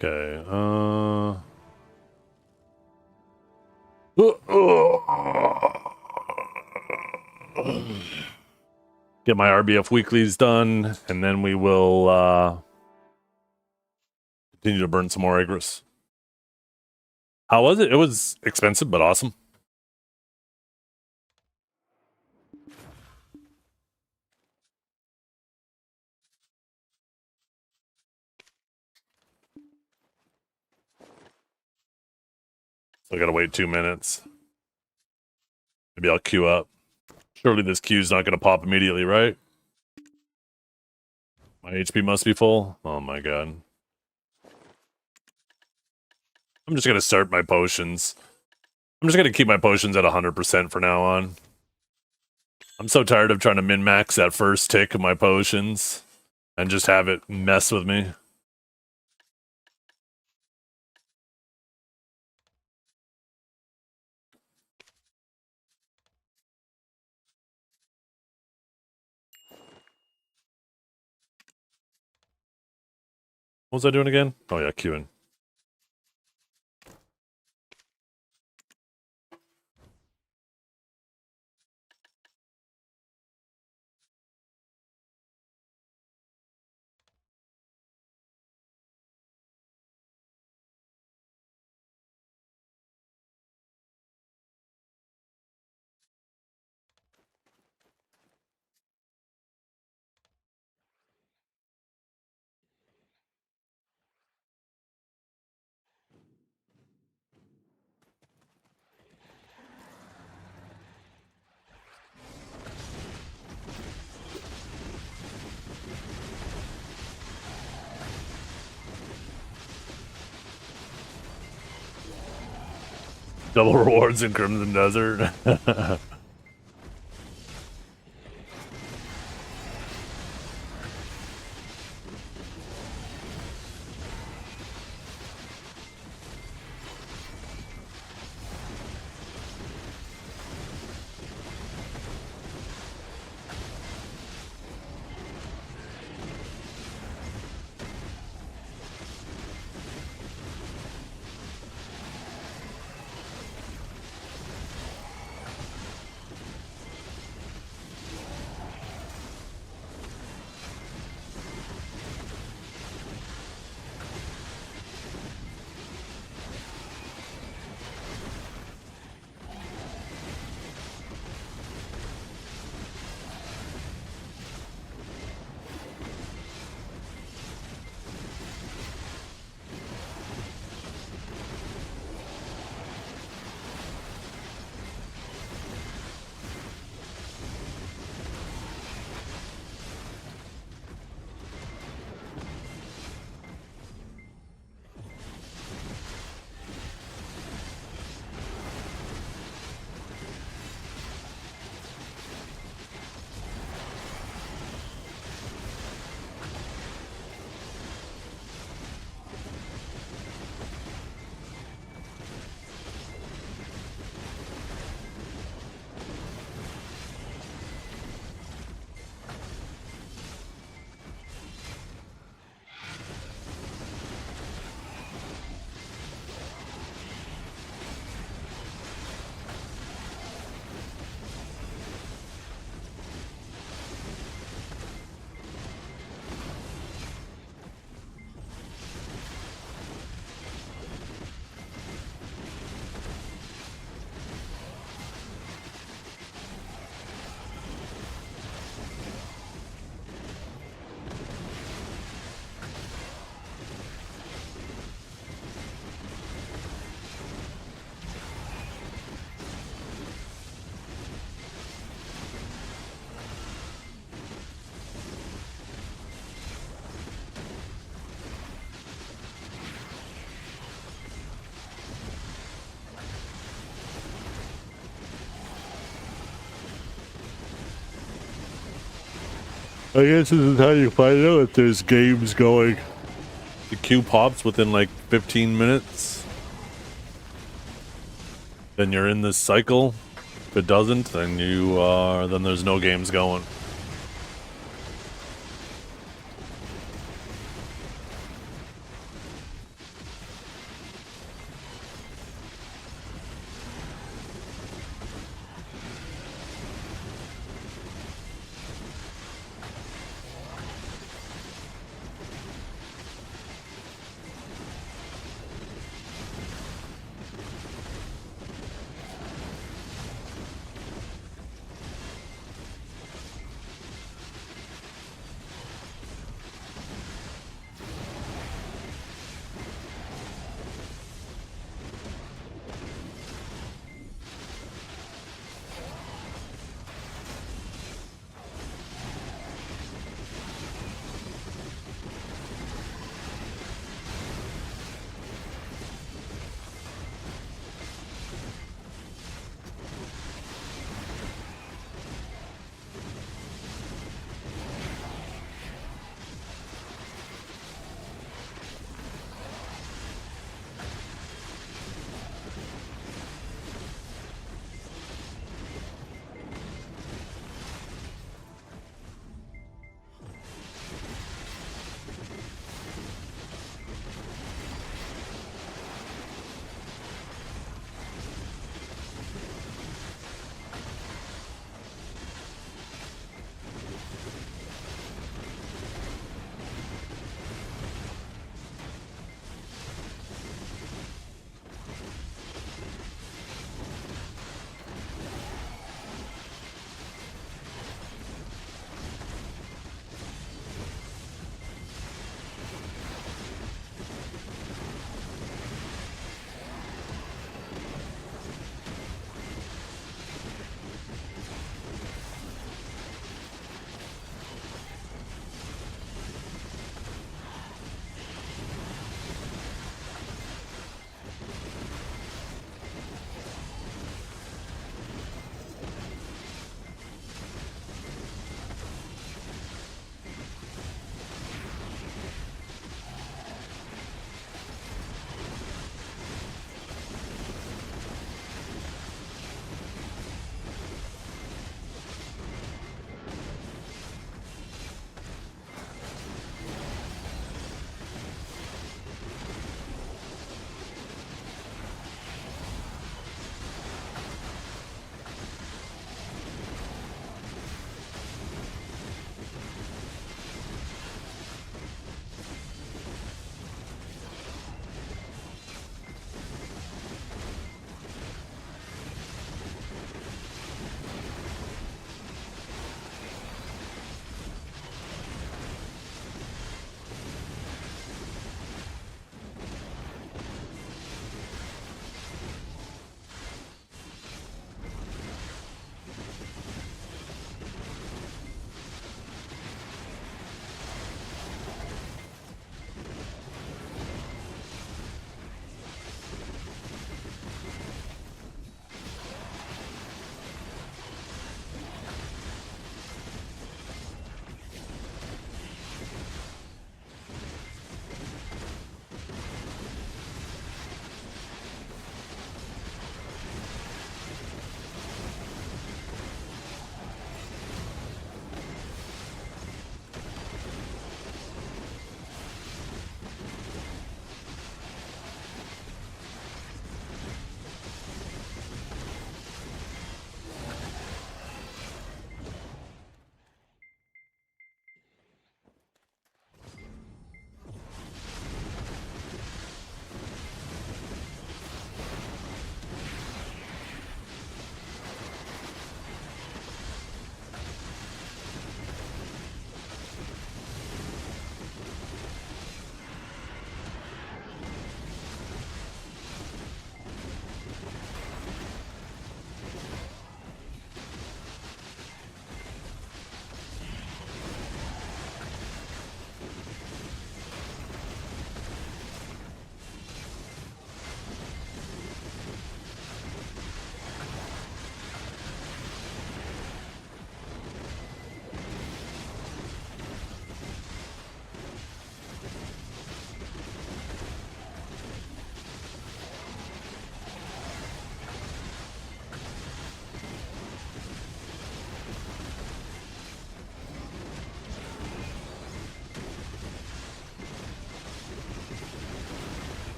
Okay, get my RBF weeklies done, and then we will continue to burn some more Agris. How was it? It was expensive, but awesome. So I gotta wait 2 minutes. Maybe I'll queue up. Surely this queue's not going to pop immediately, right? My HP must be full. Oh my god. I'm just going to start my potions. I'm just going to keep my potions at 100% for now on. I'm so tired of trying to min-max that first tick of my potions and just have it mess with me. What was I doing again? Oh yeah, queuing. Double rewards in Crimson Desert. I guess this is how you find out if there's games going. The queue pops within like 15 minutes. Then you're in this cycle. If it doesn't, then then there's no games going.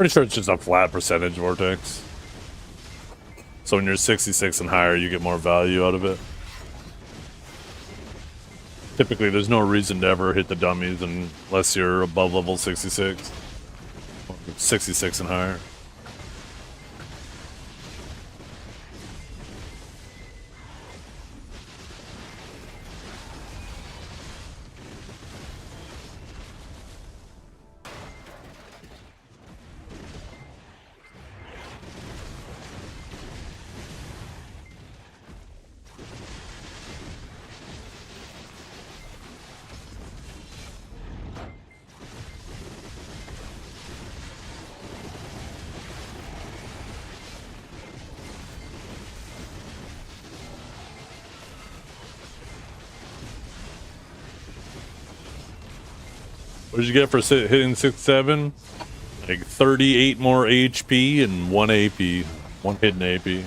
Pretty sure it's just a flat percentage vortex. So when you're 66 and higher, you get more value out of it. Typically, there's no reason to ever hit the dummies unless you're above level 66. 66 and higher. What did you get for hitting 6-7? Like 38 more HP and 1 AP. 1 hidden AP. You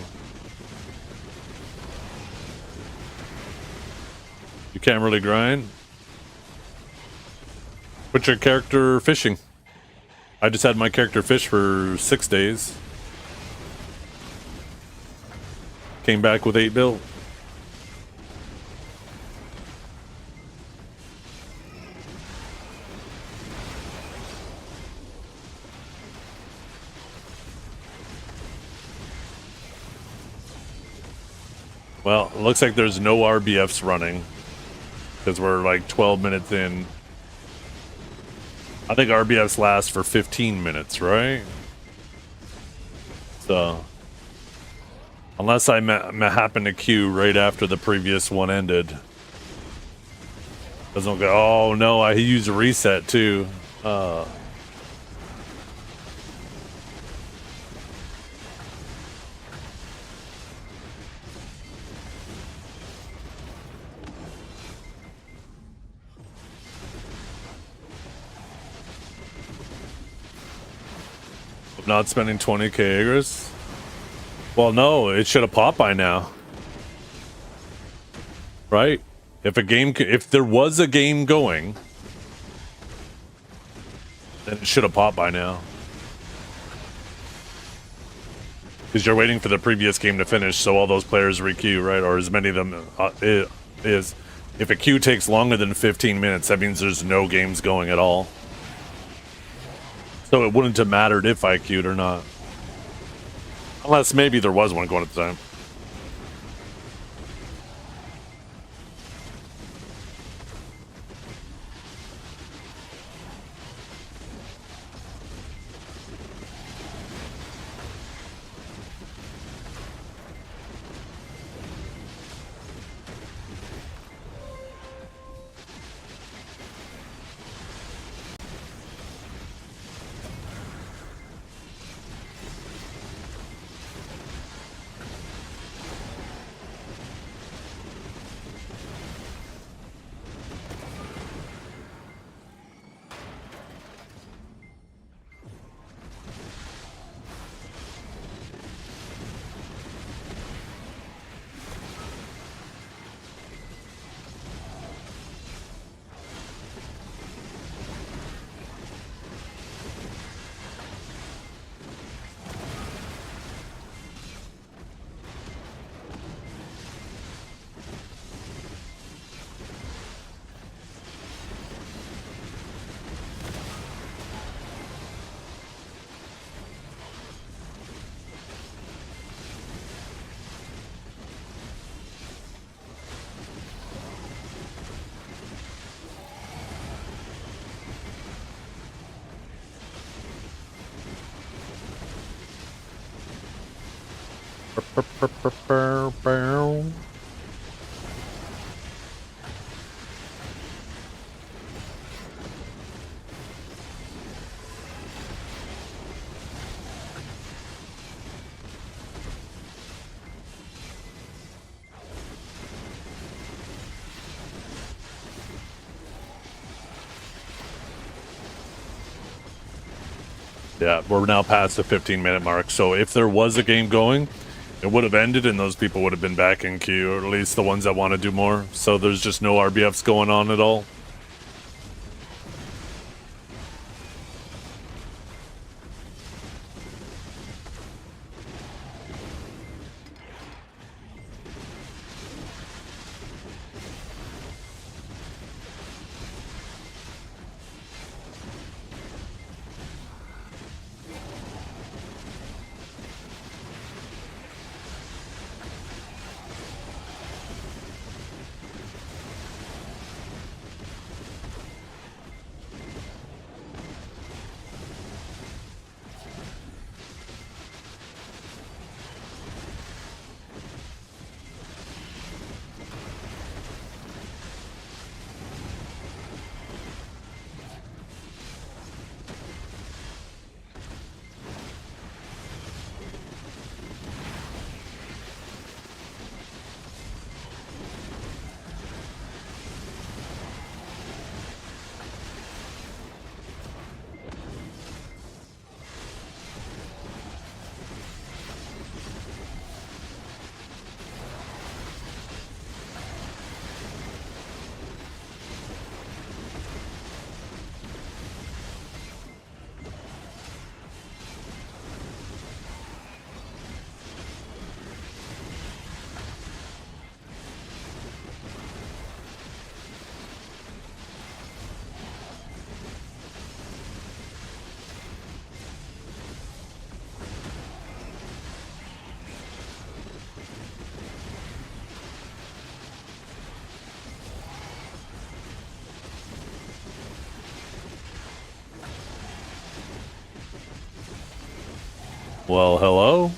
can't really grind. Put your character fishing. I just had my character fish for 6 days. Came back with 8 built. Well, it looks like there's no RBFs running because we're like 12 minutes in. I think RBFs last for 15 minutes, right? So, unless I happen to queue right after the previous one ended. Doesn't go, oh no, I used a reset too. Not spending 20k Agris? Well, no, it should have popped by now. Right? If there was a game going, then it should have popped by now. Because you're waiting for the previous game to finish, so all those players re-queue, right? Or as many of them is. If a queue takes longer than 15 minutes, that means there's no games going at all. So it wouldn't have mattered if I queued or not. Unless maybe there was one going at the time. Yeah, we're now past the 15-minute mark, so if there was a game going, it would have ended and those people would have been back in queue, or at least the ones that want to do more. So there's just no RBFs going on at all. Well, hello?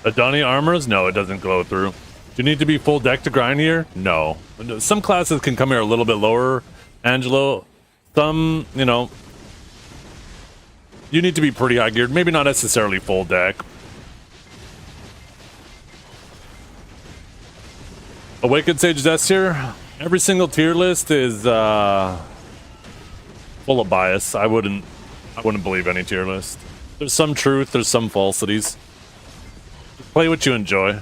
Adani armors? No, it doesn't glow through. Do you need to be full deck to grind here? No. Some classes can come here a little bit lower, Angelo. Some, you know, you need to be pretty high geared. Maybe not necessarily full deck. Awakened Sage S tier? Every single tier list is full of bias. I wouldn't believe any tier list. There's some truth, there's some falsities. Play what you enjoy.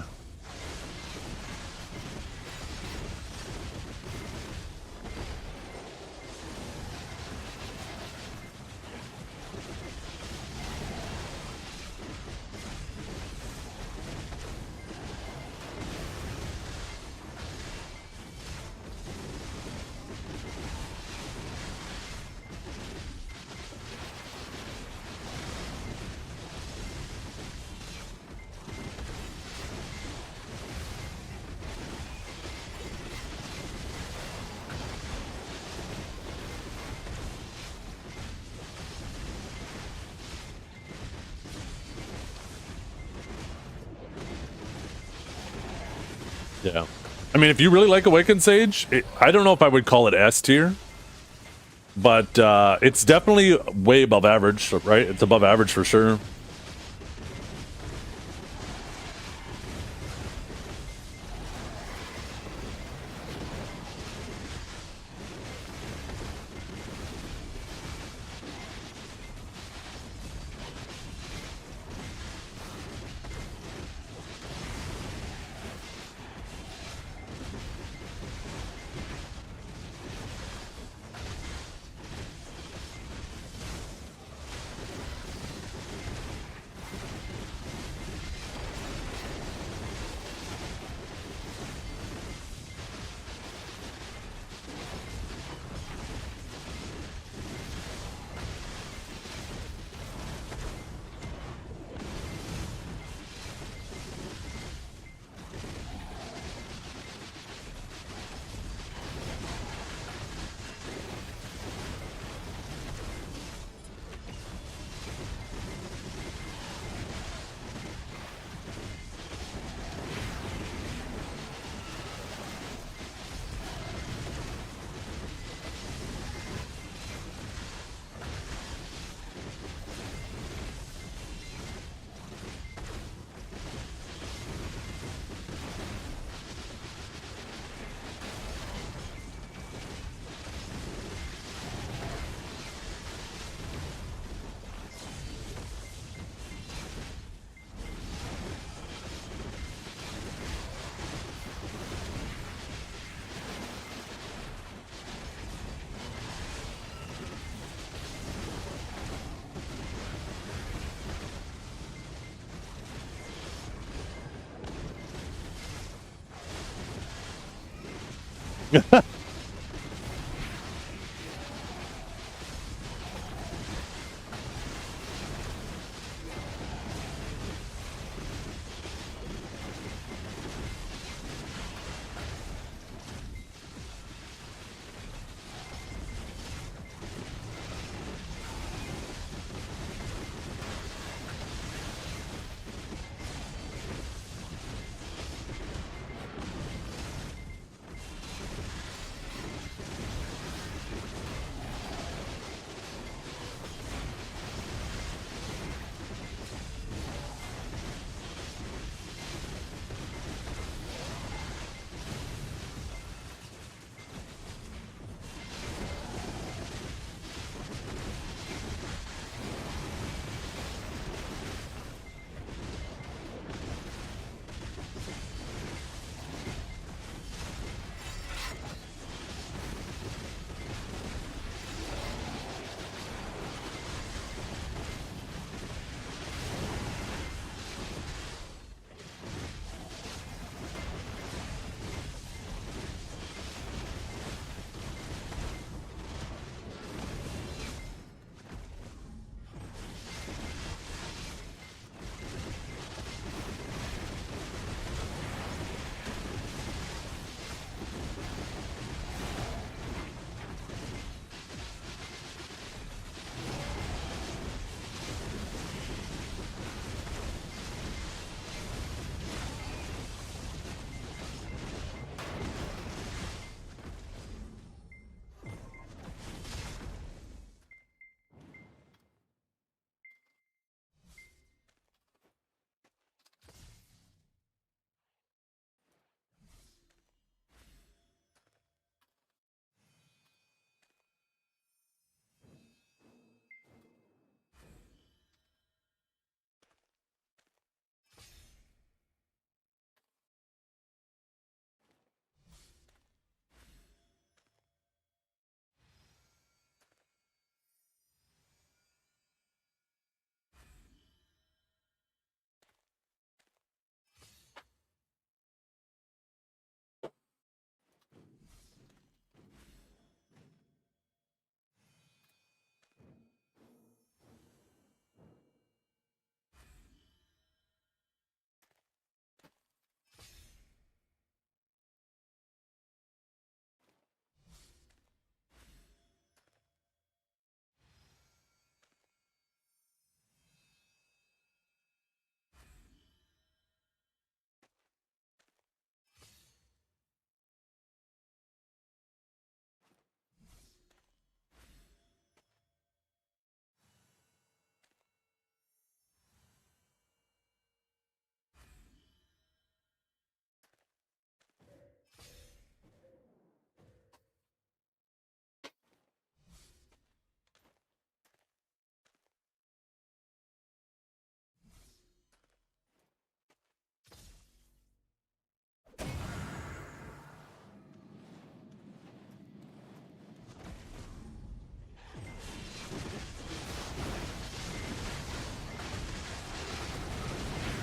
Yeah. I mean, if you really like Awakened Sage, I don't know if I would call it S tier, but it's definitely way above average, right? It's above average for sure.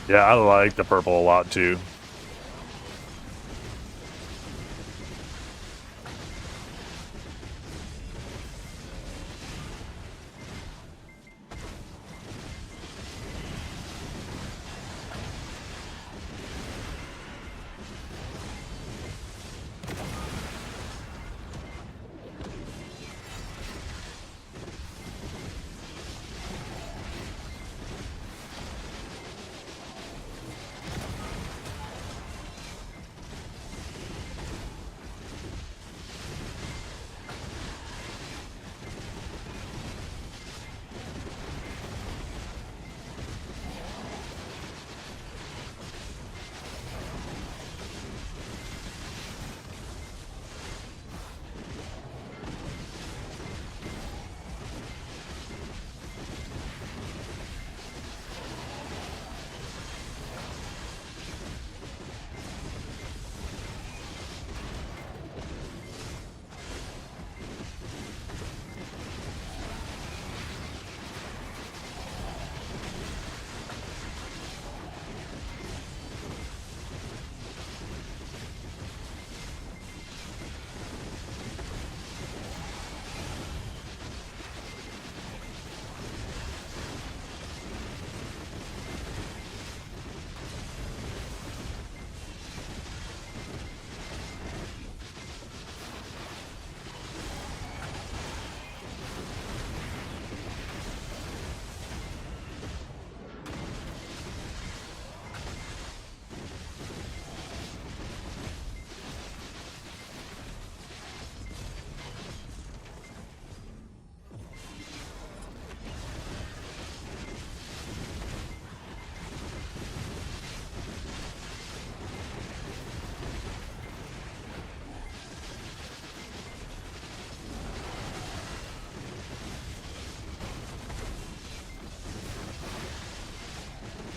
Yeah, I like the purple a lot too.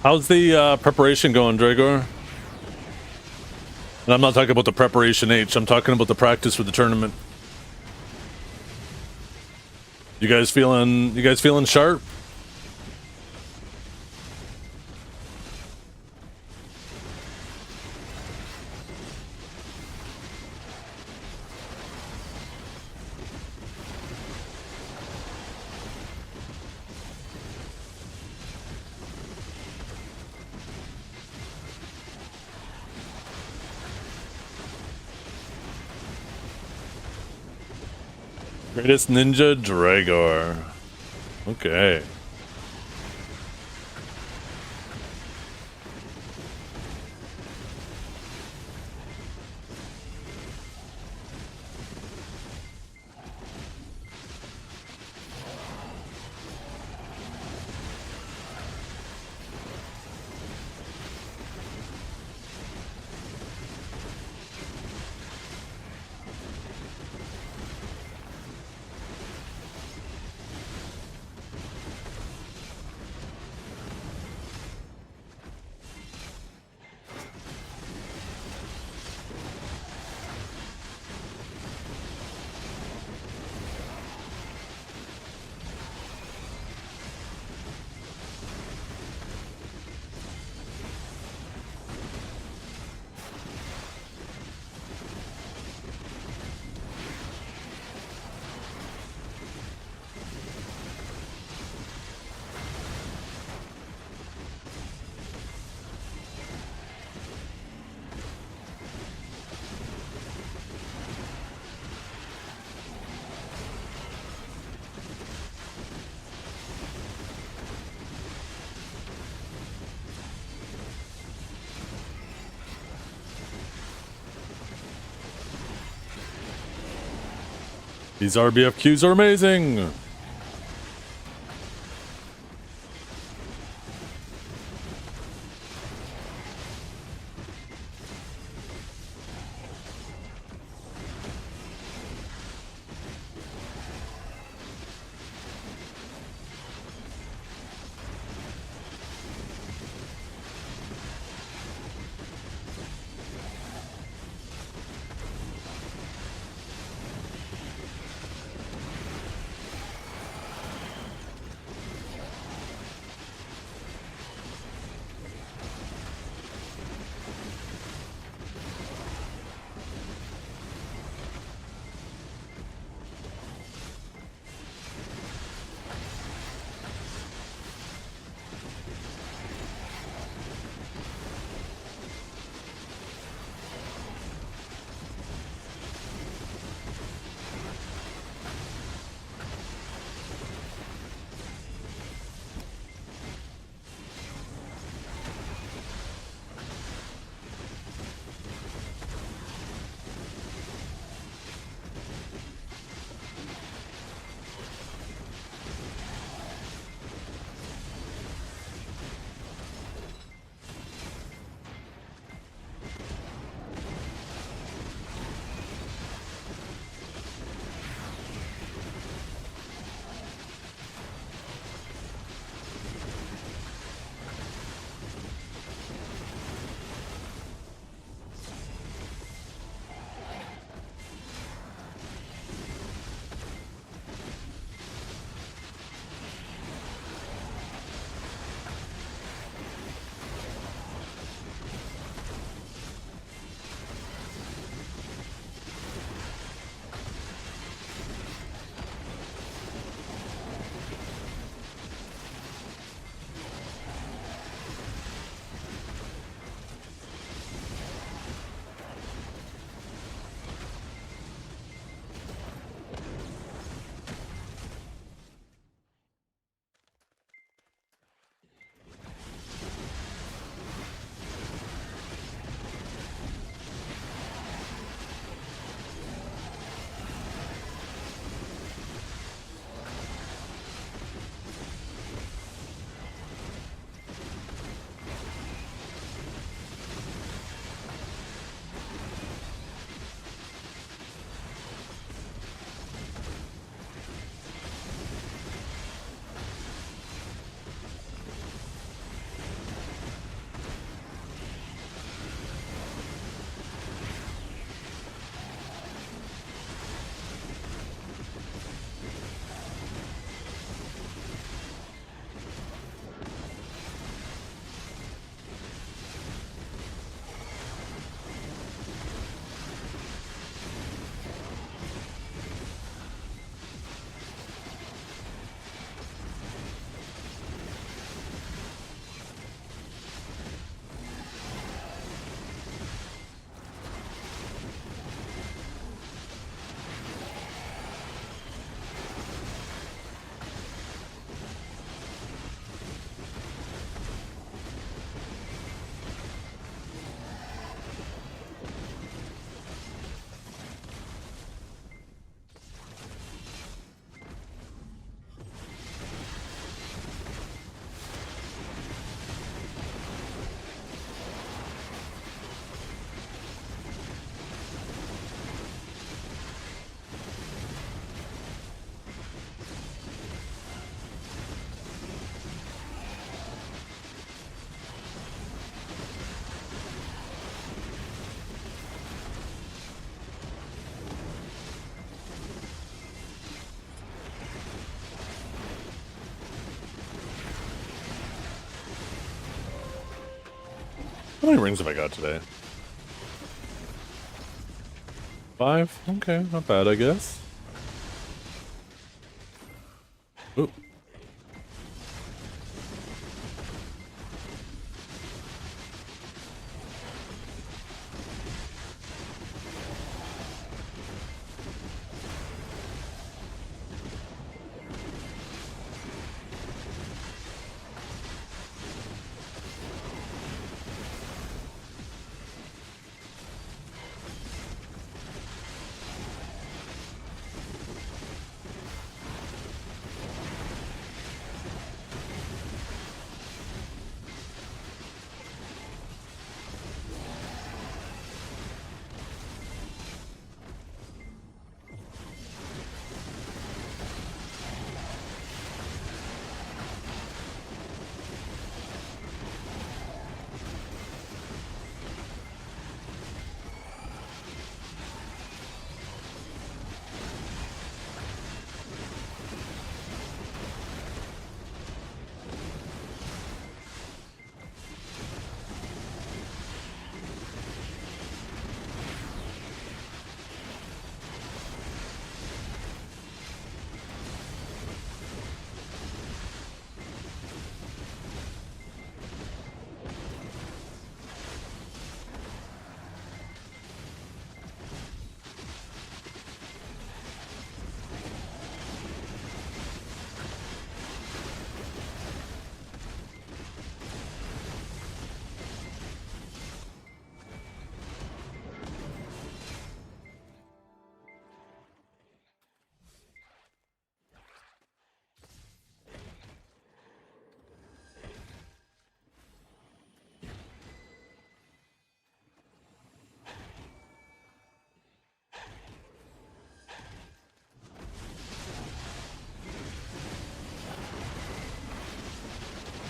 How's the preparation going, Dragor? And I'm not talking about the preparation H. I'm talking about the practice for the tournament. You guys feeling sharp? Greatest Ninja Dragor. Okay. These RBFQs are amazing! How many rings have I got today? 5? Okay, not bad, I guess. Ooh.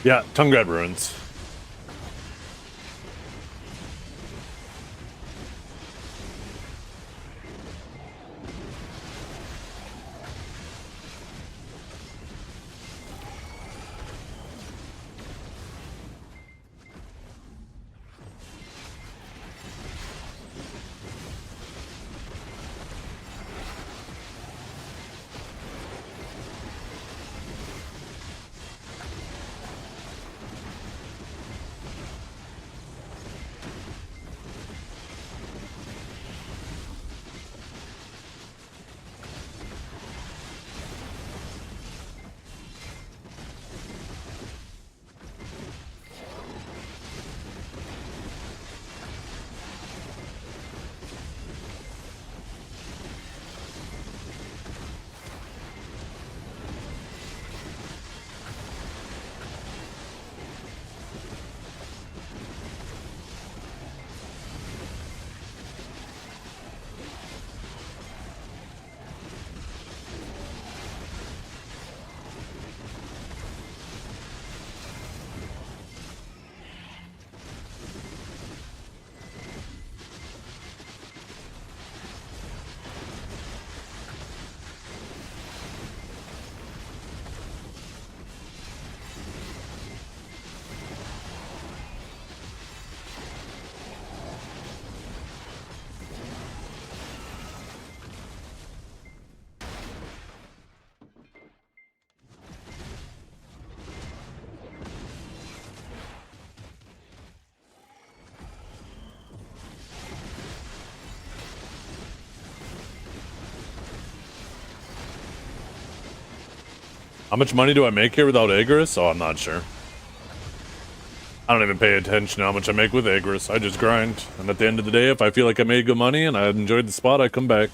Yeah, Tungrad Ruins. How much money do I make here without Agris? Oh, I'm not sure. I don't even pay attention to how much I make with Agris. I just grind. And at the end of the day, if I feel like I made good money and I enjoyed the spot, I come back.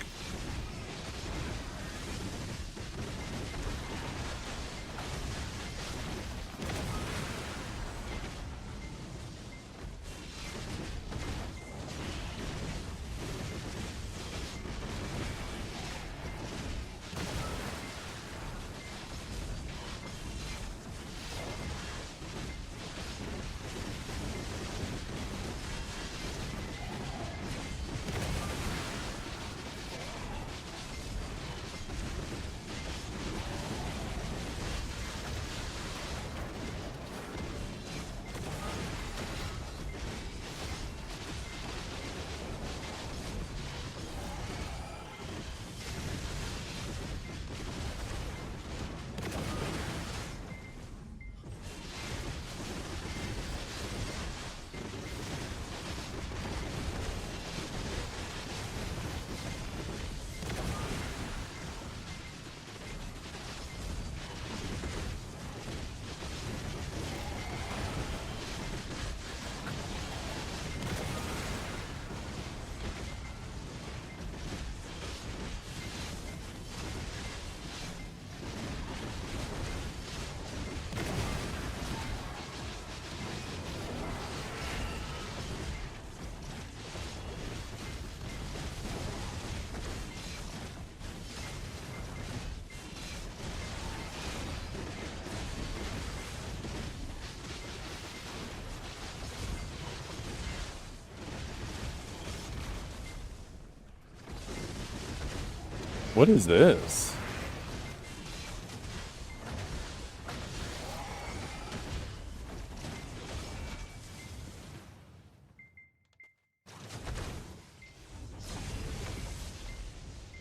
What is this?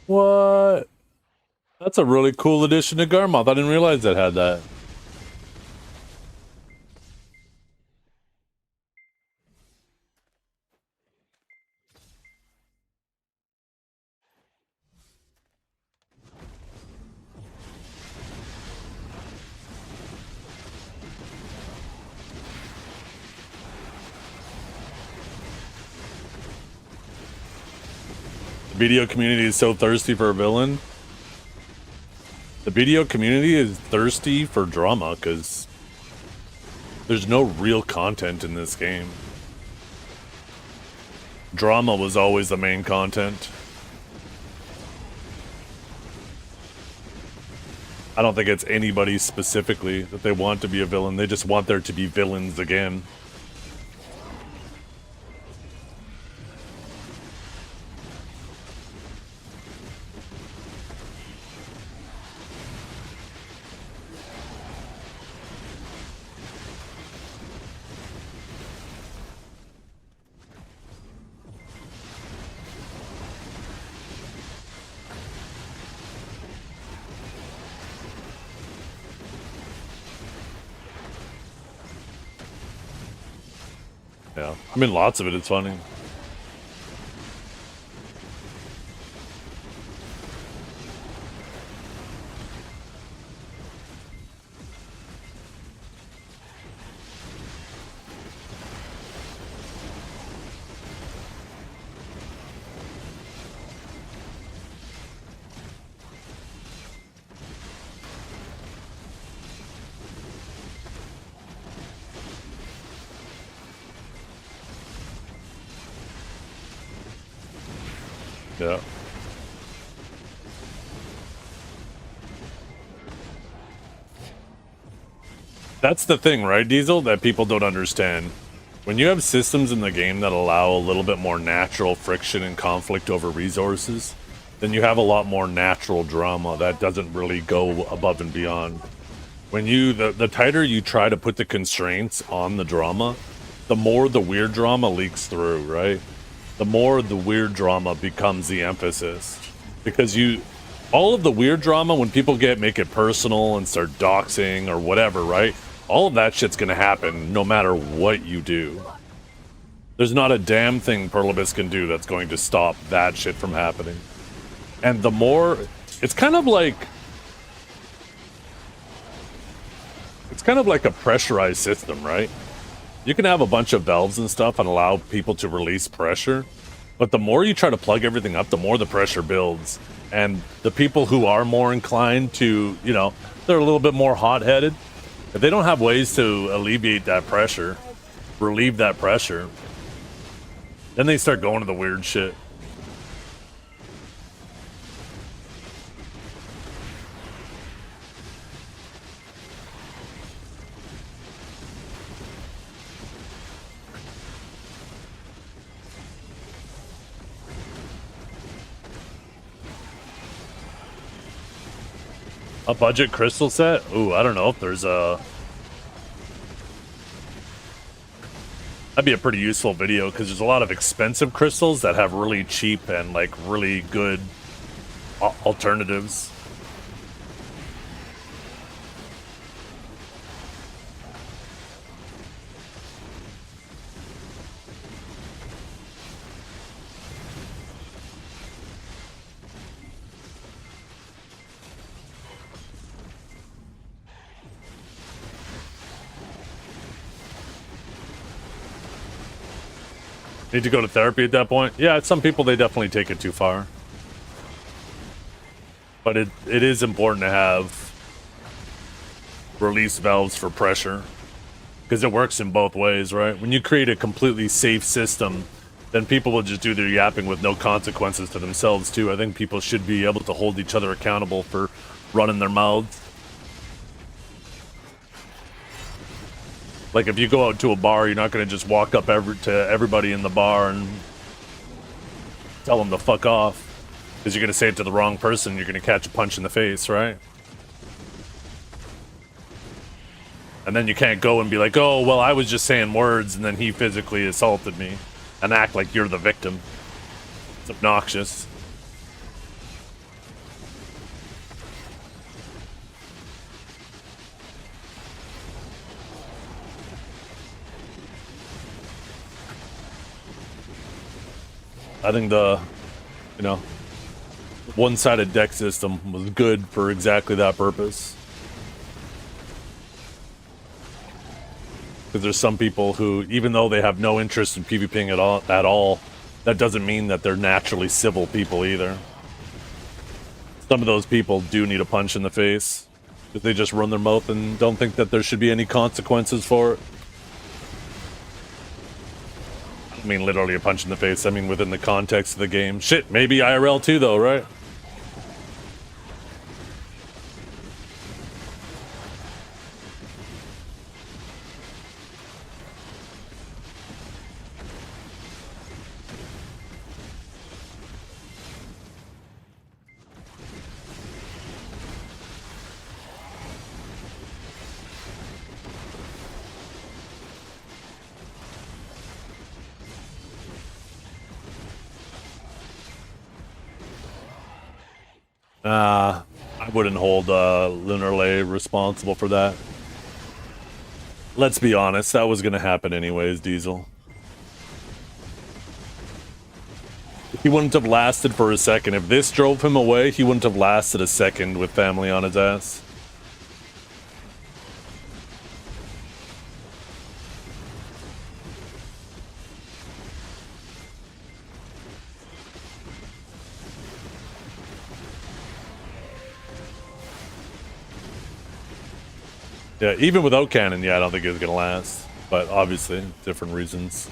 What? That's a really cool addition to Garmoth. I didn't realize it had that. The video community is so thirsty for a villain. The video community is thirsty for drama because there's no real content in this game. Drama was always the main content. I don't think it's anybody specifically that they want to be a villain. They just want there to be villains again. Yeah, I mean, lots of it is funny. Yeah. That's the thing, right, Diesel, that people don't understand. When you have systems in the game that allow a little bit more natural friction and conflict over resources, then you have a lot more natural drama that doesn't really go above and beyond. When you, the tighter you try to put the constraints on the drama, the more the weird drama leaks through, right? The more the weird drama becomes the emphasis. Because all of the weird drama, when people make it personal and start doxing or whatever, right? All of that shit's gonna happen no matter what you do. There's not a damn thing Perlibus can do that's going to stop that shit from happening. And the more, it's kind of like a pressurized system, right? You can have a bunch of valves and stuff and allow people to release pressure, but the more you try to plug everything up, the more the pressure builds. And the people who are more inclined to, you know, they're a little bit more hot-headed, if they don't have ways to alleviate that pressure, relieve that pressure, then they start going to the weird shit. A budget crystal set? Ooh, I don't know if there's a... That'd be a pretty useful video, because there's a lot of expensive crystals that have really cheap and, like, really good alternatives. Need to go to therapy at that point? Yeah, some people, they definitely take it too far. But it is important to have release valves for pressure, because it works in both ways, right? When you create a completely safe system, then people will just do their yapping with no consequences to themselves too. I think people should be able to hold each other accountable for running their mouths. Like, if you go out to a bar, you're not going to just walk up to everybody in the bar and tell them to fuck off. Because you're going to say it to the wrong person, you're going to catch a punch in the face, right? And then you can't go and be like, oh, well, I was just saying words and then he physically assaulted me. And act like you're the victim. It's obnoxious. I think the, one-sided deck system was good for exactly that purpose. Because there's some people who, even though they have no interest in PvPing at all, that doesn't mean that they're naturally civil people either. Some of those people do need a punch in the face. Because they just run their mouth and don't think that there should be any consequences for it. I mean, literally a punch in the face. I mean, within the context of the game. Shit, maybe IRL too, though, right? I wouldn't hold Lunarlay responsible for that. Let's be honest, that was gonna happen anyways, Diesel. He wouldn't have lasted for a second. If this drove him away, he wouldn't have lasted a second with family on his ass. Yeah, even without cannon, yeah, I don't think it was gonna last. But obviously, different reasons.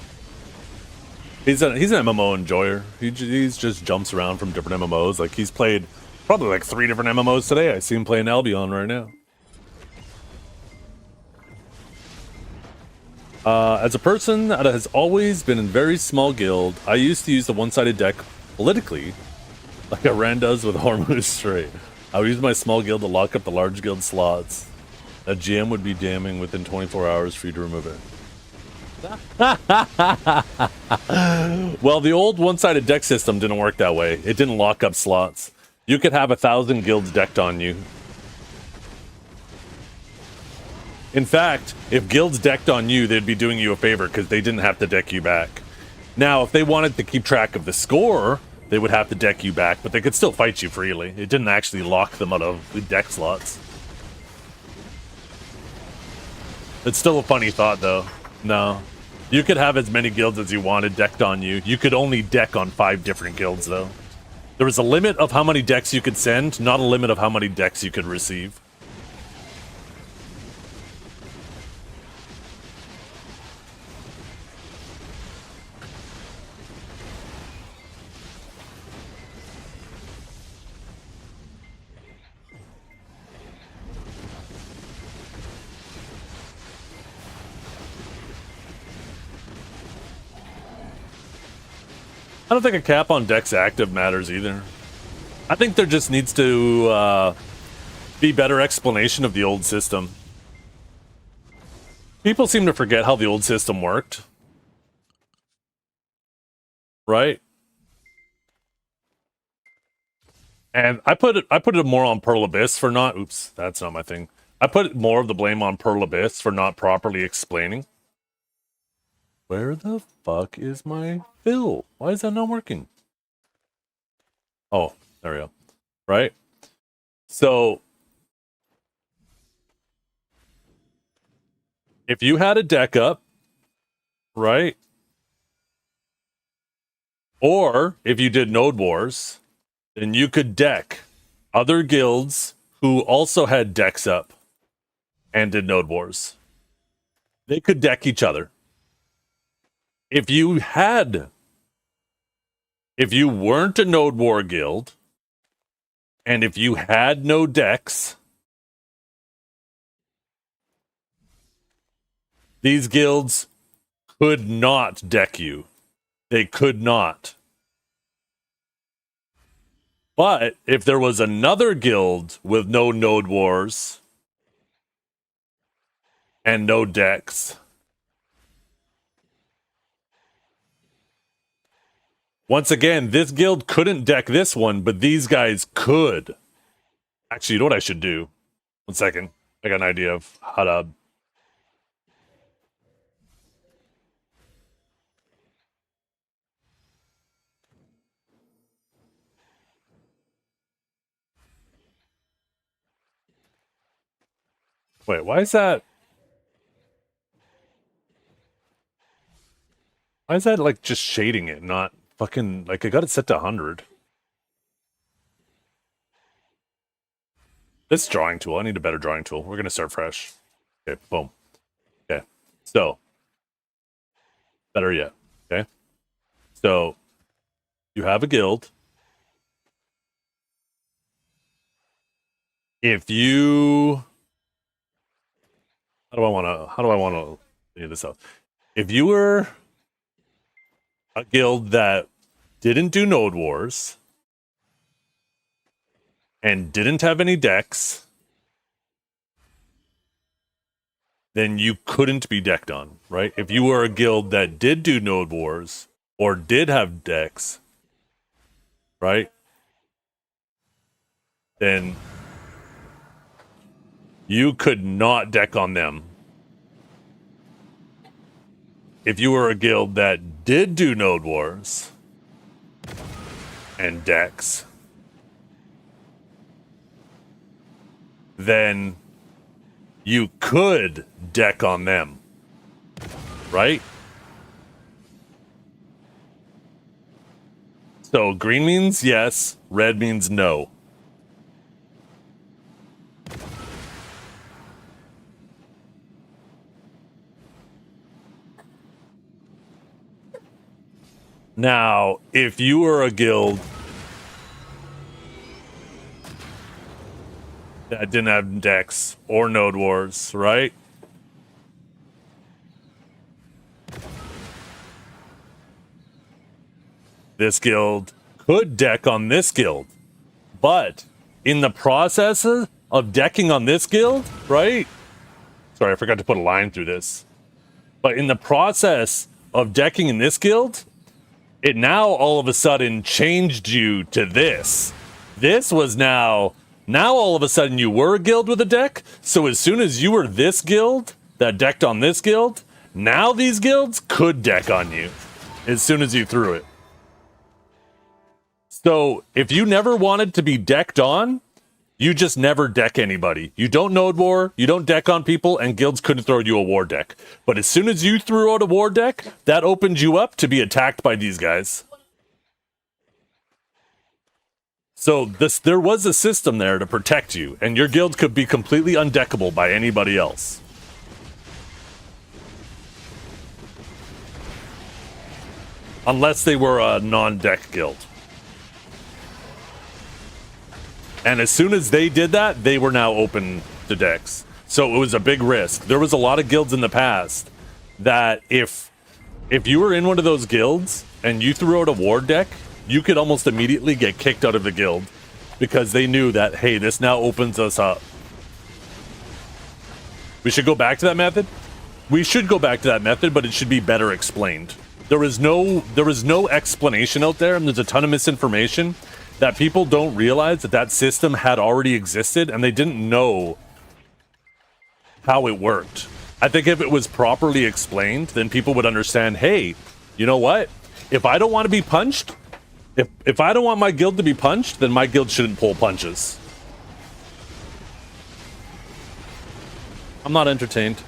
He's an MMO enjoyer. He's just jumps around from different MMOs. Like, he's played probably like 3 different MMOs today. I see him playing Albion right now. As a person that has always been in very small guild, I used to use the one-sided deck politically, like a Ran does with Hormuz Strait. I would use my small guild to lock up the large guild slots. A GM would be damning within 24 hours for you to remove it. Well, the old one-sided deck system didn't work that way. It didn't lock up slots. You could have 1,000 guilds decked on you. In fact, if guilds decked on you, they'd be doing you a favor because they didn't have to deck you back. Now, if they wanted to keep track of the score, they would have to deck you back, but they could still fight you freely. It didn't actually lock them out of the deck slots. It's still a funny thought, though. No. You could have as many guilds as you wanted decked on you. You could only deck on 5 different guilds, though. There was a limit of how many decks you could send, not a limit of how many decks you could receive. I don't think a cap on decks active matters either. I think there just needs to be better explanation of the old system. People seem to forget how the old system worked. Right? And I put it more on Pearl Abyss for not... Oops, that's not my thing. I put more of the blame on Pearl Abyss for not properly explaining. Where the fuck is my fill? Why is that not working? Oh, there we go. Right? So, if you had a deck up, right? Or if you did Node Wars, then you could deck other guilds who also had decks up and did Node Wars. They could deck each other. If you weren't a Node War guild, and if you had no decks, these guilds could not deck you. They could not. But if there was another guild with no node wars and no decks, once again, this guild couldn't deck this one, but these guys could. Actually, you know what I should do? 1 second. I got an idea of how to... Wait, why is that? Why is that like just shading it, not fucking like I got it set to 100? This drawing tool, I need a better drawing tool. We're gonna start fresh. Okay, boom. Okay, so better yet. Okay, so you have a guild. If you how do I want to figure this out? If you were a guild that didn't do node wars and didn't have any decks, then you couldn't be decked on, right? If you were a guild that did do node wars or did have decks, right? Then you could not deck on them. If you were a guild that did do node wars and decks, then you could deck on them, right? So green means yes, red means no. Now, if you were a guild that didn't have decks or node wars, right? This guild could deck on this guild, but in the process of decking on this guild, right? Sorry, I forgot to put a line through this. But in the process of decking in this guild, it now all of a sudden changed you to this. This was now all of a sudden you were a guild with a deck. So as soon as you were this guild that decked on this guild, now these guilds could deck on you as soon as you threw it. So if you never wanted to be decked on, you just never deck anybody. You don't node war, you don't deck on people, and guilds couldn't throw you a war deck. But as soon as you threw out a war deck, that opened you up to be attacked by these guys. So there was a system there to protect you, and your guild could be completely undeckable by anybody else. Unless they were a non-deck guild. And as soon as they did that, they were now open to decks. So it was a big risk. There was a lot of guilds in the past that if you were in one of those guilds and you threw out a war deck, you could almost immediately get kicked out of the guild because they knew that, hey, this now opens us up. We should go back to that method? We should go back to that method, but it should be better explained. There was no explanation out there, and there's a ton of misinformation that people don't realize that system had already existed and they didn't know how it worked. I think if it was properly explained, then people would understand, hey, you know what? If I don't want to be punched, if I don't want my guild to be punched, then my guild shouldn't pull punches. I'm not entertained.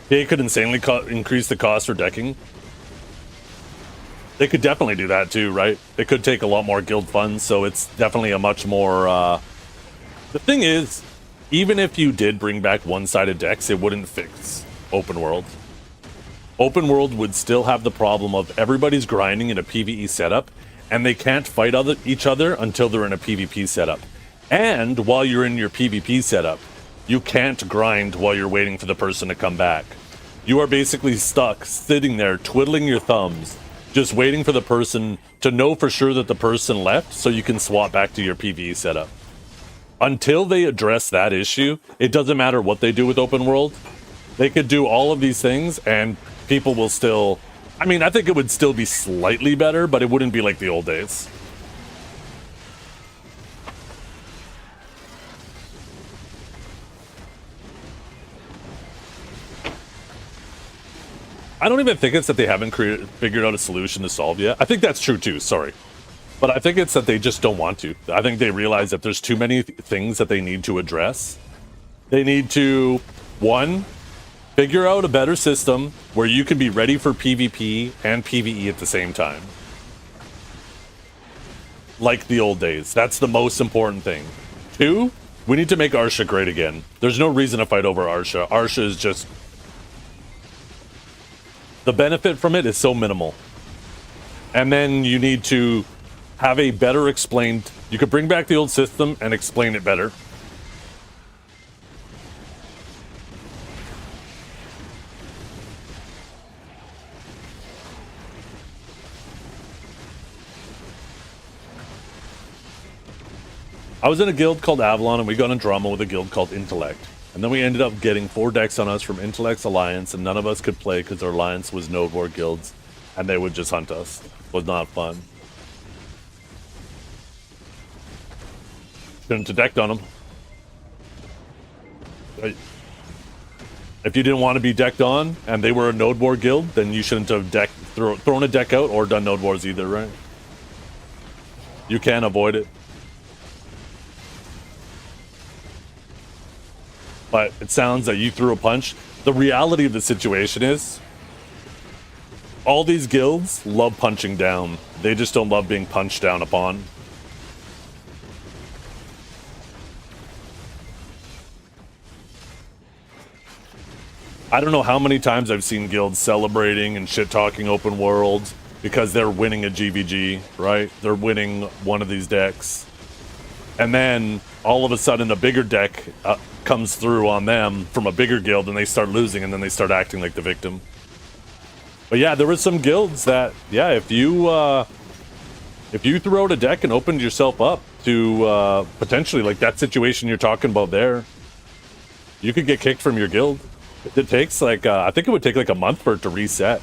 They could insanely increase the cost for decking. They could definitely do that too, right? They could take a lot more guild funds, so it's definitely a much more... The thing is, even if you did bring back one-sided decks, it wouldn't fix open world. Open world would still have the problem of everybody's grinding in a PvE setup, and they can't fight each other until they're in a PvP setup. And while you're in your PvP setup, you can't grind while you're waiting for the person to come back. You are basically stuck sitting there twiddling your thumbs, just waiting for the person to know for sure that the person left so you can swap back to your PvE setup. Until they address that issue, it doesn't matter what they do with open world. They could do all of these things and people will still... I mean, I think it would still be slightly better, but it wouldn't be like the old days. I don't even think it's that they haven't figured out a solution to solve yet. I think that's true too, sorry. But I think it's that they just don't want to. I think they realize that there's too many things that they need to address. They need to, one, figure out a better system where you can be ready for PvP and PvE at the same time. Like the old days. That's the most important thing. Two, we need to make Arsha great again. There's no reason to fight over Arsha. Arsha is just... the benefit from it is so minimal. And then you need to have a better explained... you could bring back the old system and explain it better. I was in a guild called Avalon and we got in drama with a guild called Intellect. And then we ended up getting 4 decks on us from Intellect's Alliance, and none of us could play because our alliance was Node War guilds, and they would just hunt us. It was not fun. Shouldn't have decked on them. If you didn't want to be decked on, and they were a Node War guild, then you shouldn't have thrown a deck out or done Node Wars either, right? You can't avoid it. But it sounds that you threw a punch. The reality of the situation is, all these guilds love punching down. They just don't love being punched down upon. I don't know how many times I've seen guilds celebrating and shit-talking open worlds because they're winning a GVG, right? They're winning one of these decks. And then, all of a sudden, a bigger deck comes through on them from a bigger guild and they start losing and then they start acting like the victim. But yeah, there were some guilds that, yeah, if you threw out a deck and opened yourself up to potentially like that situation you're talking about there, you could get kicked from your guild. It takes like, I think it would take like a month for it to reset.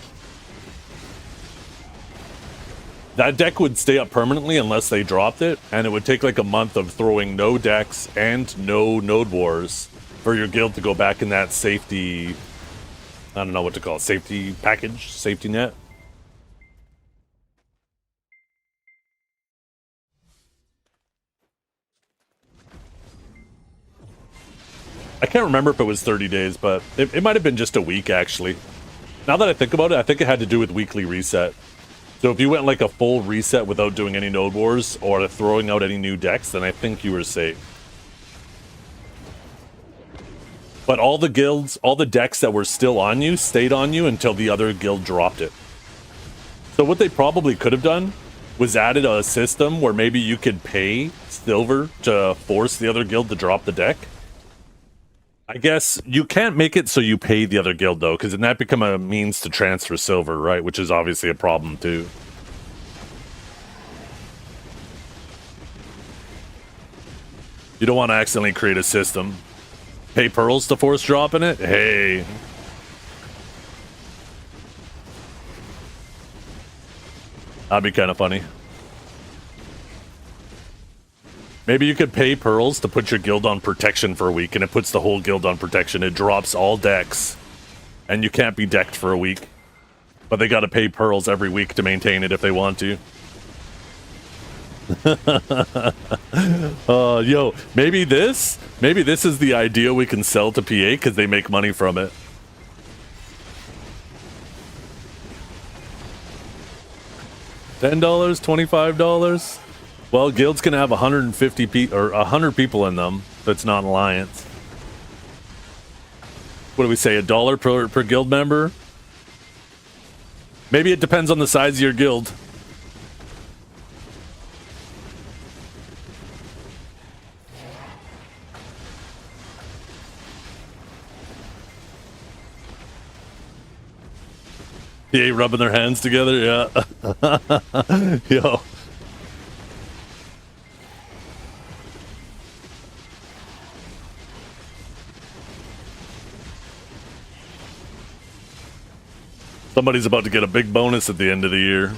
That deck would stay up permanently unless they dropped it, and it would take like a month of throwing no decks and no Node Wars for your guild to go back in that safety, I don't know what to call it, safety package, safety net. I can't remember if it was 30 days, but it might have been just a week actually. Now that I think about it, I think it had to do with weekly reset. So if you went like a full reset without doing any Node Wars or throwing out any new decks, then I think you were safe. But all the guilds, all the decks that were still on you, stayed on you until the other guild dropped it. So what they probably could have done was added a system where maybe you could pay silver to force the other guild to drop the deck. I guess you can't make it so you pay the other guild though, because then that become a means to transfer silver, right? Which is obviously a problem too. You don't want to accidentally create a system. Pay pearls to force dropping it? Hey. That'd be kind of funny. Maybe you could pay pearls to put your guild on protection for a week, and it puts the whole guild on protection. It drops all decks, and you can't be decked for a week. But they gotta pay pearls every week to maintain it if they want to. Yo, maybe this is the idea we can sell to PA because they make money from it. $10, $25. Well, guilds can have 150 or 100 people in them. That's not an alliance. What do we say? $1 per guild member? Maybe it depends on the size of your guild. Yeah, rubbing their hands together, yeah. Yo. Somebody's about to get a big bonus at the end of the year.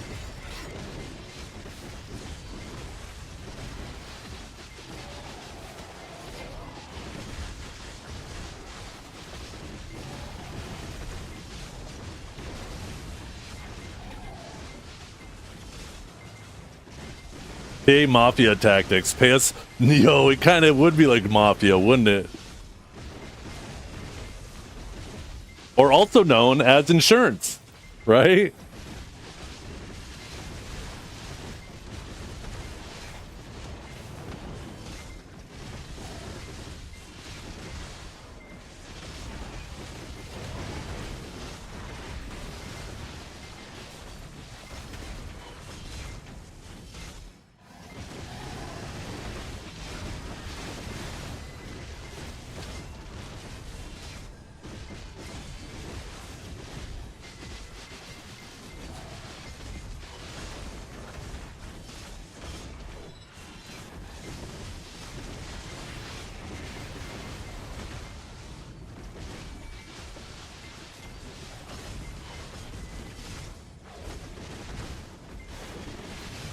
Hey, Mafia tactics. Pay us. Yo, it kind of would be like Mafia, wouldn't it? Or also known as insurance, right?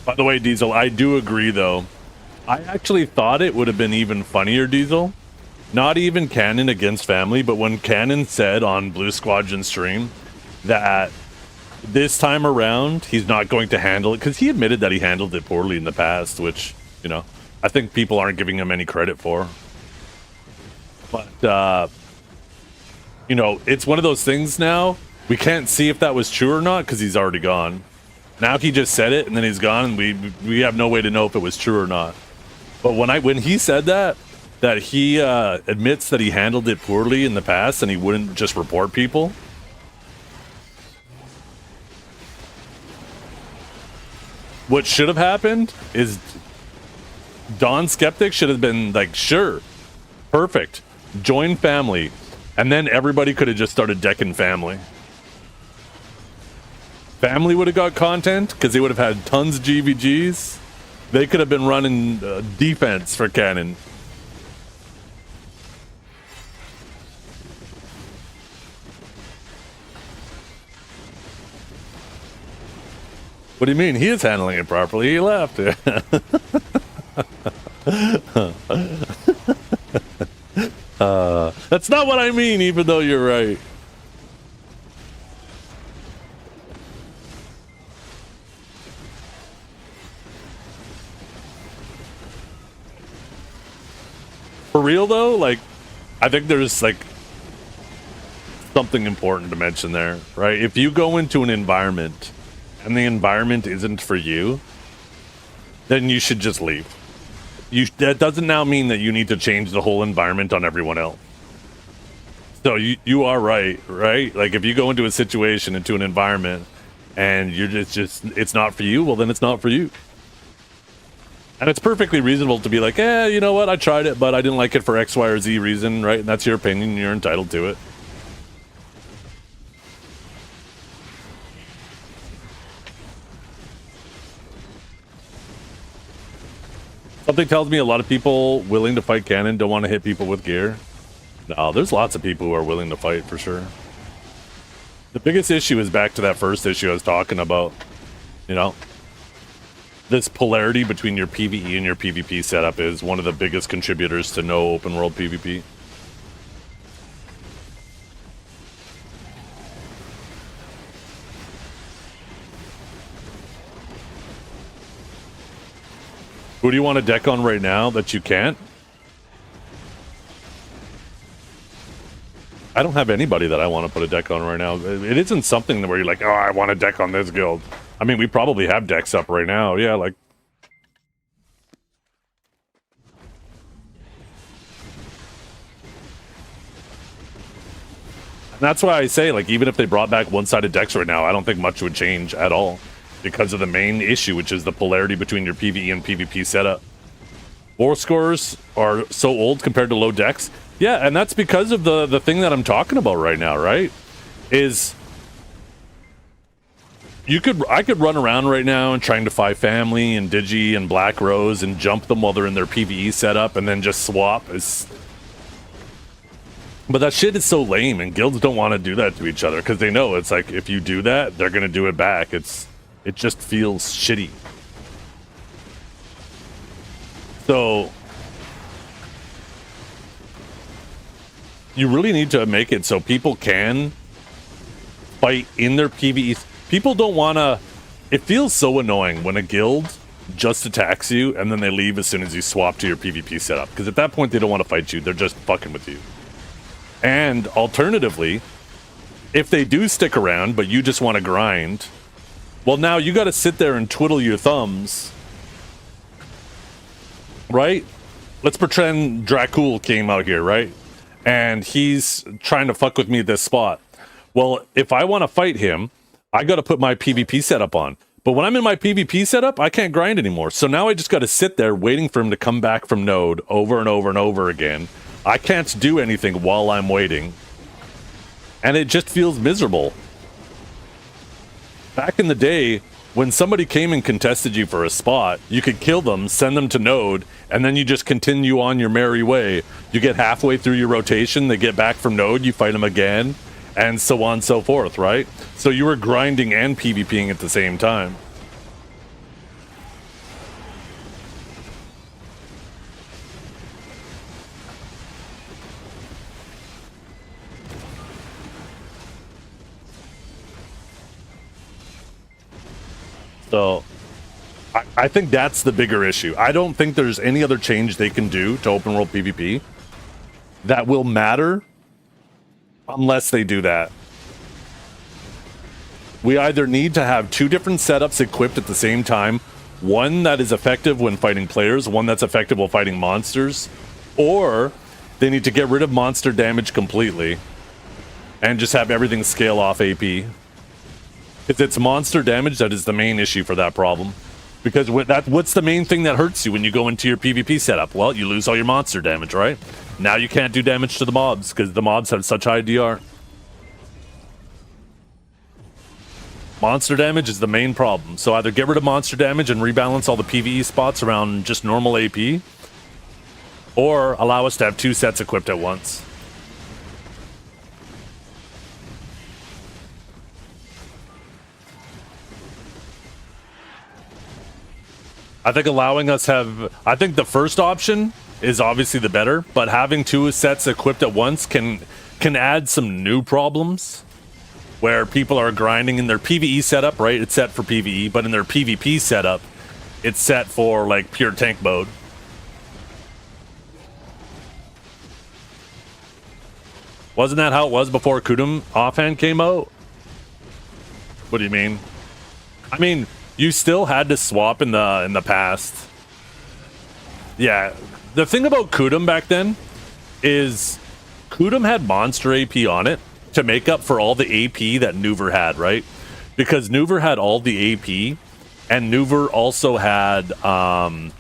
By the way, Diesel, I do agree, though. I actually thought it would have been even funnier, Diesel. Not even Cannon against family, but when Cannon said on Blue Squadron stream that this time around, he's not going to handle it, because he admitted that he handled it poorly in the past, which, you know, I think people aren't giving him any credit for. But, you know, it's one of those things now, we can't see if that was true or not, because he's already gone. Now he just said it, and then he's gone, and we have no way to know if it was true or not. But when he said that he admits that he handled it poorly in the past, and he wouldn't just report people. What should have happened is Don Skeptic should have been like, sure, perfect, join family, and then everybody could have just started decking family. Family would have got content because they would have had tons of GVGs. They could have been running defense for Cannon. What do you mean? He is handling it properly. He left. That's not what I mean, even though you're right. For real though, like, I think there's like something important to mention there, right? If you go into an environment and the environment isn't for you, then you should just leave. That doesn't now mean that you need to change the whole environment on everyone else. So you are right? Like if you go into a situation, into an environment, and you're just it's not for you, well then it's not for you. And it's perfectly reasonable to be like, you know what, I tried it, but I didn't like it for X, Y, or Z reason, right? And that's your opinion, you're entitled to it. Something tells me a lot of people willing to fight Cannon don't want to hit people with gear. No, there's lots of people who are willing to fight, for sure. The biggest issue is back to that first issue I was talking about, you know? This polarity between your PvE and your PvP setup is one of the biggest contributors to no open world PvP. Who do you want to deck on right now that you can't? I don't have anybody that I want to put a deck on right now. It isn't something where you're like, oh, I want a deck on this guild. I mean, we probably have decks up right now. Yeah, like... And that's why I say, like, even if they brought back one-sided decks right now, I don't think much would change at all. Because of the main issue, which is the polarity between your PvE and PvP setup. War scores are so old compared to low decks. Yeah, and that's because of the thing that I'm talking about right now, right? Is I could run around right now and trying to find family and Digi and Black Rose and jump them while they're in their PvE setup and then just swap. But that shit is so lame, and guilds don't want to do that to each other because they know it's like if you do that, they're gonna do it back. It just feels shitty. So you really need to make it so people can fight in their PvE. People don't want to. It feels so annoying when a guild just attacks you and then they leave as soon as you swap to your PvP setup, because at that point they don't want to fight you. They're just fucking with you. And alternatively, if they do stick around but you just want to grind, well, now you got to sit there and twiddle your thumbs, right? Let's pretend Dracul came out here, right? And he's trying to fuck with me at this spot. Well, if I want to fight him, I got to put my PvP setup on. But when I'm in my PvP setup, I can't grind anymore. So now I just got to sit there waiting for him to come back from node over and over and over again. I can't do anything while I'm waiting. And it just feels miserable. Back in the day, when somebody came and contested you for a spot, you could kill them, send them to node, and then you just continue on your merry way. You get halfway through your rotation, they get back from node, you fight them again, and so on and so forth, right? So you were grinding and PvPing at the same time. So I think that's the bigger issue. I don't think there's any other change they can do to open world PvP that will matter unless they do that. We either need to have two different setups equipped at the same time, one that is effective when fighting players, one that's effective while fighting monsters, or they need to get rid of monster damage completely and just have everything scale off AP. Because it's monster damage that is the main issue for that problem. Because what's the main thing that hurts you when you go into your PvP setup? Well, you lose all your monster damage, right? Now you can't do damage to the mobs because the mobs have such high DR. Monster damage is the main problem. So either get rid of monster damage and rebalance all the PvE spots around just normal AP, or allow us to have two sets equipped at once. I think I think the first option is obviously the better, but having two sets equipped at once can add some new problems where people are grinding in their PvE setup, right? It's set for PvE, but in their PvP setup, it's set for like pure tank mode. Wasn't that how it was before Kudum offhand came out? What do you mean? I mean, you still had to swap in the past. Yeah, the thing about Kudum back then is Kudum had monster AP on it to make up for all the AP that Nuver had, right? Because Nuver had all the AP, and Nuver also had all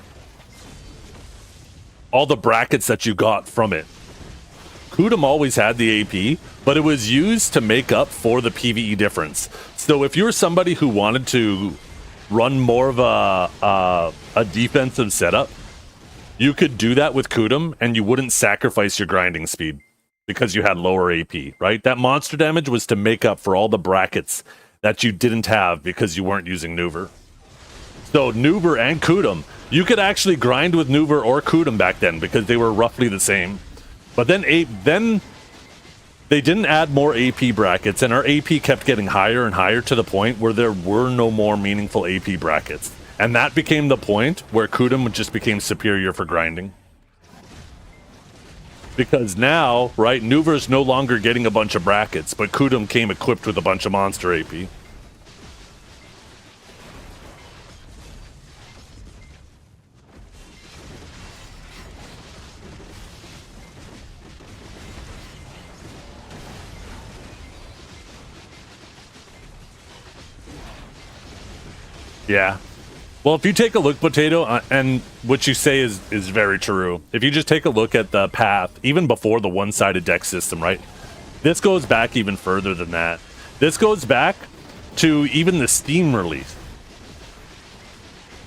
the brackets that you got from it. Kudum always had the AP, but it was used to make up for the PvE difference. So if you're somebody who wanted to run more of a defensive setup, you could do that with Kudum, and you wouldn't sacrifice your grinding speed because you had lower AP, right? That monster damage was to make up for all the brackets that you didn't have because you weren't using Nuver. So Nuver and Kudum, you could actually grind with Nuver or Kudum back then because they were roughly the same. But then they didn't add more AP brackets, and our AP kept getting higher and higher to the point where there were no more meaningful AP brackets. And that became the point where Kudum just became superior for grinding. Because now, right, Nuver's no longer getting a bunch of brackets, but Kudum came equipped with a bunch of monster AP. Yeah. Well, if you take a look, Potato, and what you say is very true. If you just take a look at the path, even before the one-sided deck system, right? This goes back even further than that. This goes back to even the Steam release.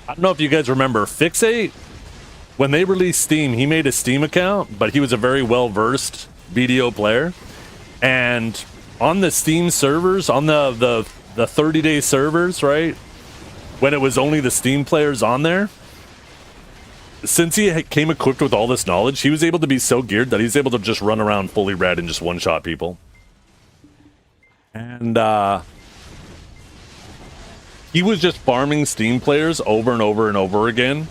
I don't know if you guys remember Fixate. When they released Steam, he made a Steam account, but he was a very well-versed BDO player. And on the Steam servers, on the 30-day servers, right, when it was only the Steam players on there, since he came equipped with all this knowledge, he was able to be so geared that he's able to just run around fully red and just one-shot people. And he was just farming Steam players over and over and over again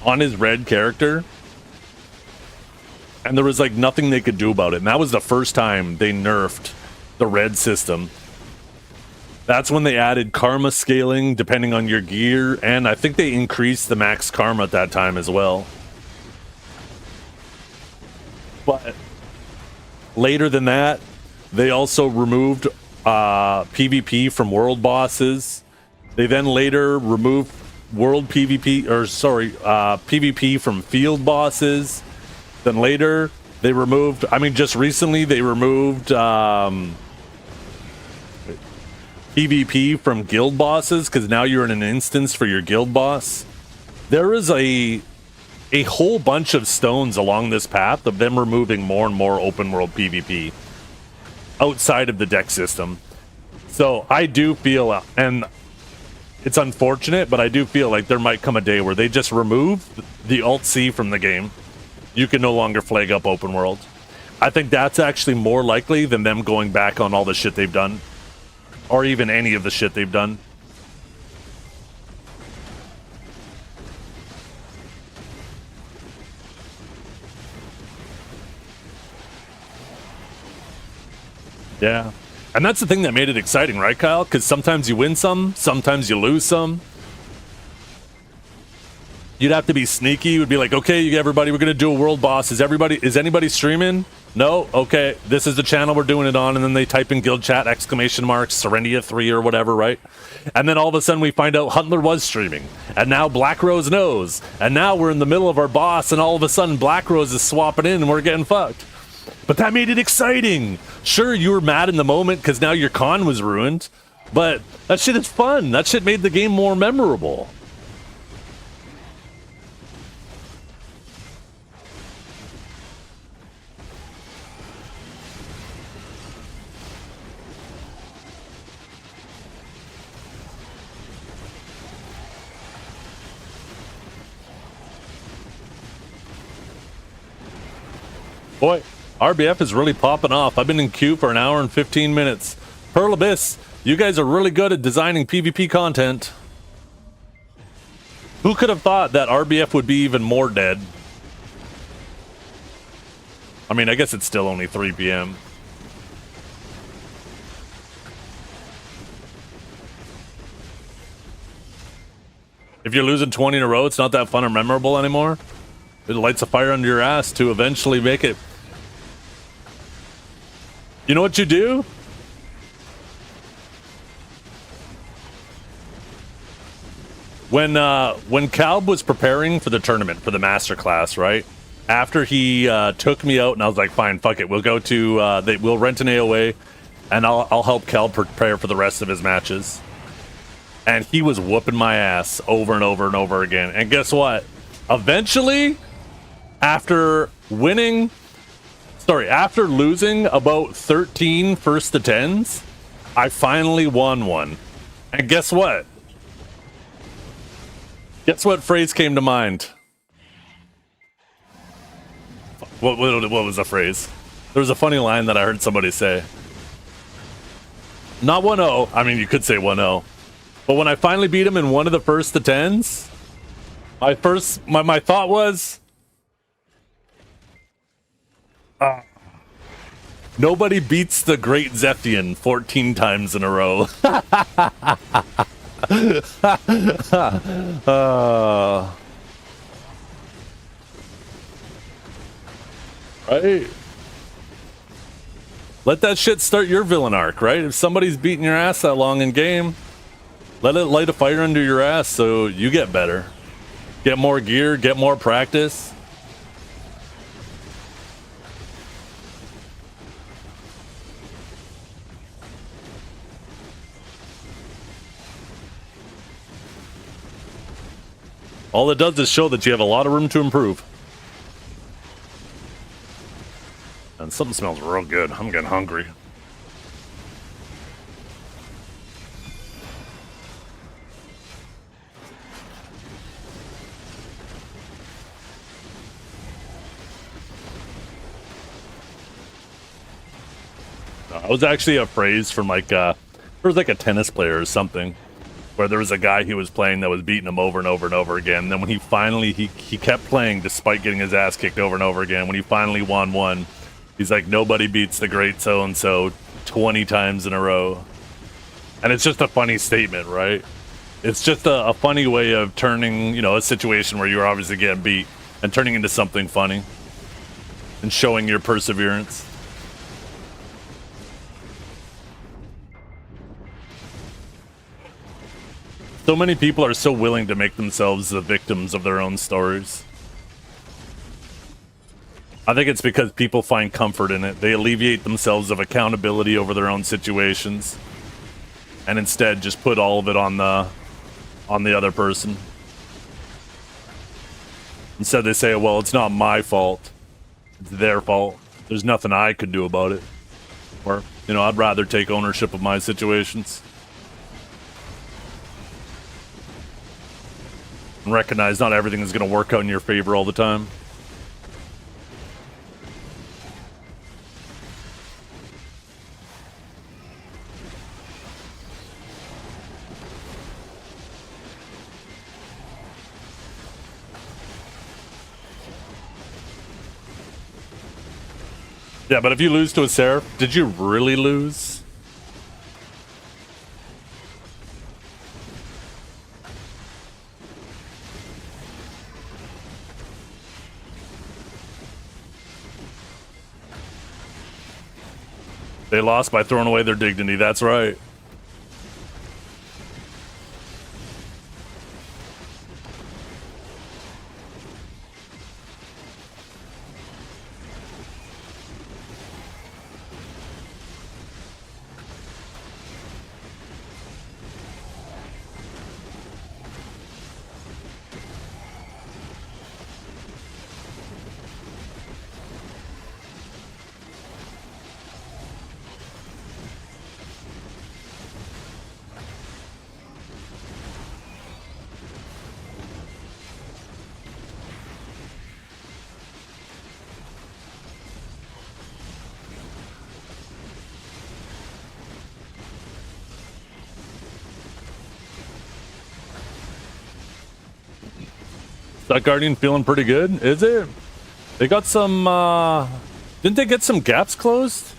on his red character. And there was like nothing they could do about it. And that was the first time they nerfed the red system. That's when they added karma scaling depending on your gear, and I think they increased the max karma at that time as well. But later than that, they also removed PvP from world bosses. They then later removed PvP from field bosses. Then later they removed, just recently they removed PvP from guild bosses, because now you're in an instance for your guild boss. There is a whole bunch of stones along this path of them removing more and more open world PvP outside of the deck system. So I do feel, and it's unfortunate, but I do feel like there might come a day where they just remove the Alt-C from the game. You can no longer flag up open world. I think that's actually more likely than them going back on all the shit they've done. Or even any of the shit they've done. Yeah. And that's the thing that made it exciting, right, Kyle? Because sometimes you win some, sometimes you lose some. You'd have to be sneaky. You would be like, okay, everybody, we're going to do a world boss. Is anybody streaming? No? Okay, this is the channel we're doing it on. And then they type in guild chat, ! Serenia 3 or whatever, right? And then all of a sudden we find out Huntler was streaming. And now Black Rose knows. And now we're in the middle of our boss, and all of a sudden Black Rose is swapping in and we're getting fucked. But that made it exciting. Sure, you were mad in the moment because now your con was ruined. But that shit is fun. That shit made the game more memorable. Boy, RBF is really popping off. I've been in queue for an hour and 15 minutes. Pearl Abyss, you guys are really good at designing PvP content. Who could have thought that RBF would be even more dead? I guess it's still only 3 p.m. If you're losing 20 in a row, it's not that fun or memorable anymore. It lights a fire under your ass to eventually make it. You know what you do? When Calb was preparing for the tournament, for the masterclass, right? After he took me out, and I was like, fine, fuck it. We'll go to, we'll rent an AOA, and I'll help Calb prepare for the rest of his matches. And he was whooping my ass over and over and over again. And guess what? Eventually, after losing about 13 first to 10s, I finally won one. And guess what? Guess what phrase came to mind? What was the phrase? There was a funny line that I heard somebody say. Not 1-0. You could say 1-0. But when I finally beat him in one of the first to 10s, my thought was, nobody beats the great Zethian 14 times in a row. Right? Let that shit start your villain arc, right? If somebody's beating your ass that long in game, let it light a fire under your ass so you get better. Get more gear, get more practice. All it does is show that you have a lot of room to improve. And something smells real good. I'm getting hungry. I was actually a phrase from like, there was like a tennis player or something, where there was a guy he was playing that was beating him over and over and over again. And then when he finally, he kept playing despite getting his ass kicked over and over again. When he finally won one, he's like, nobody beats the great so-and-so 20 times in a row. And it's just a funny statement, right? It's just a funny way of turning, you know, a situation where you're obviously getting beat and turning into something funny and showing your perseverance. So many people are so willing to make themselves the victims of their own stories. I think it's because people find comfort in it. They alleviate themselves of accountability over their own situations, and instead just put all of it on the other person. Instead they say, well, it's not my fault. It's their fault. There's nothing I could do about it. Or, you know, I'd rather take ownership of my situations. And recognize not everything is going to work out in your favor all the time. Yeah, but if you lose to a Seraph, did you really lose? They lost by throwing away their dignity, that's right. That Guardian feeling pretty good, is it? They got some, didn't they get some gaps closed?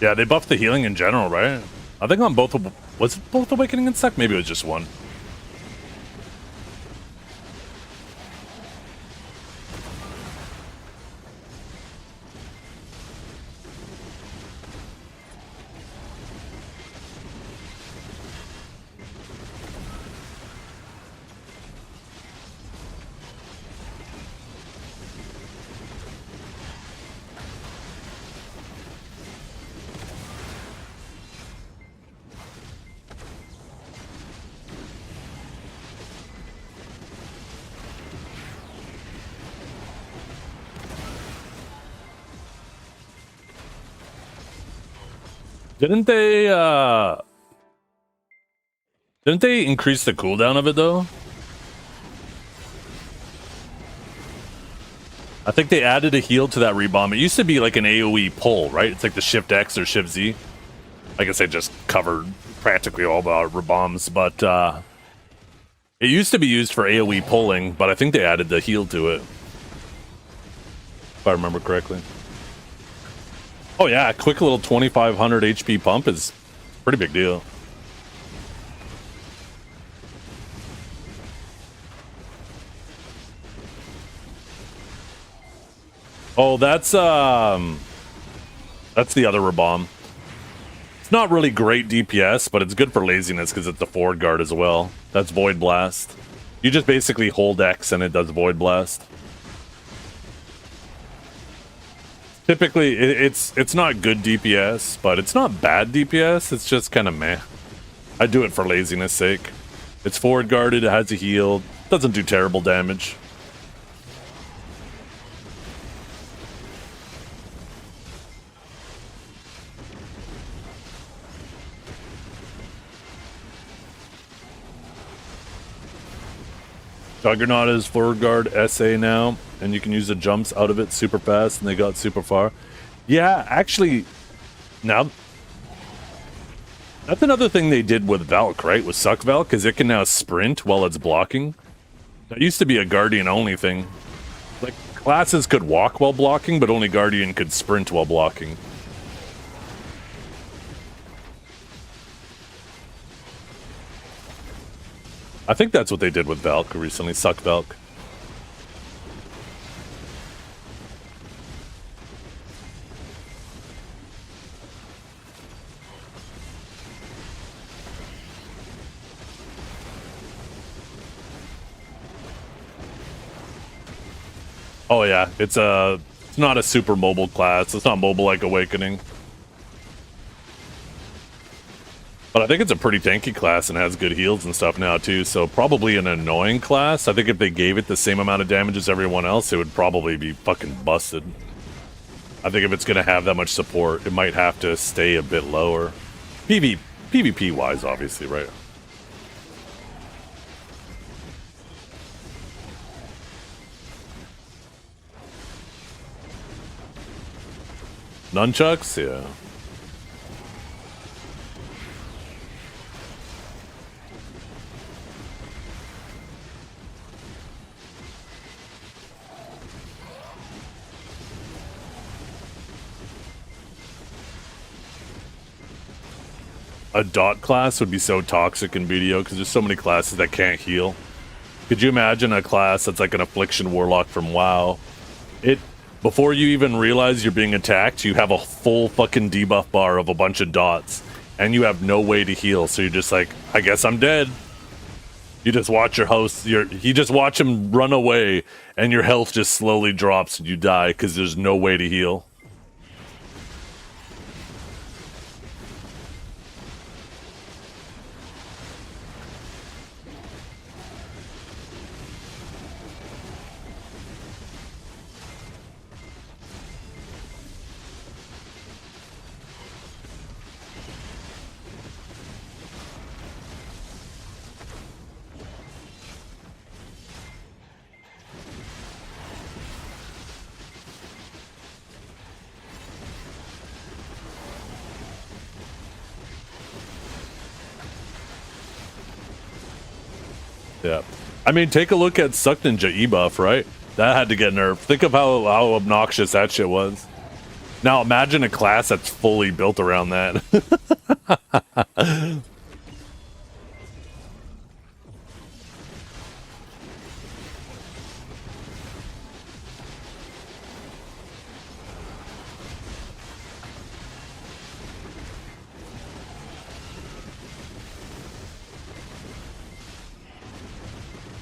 Yeah, they buffed the healing in general, right? I think on both, was it both Awakening and Sec? Maybe it was just one. Didn't they increase the cooldown of it though? I think they added a heal to that rebomb. It used to be like an AoE pull, right? It's like the Shift X or Shift Z. I guess they just covered practically all the rebombs, but it used to be used for AoE pulling, but I think they added the heal to it. If I remember correctly. Oh yeah, a quick little 2500 HP pump is a pretty big deal. Oh, that's the other rebomb. It's not really great DPS, but it's good for laziness because it's the forward guard as well. That's Void Blast. You just basically hold X and it does Void Blast. Typically, it's not good DPS, but it's not bad DPS. It's just kind of meh. I do it for laziness sake. It's forward guarded, it has a heal, doesn't do terrible damage. Juggernaut is forward guard SA now, and you can use the jumps out of it super fast, and they got super far. Yeah, actually, now that's another thing they did with Valk, right? With Suck Valk, because it can now sprint while it's blocking. That used to be a Guardian only thing. Like, classes could walk while blocking, but only Guardian could sprint while blocking. I think that's what they did with Valk recently, Suck Valk. Oh yeah, it's not a super mobile class. It's not mobile like Awakening. But I think it's a pretty tanky class and has good heals and stuff now too, so probably an annoying class. I think if they gave it the same amount of damage as everyone else, it would probably be fucking busted. I think if it's gonna have that much support, it might have to stay a bit lower. PvP wise, obviously, right? Nunchucks? Yeah. A dot class would be so toxic in BDO because there's so many classes that can't heal. Could you imagine a class that's like an Affliction Warlock from WoW? Before you even realize you're being attacked, you have a full fucking debuff bar of a bunch of dots, and you have no way to heal, so you're just like, I guess I'm dead. You just watch your host, you just watch him run away, and your health just slowly drops and you die because there's no way to heal. Yeah. I mean, take a look at Suck Ninja E-Buff, right? That had to get nerfed. Think of how obnoxious that shit was. Now imagine a class that's fully built around that.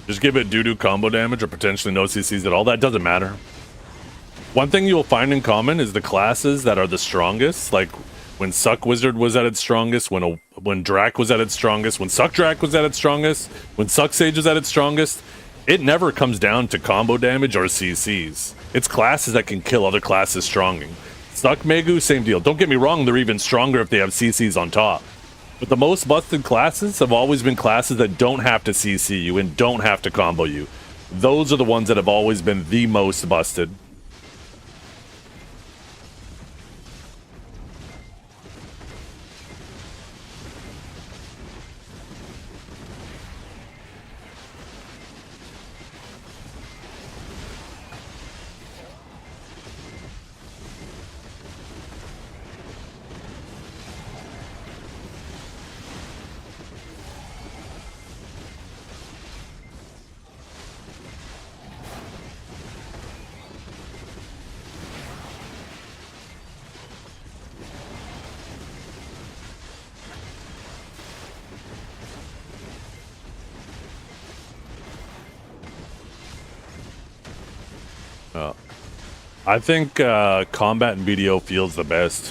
Just give it doo-doo combo damage or potentially no CCs at all. That doesn't matter. One thing you'll find in common is the classes that are the strongest. Like when Suck Wizard was at its strongest, when Drac was at its strongest, when Suck Drac was at its strongest, when Suck Sage was at its strongest. It never comes down to combo damage or CCs. It's classes that can kill other classes strong. Suck Megu, same deal. Don't get me wrong, they're even stronger if they have CCs on top. But the most busted classes have always been classes that don't have to CC you and don't have to combo you. Those are the ones that have always been the most busted. I think combat in BDO feels the best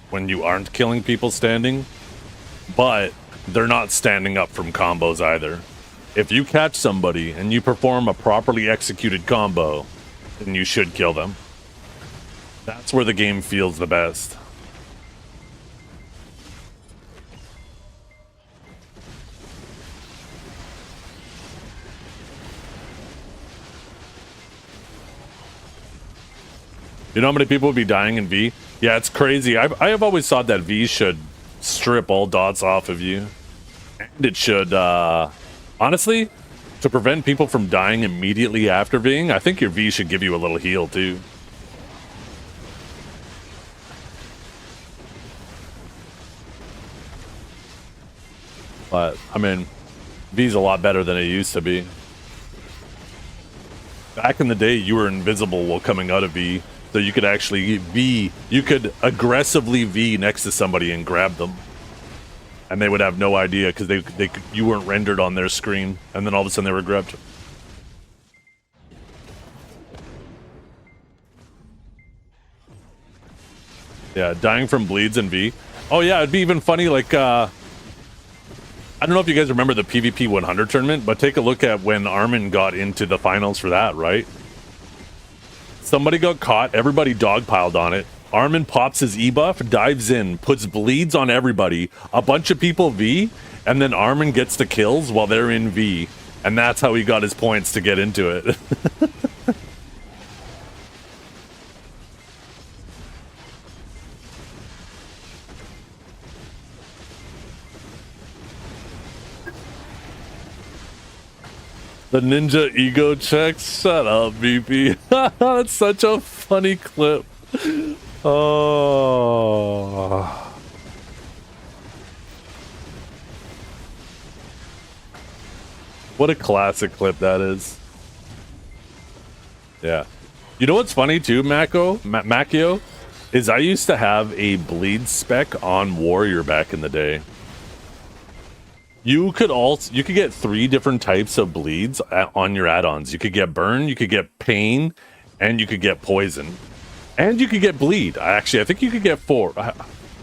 when you aren't killing people standing, but they're not standing up from combos either. If you catch somebody and you perform a properly executed combo, then you should kill them. That's where the game feels the best. You know how many people would be dying in V? Yeah, it's crazy. I have always thought that V should strip all dots off of you. And it should, honestly, to prevent people from dying immediately after Ving, I think your V should give you a little heal too. But, I mean, V's a lot better than it used to be. Back in the day, you were invisible while coming out of V. So you could actually V, you could aggressively V next to somebody and grab them. And they would have no idea because you weren't rendered on their screen. And then all of a sudden they were grabbed. Yeah, dying from bleeds in V. Oh yeah, it'd be even funny like, I don't know if you guys remember the PvP 100 tournament, but take a look at when Armin got into the finals for that, right? Somebody got caught, everybody dogpiled on it. Armin pops his E-buff, dives in, puts bleeds on everybody, a bunch of people V, and then Armin gets the kills while they're in V. And that's how he got his points to get into it. The ninja ego check? Shut up, BP. That's such a funny clip. Oh. What a classic clip that is. Yeah. You know what's funny too, Macchio? Is I used to have a bleed spec on Warrior back in the day. You could get 3 different types of bleeds on your add-ons. You could get burn, you could get pain, and you could get poison. And you could get bleed. Actually, I think you could get 4.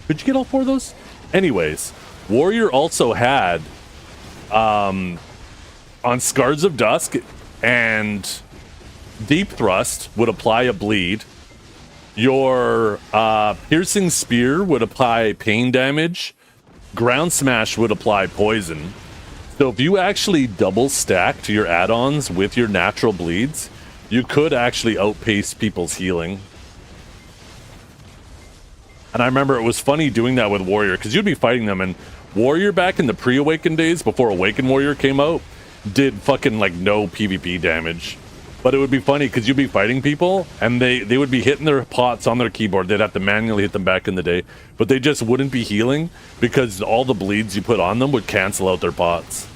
Could you get all 4 of those? Anyways, Warrior also had on Scars of Dusk and Deep Thrust would apply a bleed. Your Piercing Spear would apply pain damage. Ground Smash would apply poison. So if you actually double stack to your add-ons with your natural bleeds, you could actually outpace people's healing. And I remember it was funny doing that with Warrior, because you'd be fighting them, and Warrior back in the pre-Awaken days, before Awaken Warrior came out, did fucking like no PvP damage. But it would be funny because you'd be fighting people and they would be hitting their pots on their keyboard. They'd have to manually hit them back in the day, but they just wouldn't be healing because all the bleeds you put on them would cancel out their pots.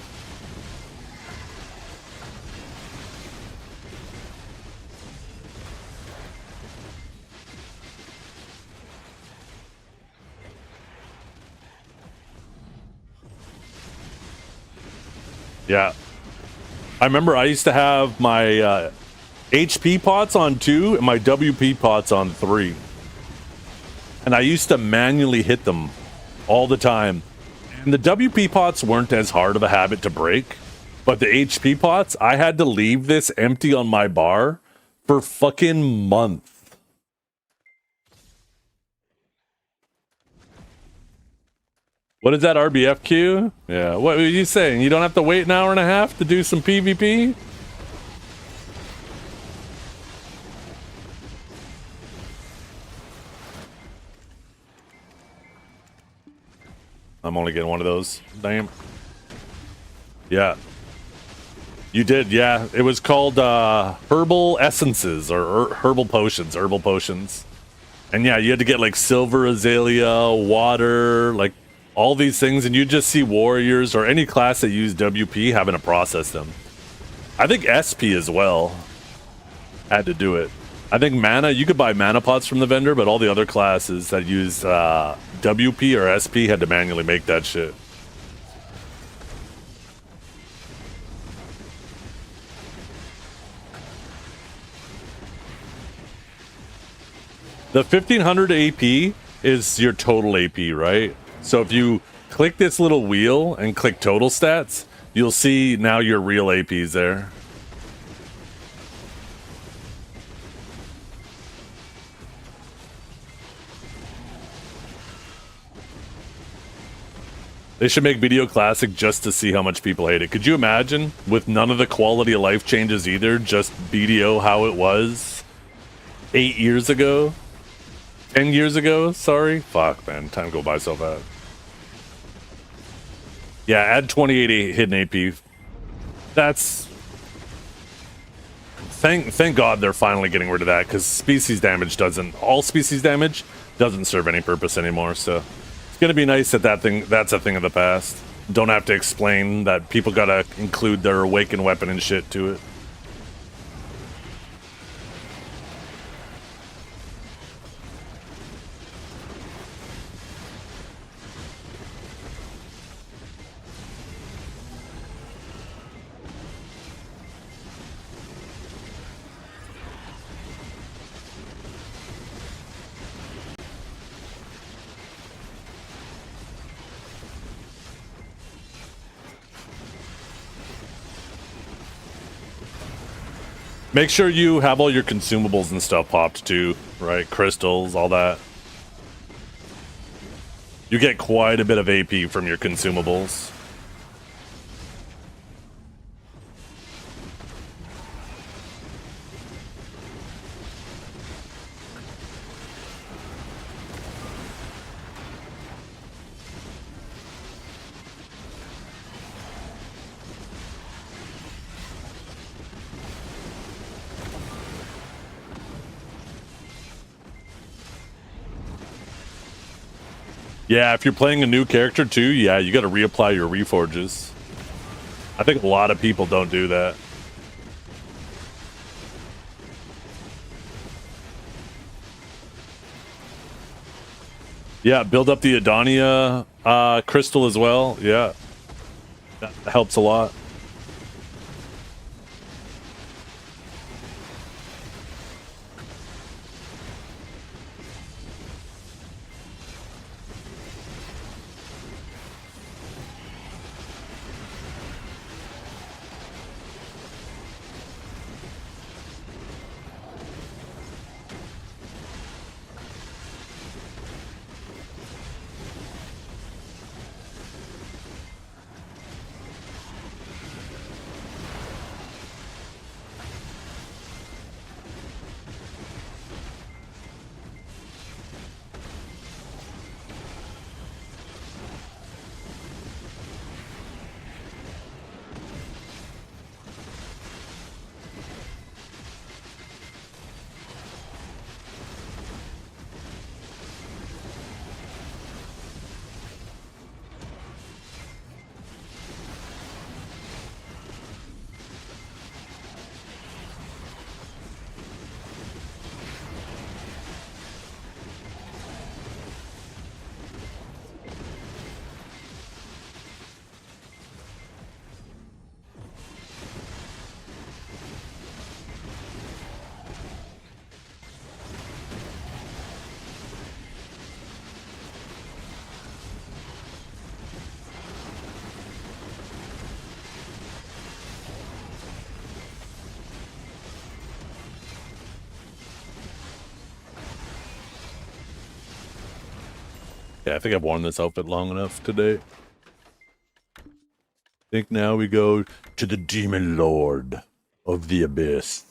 Yeah. I remember I used to have my HP pots on 2 and my WP pots on 3. And I used to manually hit them all the time. And the WP pots weren't as hard of a habit to break. But the HP pots, I had to leave this empty on my bar for fucking months. What is that, RBF queue? Yeah, what are you saying? You don't have to wait an hour and a half to do some PvP? I'm only getting one of those. Damn. Yeah. You did, yeah. It was called Herbal Essences or Herbal Potions. Herbal Potions. And yeah, you had to get like Silver Azalea, Water, like all these things. And you just see Warriors or any class that use WP having to process them. I think SP as well had to do it. I think mana, you could buy mana pots from the vendor, but all the other classes that use WP or SP had to manually make that shit. The 1500 AP is your total AP, right? So if you click this little wheel and click total stats, you'll see now your real APs there. They should make Video Classic just to see how much people hate it. Could you imagine, with none of the quality of life changes either, just BDO how it was 8 years ago? 10 years ago? Sorry? Fuck, man. Time go by so fast. Yeah, add 28 hidden AP. That's... Thank God they're finally getting rid of that, because species damage doesn't... All species damage doesn't serve any purpose anymore, so... It's gonna be nice that that's a thing of the past. Don't have to explain that people gotta include their awakened weapon and shit to it. Make sure you have all your consumables and stuff popped too, right? Crystals, all that. You get quite a bit of AP from your consumables. Yeah, if you're playing a new character too, yeah, you got to reapply your reforges. I think a lot of people don't do that. Yeah, build up the Adonia crystal as well. Yeah, that helps a lot. Yeah, I think I've worn this outfit long enough today. I think now we go to the Demon Lord of the Abyss.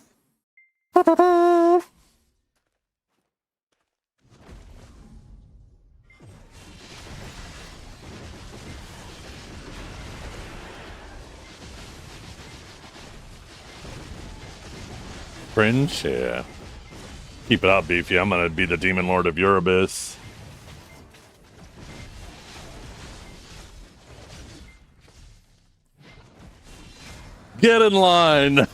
Fringe, yeah. Keep it up, Beefy. I'm gonna be the Demon Lord of your Abyss. Get in line! Do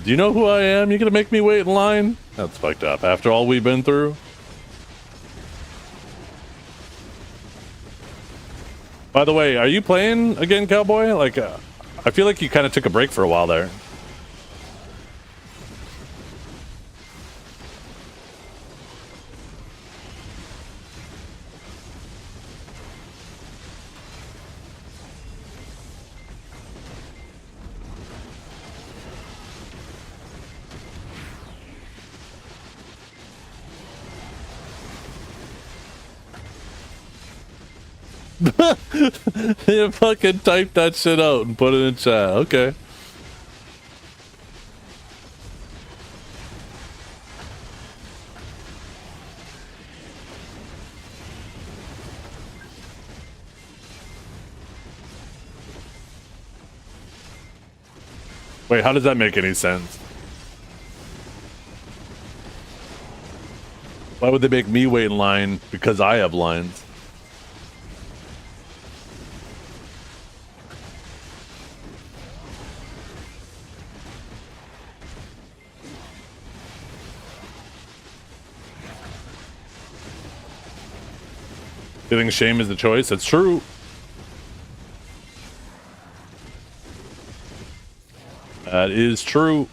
you know who I am? You gonna make me wait in line? That's fucked up. After all we've been through? By the way, are you playing again, Cowboy? Like, I feel like you kind of took a break for a while there. You fucking type that shit out and put it in chat. Okay. Wait, how does that make any sense? Why would they make me wait in line because I have lines? Feeling shame is the choice. That's true. That is true.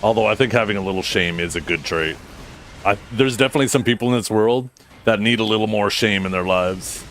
Although I think having a little shame is a good trait. There's definitely some people in this world that need a little more shame in their lives.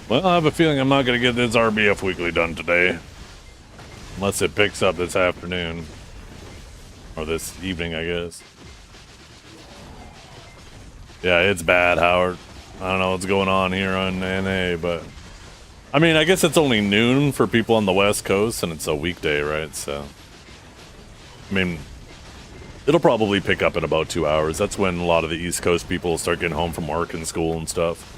Well, I have a feeling I'm not going to get this RBF weekly done today. Unless it picks up this afternoon. Or this evening, I guess. Yeah, it's bad, Howard. I don't know what's going on here on NA, but... I mean, I guess it's only noon for people on the West Coast, and it's a weekday, right? So... I mean... It'll probably pick up in about 2 hours. That's when a lot of the East Coast people will start getting home from work and school and stuff.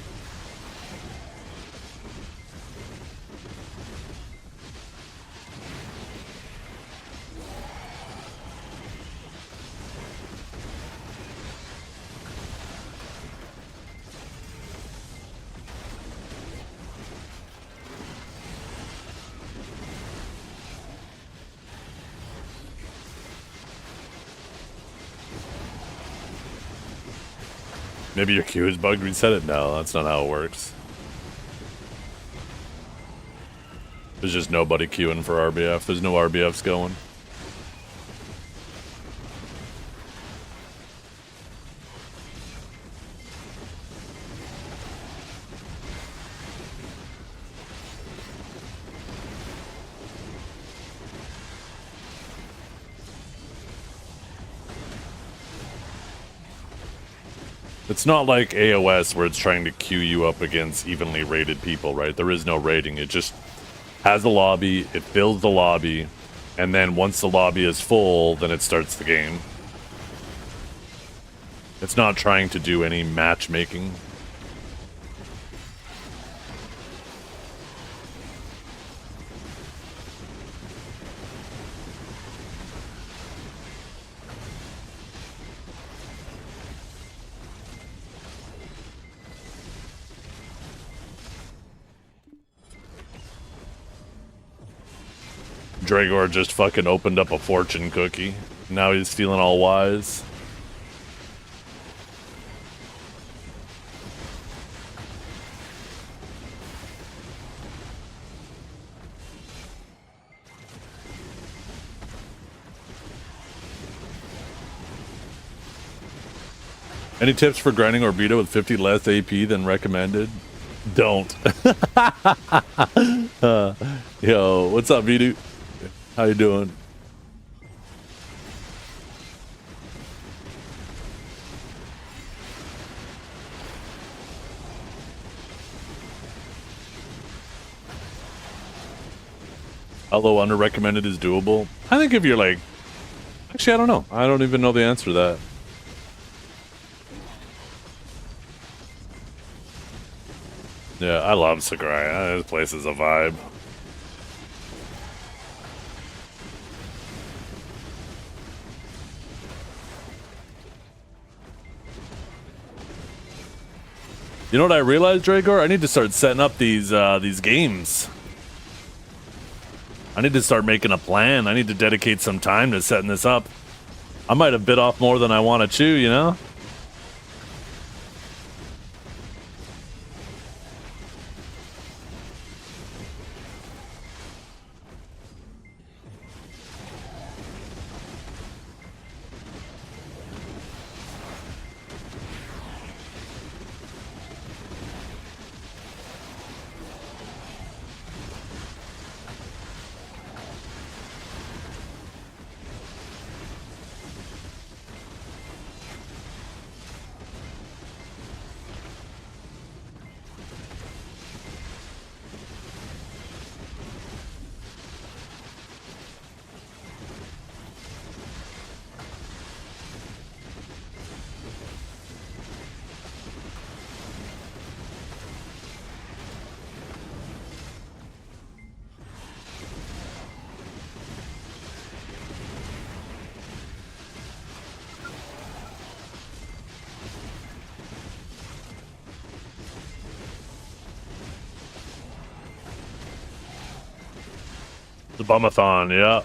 Maybe your queue is bugged. Reset it. No, that's not how it works. There's just nobody queuing for RBF. There's no RBFs going. It's not like AOS where it's trying to queue you up against evenly rated people, right? There is no rating. It just has a lobby, it fills the lobby, and then once the lobby is full, then it starts the game. It's not trying to do any matchmaking. Dragor just fucking opened up a fortune cookie. Now he's feeling all wise. Any tips for grinding Orbita with 50 less AP than recommended? Don't. Yo, what's up, Vidu? How you doing? Although under recommended is doable. I think if you're like... Actually, I don't know. I don't even know the answer to that. Yeah, I love Sakurai. This place is a vibe. You know what I realized, Dragor? I need to start setting up these games. I need to start making a plan. I need to dedicate some time to setting this up. I might have bit off more than I want to chew, you know? The Bumathon, yeah.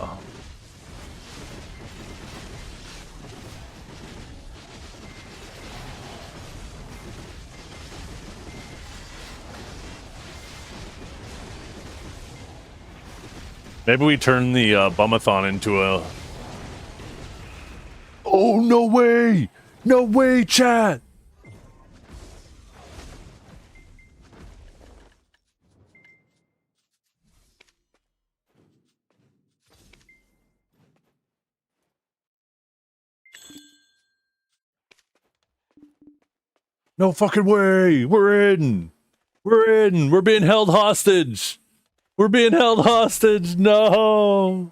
Maybe we turn the Bumathon into a... Oh, no way! No way, chat! No fucking way! We're in! We're in! We're being held hostage! We're being held hostage! No!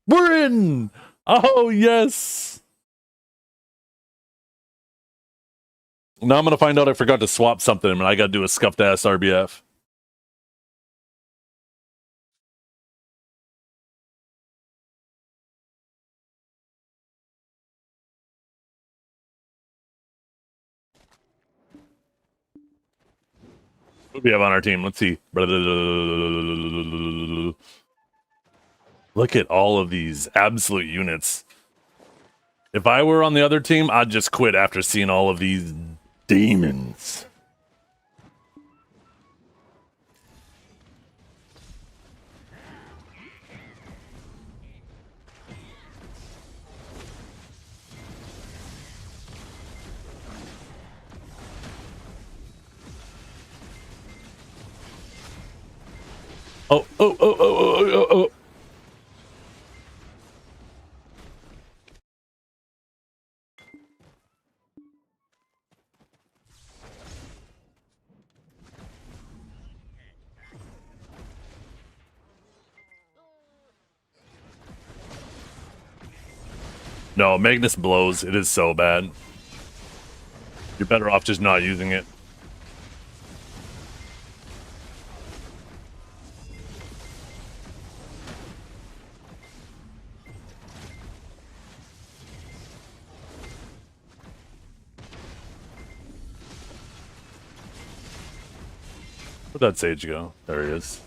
We're in! Oh, yes. Now I'm going to find out I forgot to swap something and I got to do a scuffed ass RBF. Who do we have on our team? Let's see. Look at all of these absolute units. If I were on the other team, I'd just quit after seeing all of these demons. Oh, oh, oh, oh, oh, oh, oh. No, Magnus blows. It is so bad. You're better off just not using it. Where'd that sage go? There he is.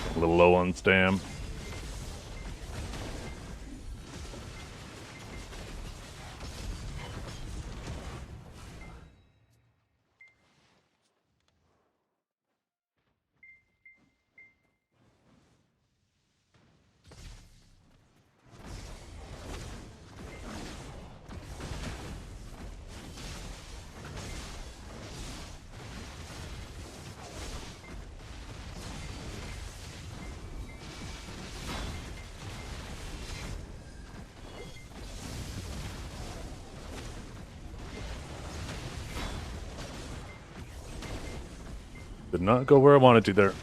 A little low on stam. Did not go where I wanted to there.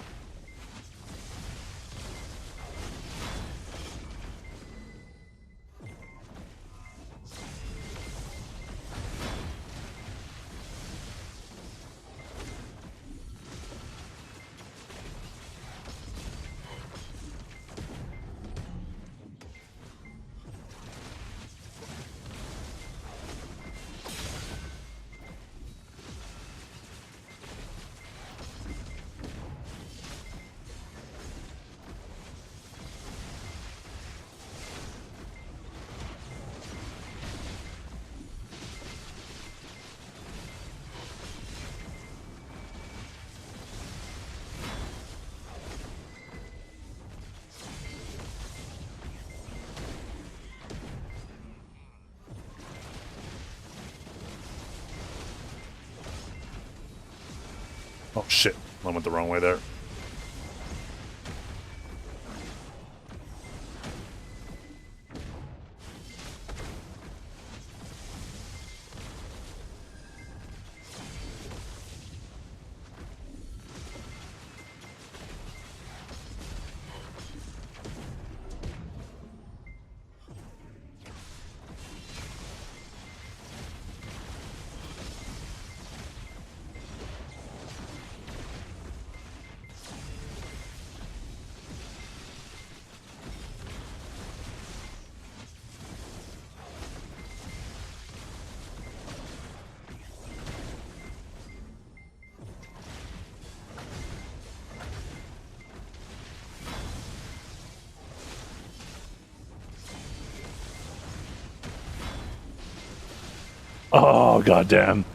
Oh shit, I went the wrong way there. Oh, goddamn.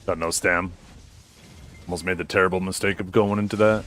Got no stam. Almost made the terrible mistake of going into that.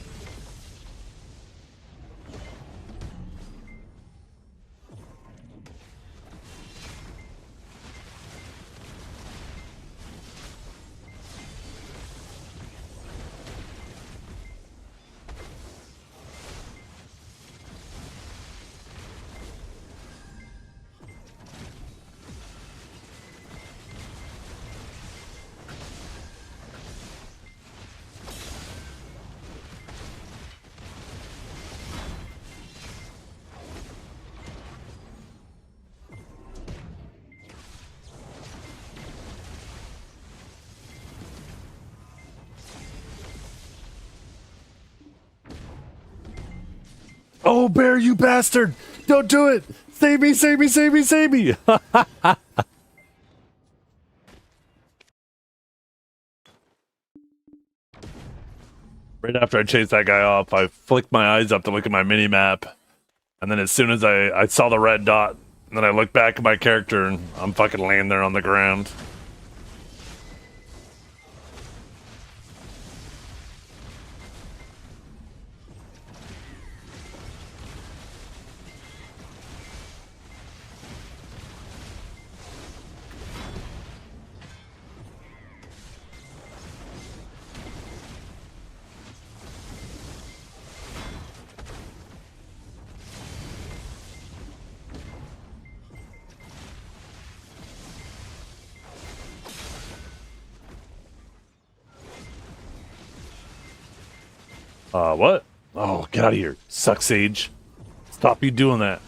Oh, Bear, you bastard! Don't do it! Save me, save me, save me, save me! Right after I chased that guy off, I flicked my eyes up to look at my mini-map. And then as soon as I saw the red dot, and then I looked back at my character, and I'm fucking laying there on the ground. What? Oh, get out of here. Suck, Sage. Stop you doing that.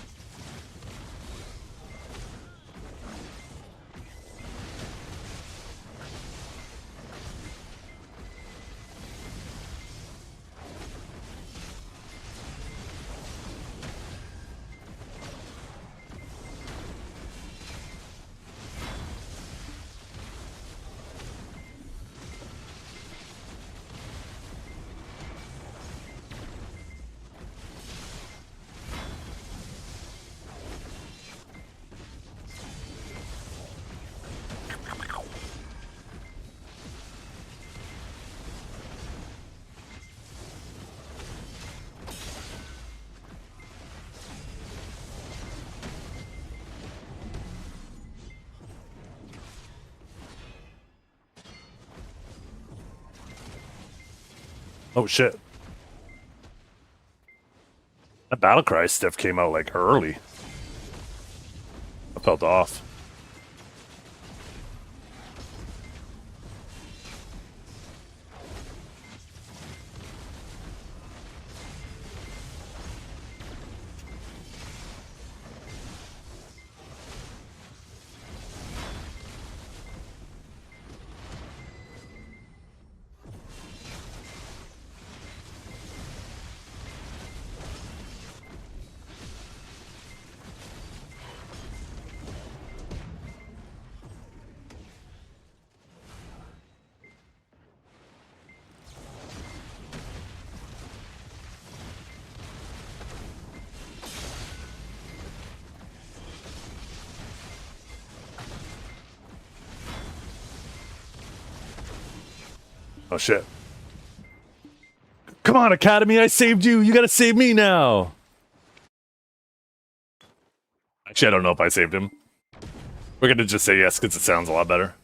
Oh shit. That Battlecry stuff came out like early. I felt off. Oh shit. Come on, Academy, I saved you. You gotta save me now. Actually, I don't know if I saved him. We're gonna just say yes because it sounds a lot better.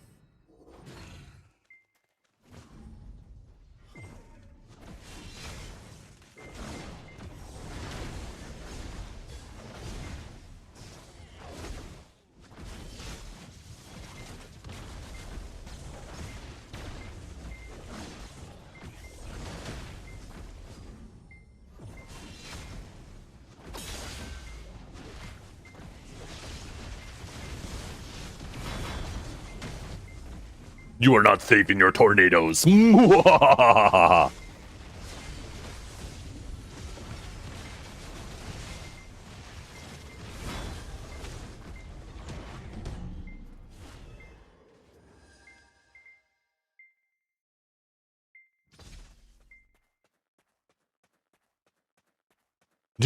You are not safe in your tornadoes. Do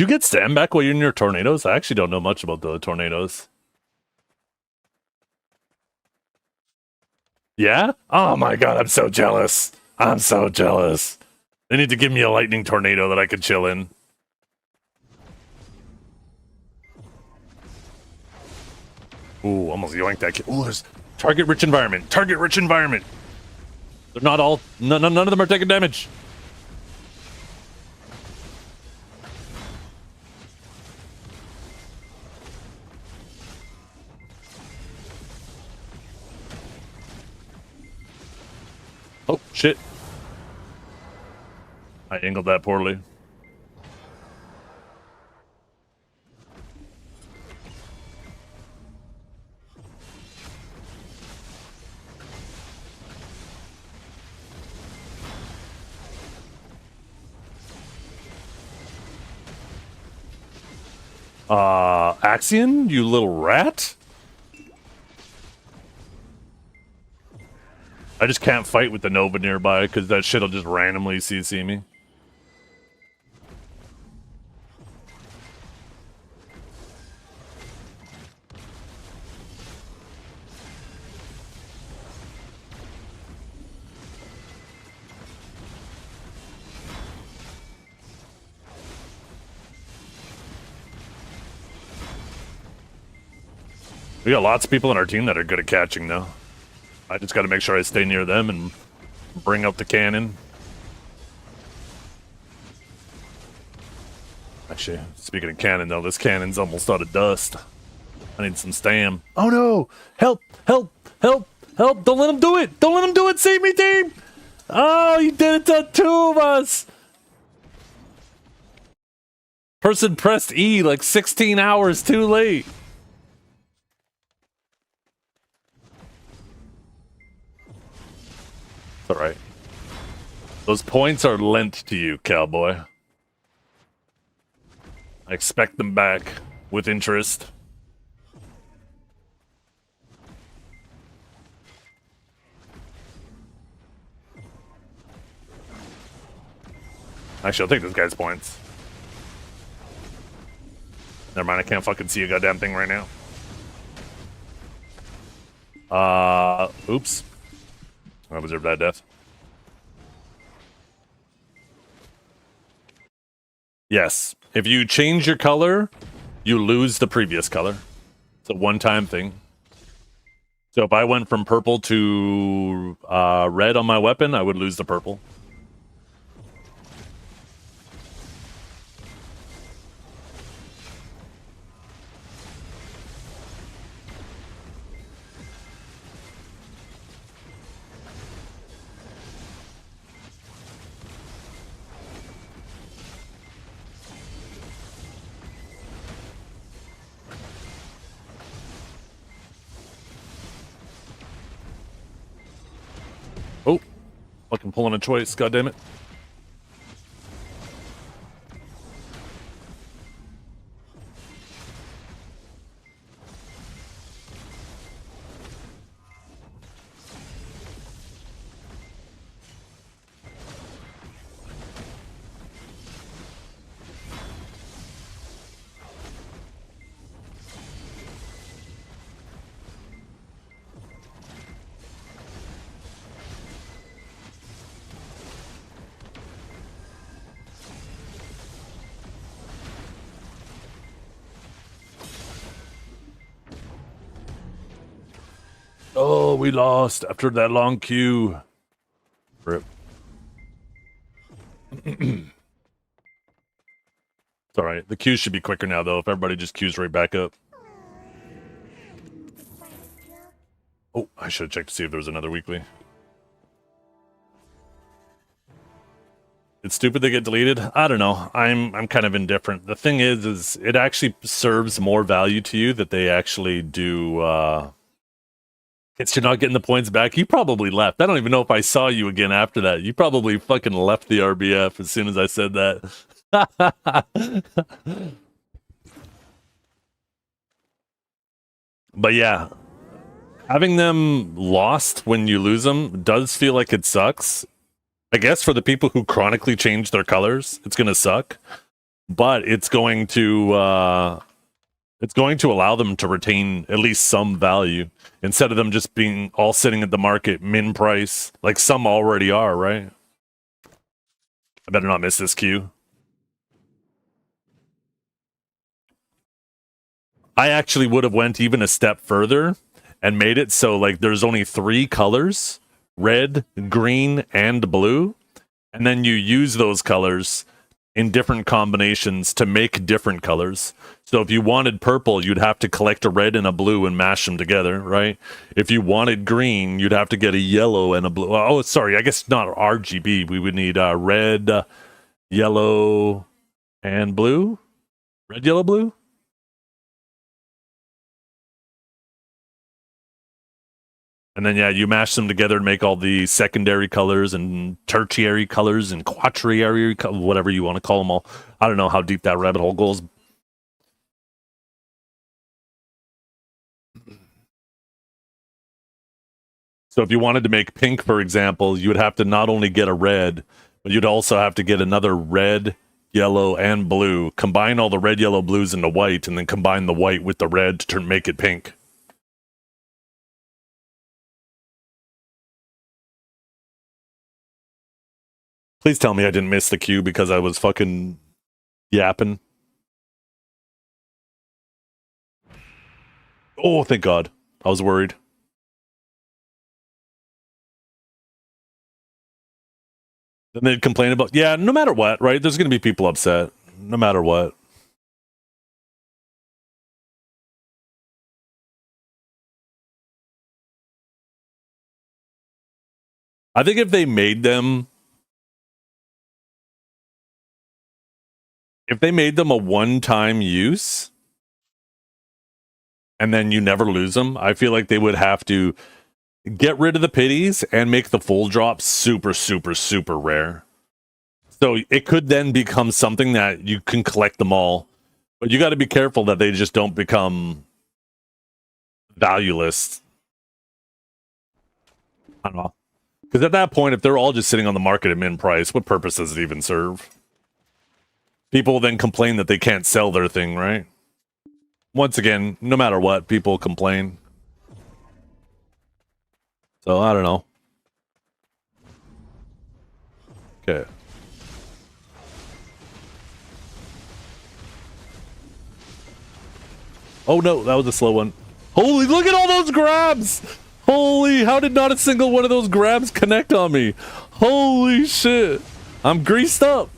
you get Sam back while you're in your tornadoes? I actually don't know much about the tornadoes. Yeah? Oh my god, I'm so jealous. I'm so jealous. They need to give me a lightning tornado that I could chill in. Ooh, almost yoinked that kid. Ooh, there's target-rich environment. Target-rich environment. They're not all... none of them are taking damage. Oh, shit. I angled that poorly. Axion, you little rat? I just can't fight with the Nova nearby because that shit'll just randomly CC me. We got lots of people on our team that are good at catching, though. I just got to make sure I stay near them and bring out the cannon. Actually, speaking of cannon, though, this cannon's almost out of dust. I need some stam. Oh no! Help! Help! Help! Help! Don't let him do it! Don't let him do it! Save me, team! Oh, you did it to two of us! Person pressed E like 16 hours too late. It's alright. Those points are lent to you, cowboy. I expect them back with interest. Actually, I'll take this guy's points. Never mind, I can't fucking see a goddamn thing right now. Oops. I deserve that death. Yes. If you change your color, you lose the previous color. It's a one-time thing. So if I went from purple to red on my weapon, I would lose the purple. Oh, fucking pulling a choice, goddammit. Oh, we lost after that long queue. Rip. It's alright. The queue should be quicker now, though, if everybody just queues right back up. Oh, I should have checked to see if there was another weekly. It's stupid they get deleted. I don't know. I'm kind of indifferent. The thing is it actually serves more value to you that they actually do Guess you're not getting the points back. You probably left. I don't even know if I saw you again after that. You probably fucking left the RBF as soon as I said that. But yeah, having them lost when you lose them does feel like it sucks. I guess for the people who chronically change their colors, it's going to suck. But it's going to allow them to retain at least some value instead of them just being all sitting at the market min price like some already are, right? I better not miss this queue. I actually would have went even a step further and made it so like there's only 3 colors, red, green, and blue, and then you use those colors in different combinations to make different colors. So if you wanted purple, you'd have to collect a red and a blue and mash them together, right? If you wanted green, you'd have to get a yellow and a blue. Oh, sorry, I guess not RGB. We would need red, yellow, and blue. Red, yellow, blue? And then, yeah, you mash them together and make all the secondary colors and tertiary colors and quaternary, whatever you want to call them all. I don't know how deep that rabbit hole goes. So if you wanted to make pink, for example, you would have to not only get a red, but you'd also have to get another red, yellow, and blue. Combine all the red, yellow, blues into white, and then combine the white with the red to make it pink. Please tell me I didn't miss the queue because I was fucking yapping. Oh, thank God. I was worried. Then they'd complain about, yeah, no matter what, right? There's going to be people upset, no matter what. I think if they made them a one-time use and then you never lose them, I feel like they would have to get rid of the pities and make the full drop super, super, super rare. So it could then become something that you can collect them all, but you got to be careful that they just don't become valueless. I don't know. Because at that point, if they're all just sitting on the market at min price, what purpose does it even serve? People will then complain that they can't sell their thing, right? Once again, no matter what, people complain. So, I don't know. Okay. Oh no, that was a slow one. Holy, look at all those grabs! Holy, how did not a single one of those grabs connect on me? Holy shit. I'm greased up.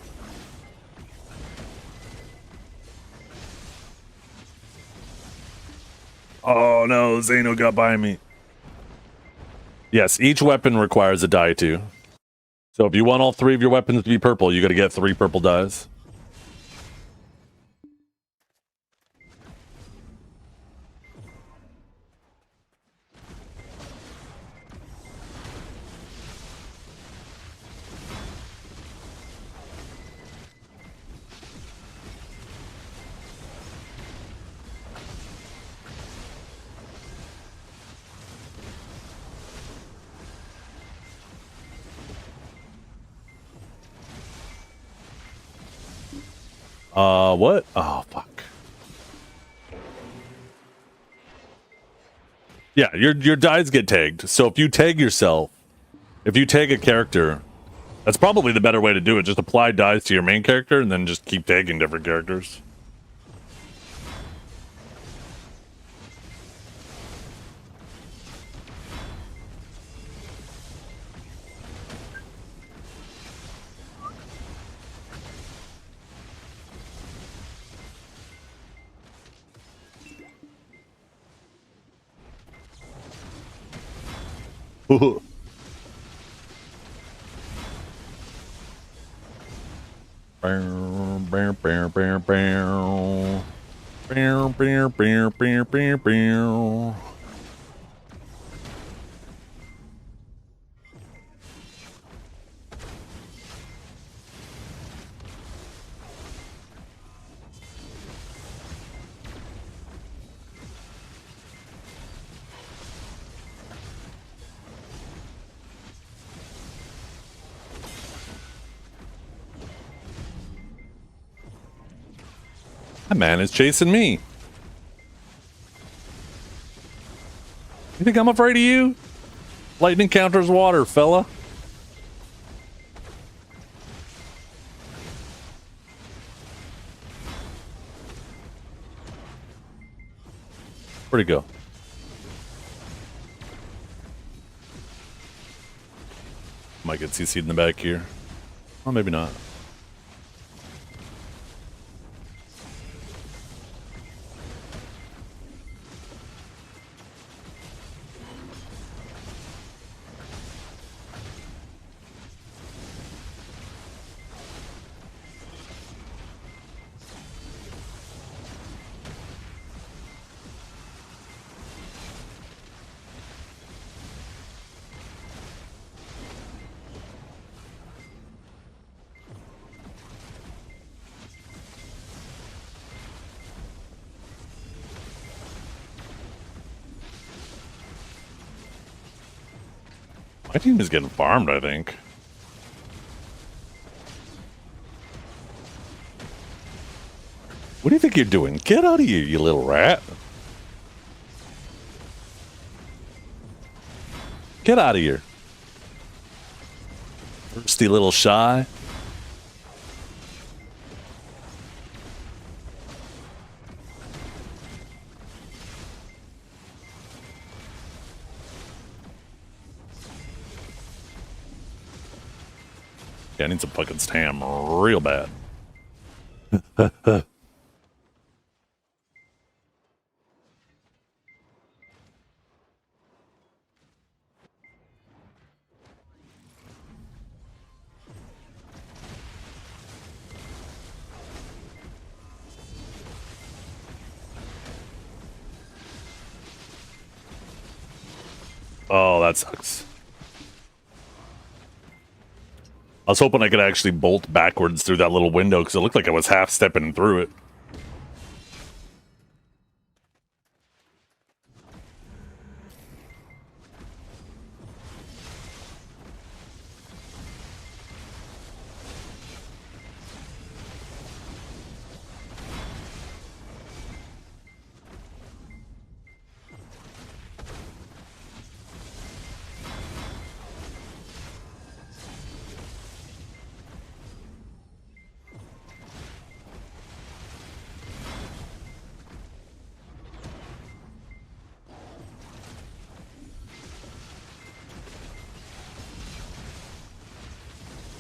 Oh no, Zeno got by me. Yes, each weapon requires a die too. So if you want all 3 of your weapons to be purple, you gotta get 3 purple dies. What? Oh, fuck. Yeah, your dies get tagged. So if you tag yourself, if you tag a character, that's probably the better way to do it. Just apply dies to your main character and then just keep tagging different characters. That man is chasing me. You think I'm afraid of you? Lightning counters water, fella. Where'd he go? Might get CC'd in the back here. Well, maybe not. My team is getting farmed, I think. What do you think you're doing? Get out of here, you little rat. Get out of here. Thirsty little shy. Yeah, I need some fucking stam real bad. Oh, that sucks. I was hoping I could actually bolt backwards through that little window because it looked like I was half stepping through it.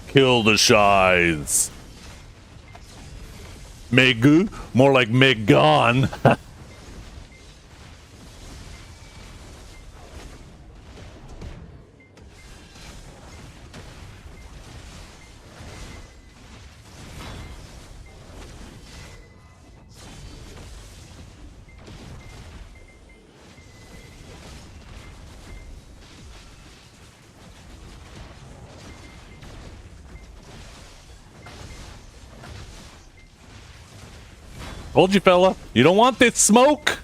Kill the shies. Megu? More like Megon. Told you, fella. You don't want this smoke.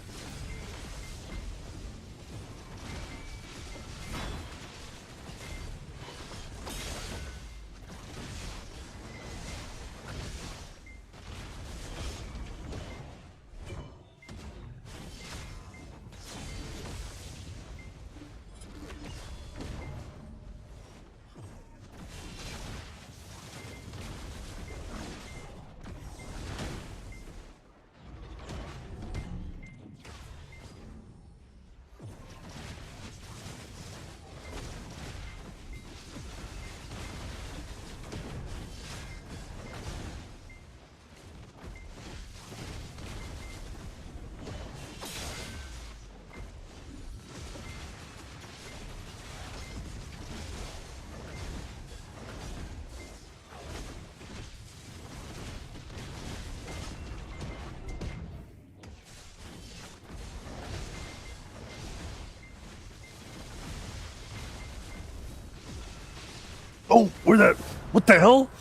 Oh, where that? What the hell?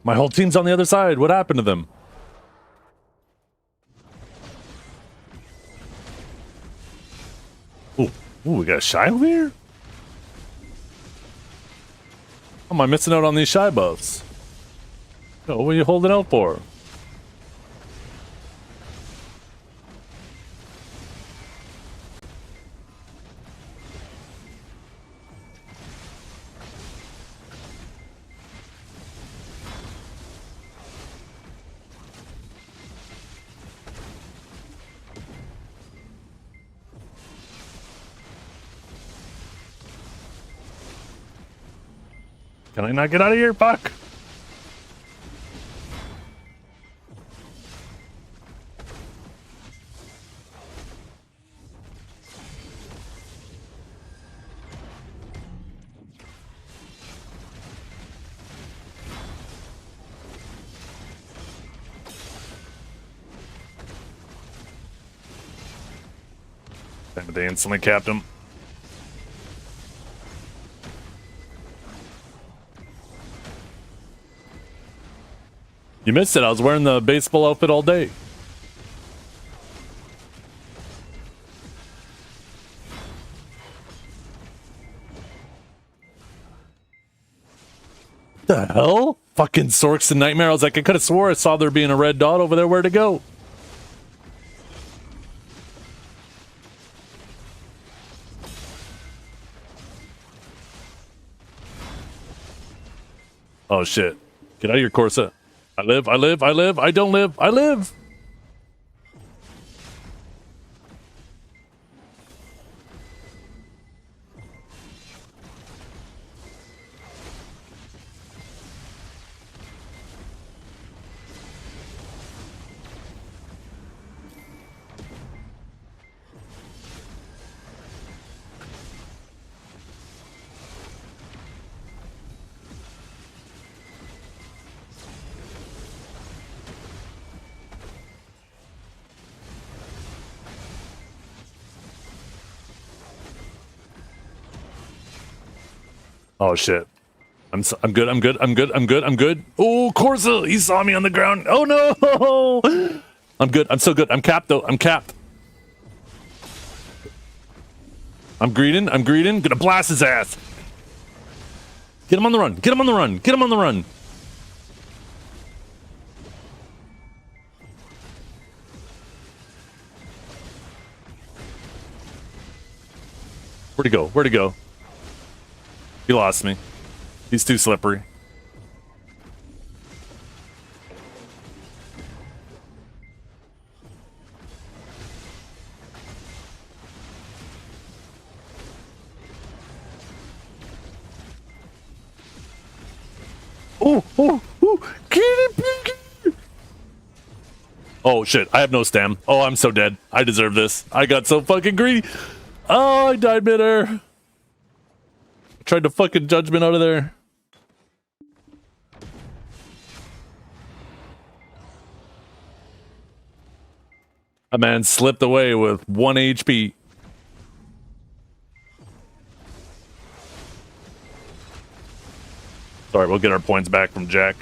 My whole team's on the other side. What happened to them? Ooh, we got a shy over here? How am I missing out on these shy buffs? Oh, what are you holding out for? Can I not get out of here? Fuck. Damn it, they instantly capped him. You missed it. I was wearing the baseball outfit all day. The hell? Fucking Sorks and Nightmare. I was like, I could have swore I saw there being a red dot over there. Where'd it go? Oh shit. Get out of your Corsa. I live, I live, I live, I don't live, I live! Oh shit. I'm good, I'm good, I'm good, I'm good, I'm good. Oh, Corsa! He saw me on the ground. Oh no! I'm good, I'm so good. I'm capped though, I'm capped. I'm greeting, gonna blast his ass. Get him on the run, get him on the run, get him on the run. Where'd he go? Where'd he go? He lost me. He's too slippery. Oh, oh, oh, get it, Pinky! Oh shit, I have no stam. Oh, I'm so dead. I deserve this. I got so fucking greedy. Oh, I died midair. Tried to fucking judgment out of there. A man slipped away with 1 HP. Sorry, we'll get our points back from Jack.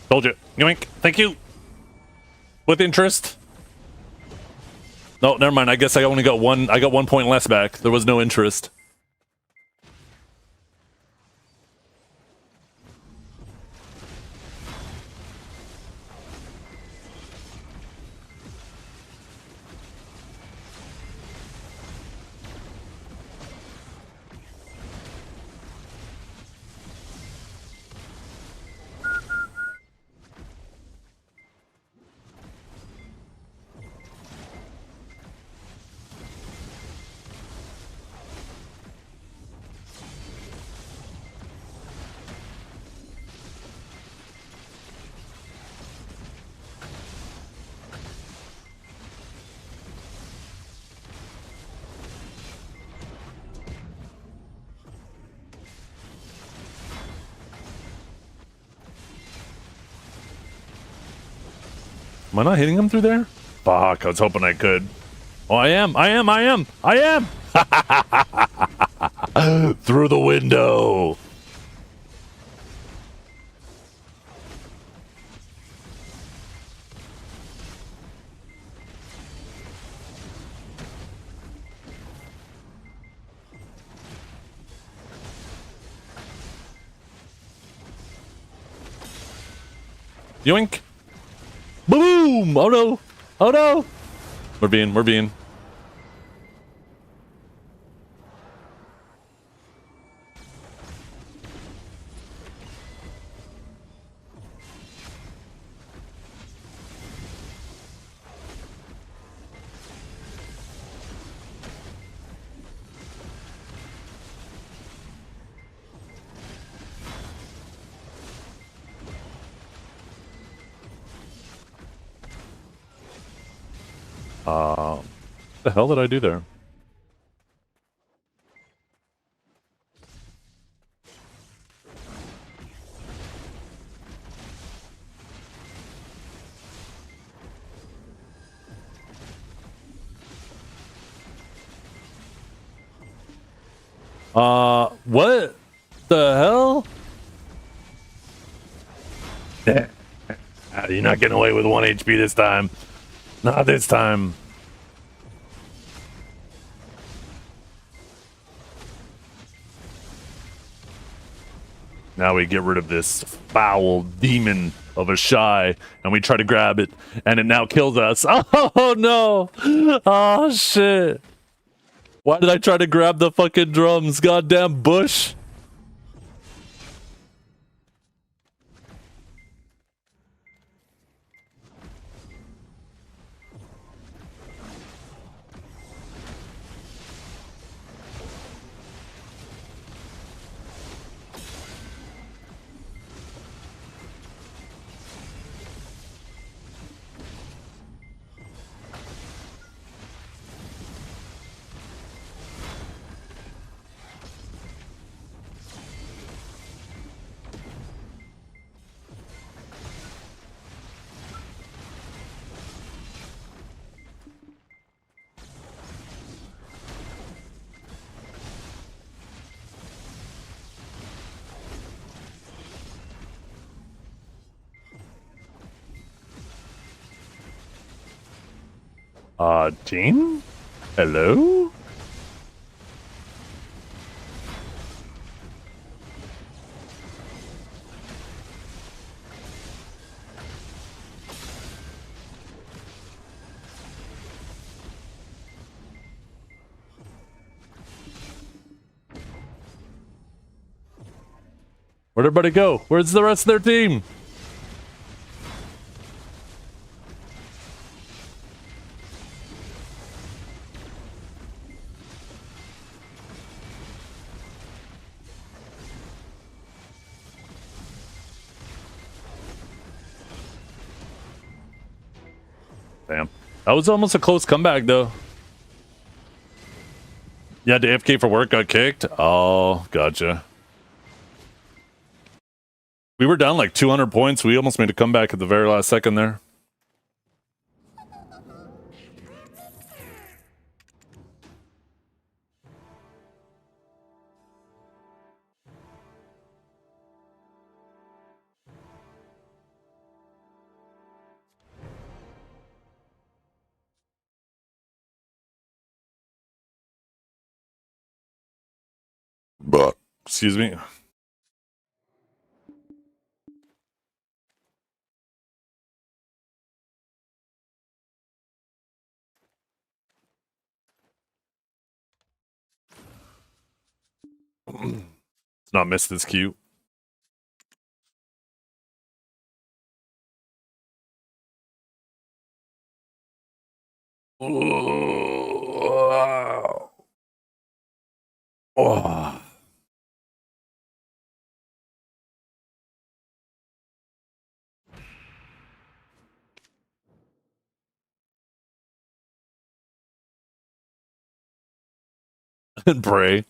Told you. Yoink. Thank you. With interest. No, never mind. I guess I only got one. I got 1 point less back. There was no interest. Am I not hitting him through there? Fuck, I was hoping I could. Oh, I am! Through the window! Yoink! Boom! Oh no! Oh no! We're being. The hell did I do there? What the hell? You're not getting away with 1 HP this time. Not this time. Now we get rid of this foul demon of a shy, and we try to grab it, and it now kills us. Oh no! Oh shit! Why did I try to grab the fucking drums? Goddamn bush! Team? Hello? Where'd everybody go? Where's the rest of their team? Damn. That was almost a close comeback, though. Yeah, the AFK for work got kicked? Oh, gotcha. We were down like 200 points. We almost made a comeback at the very last second there. But, excuse me. It's not missed this cute. Oh. Oh. And pray.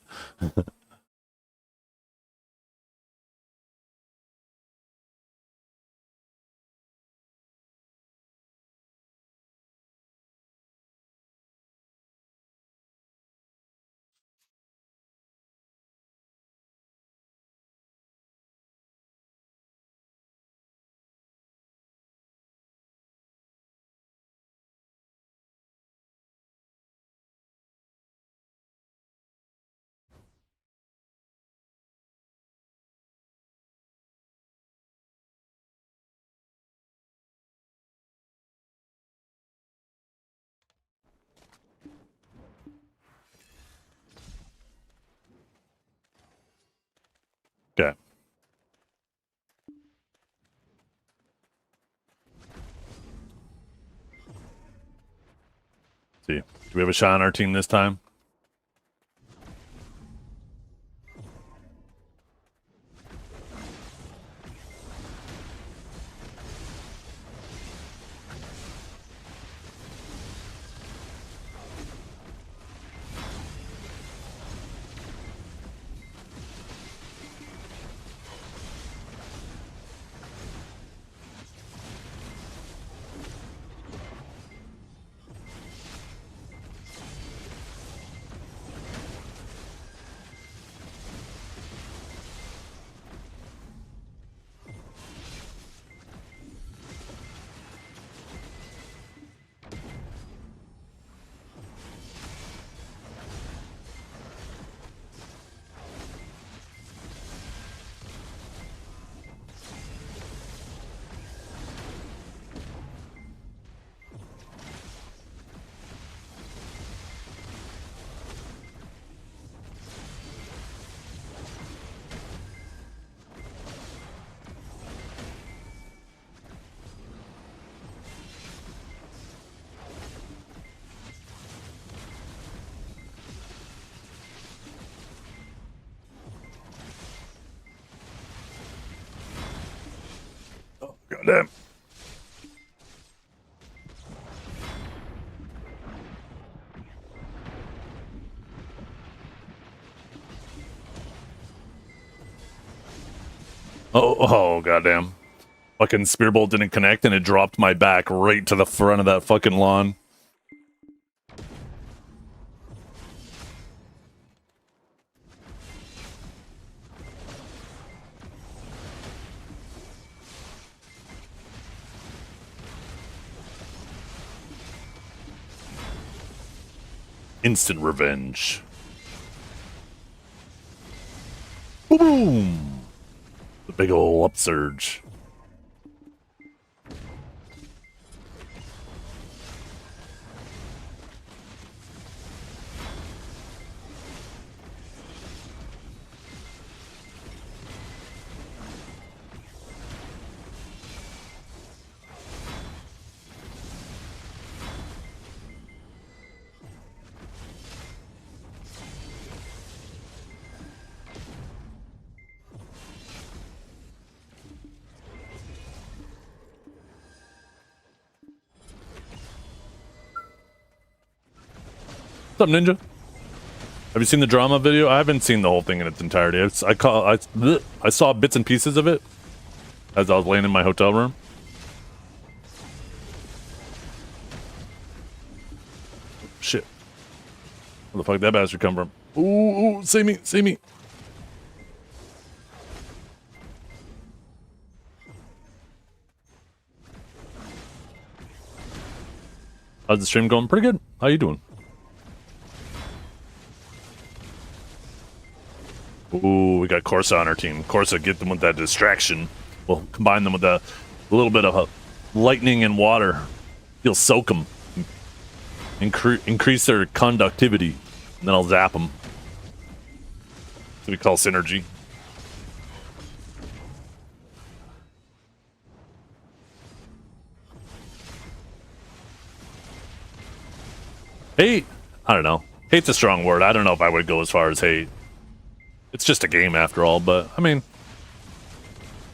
Okay. See, do we have a shot on our team this time? Goddamn. Oh, goddamn. Fucking spearbolt didn't connect and it dropped my back right to the front of that fucking lawn. Instant revenge. Boom! The big ol' upsurge. What's up, Ninja? Have you seen the drama video? I haven't seen the whole thing in its entirety. I saw bits and pieces of it as I was laying in my hotel room. Shit. Where the fuck did that bastard come from? Ooh, see me, see me. How's the stream going? Pretty good. How you doing? Ooh, we got Corsa on our team. Corsa, get them with that distraction. We'll combine them with a little bit of lightning and water. You'll soak them. Increase their conductivity. And then I'll zap them. That's what we call synergy. Hate? I don't know. Hate's a strong word. I don't know if I would go as far as hate. It's just a game after all, but I mean,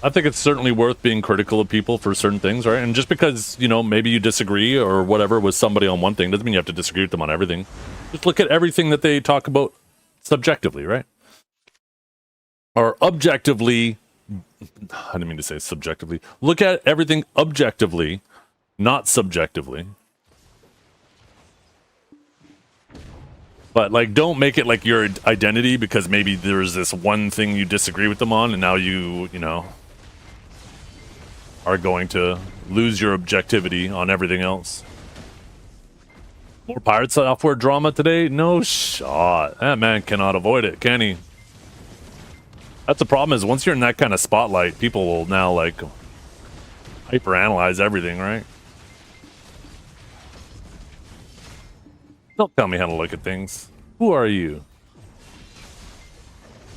I think it's certainly worth being critical of people for certain things, right? And just because, you know, maybe you disagree or whatever with somebody on one thing doesn't mean you have to disagree with them on everything. Just look at everything that they talk about subjectively, right? Or objectively. I didn't mean to say subjectively. Look at everything objectively, not subjectively. But, like, don't make it like your identity because maybe there's this one thing you disagree with them on and now you know, are going to lose your objectivity on everything else. More Pirate Software drama today? No shot. That man cannot avoid it, can he? That's the problem is once you're in that kind of spotlight, people will now, like, hyperanalyze everything, right? Don't tell me how to look at things. Who are you?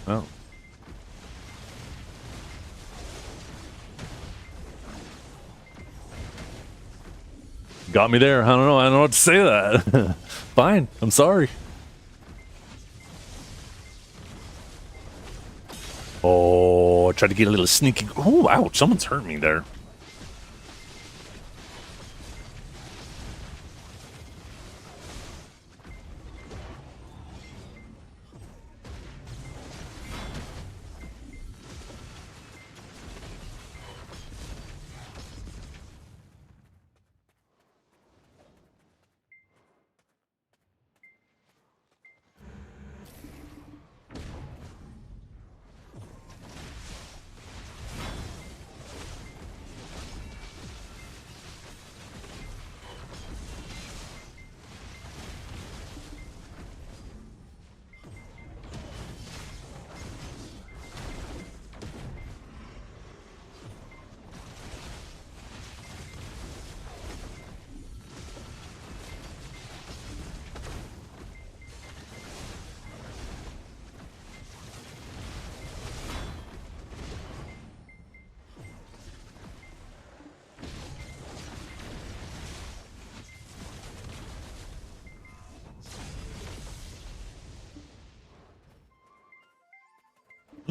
Oh. Got me there. I don't know. I don't know what to say to that. Fine. I'm sorry. Oh, I tried to get a little sneaky. Oh, ouch. Someone's hurt me there.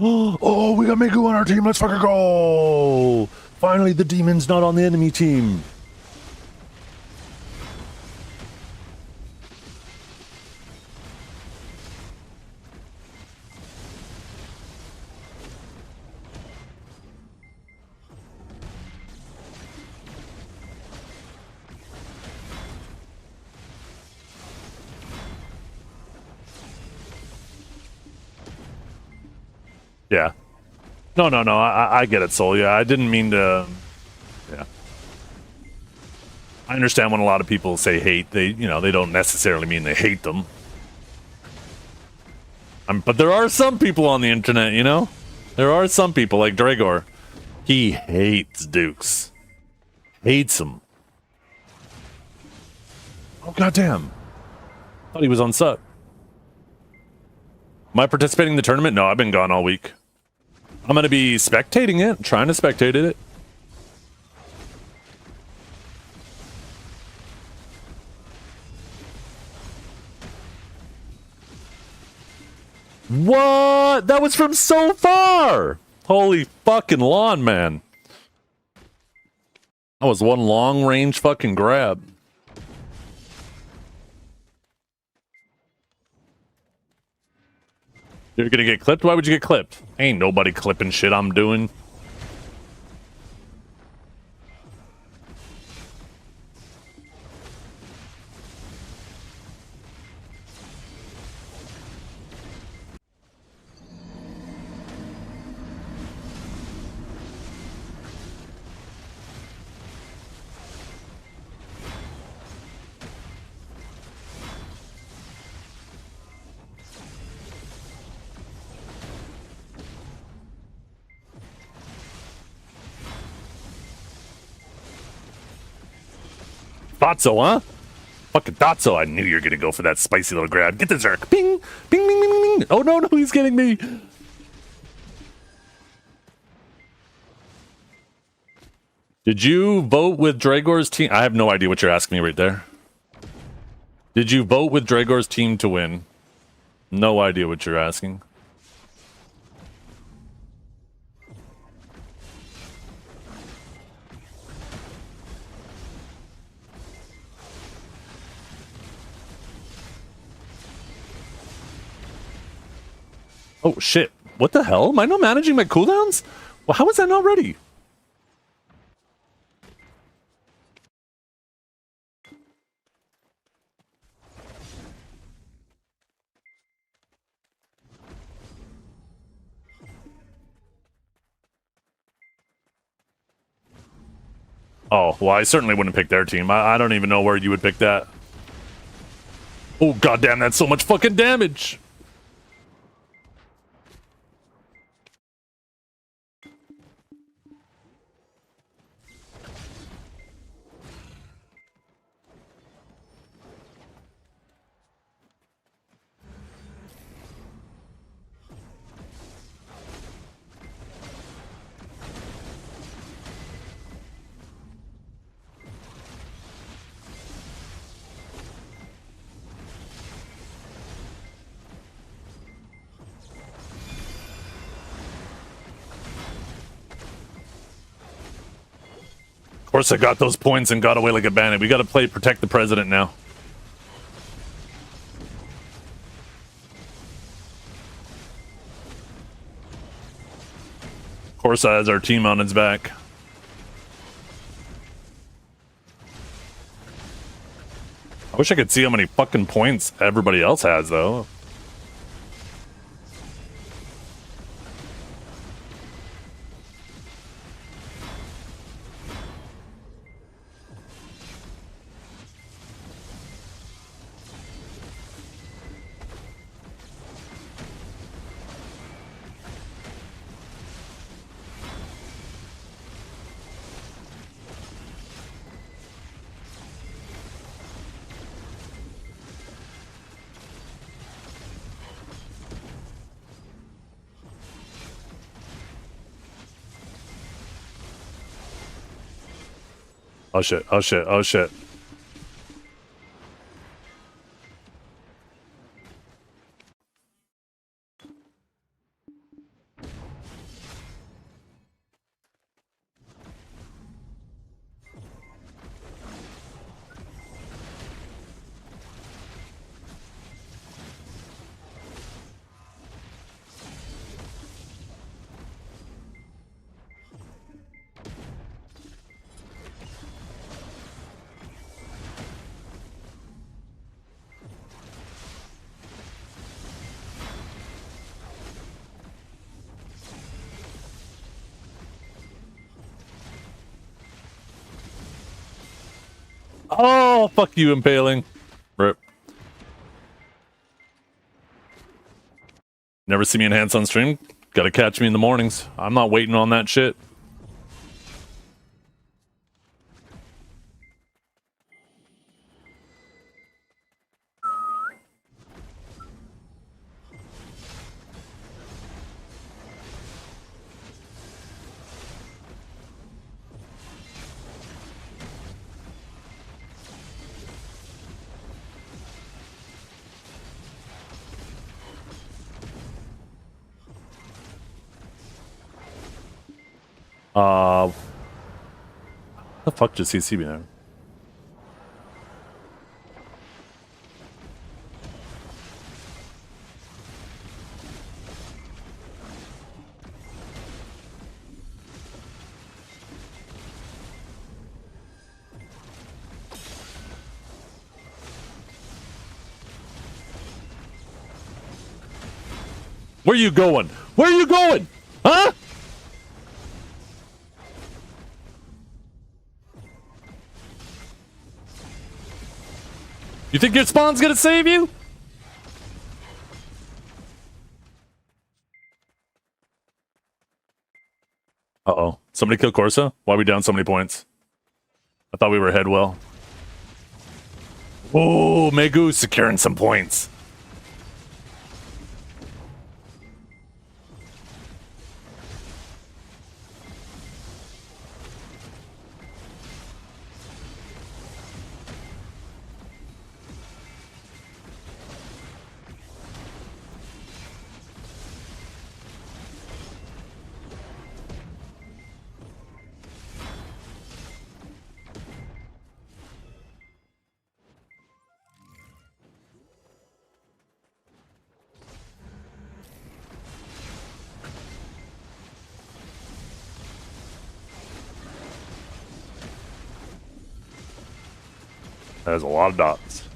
Oh, we got Miku on our team. Let's fucking go. Finally, the demon's not on the enemy team. Yeah. No. I get it, Soul. Yeah, I didn't mean to. Yeah. I understand when a lot of people say hate. They don't necessarily mean they hate them. But there are some people on the internet, There are some people like Dragor. He hates Dukes. Hates him. Oh, goddamn. Thought he was on sub. Am I participating in the tournament? No, I've been gone all week. I'm going to be spectating it, trying to spectate it. What? That was from so far! Holy fucking lawn, man. That was one long range fucking grab. You're gonna get clipped? Why would you get clipped? Ain't nobody clipping shit I'm doing. Thought so, huh? Fucking thought so. I knew you were gonna go for that spicy little grab. Get the Zerk. Ping! Ping, ping, ping, ping. Oh, no, he's getting me. Did you vote with Dragor's team? I have no idea what you're asking me right there. Did you vote with Dragor's team to win? No idea what you're asking. Oh, shit. What the hell? Am I not managing my cooldowns? Well, how is that not ready? Oh, well, I certainly wouldn't pick their team. I don't even know where you would pick that. Oh, goddamn, that's so much fucking damage. Of course, I got those points and got away like a bandit. We got to play protect the president now. Corsa has our team on its back. I wish I could see how many fucking points everybody else has, though. Oh shit, oh shit, oh shit. Oh, fuck you, impaling. Rip. Never see me enhance on stream? Gotta catch me in the mornings. I'm not waiting on that shit. The fuck just CC me now? Where you going? Where you going? Huh? You think your spawn's gonna save you? Uh-oh. Somebody kill Corsa? Why are we down so many points? I thought we were ahead well. Oh, Megu securing some points. There's a lot of dots.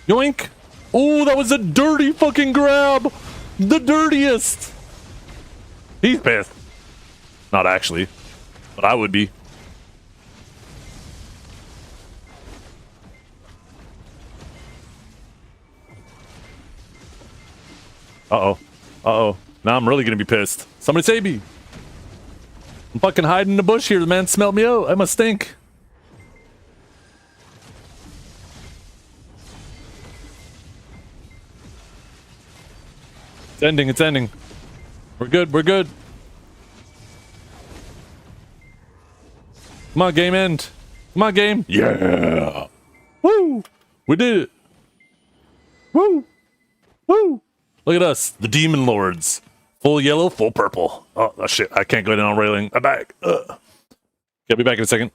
Yoink! Oh, that was a dirty fucking grab! The dirtiest! He's pissed. Not actually, but I would be. Uh-oh. Uh-oh. Now I'm really gonna be pissed. Somebody save me! I'm fucking hiding in the bush here. The man smelled me out. I must stink. It's ending. It's ending. We're good. We're good. Come on, game end. Come on, game. Yeah. Woo! We did it. Woo! Woo! Look at us, the Demon Lords. Full yellow, full purple. Oh, shit. I can't go down on railing. I'm back. I'll be back in a second.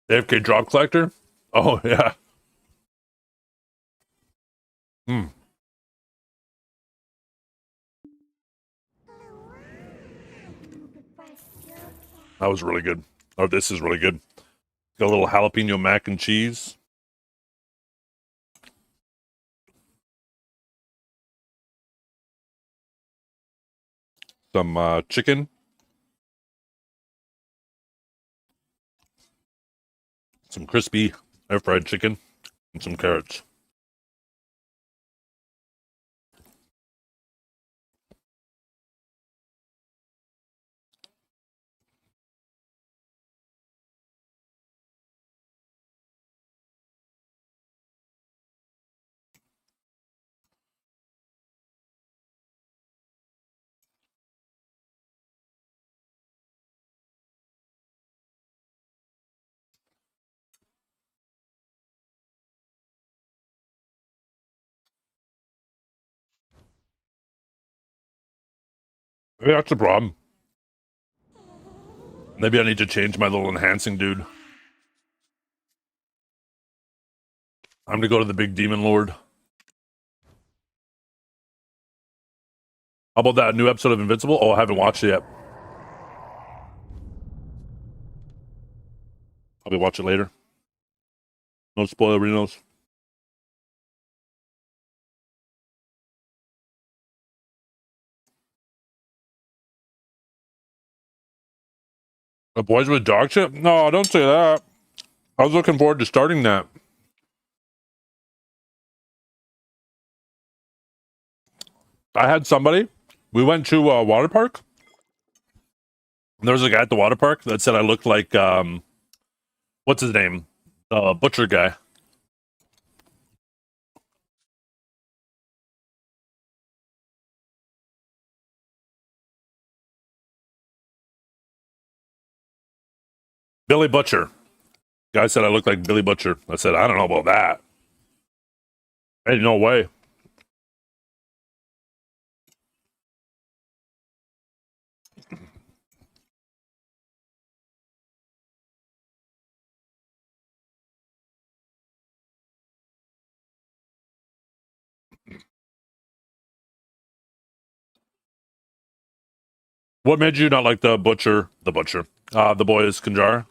AFK drop collector? Oh, yeah. Hmm. That was really good. Oh, this is really good. Got a little jalapeno mac and cheese. Some chicken. Some crispy air fried chicken. And some carrots. Maybe that's the problem. Maybe I need to change my little enhancing dude. I'm gonna go to the big demon lord. How about that new episode of Invincible? Oh, I haven't watched it yet. Probably watch it later. No spoilerinos. The boys with dog shit? No, don't say that. I was looking forward to starting that. I had somebody. We went to a water park. And there was a guy at the water park that said I looked like what's his name? Butcher guy. Billy Butcher. Guy said I looked like Billy Butcher. I said, I don't know about that. Ain't no way. What made you not like the butcher? The butcher. The boys Kanjar.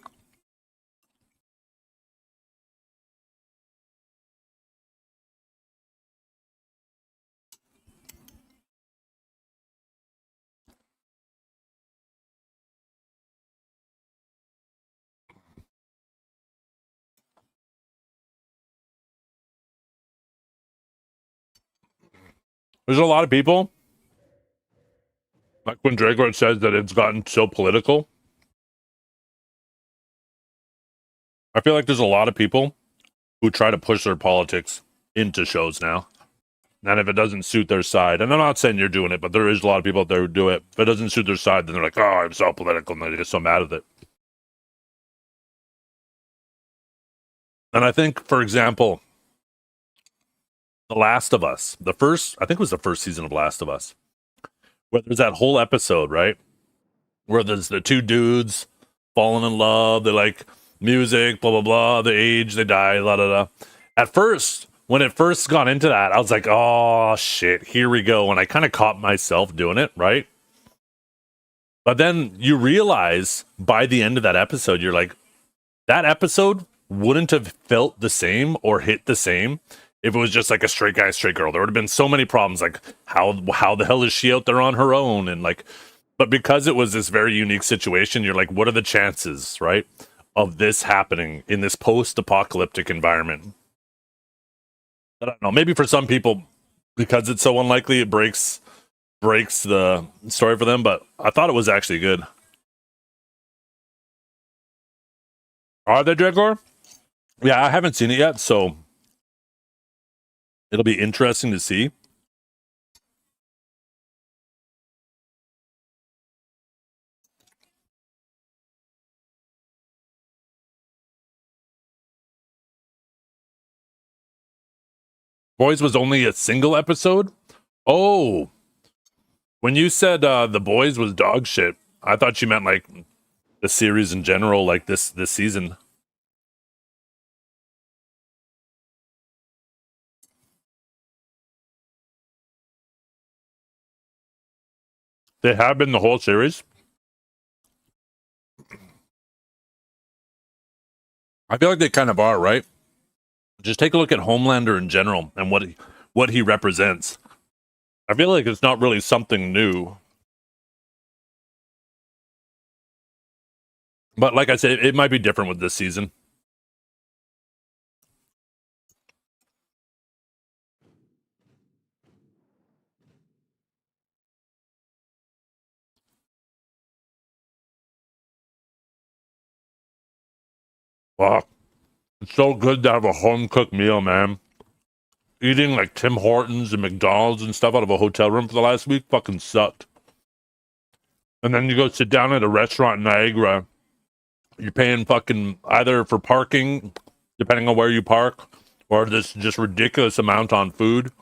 There's a lot of people. Like when Dragor says that it's gotten so political. I feel like there's a lot of people who try to push their politics into shows now. And if it doesn't suit their side, and I'm not saying you're doing it, but there is a lot of people out there who do it. If it doesn't suit their side, then they're like, oh, I'm so political, and they get so mad at it. And I think, for example, The Last of Us, I think it was the first season of Last of Us, where there's that whole episode, right? Where there's the two dudes falling in love, they like music, blah, blah, blah, they age, they die, la, la, la. At first, when it first got into that, I was like, oh, shit, here we go. And I kind of caught myself doing it, right? But then you realize by the end of that episode, you're like, that episode wouldn't have felt the same or hit the same if it was just like a straight guy, straight girl. There would have been so many problems, like how the hell is she out there on her own? And like, but because it was this very unique situation, you're like, what are the chances, right, of this happening in this post-apocalyptic environment? I don't know. Maybe for some people, because it's so unlikely, it breaks the story for them. But I thought it was actually good. Are they, Dragor? Yeah, I haven't seen it yet, so it'll be interesting to see. Boys was only a single episode? Oh, when you said The Boys was dog shit, I thought you meant like the series in general, like this season. They have been the whole series. I feel like they kind of are, right? Just take a look at Homelander in general and what he represents. I feel like it's not really something new. But like I said, it might be different with this season. Fuck. It's so good to have a home-cooked meal, man. Eating like Tim Hortons and McDonald's and stuff out of a hotel room for the last week fucking sucked. And then you go sit down at a restaurant in Niagara. You're paying fucking either for parking, depending on where you park, or this just ridiculous amount on food.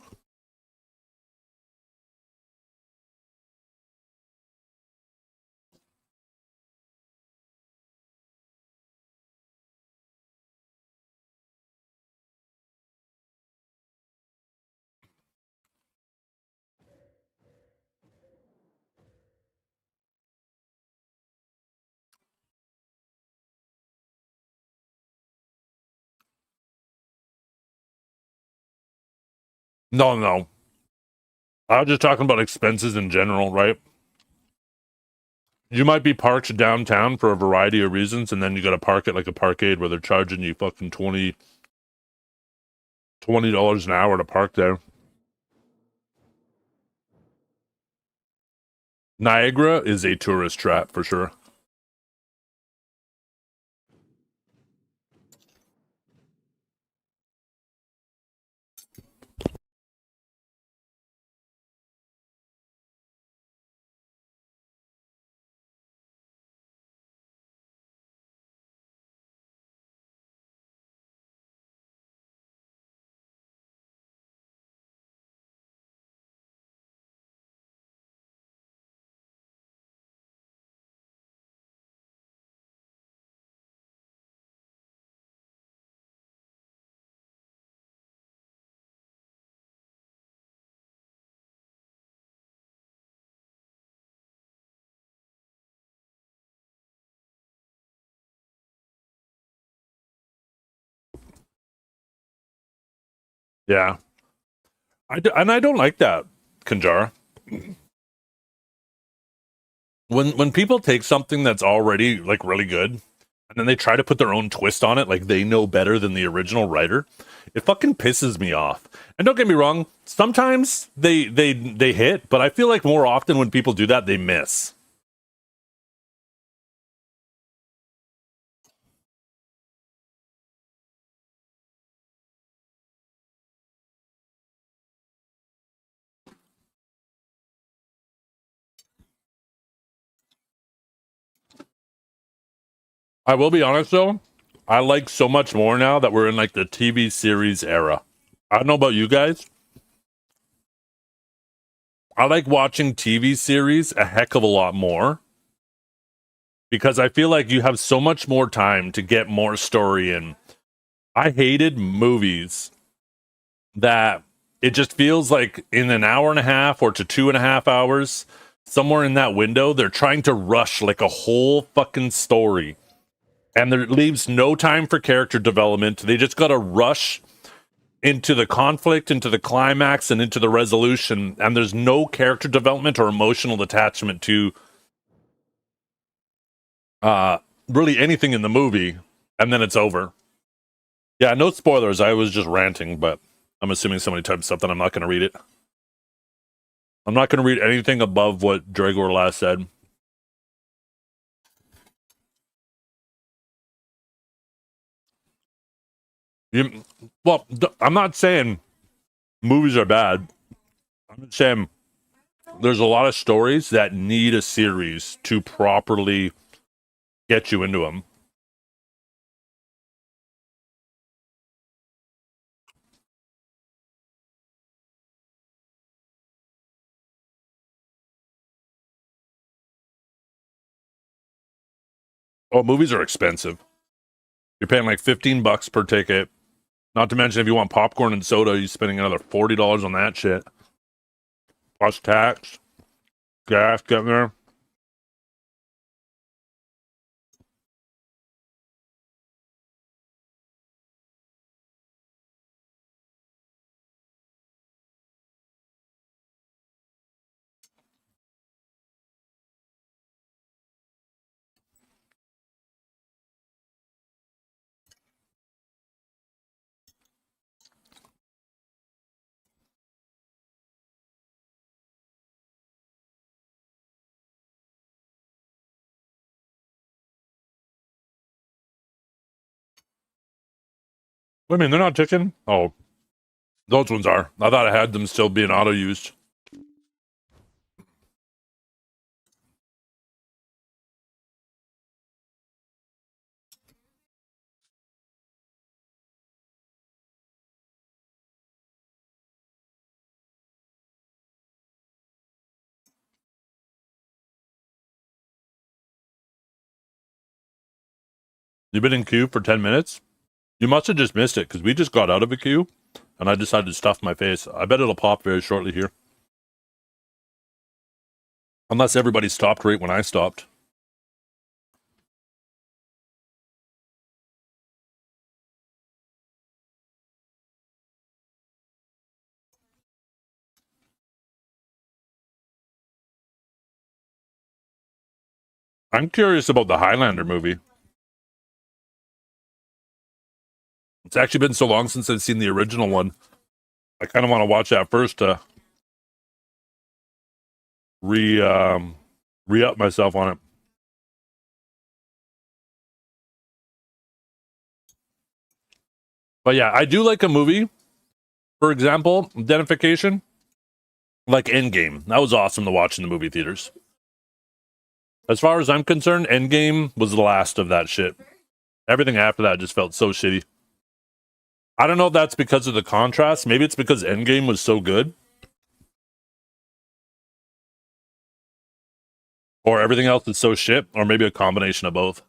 No. I was just talking about expenses in general, right? You might be parked downtown for a variety of reasons, and then you got to park at like a parkade where they're charging you fucking $20 an hour to park there. Niagara is a tourist trap for sure. Yeah. And I don't like that, Kanjara. When people take something that's already like really good and then they try to put their own twist on it, like they know better than the original writer, it fucking pisses me off. And don't get me wrong, sometimes they hit, but I feel like more often when people do that, they miss. I will be honest though, I like so much more now that we're in like the TV series era. I don't know about you guys. I like watching TV series a heck of a lot more because I feel like you have so much more time to get more story in. I hated movies that it just feels like in an hour and a half or to 2.5 hours, somewhere in that window, they're trying to rush like a whole fucking story. And there leaves no time for character development. They just got to rush into the conflict, into the climax, and into the resolution. And there's no character development or emotional attachment to really anything in the movie. And then it's over. Yeah, no spoilers. I was just ranting, but I'm assuming somebody typed something. I'm not going to read it. I'm not going to read anything above what Dragor last said. Well, I'm not saying movies are bad. I'm just saying there's a lot of stories that need a series to properly get you into them. Oh, movies are expensive. You're paying like $15 per ticket. Not to mention if you want popcorn and soda, you're spending another $40 on that shit. Plus tax, gas getting there. Wait a minute, they're not ticking? Oh, those ones are. I thought I had them still being auto-used. You've been in queue for 10 minutes? You must have just missed it, because we just got out of a queue, and I decided to stuff my face. I bet it'll pop very shortly here. Unless everybody stopped right when I stopped. I'm curious about the Highlander movie. It's actually been so long since I've seen the original one. I kind of want to watch that first to re-up myself on it. But yeah, I do like a movie. For example, Identification. Like Endgame. That was awesome to watch in the movie theaters. As far as I'm concerned, Endgame was the last of that shit. Everything after that just felt so shitty. I don't know if that's because of the contrast. Maybe it's because Endgame was so good. Or everything else is so shit. Or maybe a combination of both.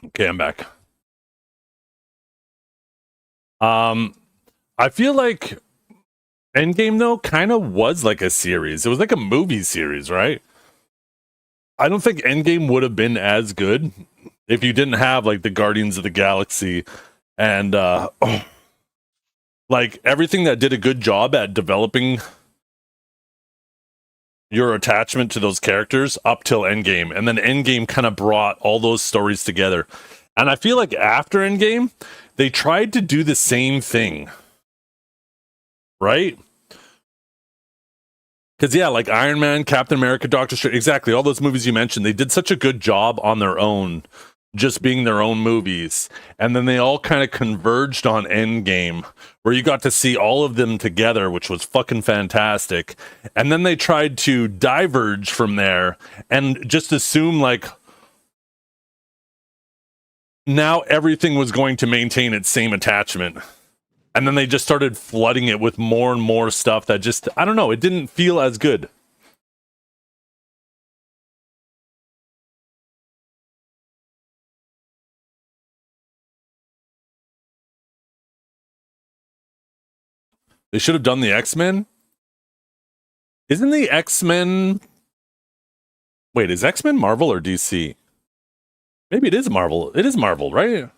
Okay, I'm back. I feel like Endgame, though, kind of was like a series. It was like a movie series, right? I don't think Endgame would have been as good if you didn't have, like, the Guardians of the Galaxy and, like, everything that did a good job at developing your attachment to those characters up till Endgame. And then Endgame kind of brought all those stories together. And I feel like after Endgame, they tried to do the same thing. Right? Because, yeah, like Iron Man, Captain America, Doctor Strange, exactly, all those movies you mentioned, they did such a good job on their own just being their own movies. And then they all kind of converged on Endgame, where you got to see all of them together, which was fucking fantastic. And then they tried to diverge from there and just assume like now everything was going to maintain its same attachment. And then they just started flooding it with more and more stuff that just, I don't know, it didn't feel as good. They should have done the X-Men. Isn't the X-Men... Wait, is X-Men Marvel or DC? Maybe it is Marvel. It is Marvel, right?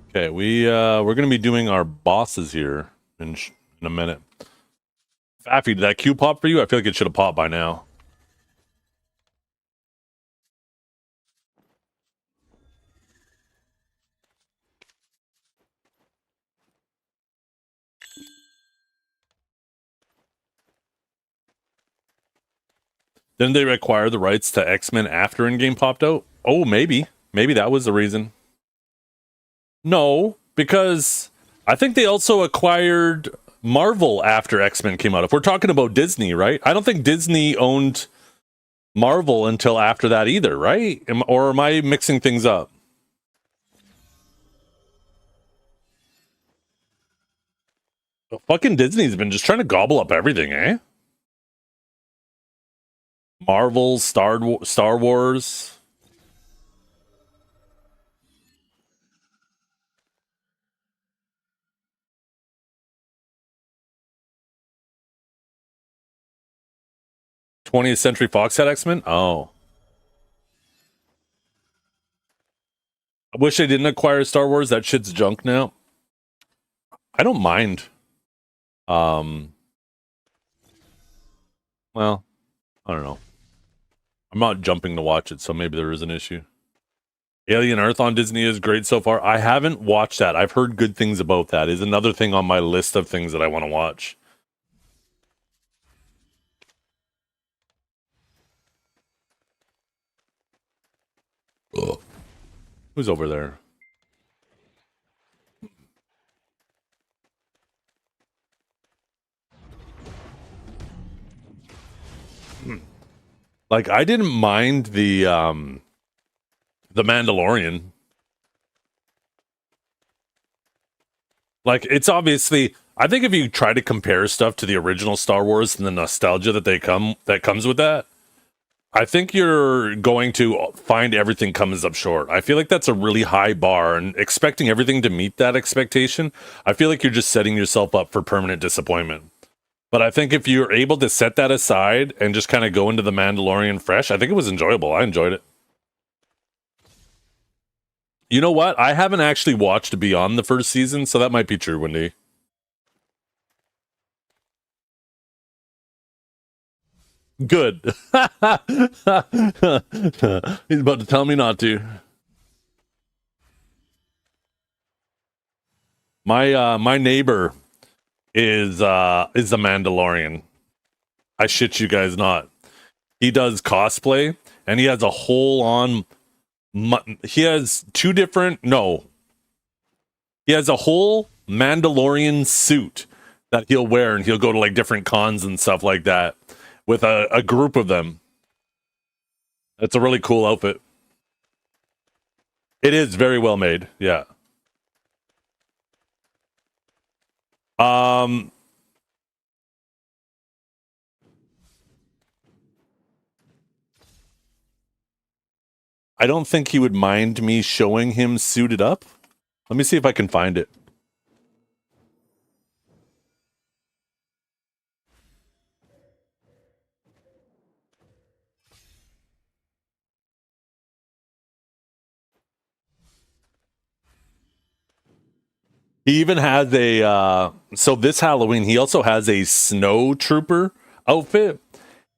Okay, we're gonna be doing our bosses here in a minute. Faffy, did that Q pop for you? I feel like it should have popped by now. Didn't they require the rights to X-Men after Endgame popped out? Oh, maybe. Maybe that was the reason. No, because I think they also acquired Marvel after X-Men came out. If we're talking about Disney, right? I don't think Disney owned Marvel until after that either, right? Or am I mixing things up? Well, fucking Disney's been just trying to gobble up everything, eh? Marvel, Star Wars. '20th Century Fox had X-Men? Oh. I wish they didn't acquire Star Wars. That shit's junk now. I don't mind. Well, I don't know. I'm not jumping to watch it, so maybe there is an issue. Alien Earth on Disney is great so far. I haven't watched that. I've heard good things about that. Is another thing on my list of things that I want to watch. Ugh. Who's over there? Like, I didn't mind the Mandalorian. Like, it's obviously, I think if you try to compare stuff to the original Star Wars and the nostalgia that comes with that, I think you're going to find everything comes up short. I feel like that's a really high bar, and expecting everything to meet that expectation, I feel like you're just setting yourself up for permanent disappointment. But I think if you're able to set that aside and just kind of go into The Mandalorian fresh, I think it was enjoyable. I enjoyed it. You know what? I haven't actually watched beyond the first season, so that might be true, Wendy. Good. He's about to tell me not to. My neighbor is the Mandalorian. I shit you guys not. He does cosplay, and he has a whole on. He has two different. No, he has a whole Mandalorian suit that he'll wear, and he'll go to like different cons and stuff like that with a group of them. It's a really cool outfit. It is very well made. Yeah. I don't think he would mind me showing him suited up. Let me see if I can find it. He even has a, so this Halloween, he also has a snow trooper outfit.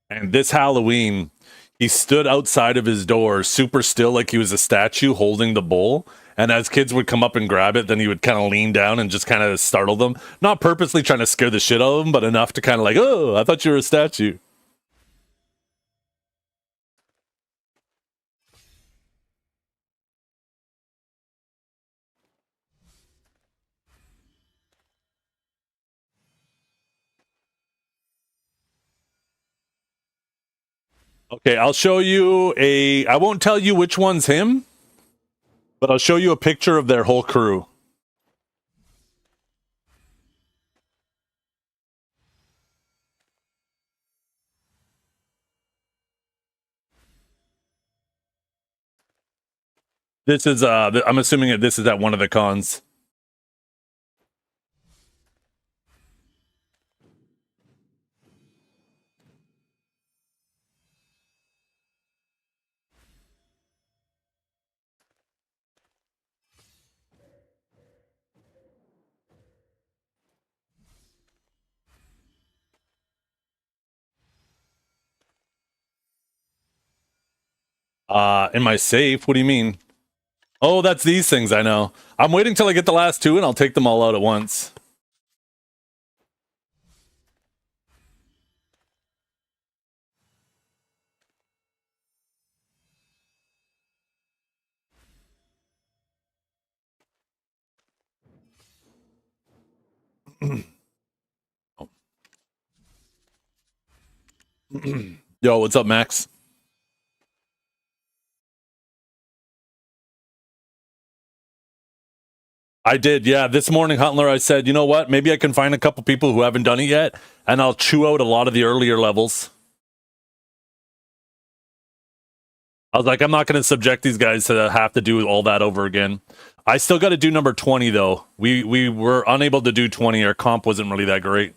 And this Halloween, he stood outside of his door, super still, like he was a statue holding the bowl. And as kids would come up and grab it, then he would kind of lean down and just kind of startle them. Not purposely trying to scare the shit out of them, but enough to kind of like, oh, I thought you were a statue. Okay, I'll show you I won't tell you which one's him, but I'll show you a picture of their whole crew. This is I'm assuming that this is at one of the cons. In my safe? What do you mean? Oh, that's these things, I know. I'm waiting till I get the last two and I'll take them all out at once. Yo, what's up, Max? I did, yeah. This morning, Huntler, I said, you know what? Maybe I can find a couple people who haven't done it yet, and I'll chew out a lot of the earlier levels. I was like, I'm not going to subject these guys to have to do all that over again. I still got to do number 20, though. We were unable to do 20. Our comp wasn't really that great.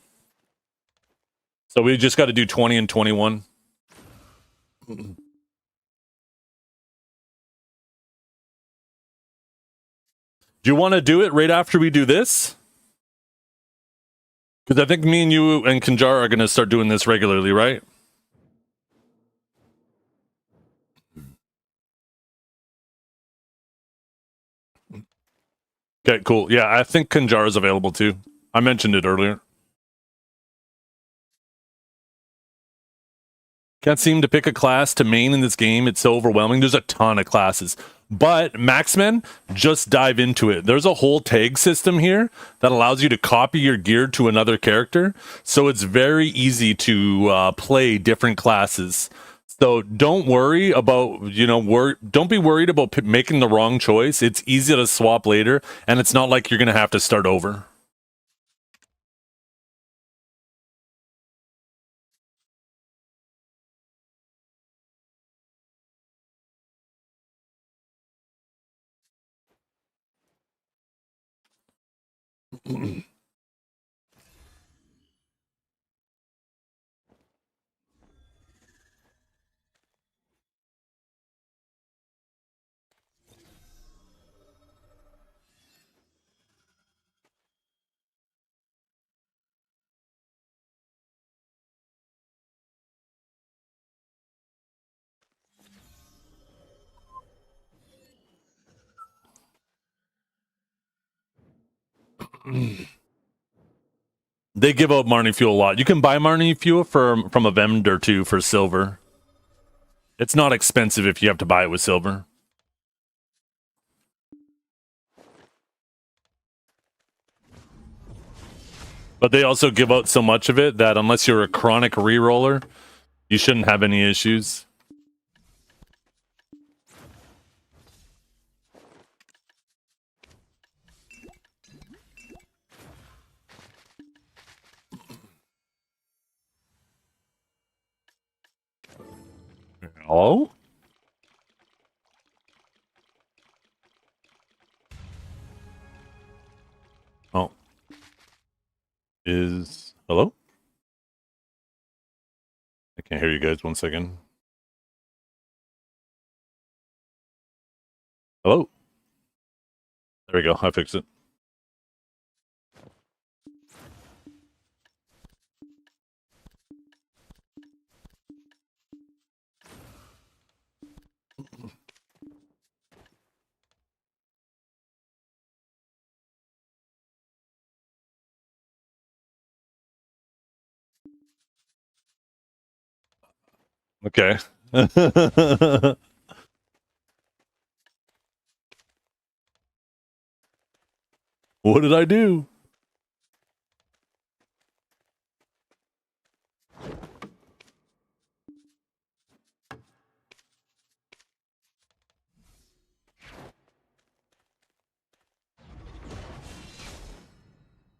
So we just got to do 20 and 21. Do you want to do it right after we do this? Because I think me and you and Kanjar are going to start doing this regularly, right? Okay, cool. Yeah, I think Kanjar is available too. I mentioned it earlier. Can't seem to pick a class to main in this game. It's so overwhelming. There's a ton of classes. But Maxmen, just dive into it. There's a whole tag system here that allows you to copy your gear to another character. So it's very easy to play different classes. So don't worry about, don't be worried about making the wrong choice. It's easy to swap later, and it's not like you're going to have to start over. They give out Marnie fuel a lot. You can buy Marnie fuel from a vendor too for silver. It's not expensive if you have to buy it with silver. But they also give out so much of it that unless you're a chronic re-roller, you shouldn't have any issues. Hello? Oh. Hello? I can't hear you guys. 1 second. Hello? There we go. I fixed it. Okay. What did I do?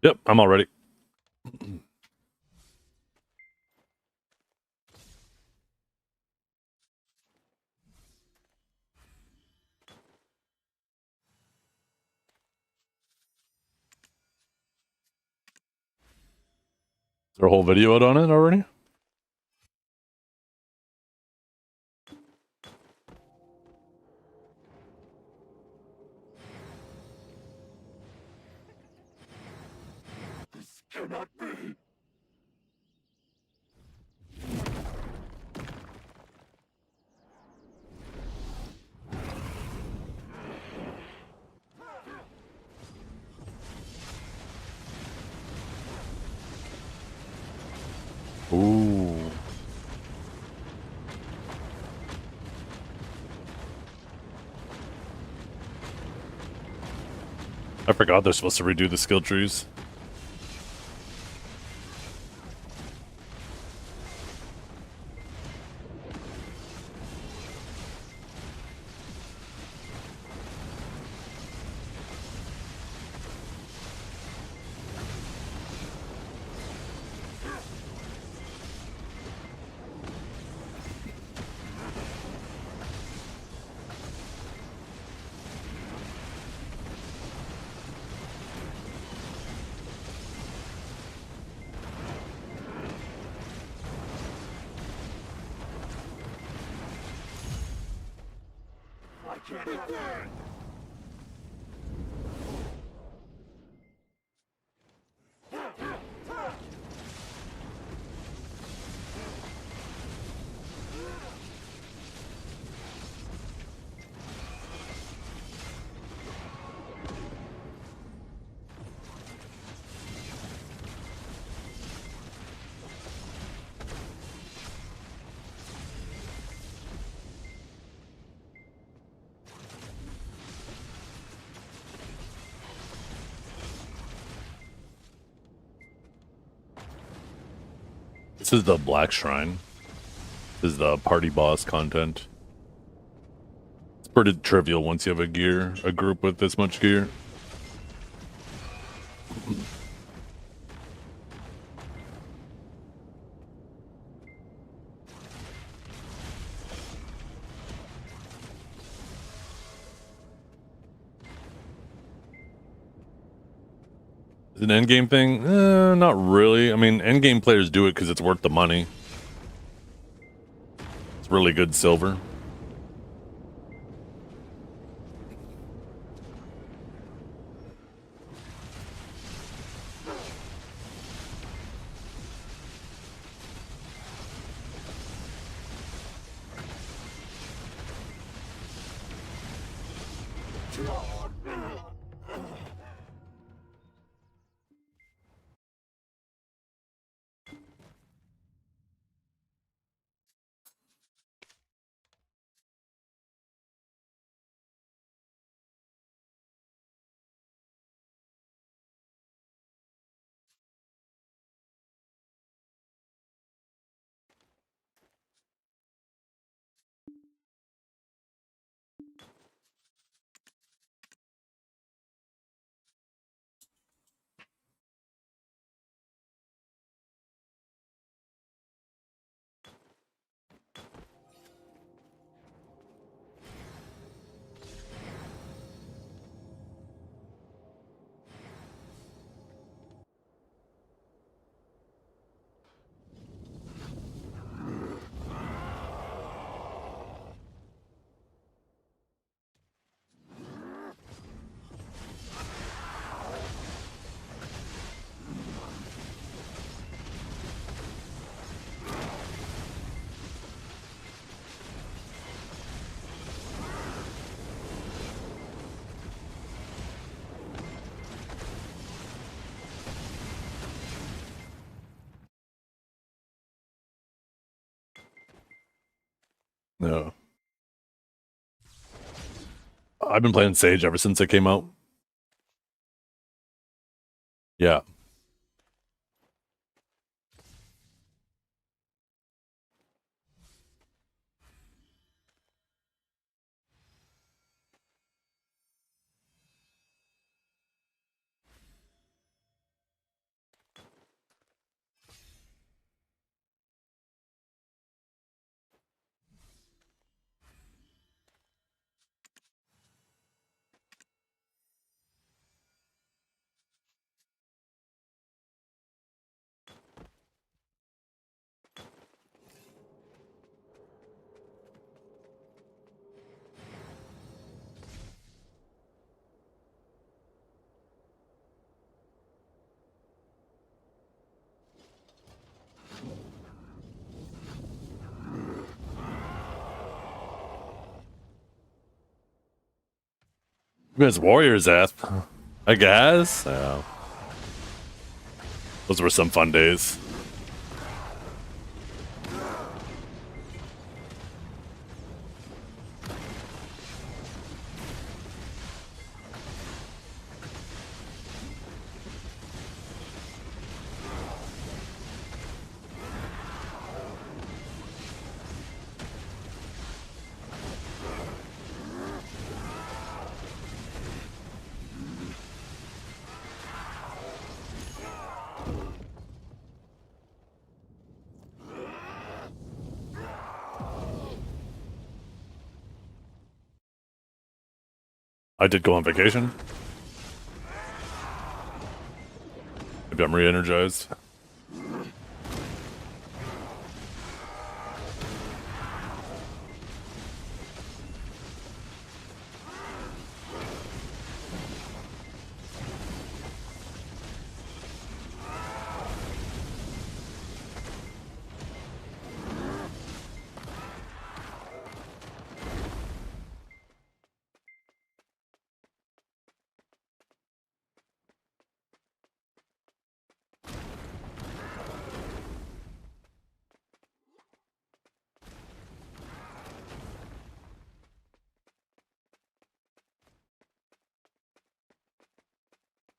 Yep, I'm all ready. Is there a whole video out on it already? This cannot be. Ooh. I forgot they're supposed to redo the skill trees. I can't have that. This is the Black Shrine. This is the party boss content. It's pretty trivial once you have a group with this much gear. Is it an endgame thing? Not really. I mean, endgame players do it because it's worth the money. It's really good silver. No. I've been playing Sage ever since it came out. Yeah. As Warriors ass, I guess. Yeah. Those were some fun days. I did go on vacation. Maybe I'm re-energized.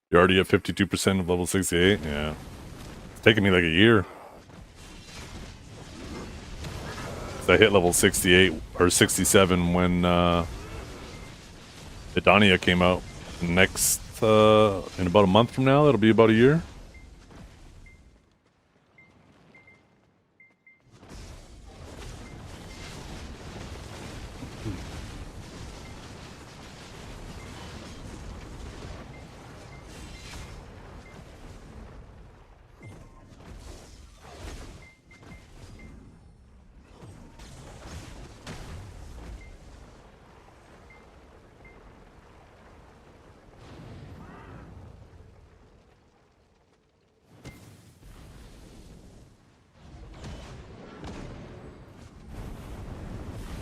You're already at 52% of level 68? Yeah. It's taken me like a year. So I hit level 68 or 67 when Idania came out. Next, in about a month from now, it'll be about a year.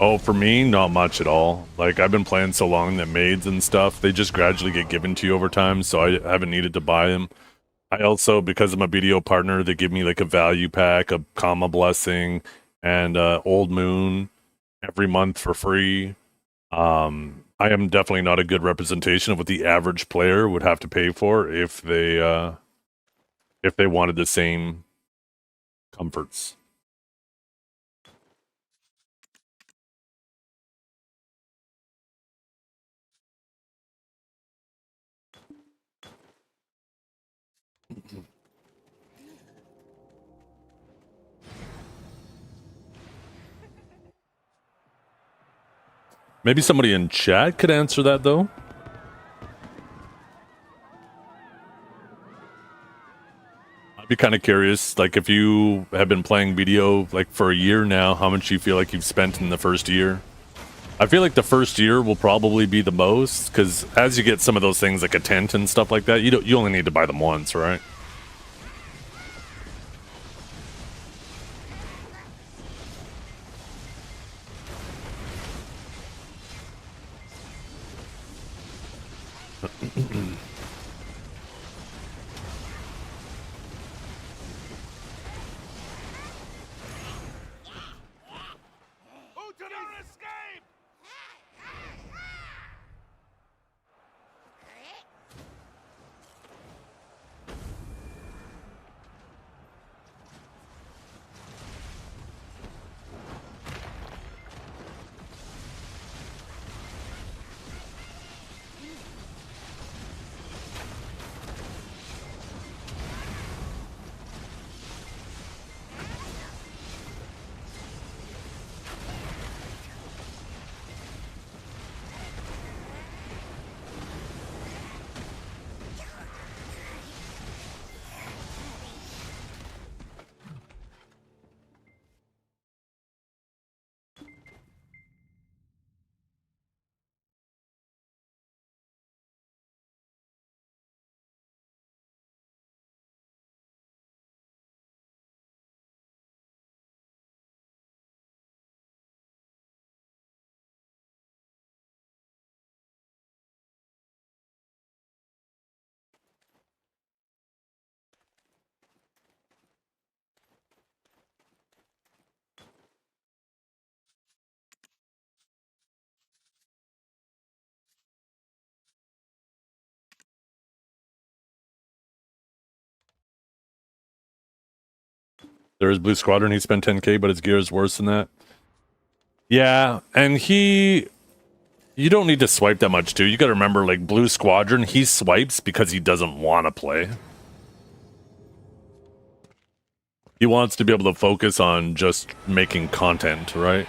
Oh, for me, not much at all. Like, I've been playing so long that maids and stuff, they just gradually get given to you over time, so I haven't needed to buy them. I also, because I'm a BDO partner, they give me like a value pack, a comma blessing, and Old Moon every month for free. I am definitely not a good representation of what the average player would have to pay for if they wanted the same comforts. Maybe somebody in chat could answer that, though. I'd be kind of curious, like, if you have been playing BDO, like, for a year now, how much you feel like you've spent in the first year? I feel like the first year will probably be the most, because as you get some of those things, like a tent and stuff like that, you only need to buy them once, right? There is Blue Squadron. He spent 10k, but his gear is worse than that. Yeah, and you don't need to swipe that much too. You got to remember, like Blue Squadron, he swipes because he doesn't want to play. He wants to be able to focus on just making content, right?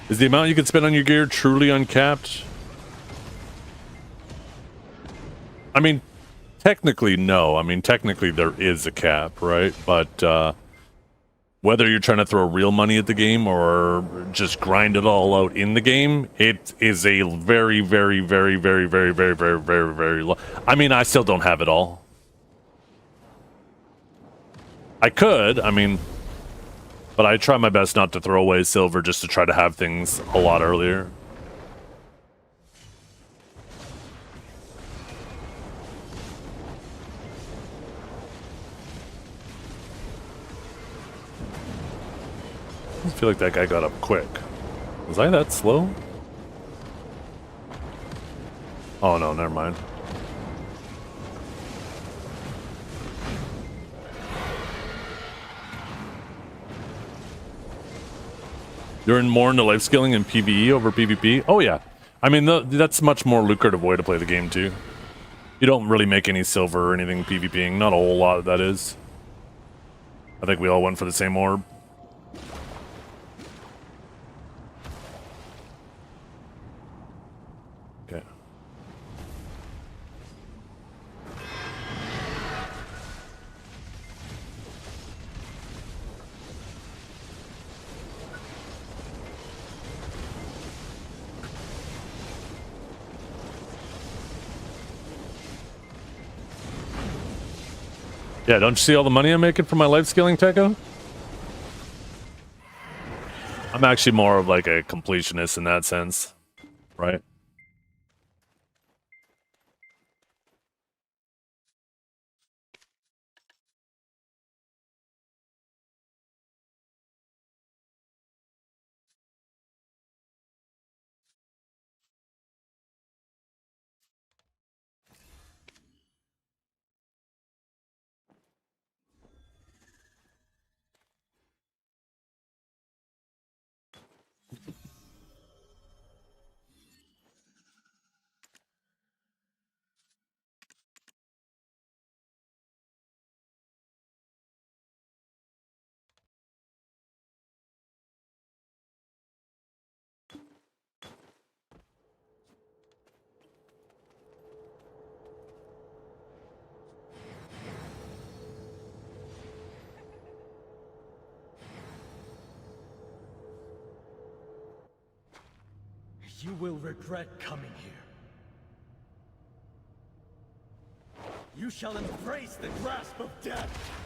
Is the amount you can spend on your gear truly uncapped? I mean, technically, no. I mean, technically there is a cap, right? But whether you're trying to throw real money at the game or just grind it all out in the game, it is a very, very, very, very, very, very, very, very, very low. I mean, I still don't have it all. I could, I mean, but I try my best not to throw away silver just to try to have things a lot earlier. I feel like that guy got up quick. Was I that slow? Oh no, never mind. You're more into life scaling and PvE over PvP? Oh yeah. I mean, that's much more lucrative way to play the game too. You don't really make any silver or anything PvPing. Not a whole lot, that is. I think we all went for the same orb. Okay. Yeah, don't you see all the money I'm making from my life scaling Tekka? I'm actually more of like a completionist in that sense, right? You will regret coming here. You shall embrace the grasp of death.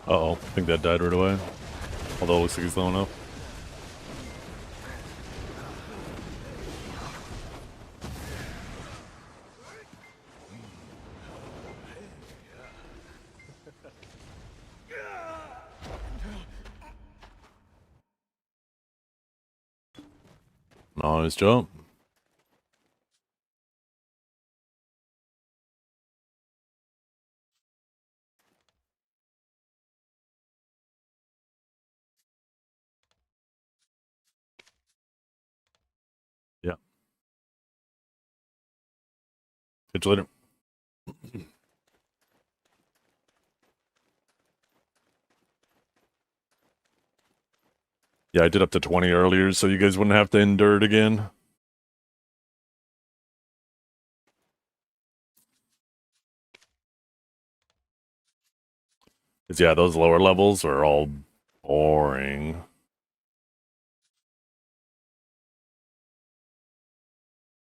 Uh-oh, I think that died right away. Although it looks like he's low enough. Nice jump. Yeah. Catch you later. Yeah, I did up to 20 earlier, so you guys wouldn't have to endure it again. Because, yeah, those lower levels are all boring.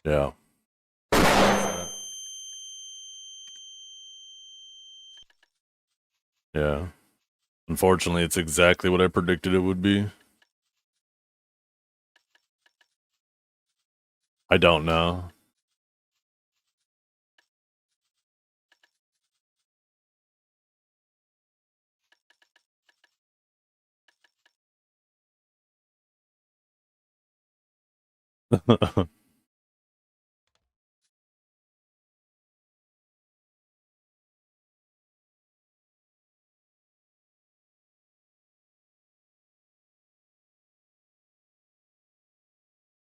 Yeah. Yeah. Unfortunately, it's exactly what I predicted it would be. I don't know.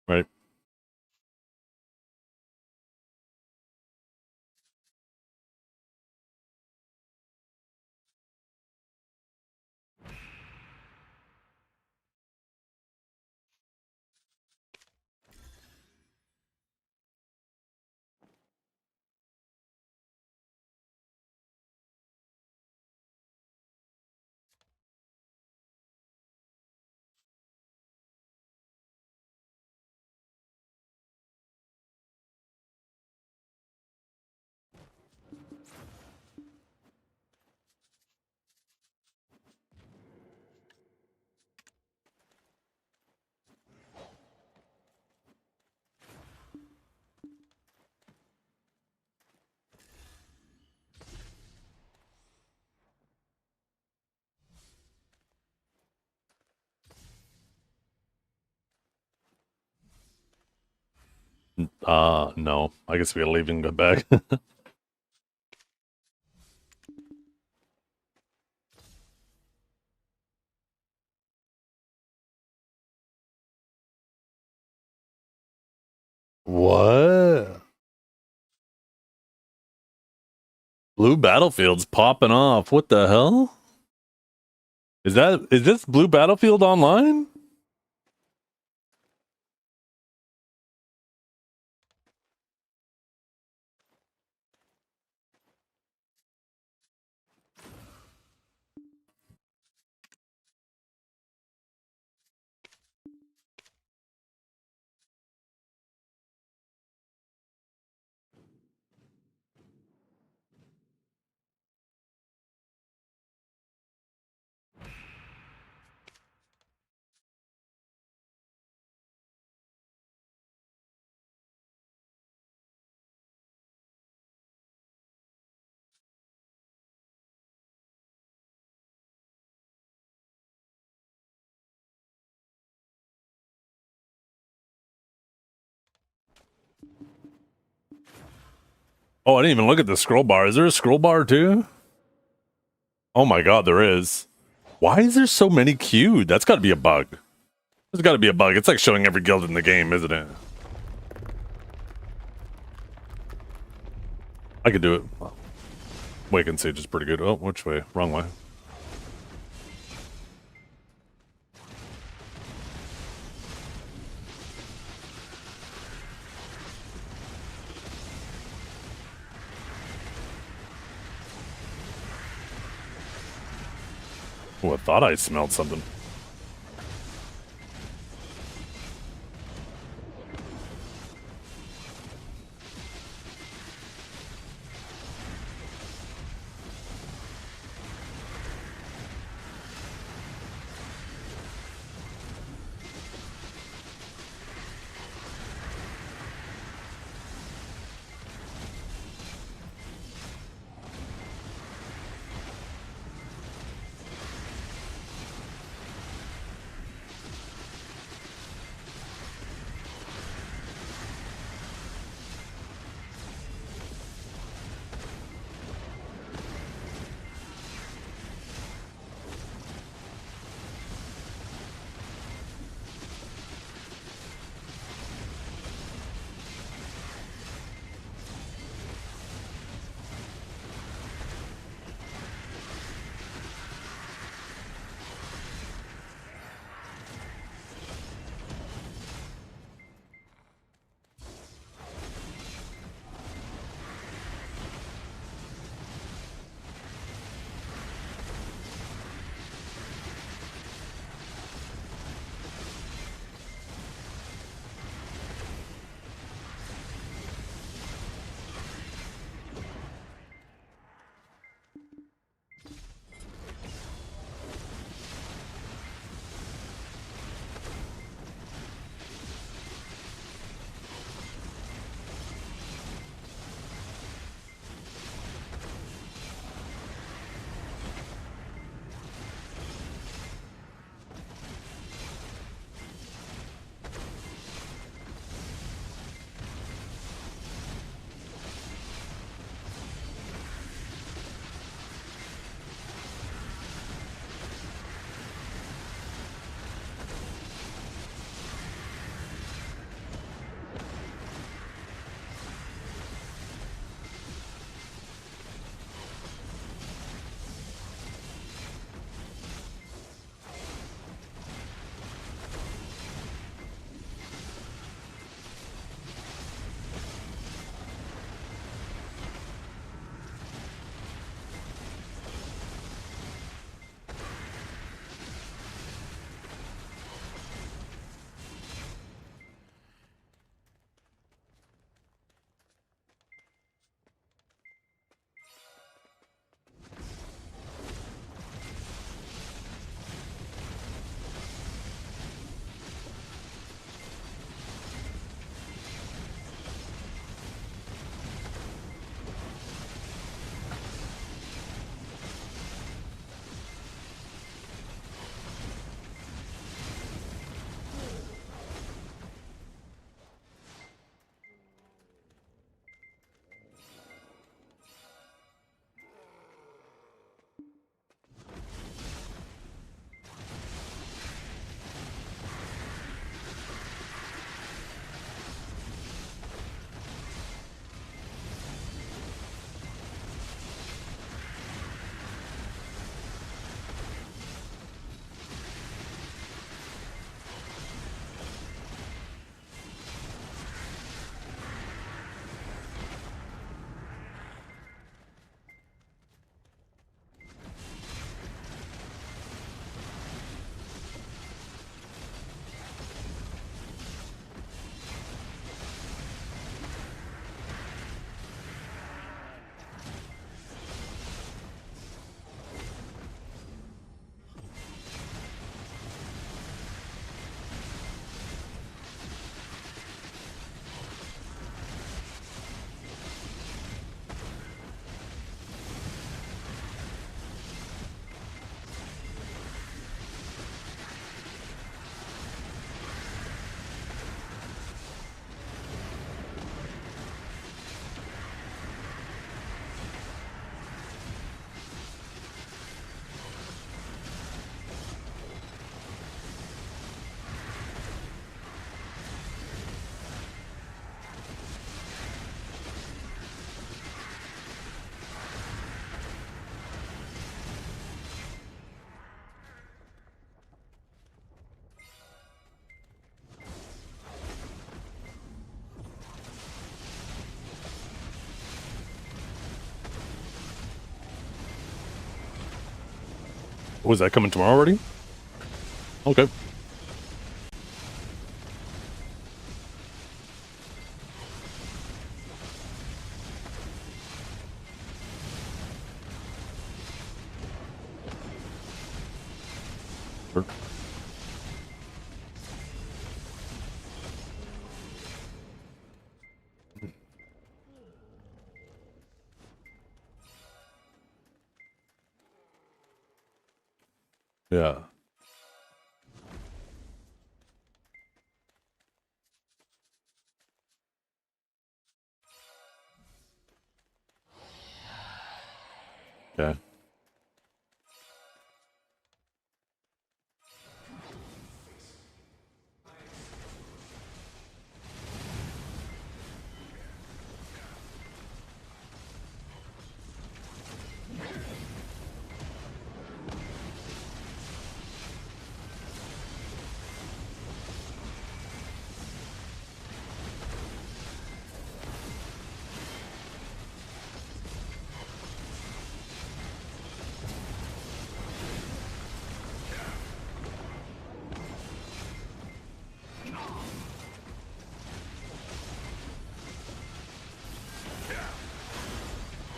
Right. No. I guess we gotta leave and go back. What? Blue Battlefield's popping off. What the hell? Is this Blue Battlefield online? Oh, I didn't even look at the scroll bar. Is there a scroll bar too? Oh my god, there is. Why is there so many queued? That's gotta be a bug. There's gotta be a bug. It's like showing every guild in the game, isn't it? I could do it. Wake and Sage is pretty good. Oh, which way? Wrong way. Oh, I thought I smelled something. Was that coming tomorrow already? Okay. Sure. Yeah. Okay.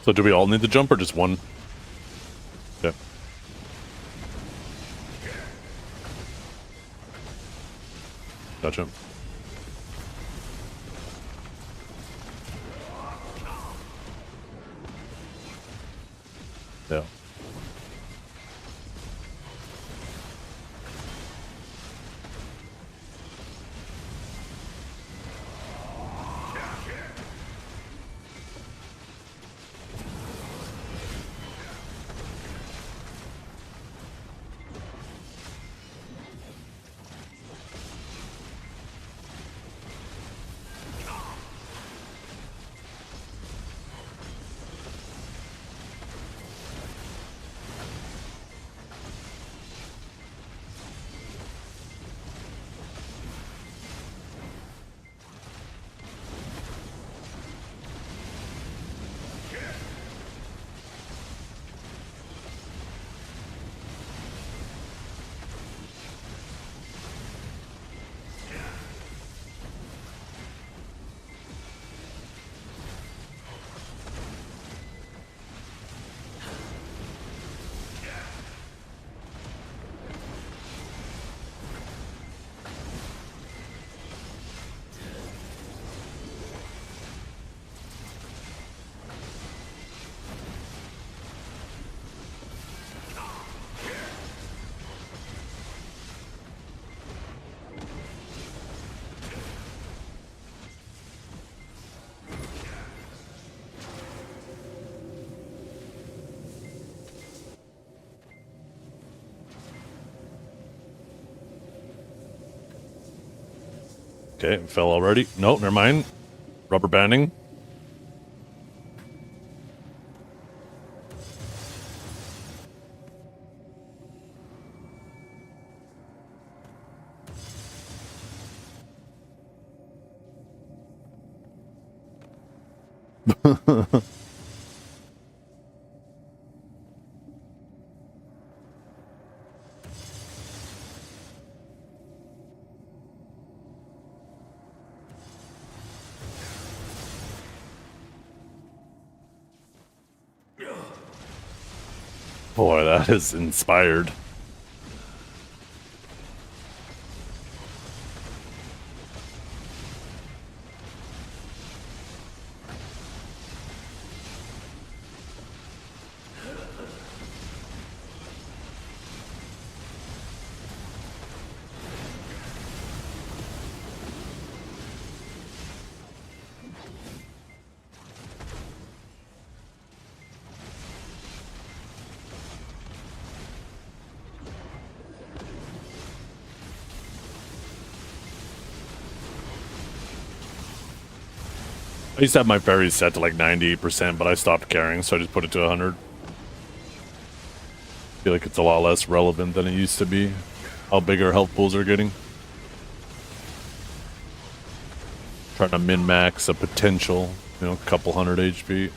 So do we all need the jump or just one? Yeah. Gotcha. Yeah. Okay, it fell already. No, never mind. Rubber banding. Boy, that is inspired. I used to have my berries set to like 90%, but I stopped caring, so I just put it to 100. I feel like it's a lot less relevant than it used to be. How big our health pools are getting. Trying to min-max a potential, you know, couple hundred HP.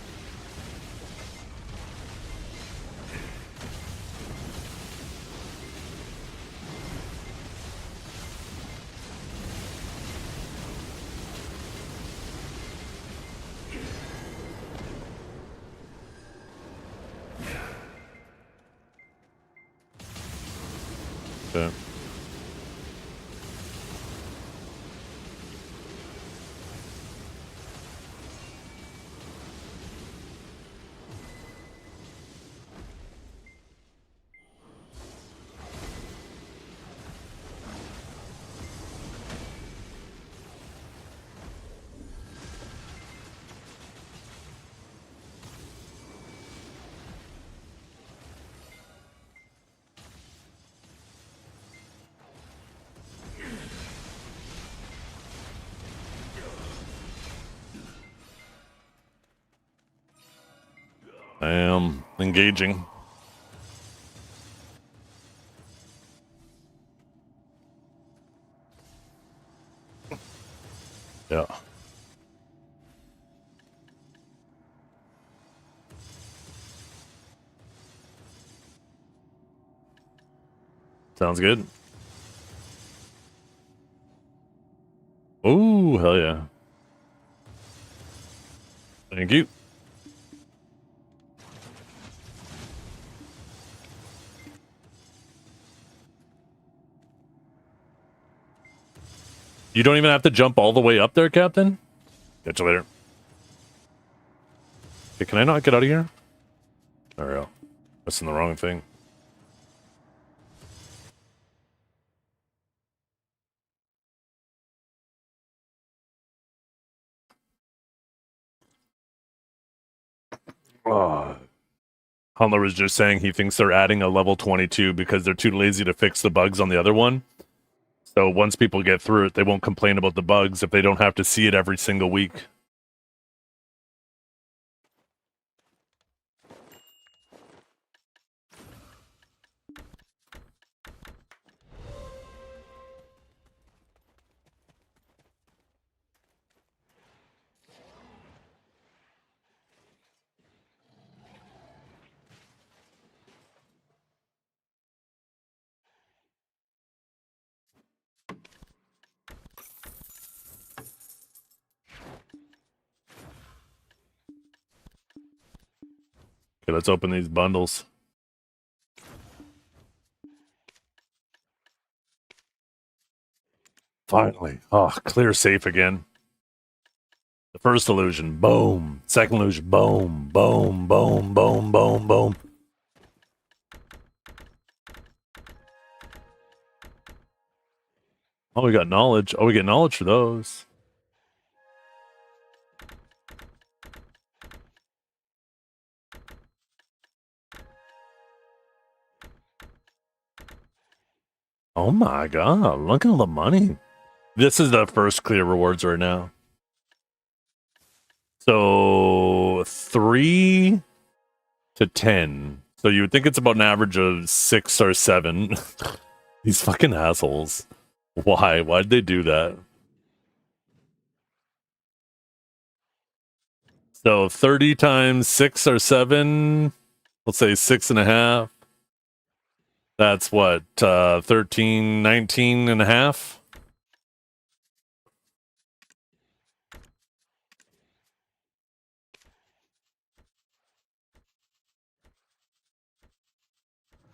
I am engaging. Yeah. Sounds good. Oh, hell yeah. Thank you. You don't even have to jump all the way up there, Captain? Catch you later. Okay, can I not get out of here? There we go. Pressing the wrong thing. Oh. Hunter was just saying he thinks they're adding a level 22 because they're too lazy to fix the bugs on the other one. So once people get through it, they won't complain about the bugs if they don't have to see it every single week. Okay, let's open these bundles. Finally. Oh, clear safe again. The first illusion, boom. Second illusion, boom, boom, boom, boom, boom, boom. Oh, we got knowledge. Oh, we get knowledge for those. Oh my god, look at all the money. This is the first clear rewards right now. So 3 to 10. So you would think it's about an average of 6 or 7. These fucking assholes. Why? Why'd they do that? So 30 times 6 or 7. Let's say 6.5. That's what, 13, 19 and a half?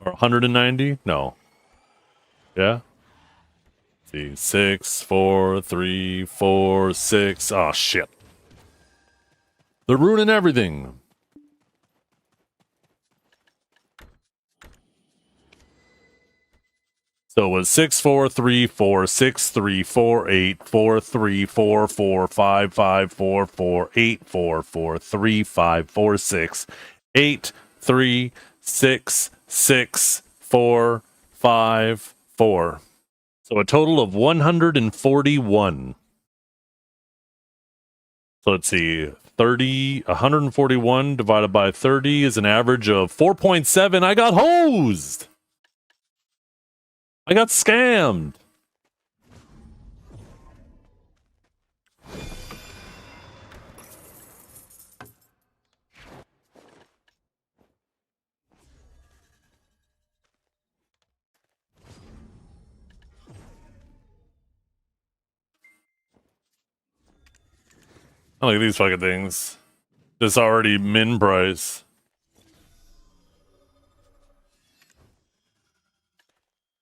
Or 190? No. Yeah? Let's see, 6, 4, 3, 4, 6. Oh, shit. They're ruining everything. So it was 6, 4, 3, 4, 6, 3, 4, 8, 4, 3, 4, 4, 5, 5, 4, 4, 8, 4, 4, 3, 5, 4, 6, 8, 3, 6, 6, 4, 5, 4. So a total of 141. So let's see. 141 divided by 30 is an average of 4.7. I got hosed. I got scammed. Oh, look at these fucking things. This already min price.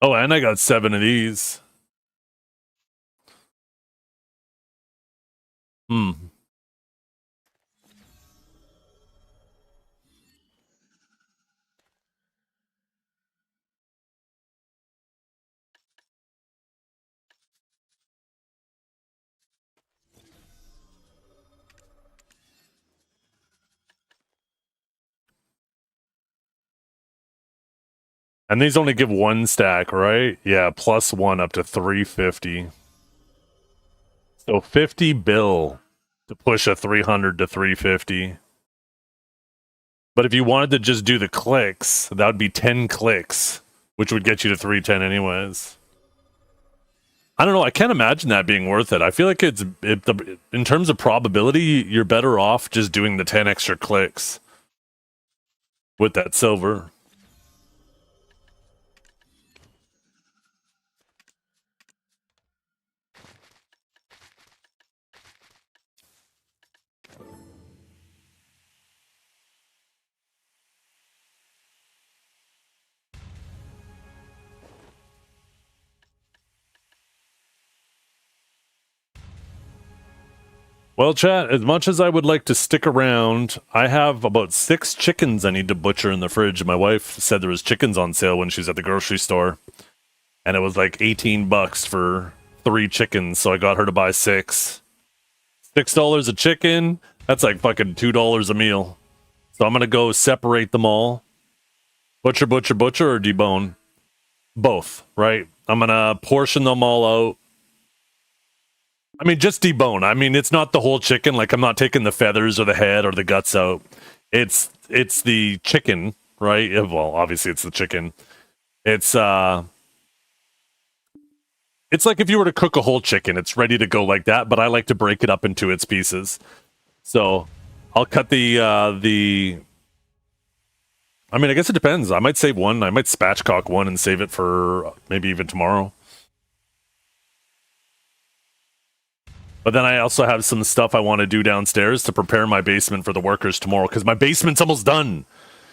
Oh, and I got 7 of these. Hmm. And these only give 1 stack, right? Yeah, plus 1 up to 350. So 50 bill to push a 300 to 350. But if you wanted to just do the clicks, that would be 10 clicks, which would get you to 310 anyways. I don't know. I can't imagine that being worth it. I feel like in terms of probability, you're better off just doing the 10 extra clicks with that silver. Well, chat, as much as I would like to stick around, I have about 6 chickens I need to butcher in the fridge. My wife said there was chickens on sale when she was at the grocery store, and it was like $18 for 3 chickens, so I got her to buy 6. $6 a chicken, that's like fucking $2 a meal. So I'm gonna go separate them all. Butcher, or debone? Both, right? I'm gonna portion them all out. I mean, just debone. I mean, it's not the whole chicken. Like, I'm not taking the feathers or the head or the guts out. It's the chicken, right? Well, obviously, it's the chicken. It's like if you were to cook a whole chicken, it's ready to go like that. But I like to break it up into its pieces. So I'll cut the. I mean, I guess it depends. I might save one. I might spatchcock one and save it for maybe even tomorrow. But then I also have some stuff I want to do downstairs to prepare my basement for the workers tomorrow, because my basement's almost done.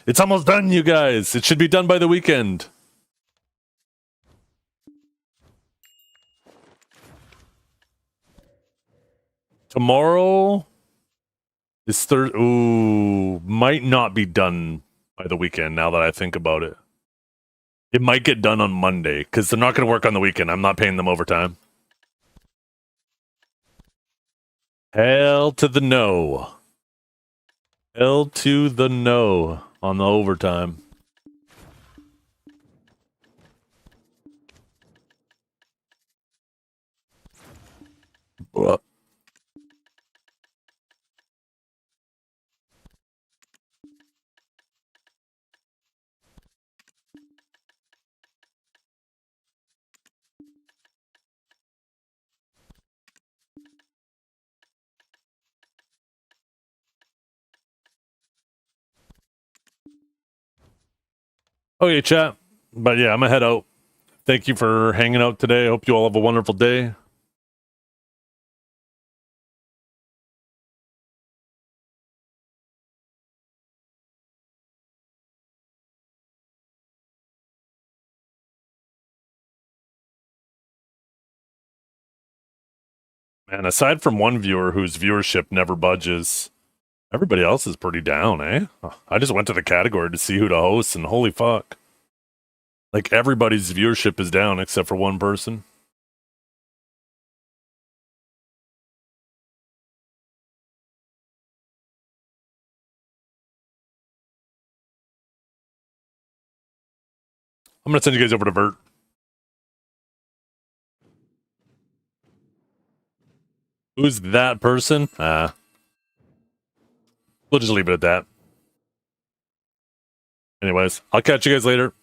It's almost done, you guys. It should be done by the weekend. Tomorrow is Thursday. Ooh, might not be done by the weekend now that I think about it. It might get done on Monday, because they're not going to work on the weekend. I'm not paying them overtime. Hell to the no. Hell to the no on the overtime. What? Okay, chat. But yeah, I'm gonna head out. Thank you for hanging out today. I hope you all have a wonderful day. Man, aside from one viewer whose viewership never budges, everybody else is pretty down, eh? I just went to the category to see who to host, and holy fuck. Like, everybody's viewership is down except for one person. I'm gonna send you guys over to Vert. Who's that person? We'll just leave it at that. Anyways, I'll catch you guys later.